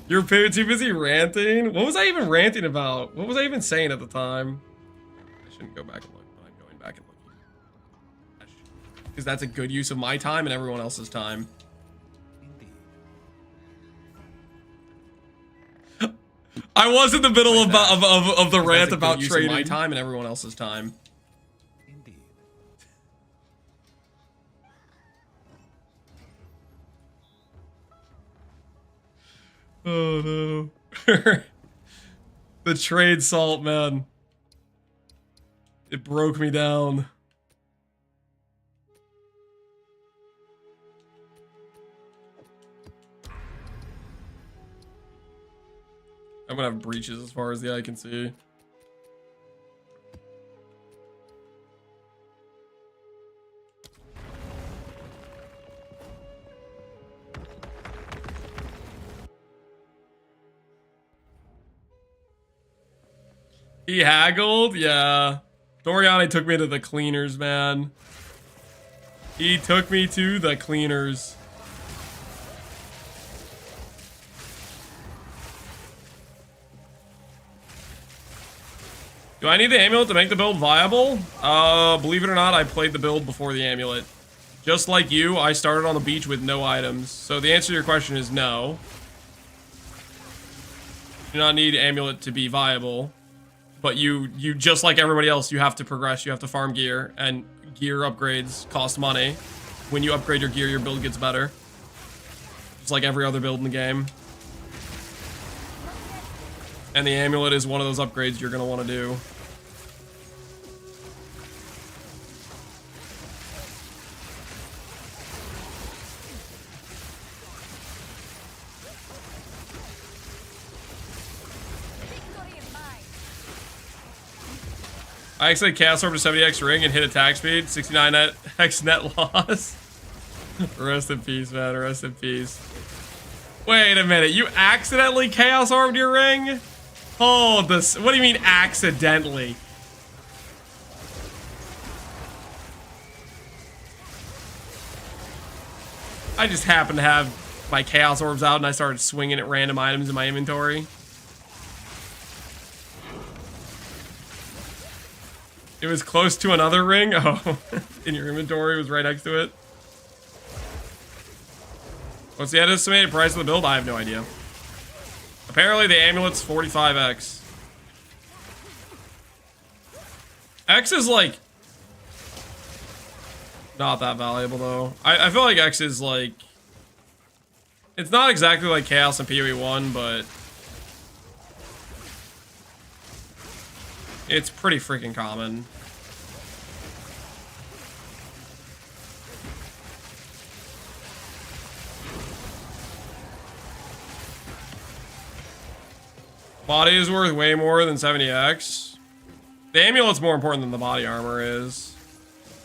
You're too busy ranting? What was I even ranting about? What was I even saying at the time? I shouldn't go back and look, but I'm going back and looking. Because that's a good use of my time and everyone else's time. I was in the middle of the rant about trading. My time and everyone else's time. Indeed. Oh no. The trade salt, man. It broke me down. I'm gonna have breaches as far as the eye can see. He haggled? Yeah. Doriani took me to the cleaners, man. He took me to the cleaners. Do I need the amulet to make the build viable? Believe it or not, I played the build before the amulet. Just like you, I started on the beach with no items. So the answer to your question is no. You do not need amulet to be viable. But you just like everybody else, you have to progress, you have to farm gear, and gear upgrades cost money. When you upgrade your gear, your build gets better. Just like every other build in the game. And the amulet is one of those upgrades you're gonna want to do. I actually cast over to 70x ring and hit attack speed, 69x net loss. Rest in peace, man. Rest in peace. Wait a minute. You accidentally chaos armed your ring? Hold this. What do you mean accidentally? I just happened to have my chaos orbs out and I started swinging at random items in my inventory. It was close to another ring? Oh, in your inventory, it was right next to it. What's the estimated price of the build? I have no idea. Apparently the amulet's 45x. X is like... not that valuable though. I feel like X is like... it's not exactly like Chaos and PoE 1, but... it's pretty freaking common. Body is worth way more than 70x. The amulet's more important than the body armor is.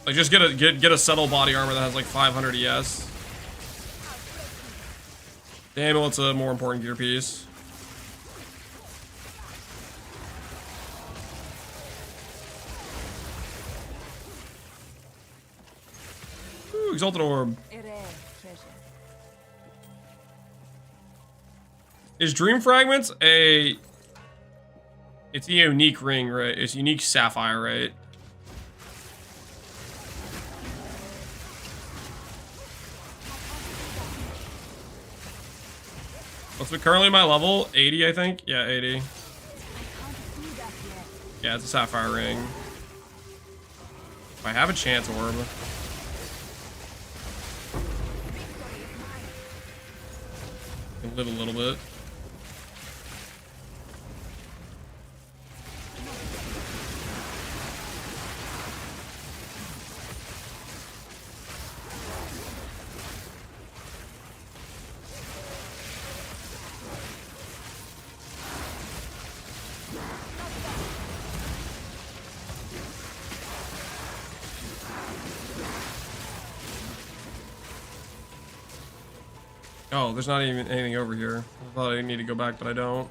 Like, just get a subtle body armor that has like 500 ES. The amulet's a more important gear piece. Exalted Orb. A rare treasure. Is Dream Fragments a... It's a unique ring, right? It's unique sapphire, right? What's currently my level? 80, I think? Yeah, 80. I can't see that yet. Yeah, it's a sapphire ring. If I have a chance orb. I can live a little bit. Oh, there's not even anything over here. I thought I need to go back, but I don't.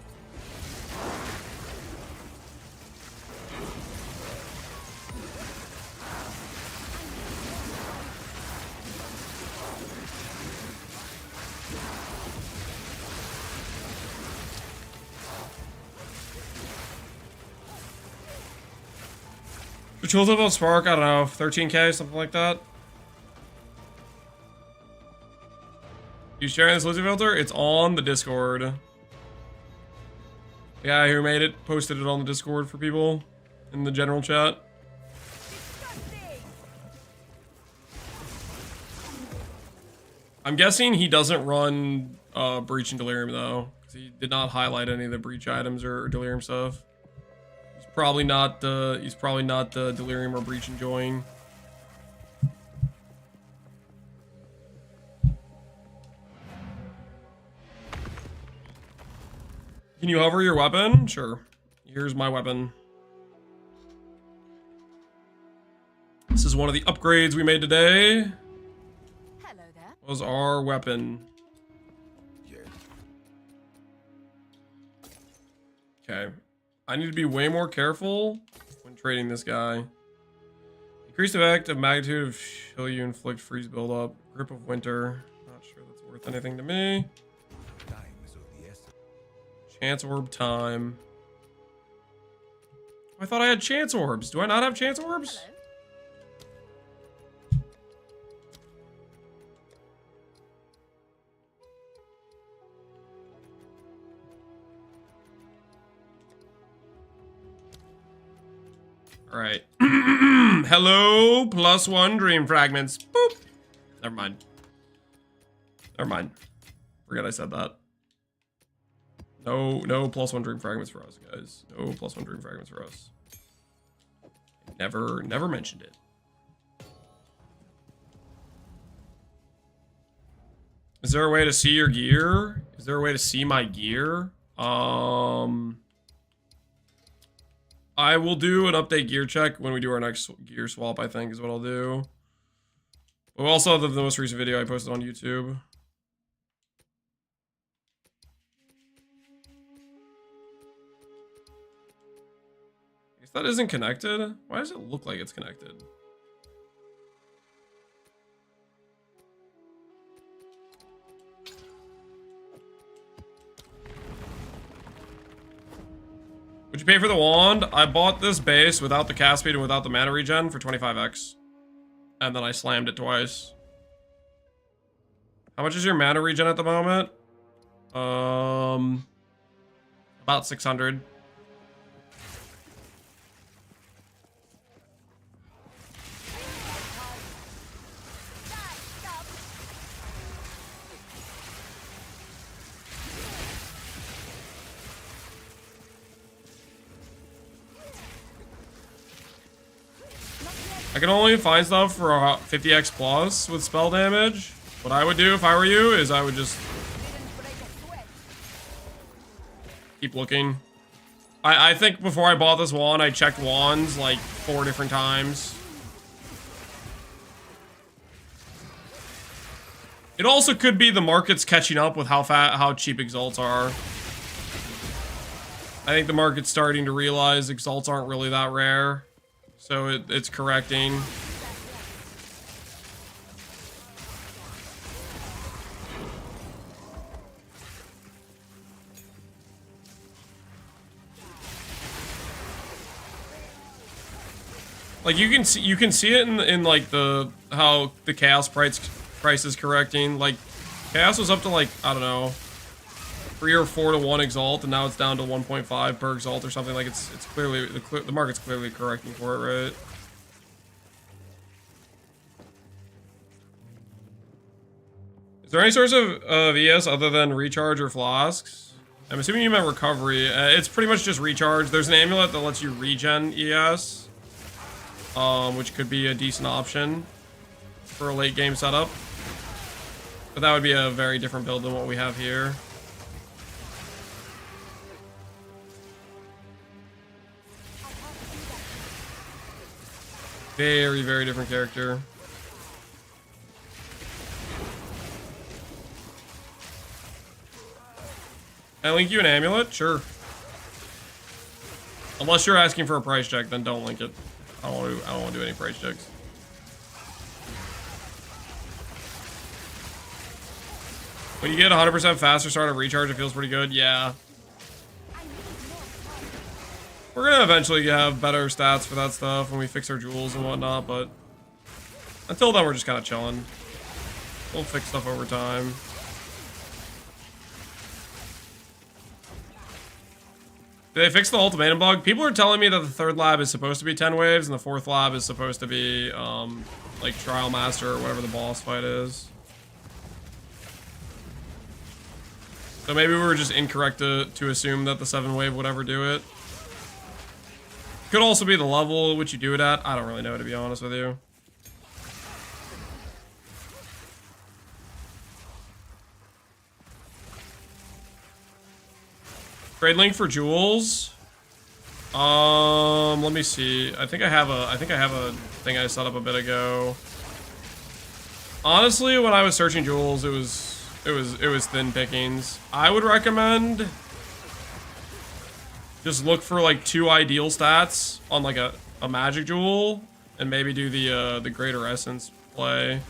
The tools about Spark, I don't know, 13k, something like that. You sharing this Lizzie filter? It's on the Discord. The guy who made it posted it on the Discord for people in the general chat. I'm guessing he doesn't run Breach and Delirium though, because he did not highlight any of the Breach items or Delirium stuff. He's probably not the Delirium or Breach enjoying. Can you hover your weapon? Sure. Here's my weapon. This is one of the upgrades we made today. Hello there. Was our weapon. Yeah. Okay. I need to be way more careful when trading this guy. Increased effect of magnitude of chill you inflict freeze buildup. Grip of winter. Not sure that's worth anything to me. Time is of the essence. Chance orb time. I thought I had chance orbs. Do I not have chance orbs? Hello. All right. Hello, +1 dream fragments. Boop. Never mind. Never mind. Forget I said that. No +1 dream fragments for us, guys. No +1 dream fragments for us. Never mentioned it. Is there a way to see your gear? Is there a way to see my gear? I will do an update gear check when we do our next gear swap, I think is what I'll do. We'll also have the most recent video I posted on YouTube. I guess that isn't connected. Why does it look like it's connected? Would you pay for the wand? I bought this base without the cast speed and without the mana regen for 25x. And then I slammed it twice. How much is your mana regen at the moment? About 600. I can only find stuff for 50x plus with spell damage. What I would do if I were you is I would just keep looking. I think before I bought this wand, I checked wands like 4 different times. It also could be the market's catching up with how cheap exalts are. I think the market's starting to realize exalts aren't really that rare. So it's correcting. Like you can see it in like the how the chaos price is correcting. Like chaos was up to like, I don't know, 3 or 4 to 1 exalt, and now it's down to 1.5 per exalt or something. Like it's clearly the market's clearly correcting for it, right? Is there any source of ES other than recharge or flasks? I'm assuming you meant recovery. It's pretty much just recharge. There's an amulet that lets you regen ES, which could be a decent option for a late game setup. But that would be a very different build than what we have here. Very, very different character. Can I link you an amulet? Sure. Unless you're asking for a price check, then don't link it. I don't want to do any price checks. When you get 100% faster start of recharge, it feels pretty good. Yeah. We're gonna eventually have better stats for that stuff when we fix our jewels and whatnot, but until then, we're just kind of chilling. We'll fix stuff over time. Did they fix the ultimatum bug? People are telling me that the 3rd lab is supposed to be 10 waves, and the 4th lab is supposed to be, like, Trial Master or whatever the boss fight is. So maybe we were just incorrect to assume that the 7 wave would ever do it. Could also be the level at which you do it at. I don't really know, to be honest with you. Trade link for jewels. Let me see. I think I have a thing I set up a bit ago. Honestly, when I was searching jewels, it was thin pickings. I would recommend just look for like 2 ideal stats on like a magic jewel, and maybe do the greater essence play.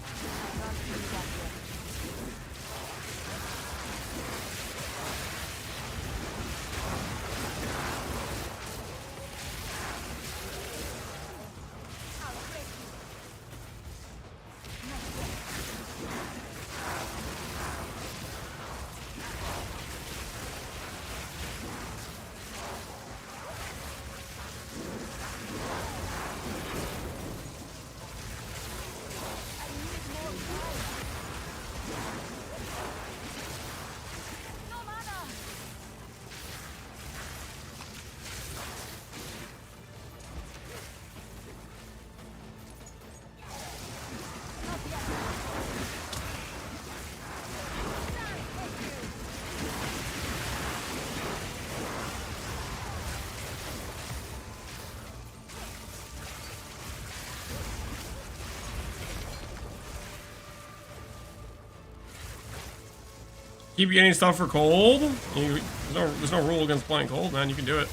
Keep getting stuff for cold. There's no rule against playing cold, man. You can do it.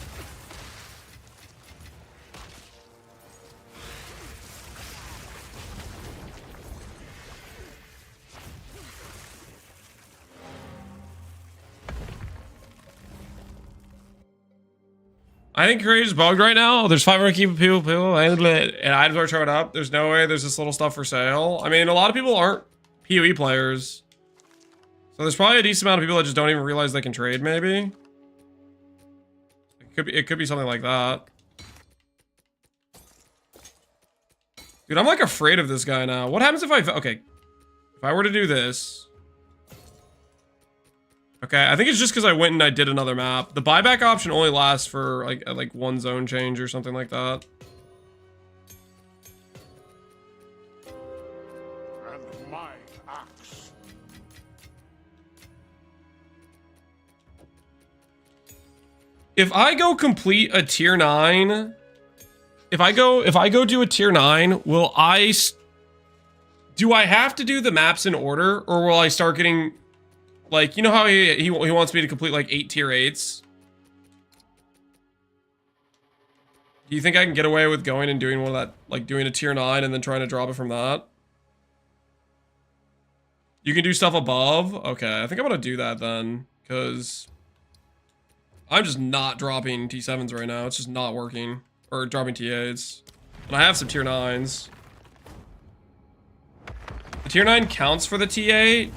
I think Courage is bugged right now. There's 500 people, and items are showing up. There's no way there's this little stuff for sale. I mean, a lot of people aren't PoE players. So there's probably a decent amount of people that just don't even realize they can trade, maybe. It could be something like that. Dude, I'm like afraid of this guy now. What happens if okay. If I were to do this. Okay, I think it's just because I went and I did another map. The buyback option only lasts for like 1 zone change or something like that. And my axe. If I go complete a tier 9, if I go do a tier 9, do I have to do the maps in order, or will I start getting, like, you know how he wants me to complete like 8 tier 8s? Do you think I can get away with going and doing one of that, like doing a tier 9 and then trying to drop it from that? You can do stuff above? Okay, I think I'm gonna do that then, because I'm just not dropping T7s right now. It's just not working. Or dropping T8s. And I have some tier 9s. The tier 9 counts for the T8.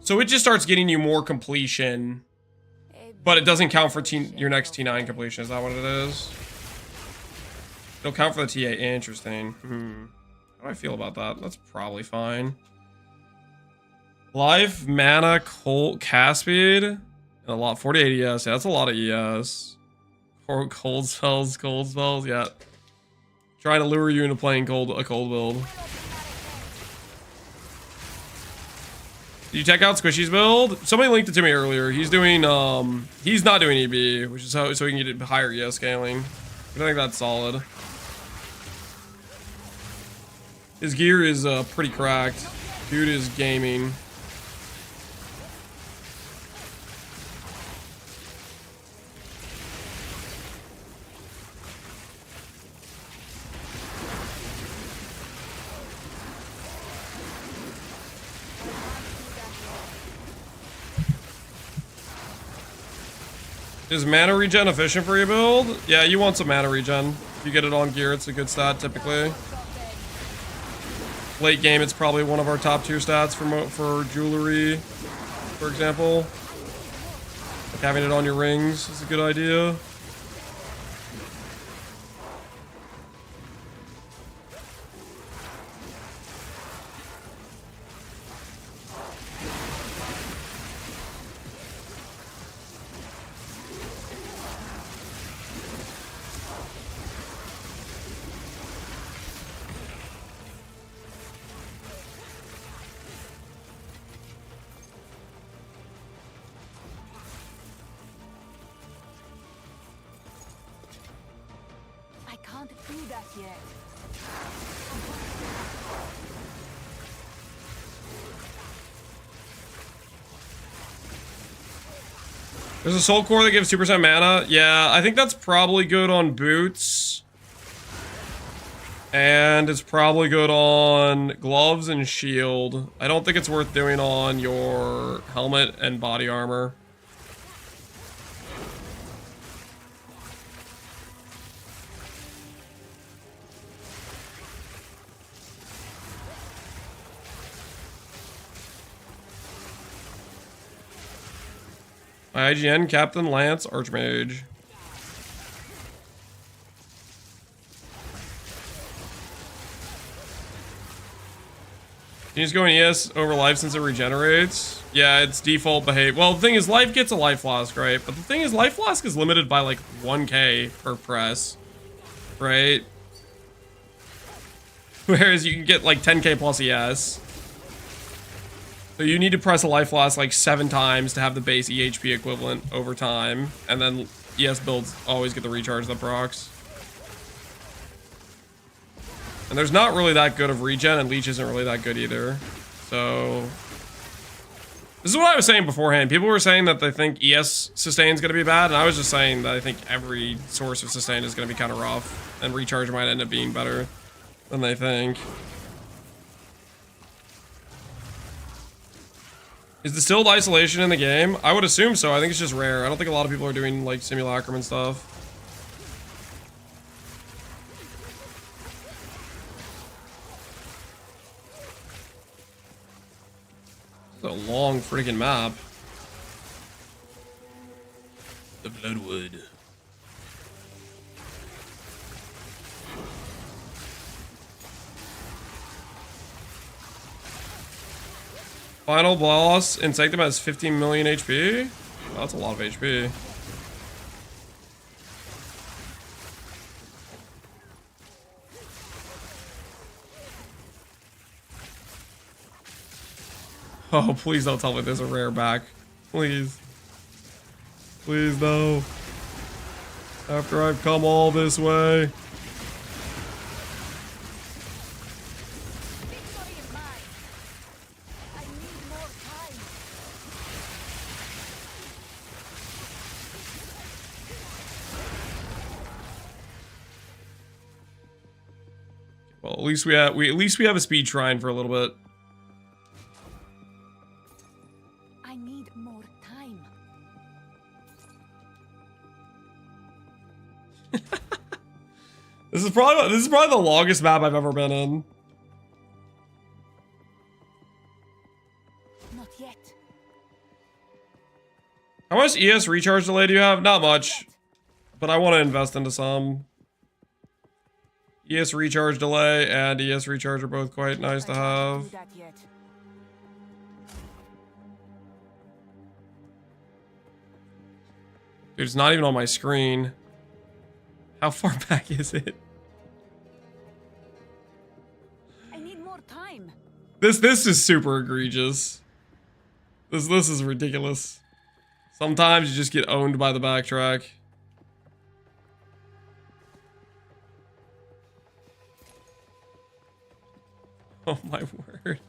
So it just starts getting you more completion. But it doesn't count for your next T9 completion. Is that what it is? It'll count for the T8. Interesting. How do I feel about that? That's probably fine. Life, mana, cast speed, and a lot. 48 ES. Yeah, that's a lot of ES. Or cold spells, yeah. Trying to lure you into playing a cold build. Did you check out Squishy's build? Somebody linked it to me earlier. He's doing, he's not doing EB, which is so he can get higher ES scaling. I think that's solid. His gear is pretty cracked. Dude is gaming. Is mana regen efficient for your build? Yeah, you want some mana regen. If you get it on gear, it's a good stat typically. Late game, it's probably one of our top tier stats for jewelry, for example. Like having it on your rings is a good idea. There's a soul core that gives 2% mana. Yeah, I think that's probably good on boots. And it's probably good on gloves and shield. I don't think it's worth doing on your helmet and body armor. IGN, Captain Lance, Archmage. You just go in ES over life since it regenerates. Yeah, it's default behave. Well, the thing is, life gets a life flask, right? But the thing is, life flask is limited by like 1k per press, right? Whereas you can get like 10k plus ES. So you need to press a life flask like 7 times to have the base EHP equivalent over time. And then ES builds always get the recharge that procs. And there's not really that good of regen, and Leech isn't really that good either. So this is what I was saying beforehand. People were saying that they think ES sustain is going to be bad, and I was just saying that I think every source of sustain is going to be kind of rough, and recharge might end up being better than they think. Is distilled isolation in the game? I would assume so. I think it's just rare. I don't think a lot of people are doing like simulacrum and stuff. It's a long freaking map. The Bloodwood. Final boss, Insectum has 15 million HP. Oh, that's a lot of HP. Oh, please don't tell me there's a rare back. Please. Please, no. After I've come all this way. Well, at least we have a speed shrine for a little bit. I need more time. This is probably the longest map I've ever been in. Not yet. How much ES recharge delay do you have? Not much, but I want to invest into some. ES recharge delay and ES recharge are both quite nice to have. Do that yet. Dude, it's not even on my screen. How far back is it? I need more time. This is super egregious. This is ridiculous. Sometimes you just get owned by the backtrack. Oh my word.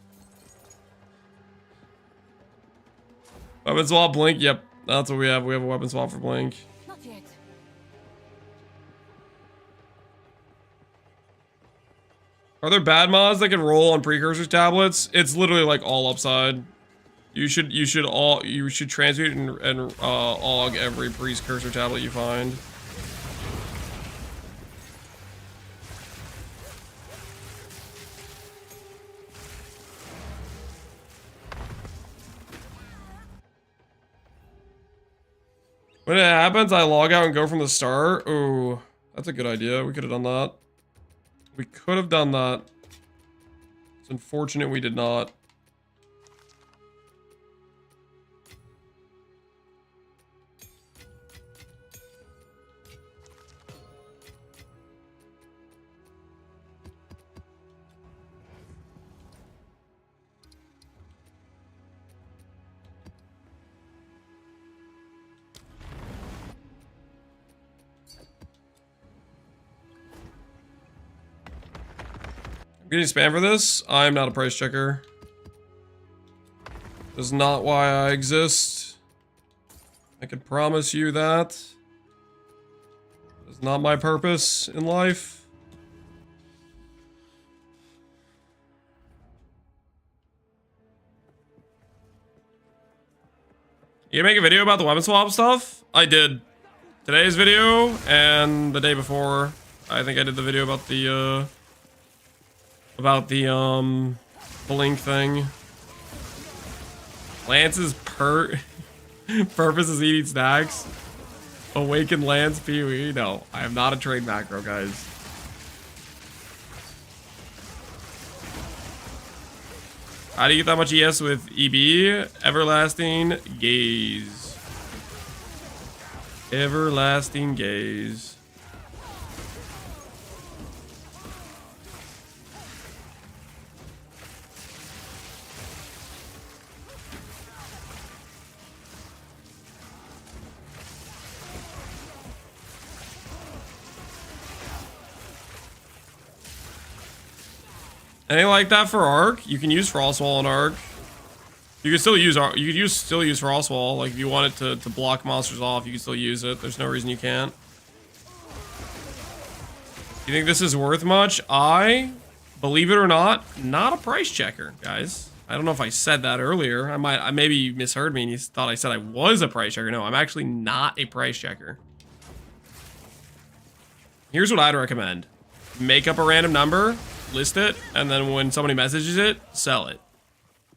Weapon swap blink, yep. That's what we have. We have a weapon swap for blink. Not yet. Are there bad mods that can roll on precursor tablets? It's literally like all upside. You should transmute and aug every precursor tablet you find. When it happens, I log out and go from the start. Ooh, that's a good idea. We could have done that. We could have done that. It's unfortunate we did not. Getting spam for this? I'm not a price checker. This is not why I exist. I can promise you that. It's not my purpose in life. You make a video about the weapon swap stuff? I did. Today's video and the day before. I think I did the video about the blink thing. Lance's purpose is eating snacks. Awaken Lance PoE. No, I am not a trade macro, guys. How do you get that much ES with EB? Everlasting Gaze. Everlasting Gaze. Anything like that for Arc? You can use Frostwall on Arc. You can still use Frostwall. Like if you want it to block monsters off, you can still use it. There's no reason you can't. You think this is worth much? I, believe it or not a price checker, guys. I don't know if I said that earlier. I maybe you misheard me and you thought I said I was a price checker. No, I'm actually not a price checker. Here's what I'd recommend. Make up a random number, list it, and then when somebody messages it, sell it.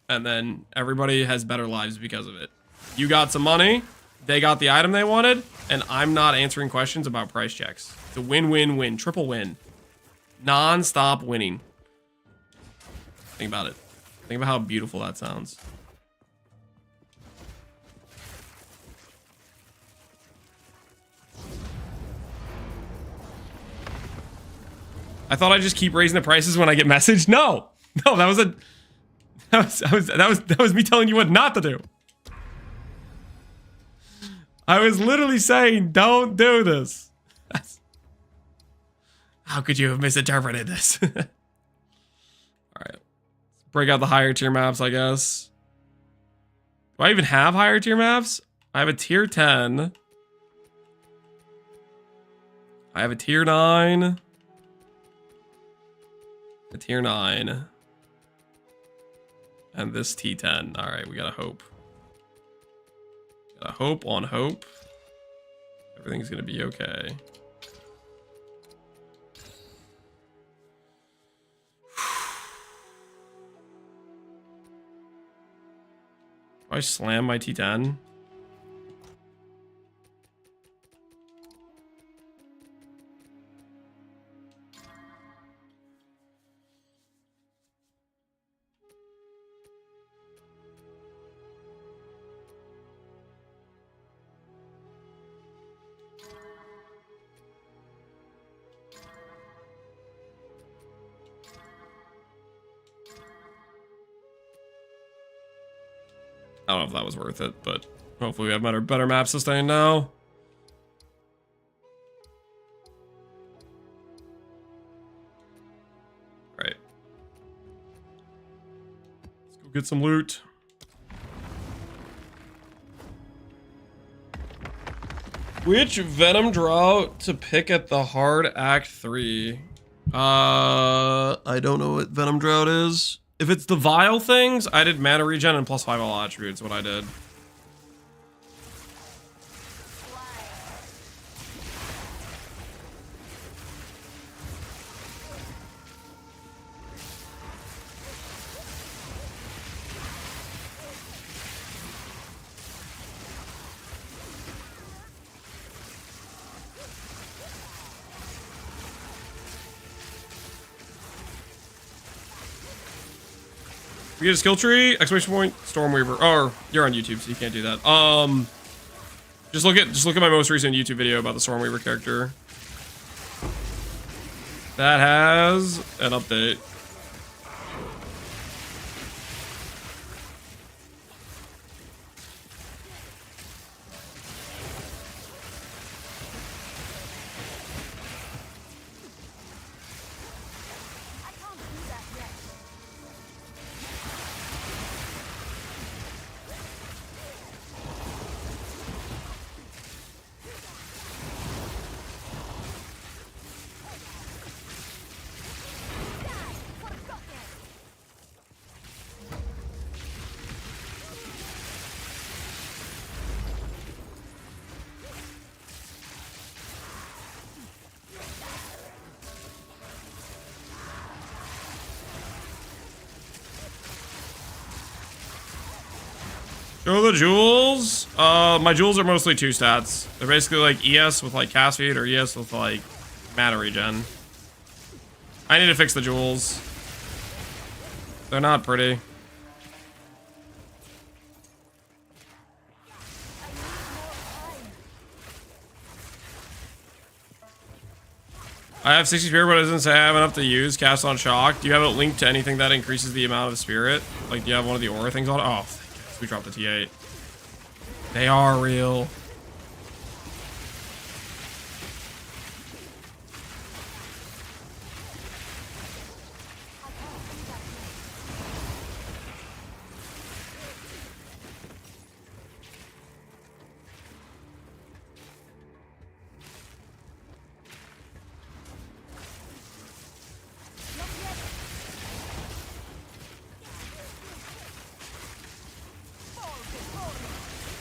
And then everybody has better lives because of it. You got some money, they got the item they wanted, and I'm not answering questions about price checks. It's a win-win-win, triple win. Non-stop winning. Think about it. Think about how beautiful that sounds. I thought I'd just keep raising the prices when I get messaged. No, that was me telling you what not to do. I was literally saying, don't do this. How could you have misinterpreted this? All right, let's break out the higher tier maps, I guess. Do I even have higher tier maps? I have a tier 10. I have a tier 9. A tier 9. And this T10. Alright, we gotta hope. Gotta hope on hope. Everything's gonna be okay. I slam my T10. I don't know if that was worth it, but hopefully we have better map sustain now. Right. Let's go get some loot. Which Venom draw to pick at the hard Act 3? I don't know what Venom Drought is. If it's the Vile things, I did mana regen and +5 all attributes, what I did. We get a skill tree, exclamation point, Stormweaver. Oh, you're on YouTube, so you can't do that. Just look at my most recent YouTube video about the Stormweaver character. That has an update. Show the jewels. My jewels are mostly 2 stats. They're basically like ES with like cast speed or ES with like mana regen. I need to fix the jewels. They're not pretty. I have 60 spirit, but it doesn't say I have enough to use. Cast on shock. Do you have it linked to anything that increases the amount of spirit? Like, do you have one of the aura things on it? Oh, we dropped the T8. They are real.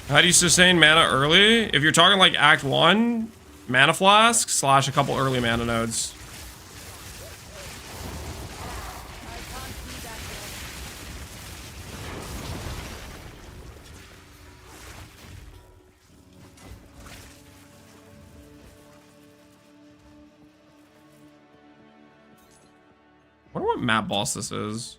How do you sustain mana early? If you're talking like Act 1, mana flask / a couple early mana nodes. I wonder what map boss this is.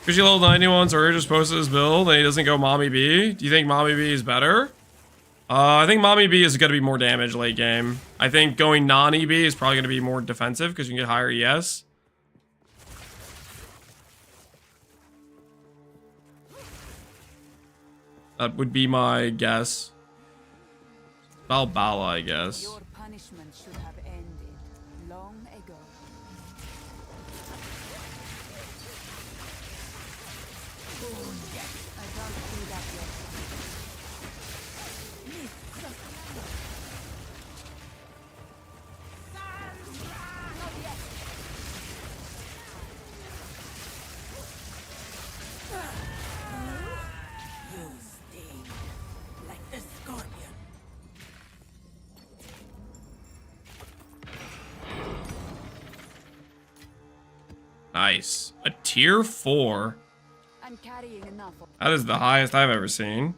Because you level 91, or just posted his build and he doesn't go Mommy B. Do you think Mommy B is better? I think Mommy B is going to be more damage late game. I think going NieNie B is probably going to be more defensive because you can get higher ES. That would be my guess. Balbala, I guess. Your punishment should have ended long ago. Oh, yes. I can't see that yet. Nice. A tier 4. I'm carrying enough. That is the highest I've ever seen.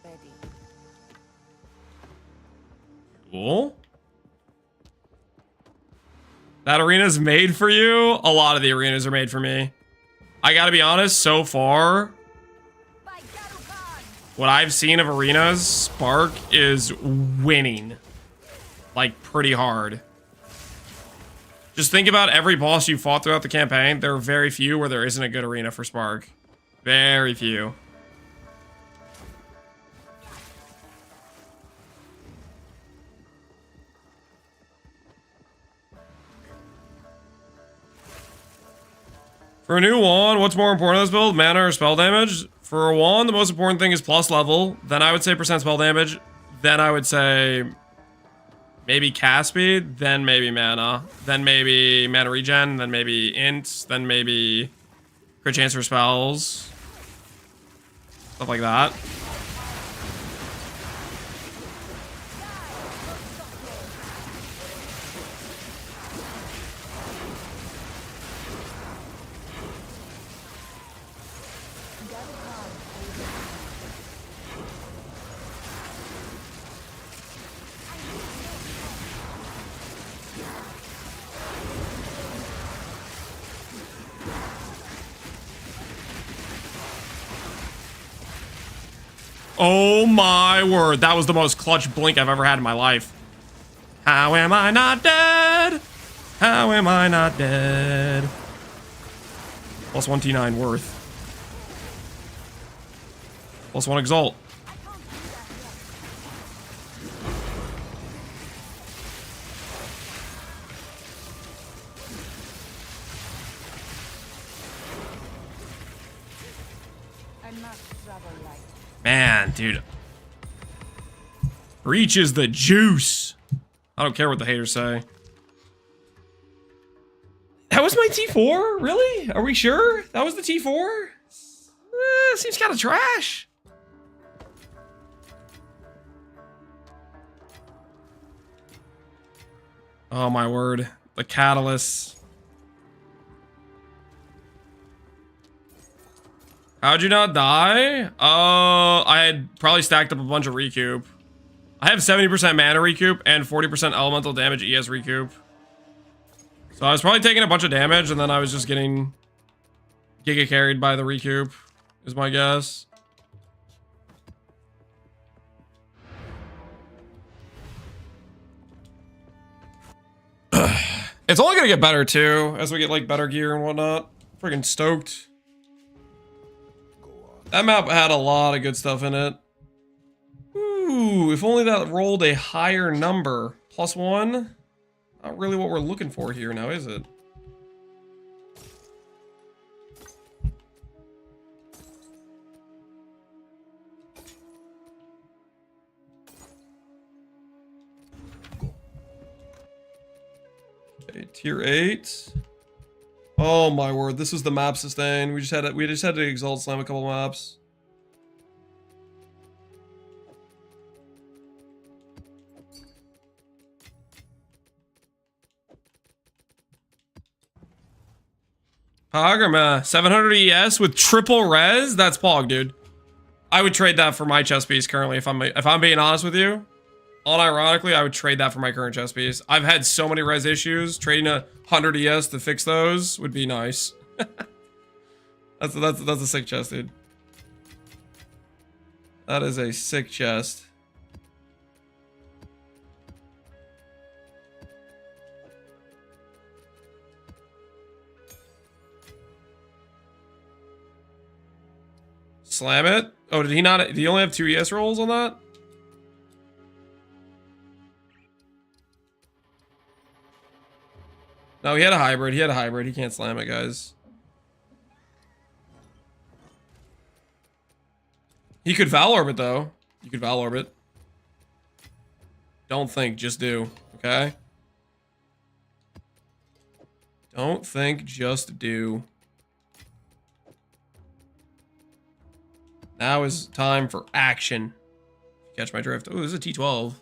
Ready. Cool. That arena's made for you? A lot of the arenas are made for me. I gotta be honest, so far, what I've seen of arenas, Spark is winning. Like, pretty hard. Just think about every boss you fought throughout the campaign. There are very few where there isn't a good arena for Spark. Very few. For a new wand, what's more important in this build? Mana or spell damage? For a wand, the most important thing is plus level. Then I would say percent spell damage. Then I would say maybe cast speed. Then maybe mana. Then maybe mana regen. Then maybe int. Then maybe crit chance for spells. Stuff like that. Oh my word, that was the most clutch blink I've ever had in my life. How am I not dead? How am I not dead? Plus 1 T9 worth. Plus 1 exalt. Man, dude. Breach is the juice. I don't care what the haters say. That was my T4? Really? Are we sure? That was the T4? Seems kind of trash. Oh my word. The catalyst. How'd you not die? I had probably stacked up a bunch of recoup. I have 70% mana recoup and 40% elemental damage ES recoup. So I was probably taking a bunch of damage and then I was just getting giga carried by the recoup, is my guess. It's only gonna get better too, as we get like better gear and whatnot. Freaking stoked. That map had a lot of good stuff in it. Ooh, if only that rolled a higher number. +1? Not really what we're looking for here now, is it? Okay, tier 8. Oh my word, this is the map sustain. We just had to exalt slam a couple maps. Pogrima, 700 ES with triple res? That's pog, dude. I would trade that for my chest piece currently if I'm being honest with you. Unironically, I would trade that for my current chest piece. I've had so many res issues. Trading 100 ES to fix those would be nice. that's a sick chest, dude. That is a sick chest. Slam it? Oh, did he not? Did he only have 2 ES rolls on that? No, he had a hybrid. He had a hybrid. He can't slam it, guys. He could Val Orbit, though. You could Val Orbit. Don't think, just do. Okay? Don't think, just do. Now is time for action. Catch my drift. Oh, this is a T12.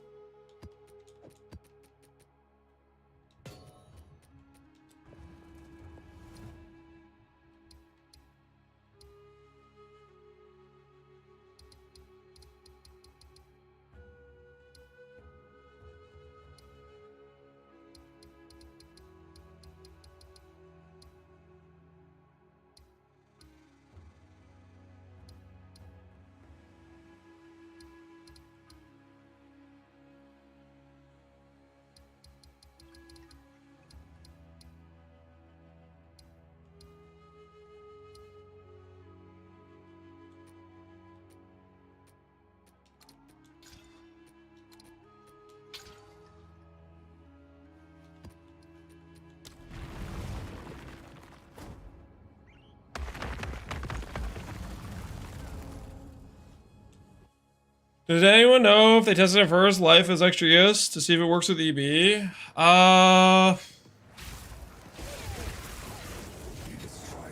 Does anyone know if they tested it first, life as extra use, to see if it works with EB? I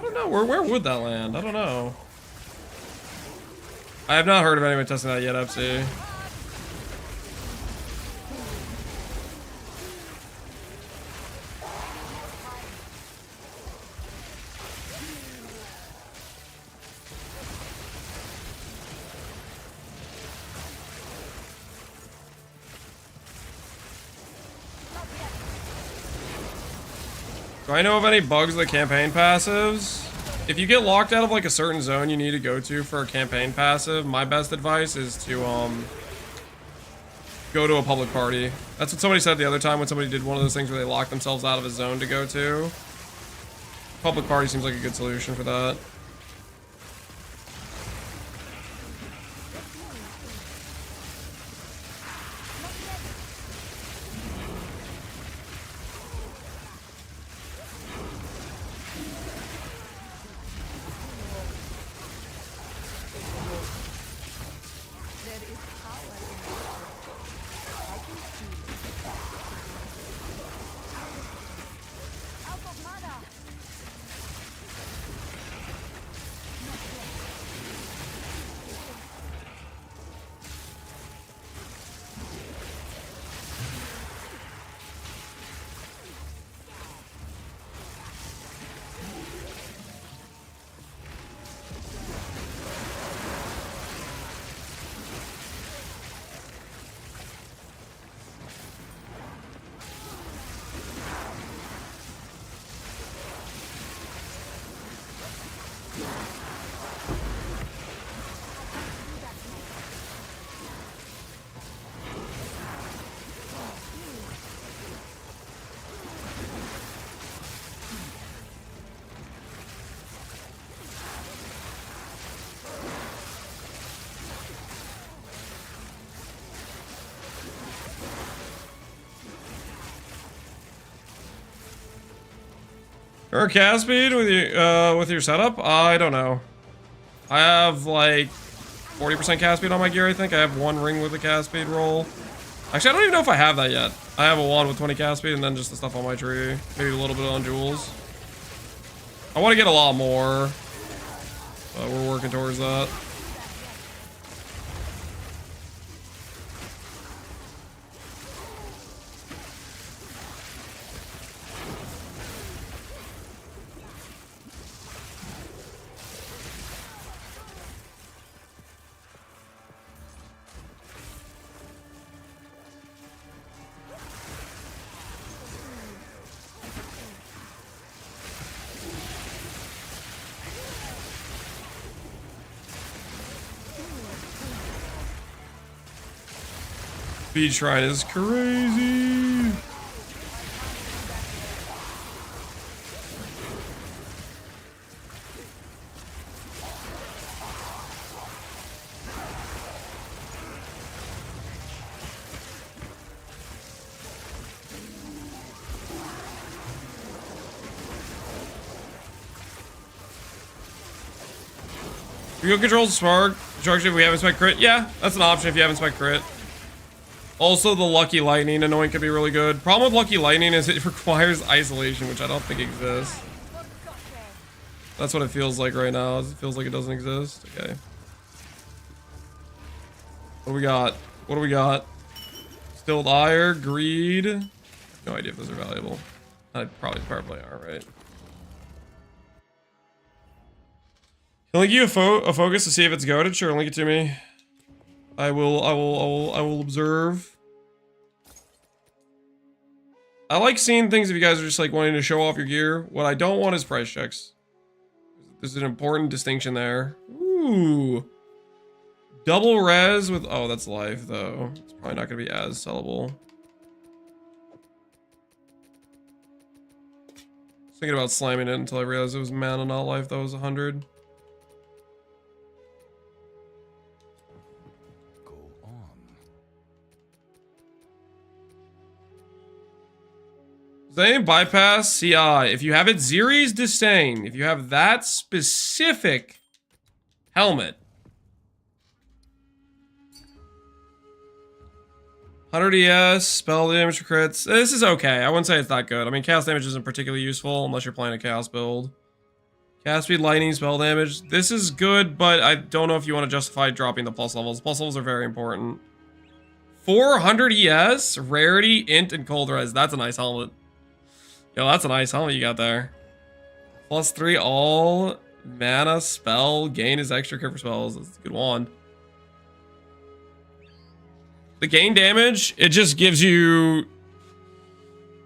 don't know. Where would that land? I don't know. I have not heard of anyone testing that yet, Epsy. Do I know of any bugs with the campaign passives? If you get locked out of like a certain zone you need to go to for a campaign passive, my best advice is to go to a public party. That's what somebody said the other time when somebody did one of those things where they locked themselves out of a zone to go to. Public party seems like a good solution for that. Or cast speed with your setup? I don't know. I have like 40% cast speed on my gear, I think. I have one ring with a cast speed roll. Actually, I don't even know if I have that yet. I have a wand with 20 cast speed and then just the stuff on my tree. Maybe a little bit on jewels. I want to get a lot more. But we're working towards that. Speed Shrine is crazy. You go control spark destruction if we haven't spec crit. Yeah, that's an option if you haven't spec crit. Also, the Lucky Lightning annoying could be really good. Problem with Lucky Lightning is it requires isolation, which I don't think exists. That's what it feels like right now. It feels like it doesn't exist. Okay. What do we got? What do we got? Stilled Ire, Greed. No idea if those are valuable. I probably are, right? Can I link you a focus to see if it's goated? Sure, link it to me. I will observe. I like seeing things if you guys are just like wanting to show off your gear. What I don't want is price checks. There's an important distinction there. Ooh. Double res with, oh, that's life though. It's probably not gonna be as sellable. I was thinking about slamming it until I realized it was mana, not life. That was 100. They bypass CI. If you have it Ziri's Disdain, if you have that specific helmet, 100 ES, spell damage for crits. This is okay. I wouldn't say it's that good. I mean, chaos damage isn't particularly useful unless you're playing a chaos build. Cast speed, lightning, spell damage. This is good, but I don't know if you want to justify dropping the plus levels. Plus levels are very important. 400 ES, rarity, int, and cold res. That's a nice helmet. Yo, that's a nice helmet you got there. +3 all mana spell. Gain is extra crit for spells. That's a good wand. The gain damage, it just gives you...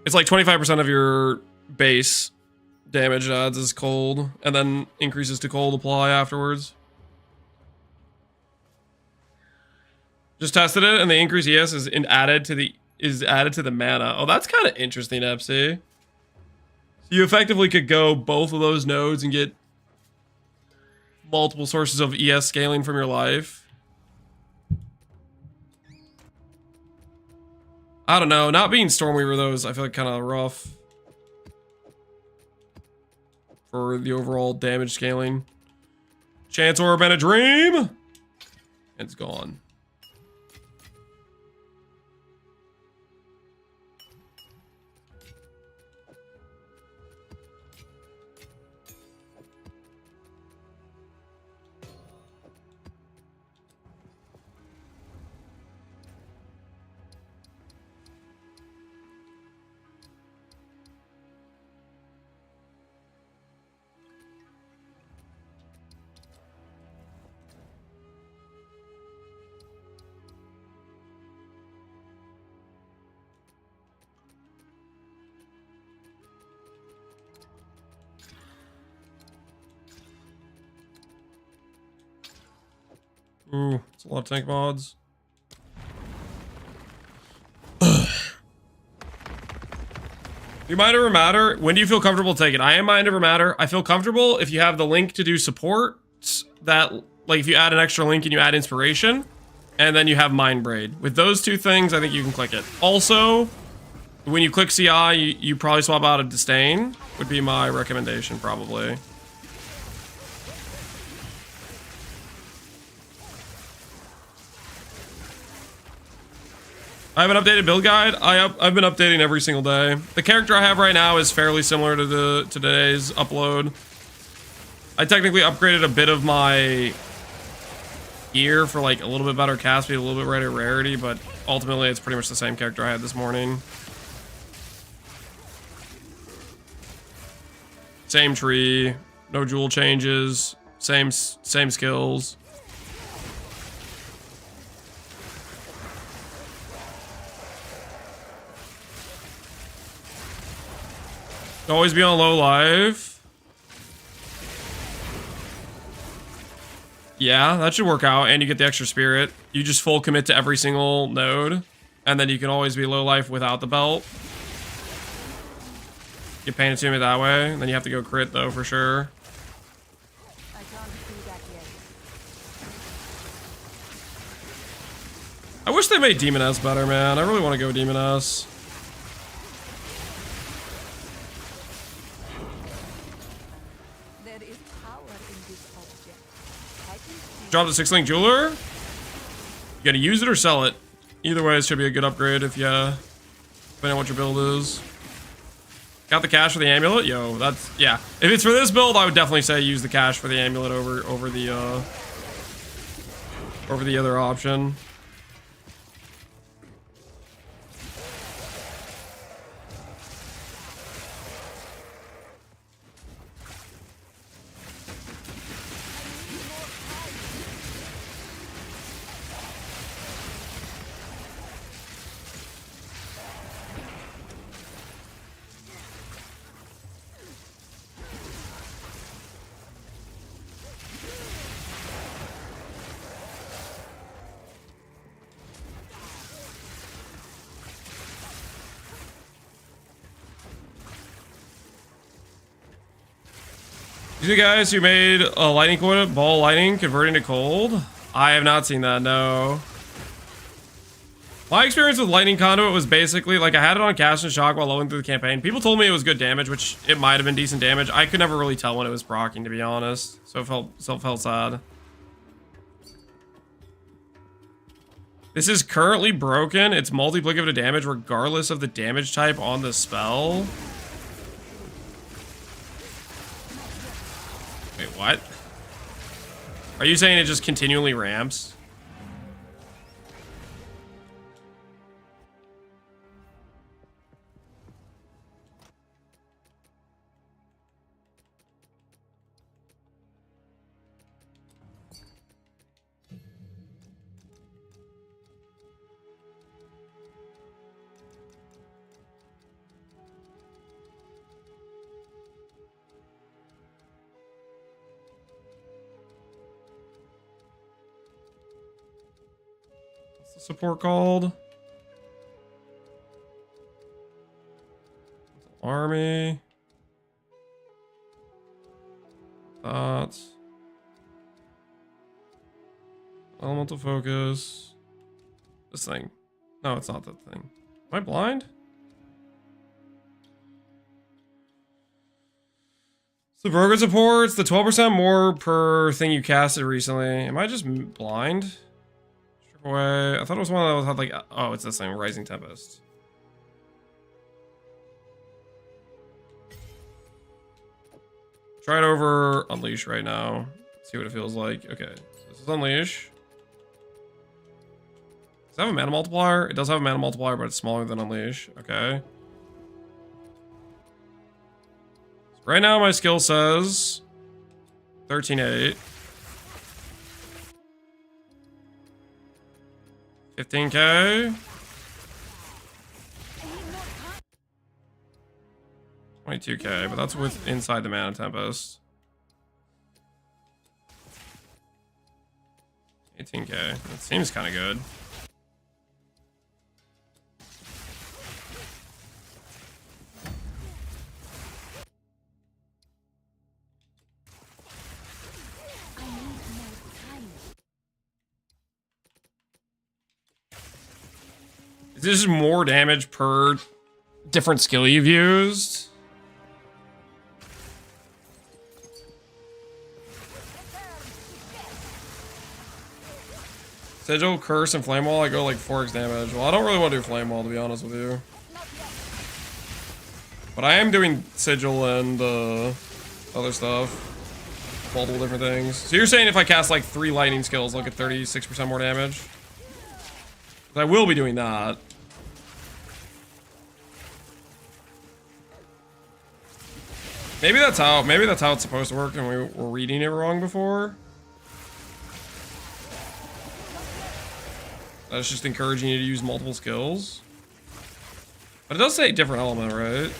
It's like 25% of your base damage adds is cold, and then increases to cold apply afterwards. Just tested it, and the increase ES is added to the mana. Oh, that's kind of interesting, FC. So you effectively could go both of those nodes and get multiple sources of ES scaling from your life. I don't know. Not being Stormweaver though is, I feel like, kind of rough for the overall damage scaling. Chance Orb and a Dream. It's gone. Ooh, it's a lot of tank mods. Do you mind over matter? When do you feel comfortable taking? I am mind over matter. I feel comfortable if you have the link to do support. That, like, if you add an extra link and you add inspiration, and then you have mind braid. With those two things, I think you can click it. Also, when you click CI, you probably swap out a disdain. Would be my recommendation, probably. I have an updated build guide. I've been updating every single day. The character I have right now is fairly similar to today's upload. I technically upgraded a bit of my gear for like a little bit better cast speed, a little bit better rarity, but ultimately it's pretty much the same character I had this morning. Same tree, no jewel changes, same skills. Always be on low life. Yeah, that should work out, and you get the extra spirit. You just full commit to every single node, and then you can always be low life without the belt. Get Pain Attunement that way, and then you have to go crit though for sure. I can't see that yet. I wish they made Demon S better, man. I really want to go Demon S. There is power in this object. I can see. Drop the 6-link jeweler. You gotta use it or sell it. Either way, it should be a good upgrade if you, depending on what your build is. Got the cash for the amulet? Yo, that's, yeah. If it's for this build, I would definitely say use the cash for the amulet over the other option. These are the guys who made a lightning quota, ball lightning, converting to cold. I have not seen that, no. My experience with lightning conduit was basically, like, I had it on cast and shock while loading through the campaign. People told me it was good damage, which it might have been decent damage. I could never really tell when it was proccing, to be honest. So it felt sad. This is currently broken. It's multiplicative to damage regardless of the damage type on the spell. Wait, what? Are you saying it just continually ramps? Support called army thoughts elemental focus. This thing. No, it's not that thing. Am I blind? So broken supports the 12% more per thing you casted recently. Am I just blind? Away. I thought it was one that had like, oh, it's this thing, Rising Tempest. Try it over Unleash right now. See what it feels like. Okay, so this is Unleash. Does it have a mana multiplier? It does have a mana multiplier, but it's smaller than Unleash. Okay. So right now my skill says 13-8. 15k. 22k, but that's with inside the Mana Tempest. 18k. That seems kind of good. This is more damage per different skill you've used. Sigil, Curse, and Flame Wall, I go like 4x damage. Well, I don't really want to do Flame Wall, to be honest with you. But I am doing Sigil and other stuff. Multiple different things. So you're saying if I cast like 3 lightning skills, I'll get 36% more damage? I will be doing that. Maybe that's how it's supposed to work and we were reading it wrong before. That's just encouraging you to use multiple skills. But it does say different element, right?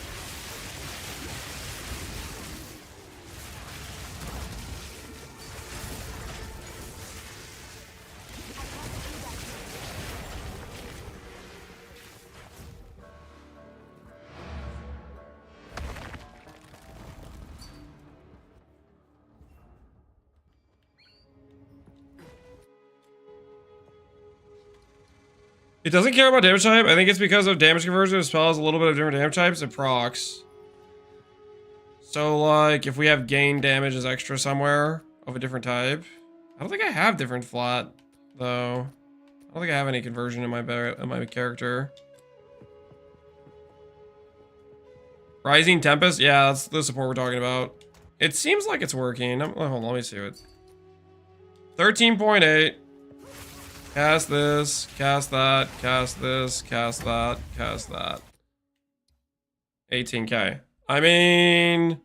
It doesn't care about damage type. I think it's because of damage conversion of spells, a little bit of different damage types, it procs. So, like, if we have gain damage as extra somewhere of a different type. I don't think I have different flat, though. I don't think I have any conversion in my character. Rising Tempest? Yeah, that's the support we're talking about. It seems like it's working. Hold on, let me see it. 13.8. Cast this, cast that, cast this, cast that, cast that. 18k. I mean...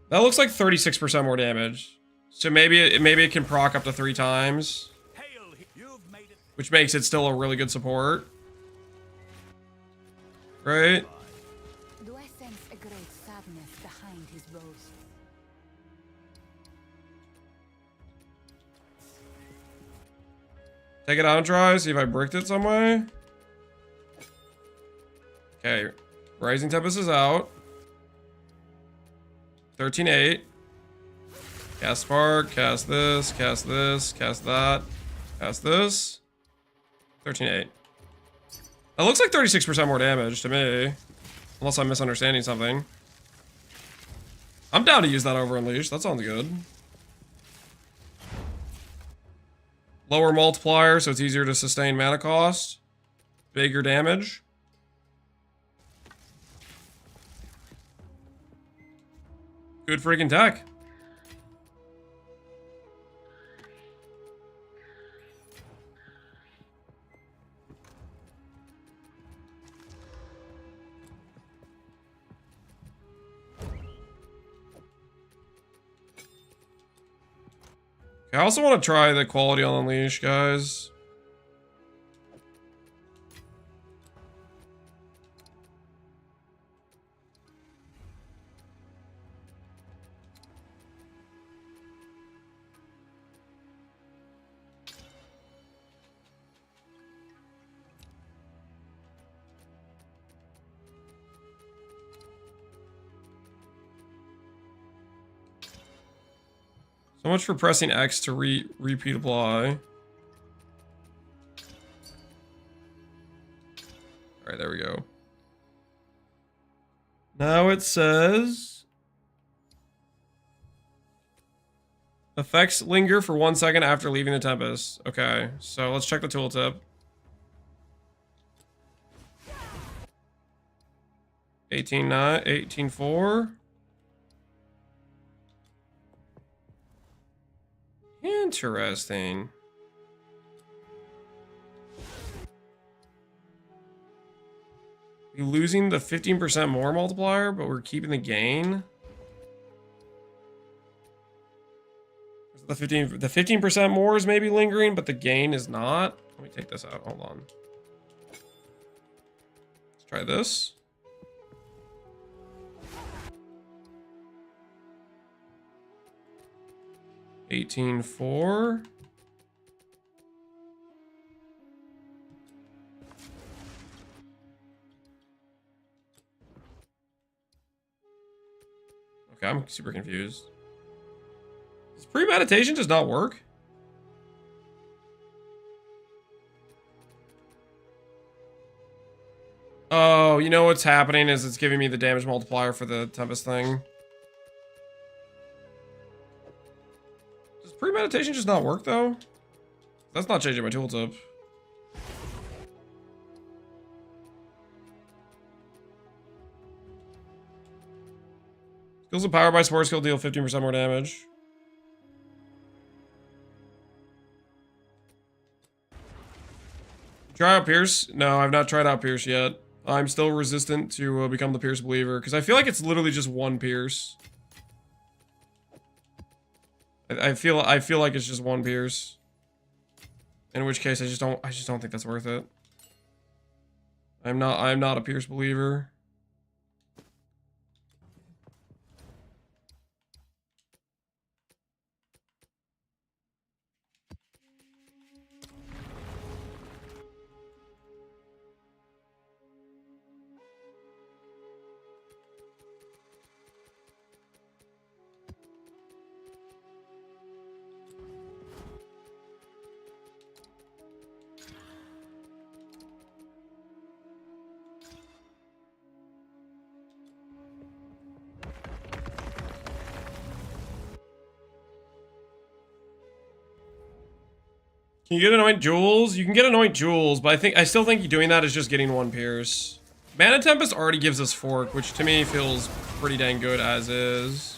that looks like 36% more damage. So maybe it can proc up to 3 times. Which makes it still a really good support. Right? Do I sense a great sadness behind his rose? Take it out and try, see if I bricked it some way. Okay. Rising Tempest is out. 13-8. Cast Spark, cast this, cast this, cast that, cast this. 13-8. That looks like 36% more damage to me. Unless I'm misunderstanding something. I'm down to use that over Unleash. That sounds good. Lower multiplier, so it's easier to sustain mana cost. Bigger damage. Good freaking tech. I also want to try the quality on Unleash, guys. So much for pressing X to repeat apply. Alright, there we go. Now it says... Effects linger for 1 second after leaving the Tempest. Okay, so let's check the tooltip. 18.9, 18.4. Interesting. We're losing the 15% more multiplier, but we're keeping the gain. The 15% more is maybe lingering, but the gain is not. Let me take this out. Hold on. Let's try this. $18.4. Okay, I'm super confused. Does premeditation does not work? Oh, you know what's happening is it's giving me the damage multiplier for the Tempest thing. Does premeditation just not work though? That's not changing my tooltip. Skills of power by support skill deal 15% more damage. Try out Pierce? No, I've not tried out Pierce yet. I'm still resistant to become the Pierce Believer because I feel like it's literally just one Pierce. I feel like it's just one Pierce. In which case I just don't think that's worth it. I'm not a Pierce Believer. Can you get Anoint Jewels? You can get Anoint Jewels, but I still think doing that is just getting one Pierce. Mana Tempest already gives us Fork, which to me feels pretty dang good as is.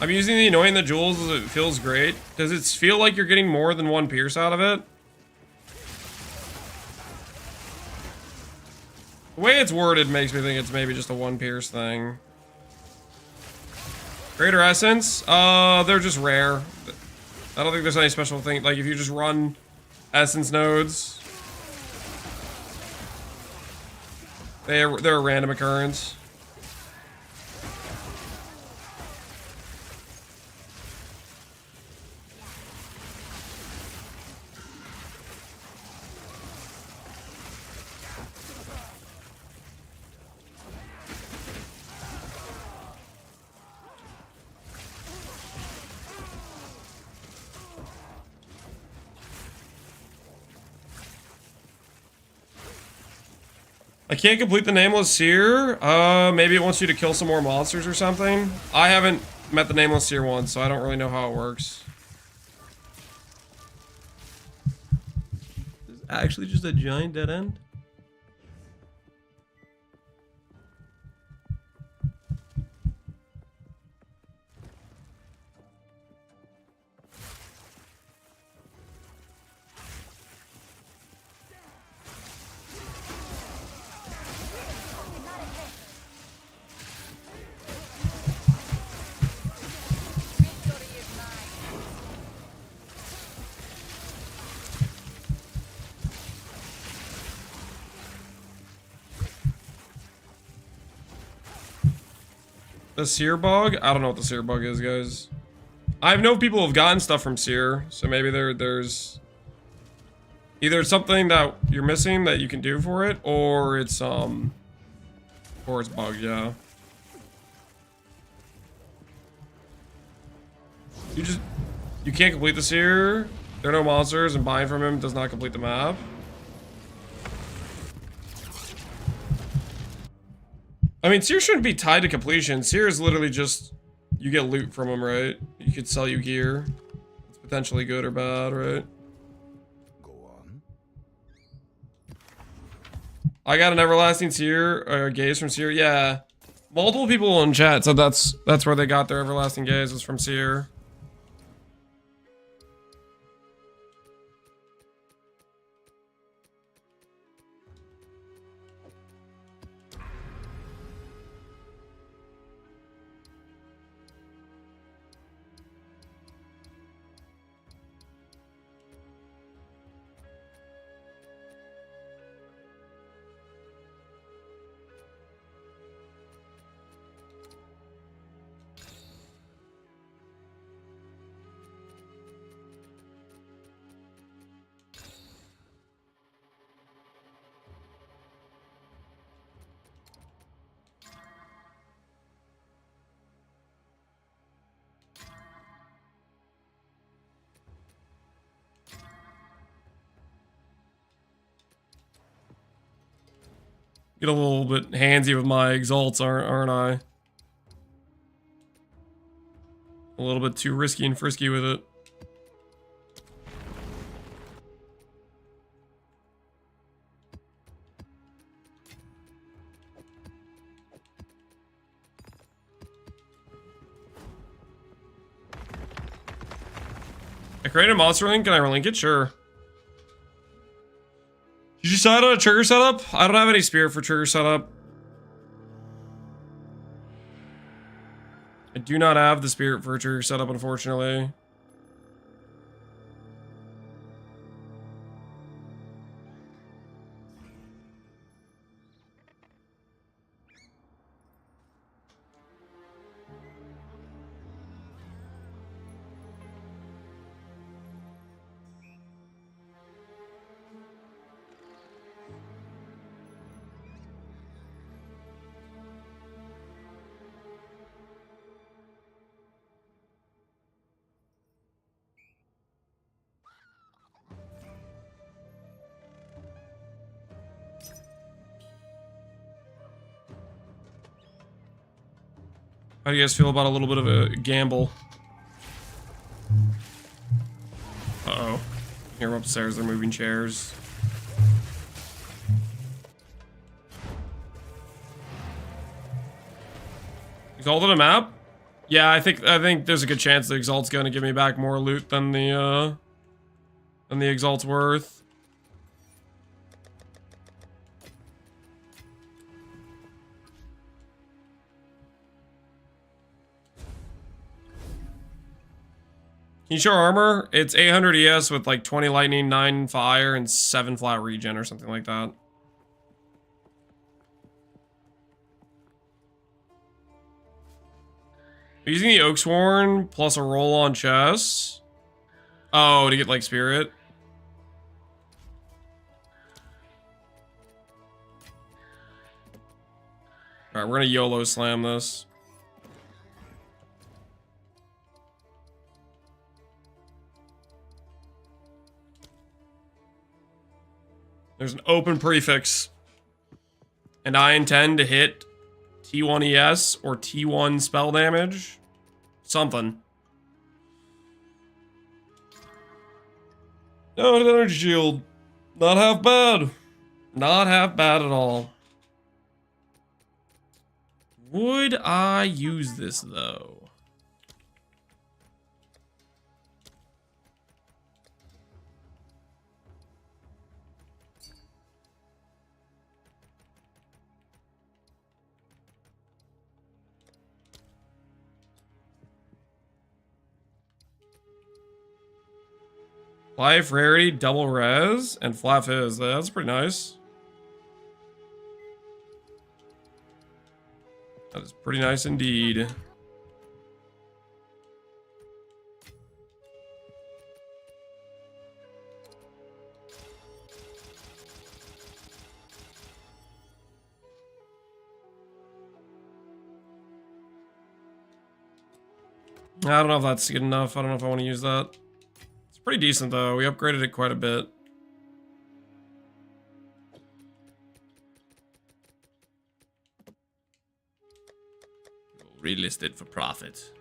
I'm using the Anointing the Jewels as it feels great. Does it feel like you're getting more than one Pierce out of it? The way it's worded makes me think it's maybe just a one Pierce thing. Greater Essence? They're just rare. I don't think there's any special thing. Like, if you just run Essence nodes, they're a random occurrence. I can't complete the Nameless Seer. Maybe it wants you to kill some more monsters or something. I haven't met the Nameless Seer once, so I don't really know how it works. Is it actually just a giant dead end? The Seer bug? I don't know what the Seer bug is, guys. I know people have gotten stuff from Seer, so maybe there's either something that you're missing that you can do for it, or it's bugged, yeah. You can't complete the Seer. There are no monsters, and buying from him does not complete the map. I mean, Seer shouldn't be tied to completion. Seer is literally just, you get loot from him, right? You could sell you gear. It's potentially good or bad, right? Go on. I got an Everlasting Seer, or gaze from Seer. Yeah. Multiple people in chat said that's where they got their Everlasting Gaze, was from Seer. Get a little bit handsy with my exalts, aren't I? A little bit too risky and frisky with it. I created a monster link. Can I relink it? Sure. Did you decide on a trigger setup? I don't have any spirit for trigger setup. I do not have the spirit for a trigger setup, unfortunately. How do you guys feel about a little bit of a gamble? Uh-oh. Hear them upstairs, they're moving chairs. Exalted a map? Yeah, I think there's a good chance the Exalt's gonna give me back more loot than the Exalt's worth. Can you show armor? It's 800 ES with like 20 lightning, 9 fire, and 7 flat regen or something like that. Using the Oaksworn plus a roll on chess. Oh, to get like spirit. Alright, we're gonna YOLO slam this. There's an open prefix. And I intend to hit T1 ES or T1 spell damage. Something. No, an energy shield. Not half bad. Not half bad at all. Would I use this though? Life, rarity, double res, and flat fizz. That's pretty nice. That is pretty nice indeed. I don't know if that's good enough. I don't know if I want to use that. It's pretty decent though. We upgraded it quite a bit. We'll relist it for profit.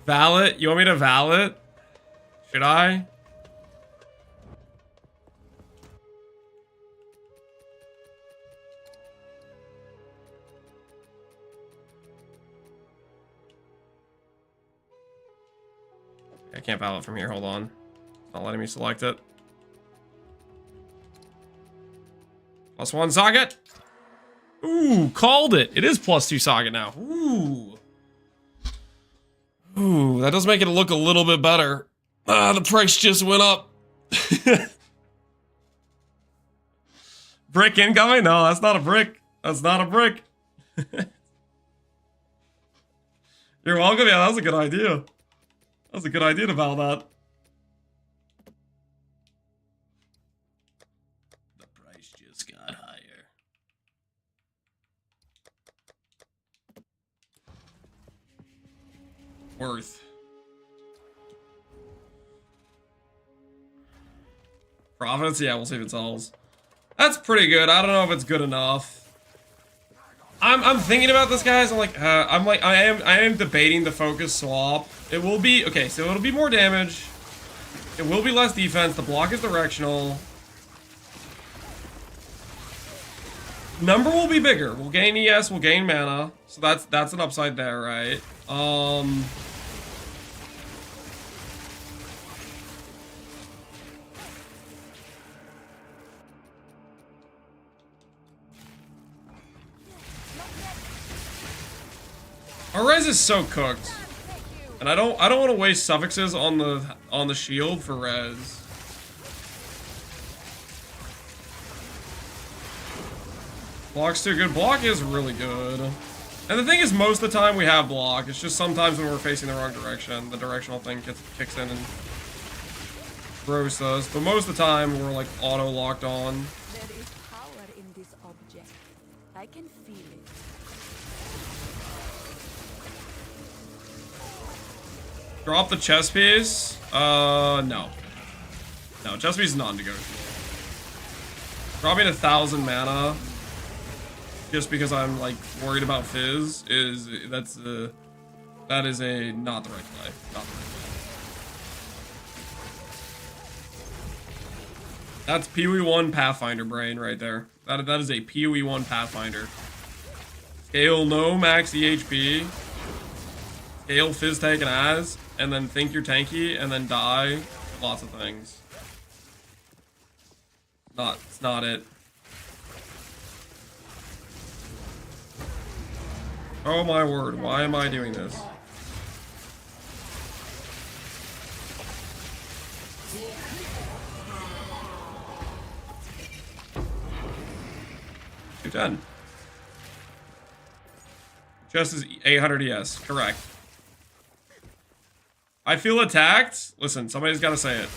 Valet? You want me to valet? Should I? I can't valet from here. Hold on. Not letting me select it. +1 socket. Ooh, called it. It is +2 socket now. Ooh. Ooh, that does make it look a little bit better. Ah, the price just went up. Brick incoming? No, that's not a brick. That's not a brick. You're welcome. Yeah, that was a good idea. That was a good idea to valve that. The price just got higher. Worth. Profits? Yeah, we'll see if it sells. That's pretty good. I don't know if it's good enough. I'm thinking about this, guys. I am debating the focus swap. It will be okay, so it'll be more damage. It will be less defense. The block is directional. Number will be bigger. We'll gain ES, we'll gain mana. So that's an upside there, right? Our res is so cooked. And I don't want to waste suffixes on the shield for res. Block's too good. Block is really good. And the thing is, most of the time we have block. It's just sometimes when we're facing the wrong direction, the directional thing kicks in and throws us. But most of the time we're like auto locked on. There is power in this object. I can feel it. Drop the chess piece? No. No, chess piece is non-negotiable. Dropping 1,000 mana just because I'm like worried about fizz that is a not the right play. Not the right play. That's PoE 1 Pathfinder brain right there. That is a PoE 1 Pathfinder. Scale no max EHP. Scale fizz taken as, and then think you're tanky, and then die. Lots of things. It's not it. Oh my word, why am I doing this? $210. Just as 800 ES, correct. I feel attacked. Listen, somebody's got to say it.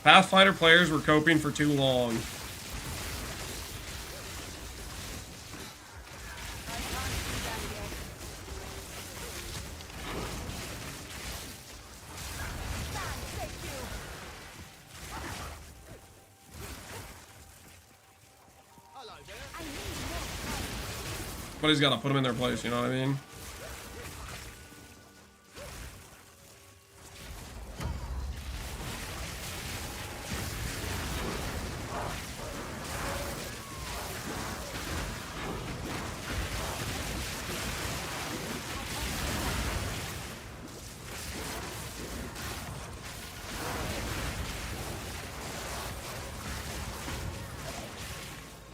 Pathfinder players were coping for too long. Somebody's got to put them in their place, you know what I mean?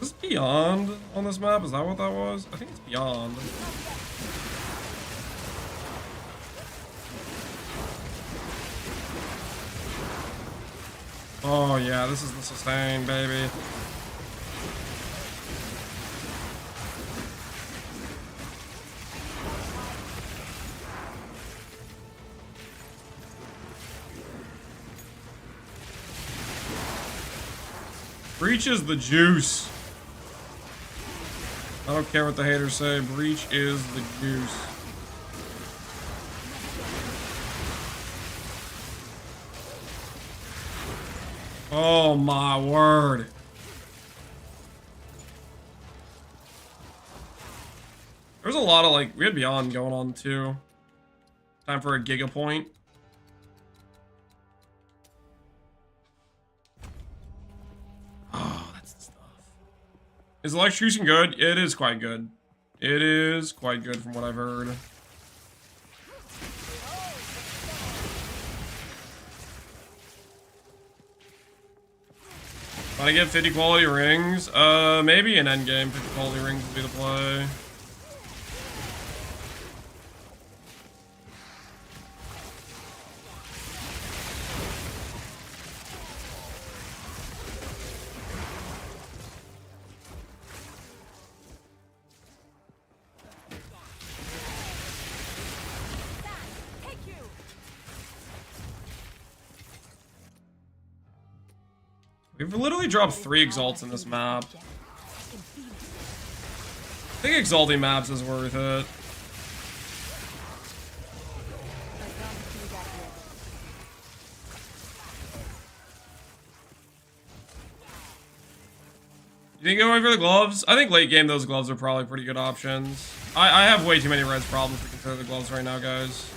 Is this beyond on this map? Is that what that was? I think it's beyond. Oh yeah, this is the sustain, baby. Breach is the juice. I don't care what the haters say. Breach is the juice. Oh my word. There's a lot of like, we had Beyond going on too. Time for a Giga Point. Oh, that's the stuff. Is Electrocution good? It is quite good. It is quite good from what I've heard. When I get 50 quality rings, maybe an endgame 50 quality rings would be the play. We've literally dropped 3 exalts in this map. I think exalting maps is worth it. You think going for the gloves? I think late game those gloves are probably pretty good options. I have way too many res problems to consider the gloves right now, guys.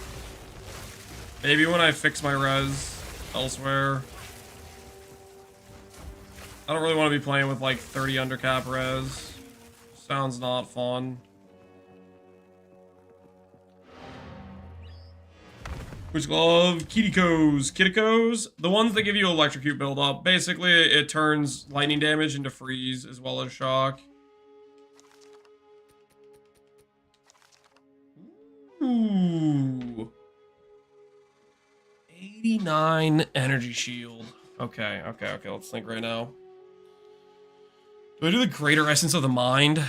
Maybe when I fix my res elsewhere. I don't really want to be playing with like 30 undercap res. Sounds not fun. Which glove? Kitikos. Kitikos? The ones that give you electrocute build up. Basically, it turns lightning damage into freeze as well as shock. Ooh. 89 energy shield. Okay, let's think right now. Do I do the Greater Essence of the Mind?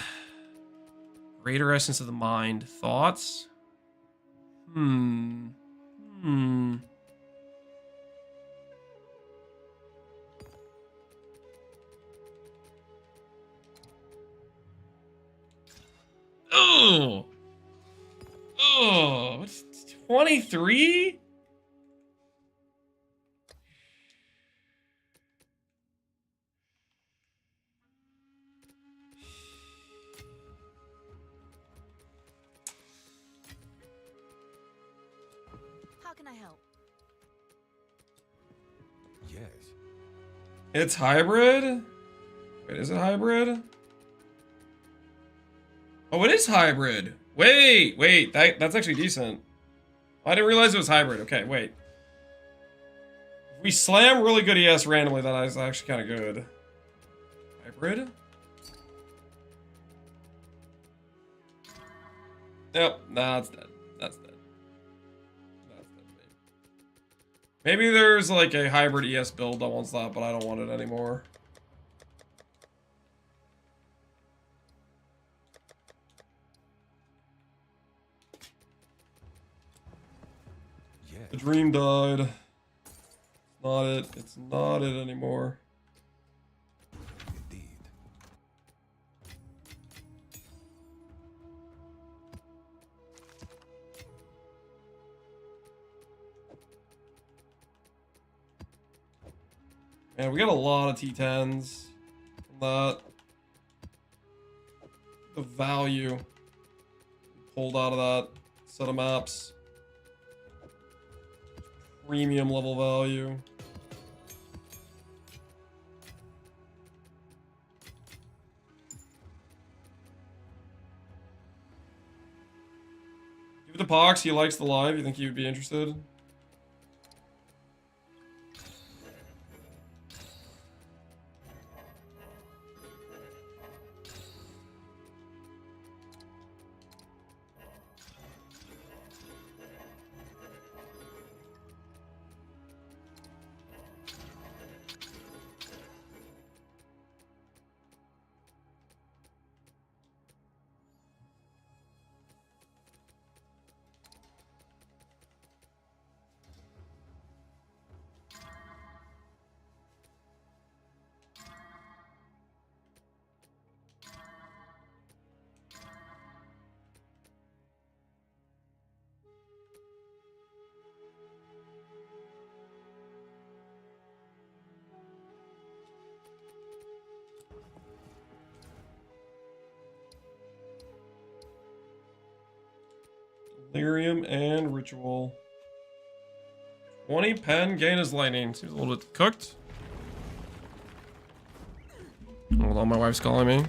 Greater Essence of the Mind. Thoughts? Oh! Oh! What's 23? How can I help? Yes. It's hybrid? Wait, is it hybrid? Oh, it is hybrid. Wait, that's actually decent. I didn't realize it was hybrid. Okay, wait. If we slam really good ES randomly, that is actually kind of good. Hybrid? Yep, nah, it's dead. That's dead. That's dead, baby. Maybe there's like a hybrid ES build that wants that, but I don't want it anymore. The dream died. It's not it. It's not it anymore. Indeed. Man, we got a lot of T10s from that. The value. pulled out of that set of maps. Premium level value. Give it to Pox. He likes the live. You think he would be interested? Delirium and Ritual. 20 pen, gain is lightning. Seems a little bit cooked. Hold on, my wife's calling me.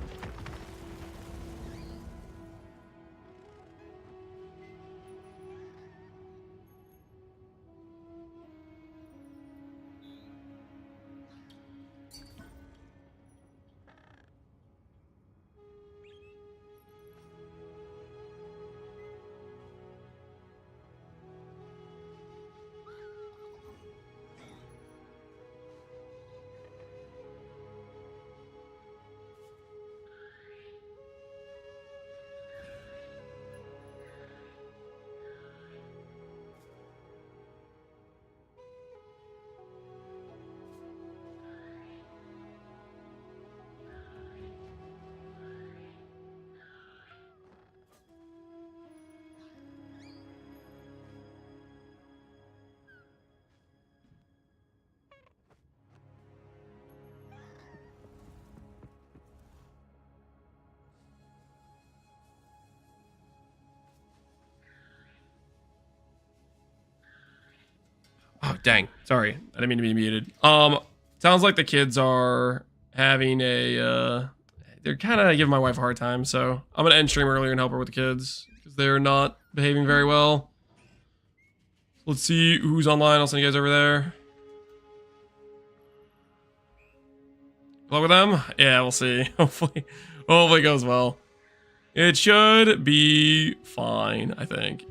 Oh, dang. Sorry. I didn't mean to be muted. Sounds like the kids are having a, they're kind of giving my wife a hard time, so I'm going to end stream earlier and help her with the kids, because they're not behaving very well. Let's see who's online. I'll send you guys over there. Good luck with them? Yeah, we'll see. Hopefully it goes well. It should be fine, I think.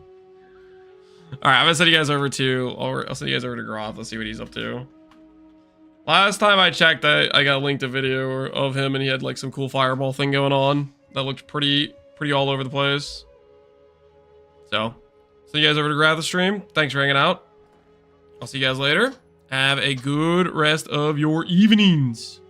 All right, I'm gonna send you guys over to, I'll send you guys over to Groth. Let's see what he's up to. Last time I checked, I got linked a video of him, and he had like some cool fireball thing going on that looked pretty all over the place. So, send you guys over to Groth the stream. Thanks for hanging out. I'll see you guys later. Have a good rest of your evenings.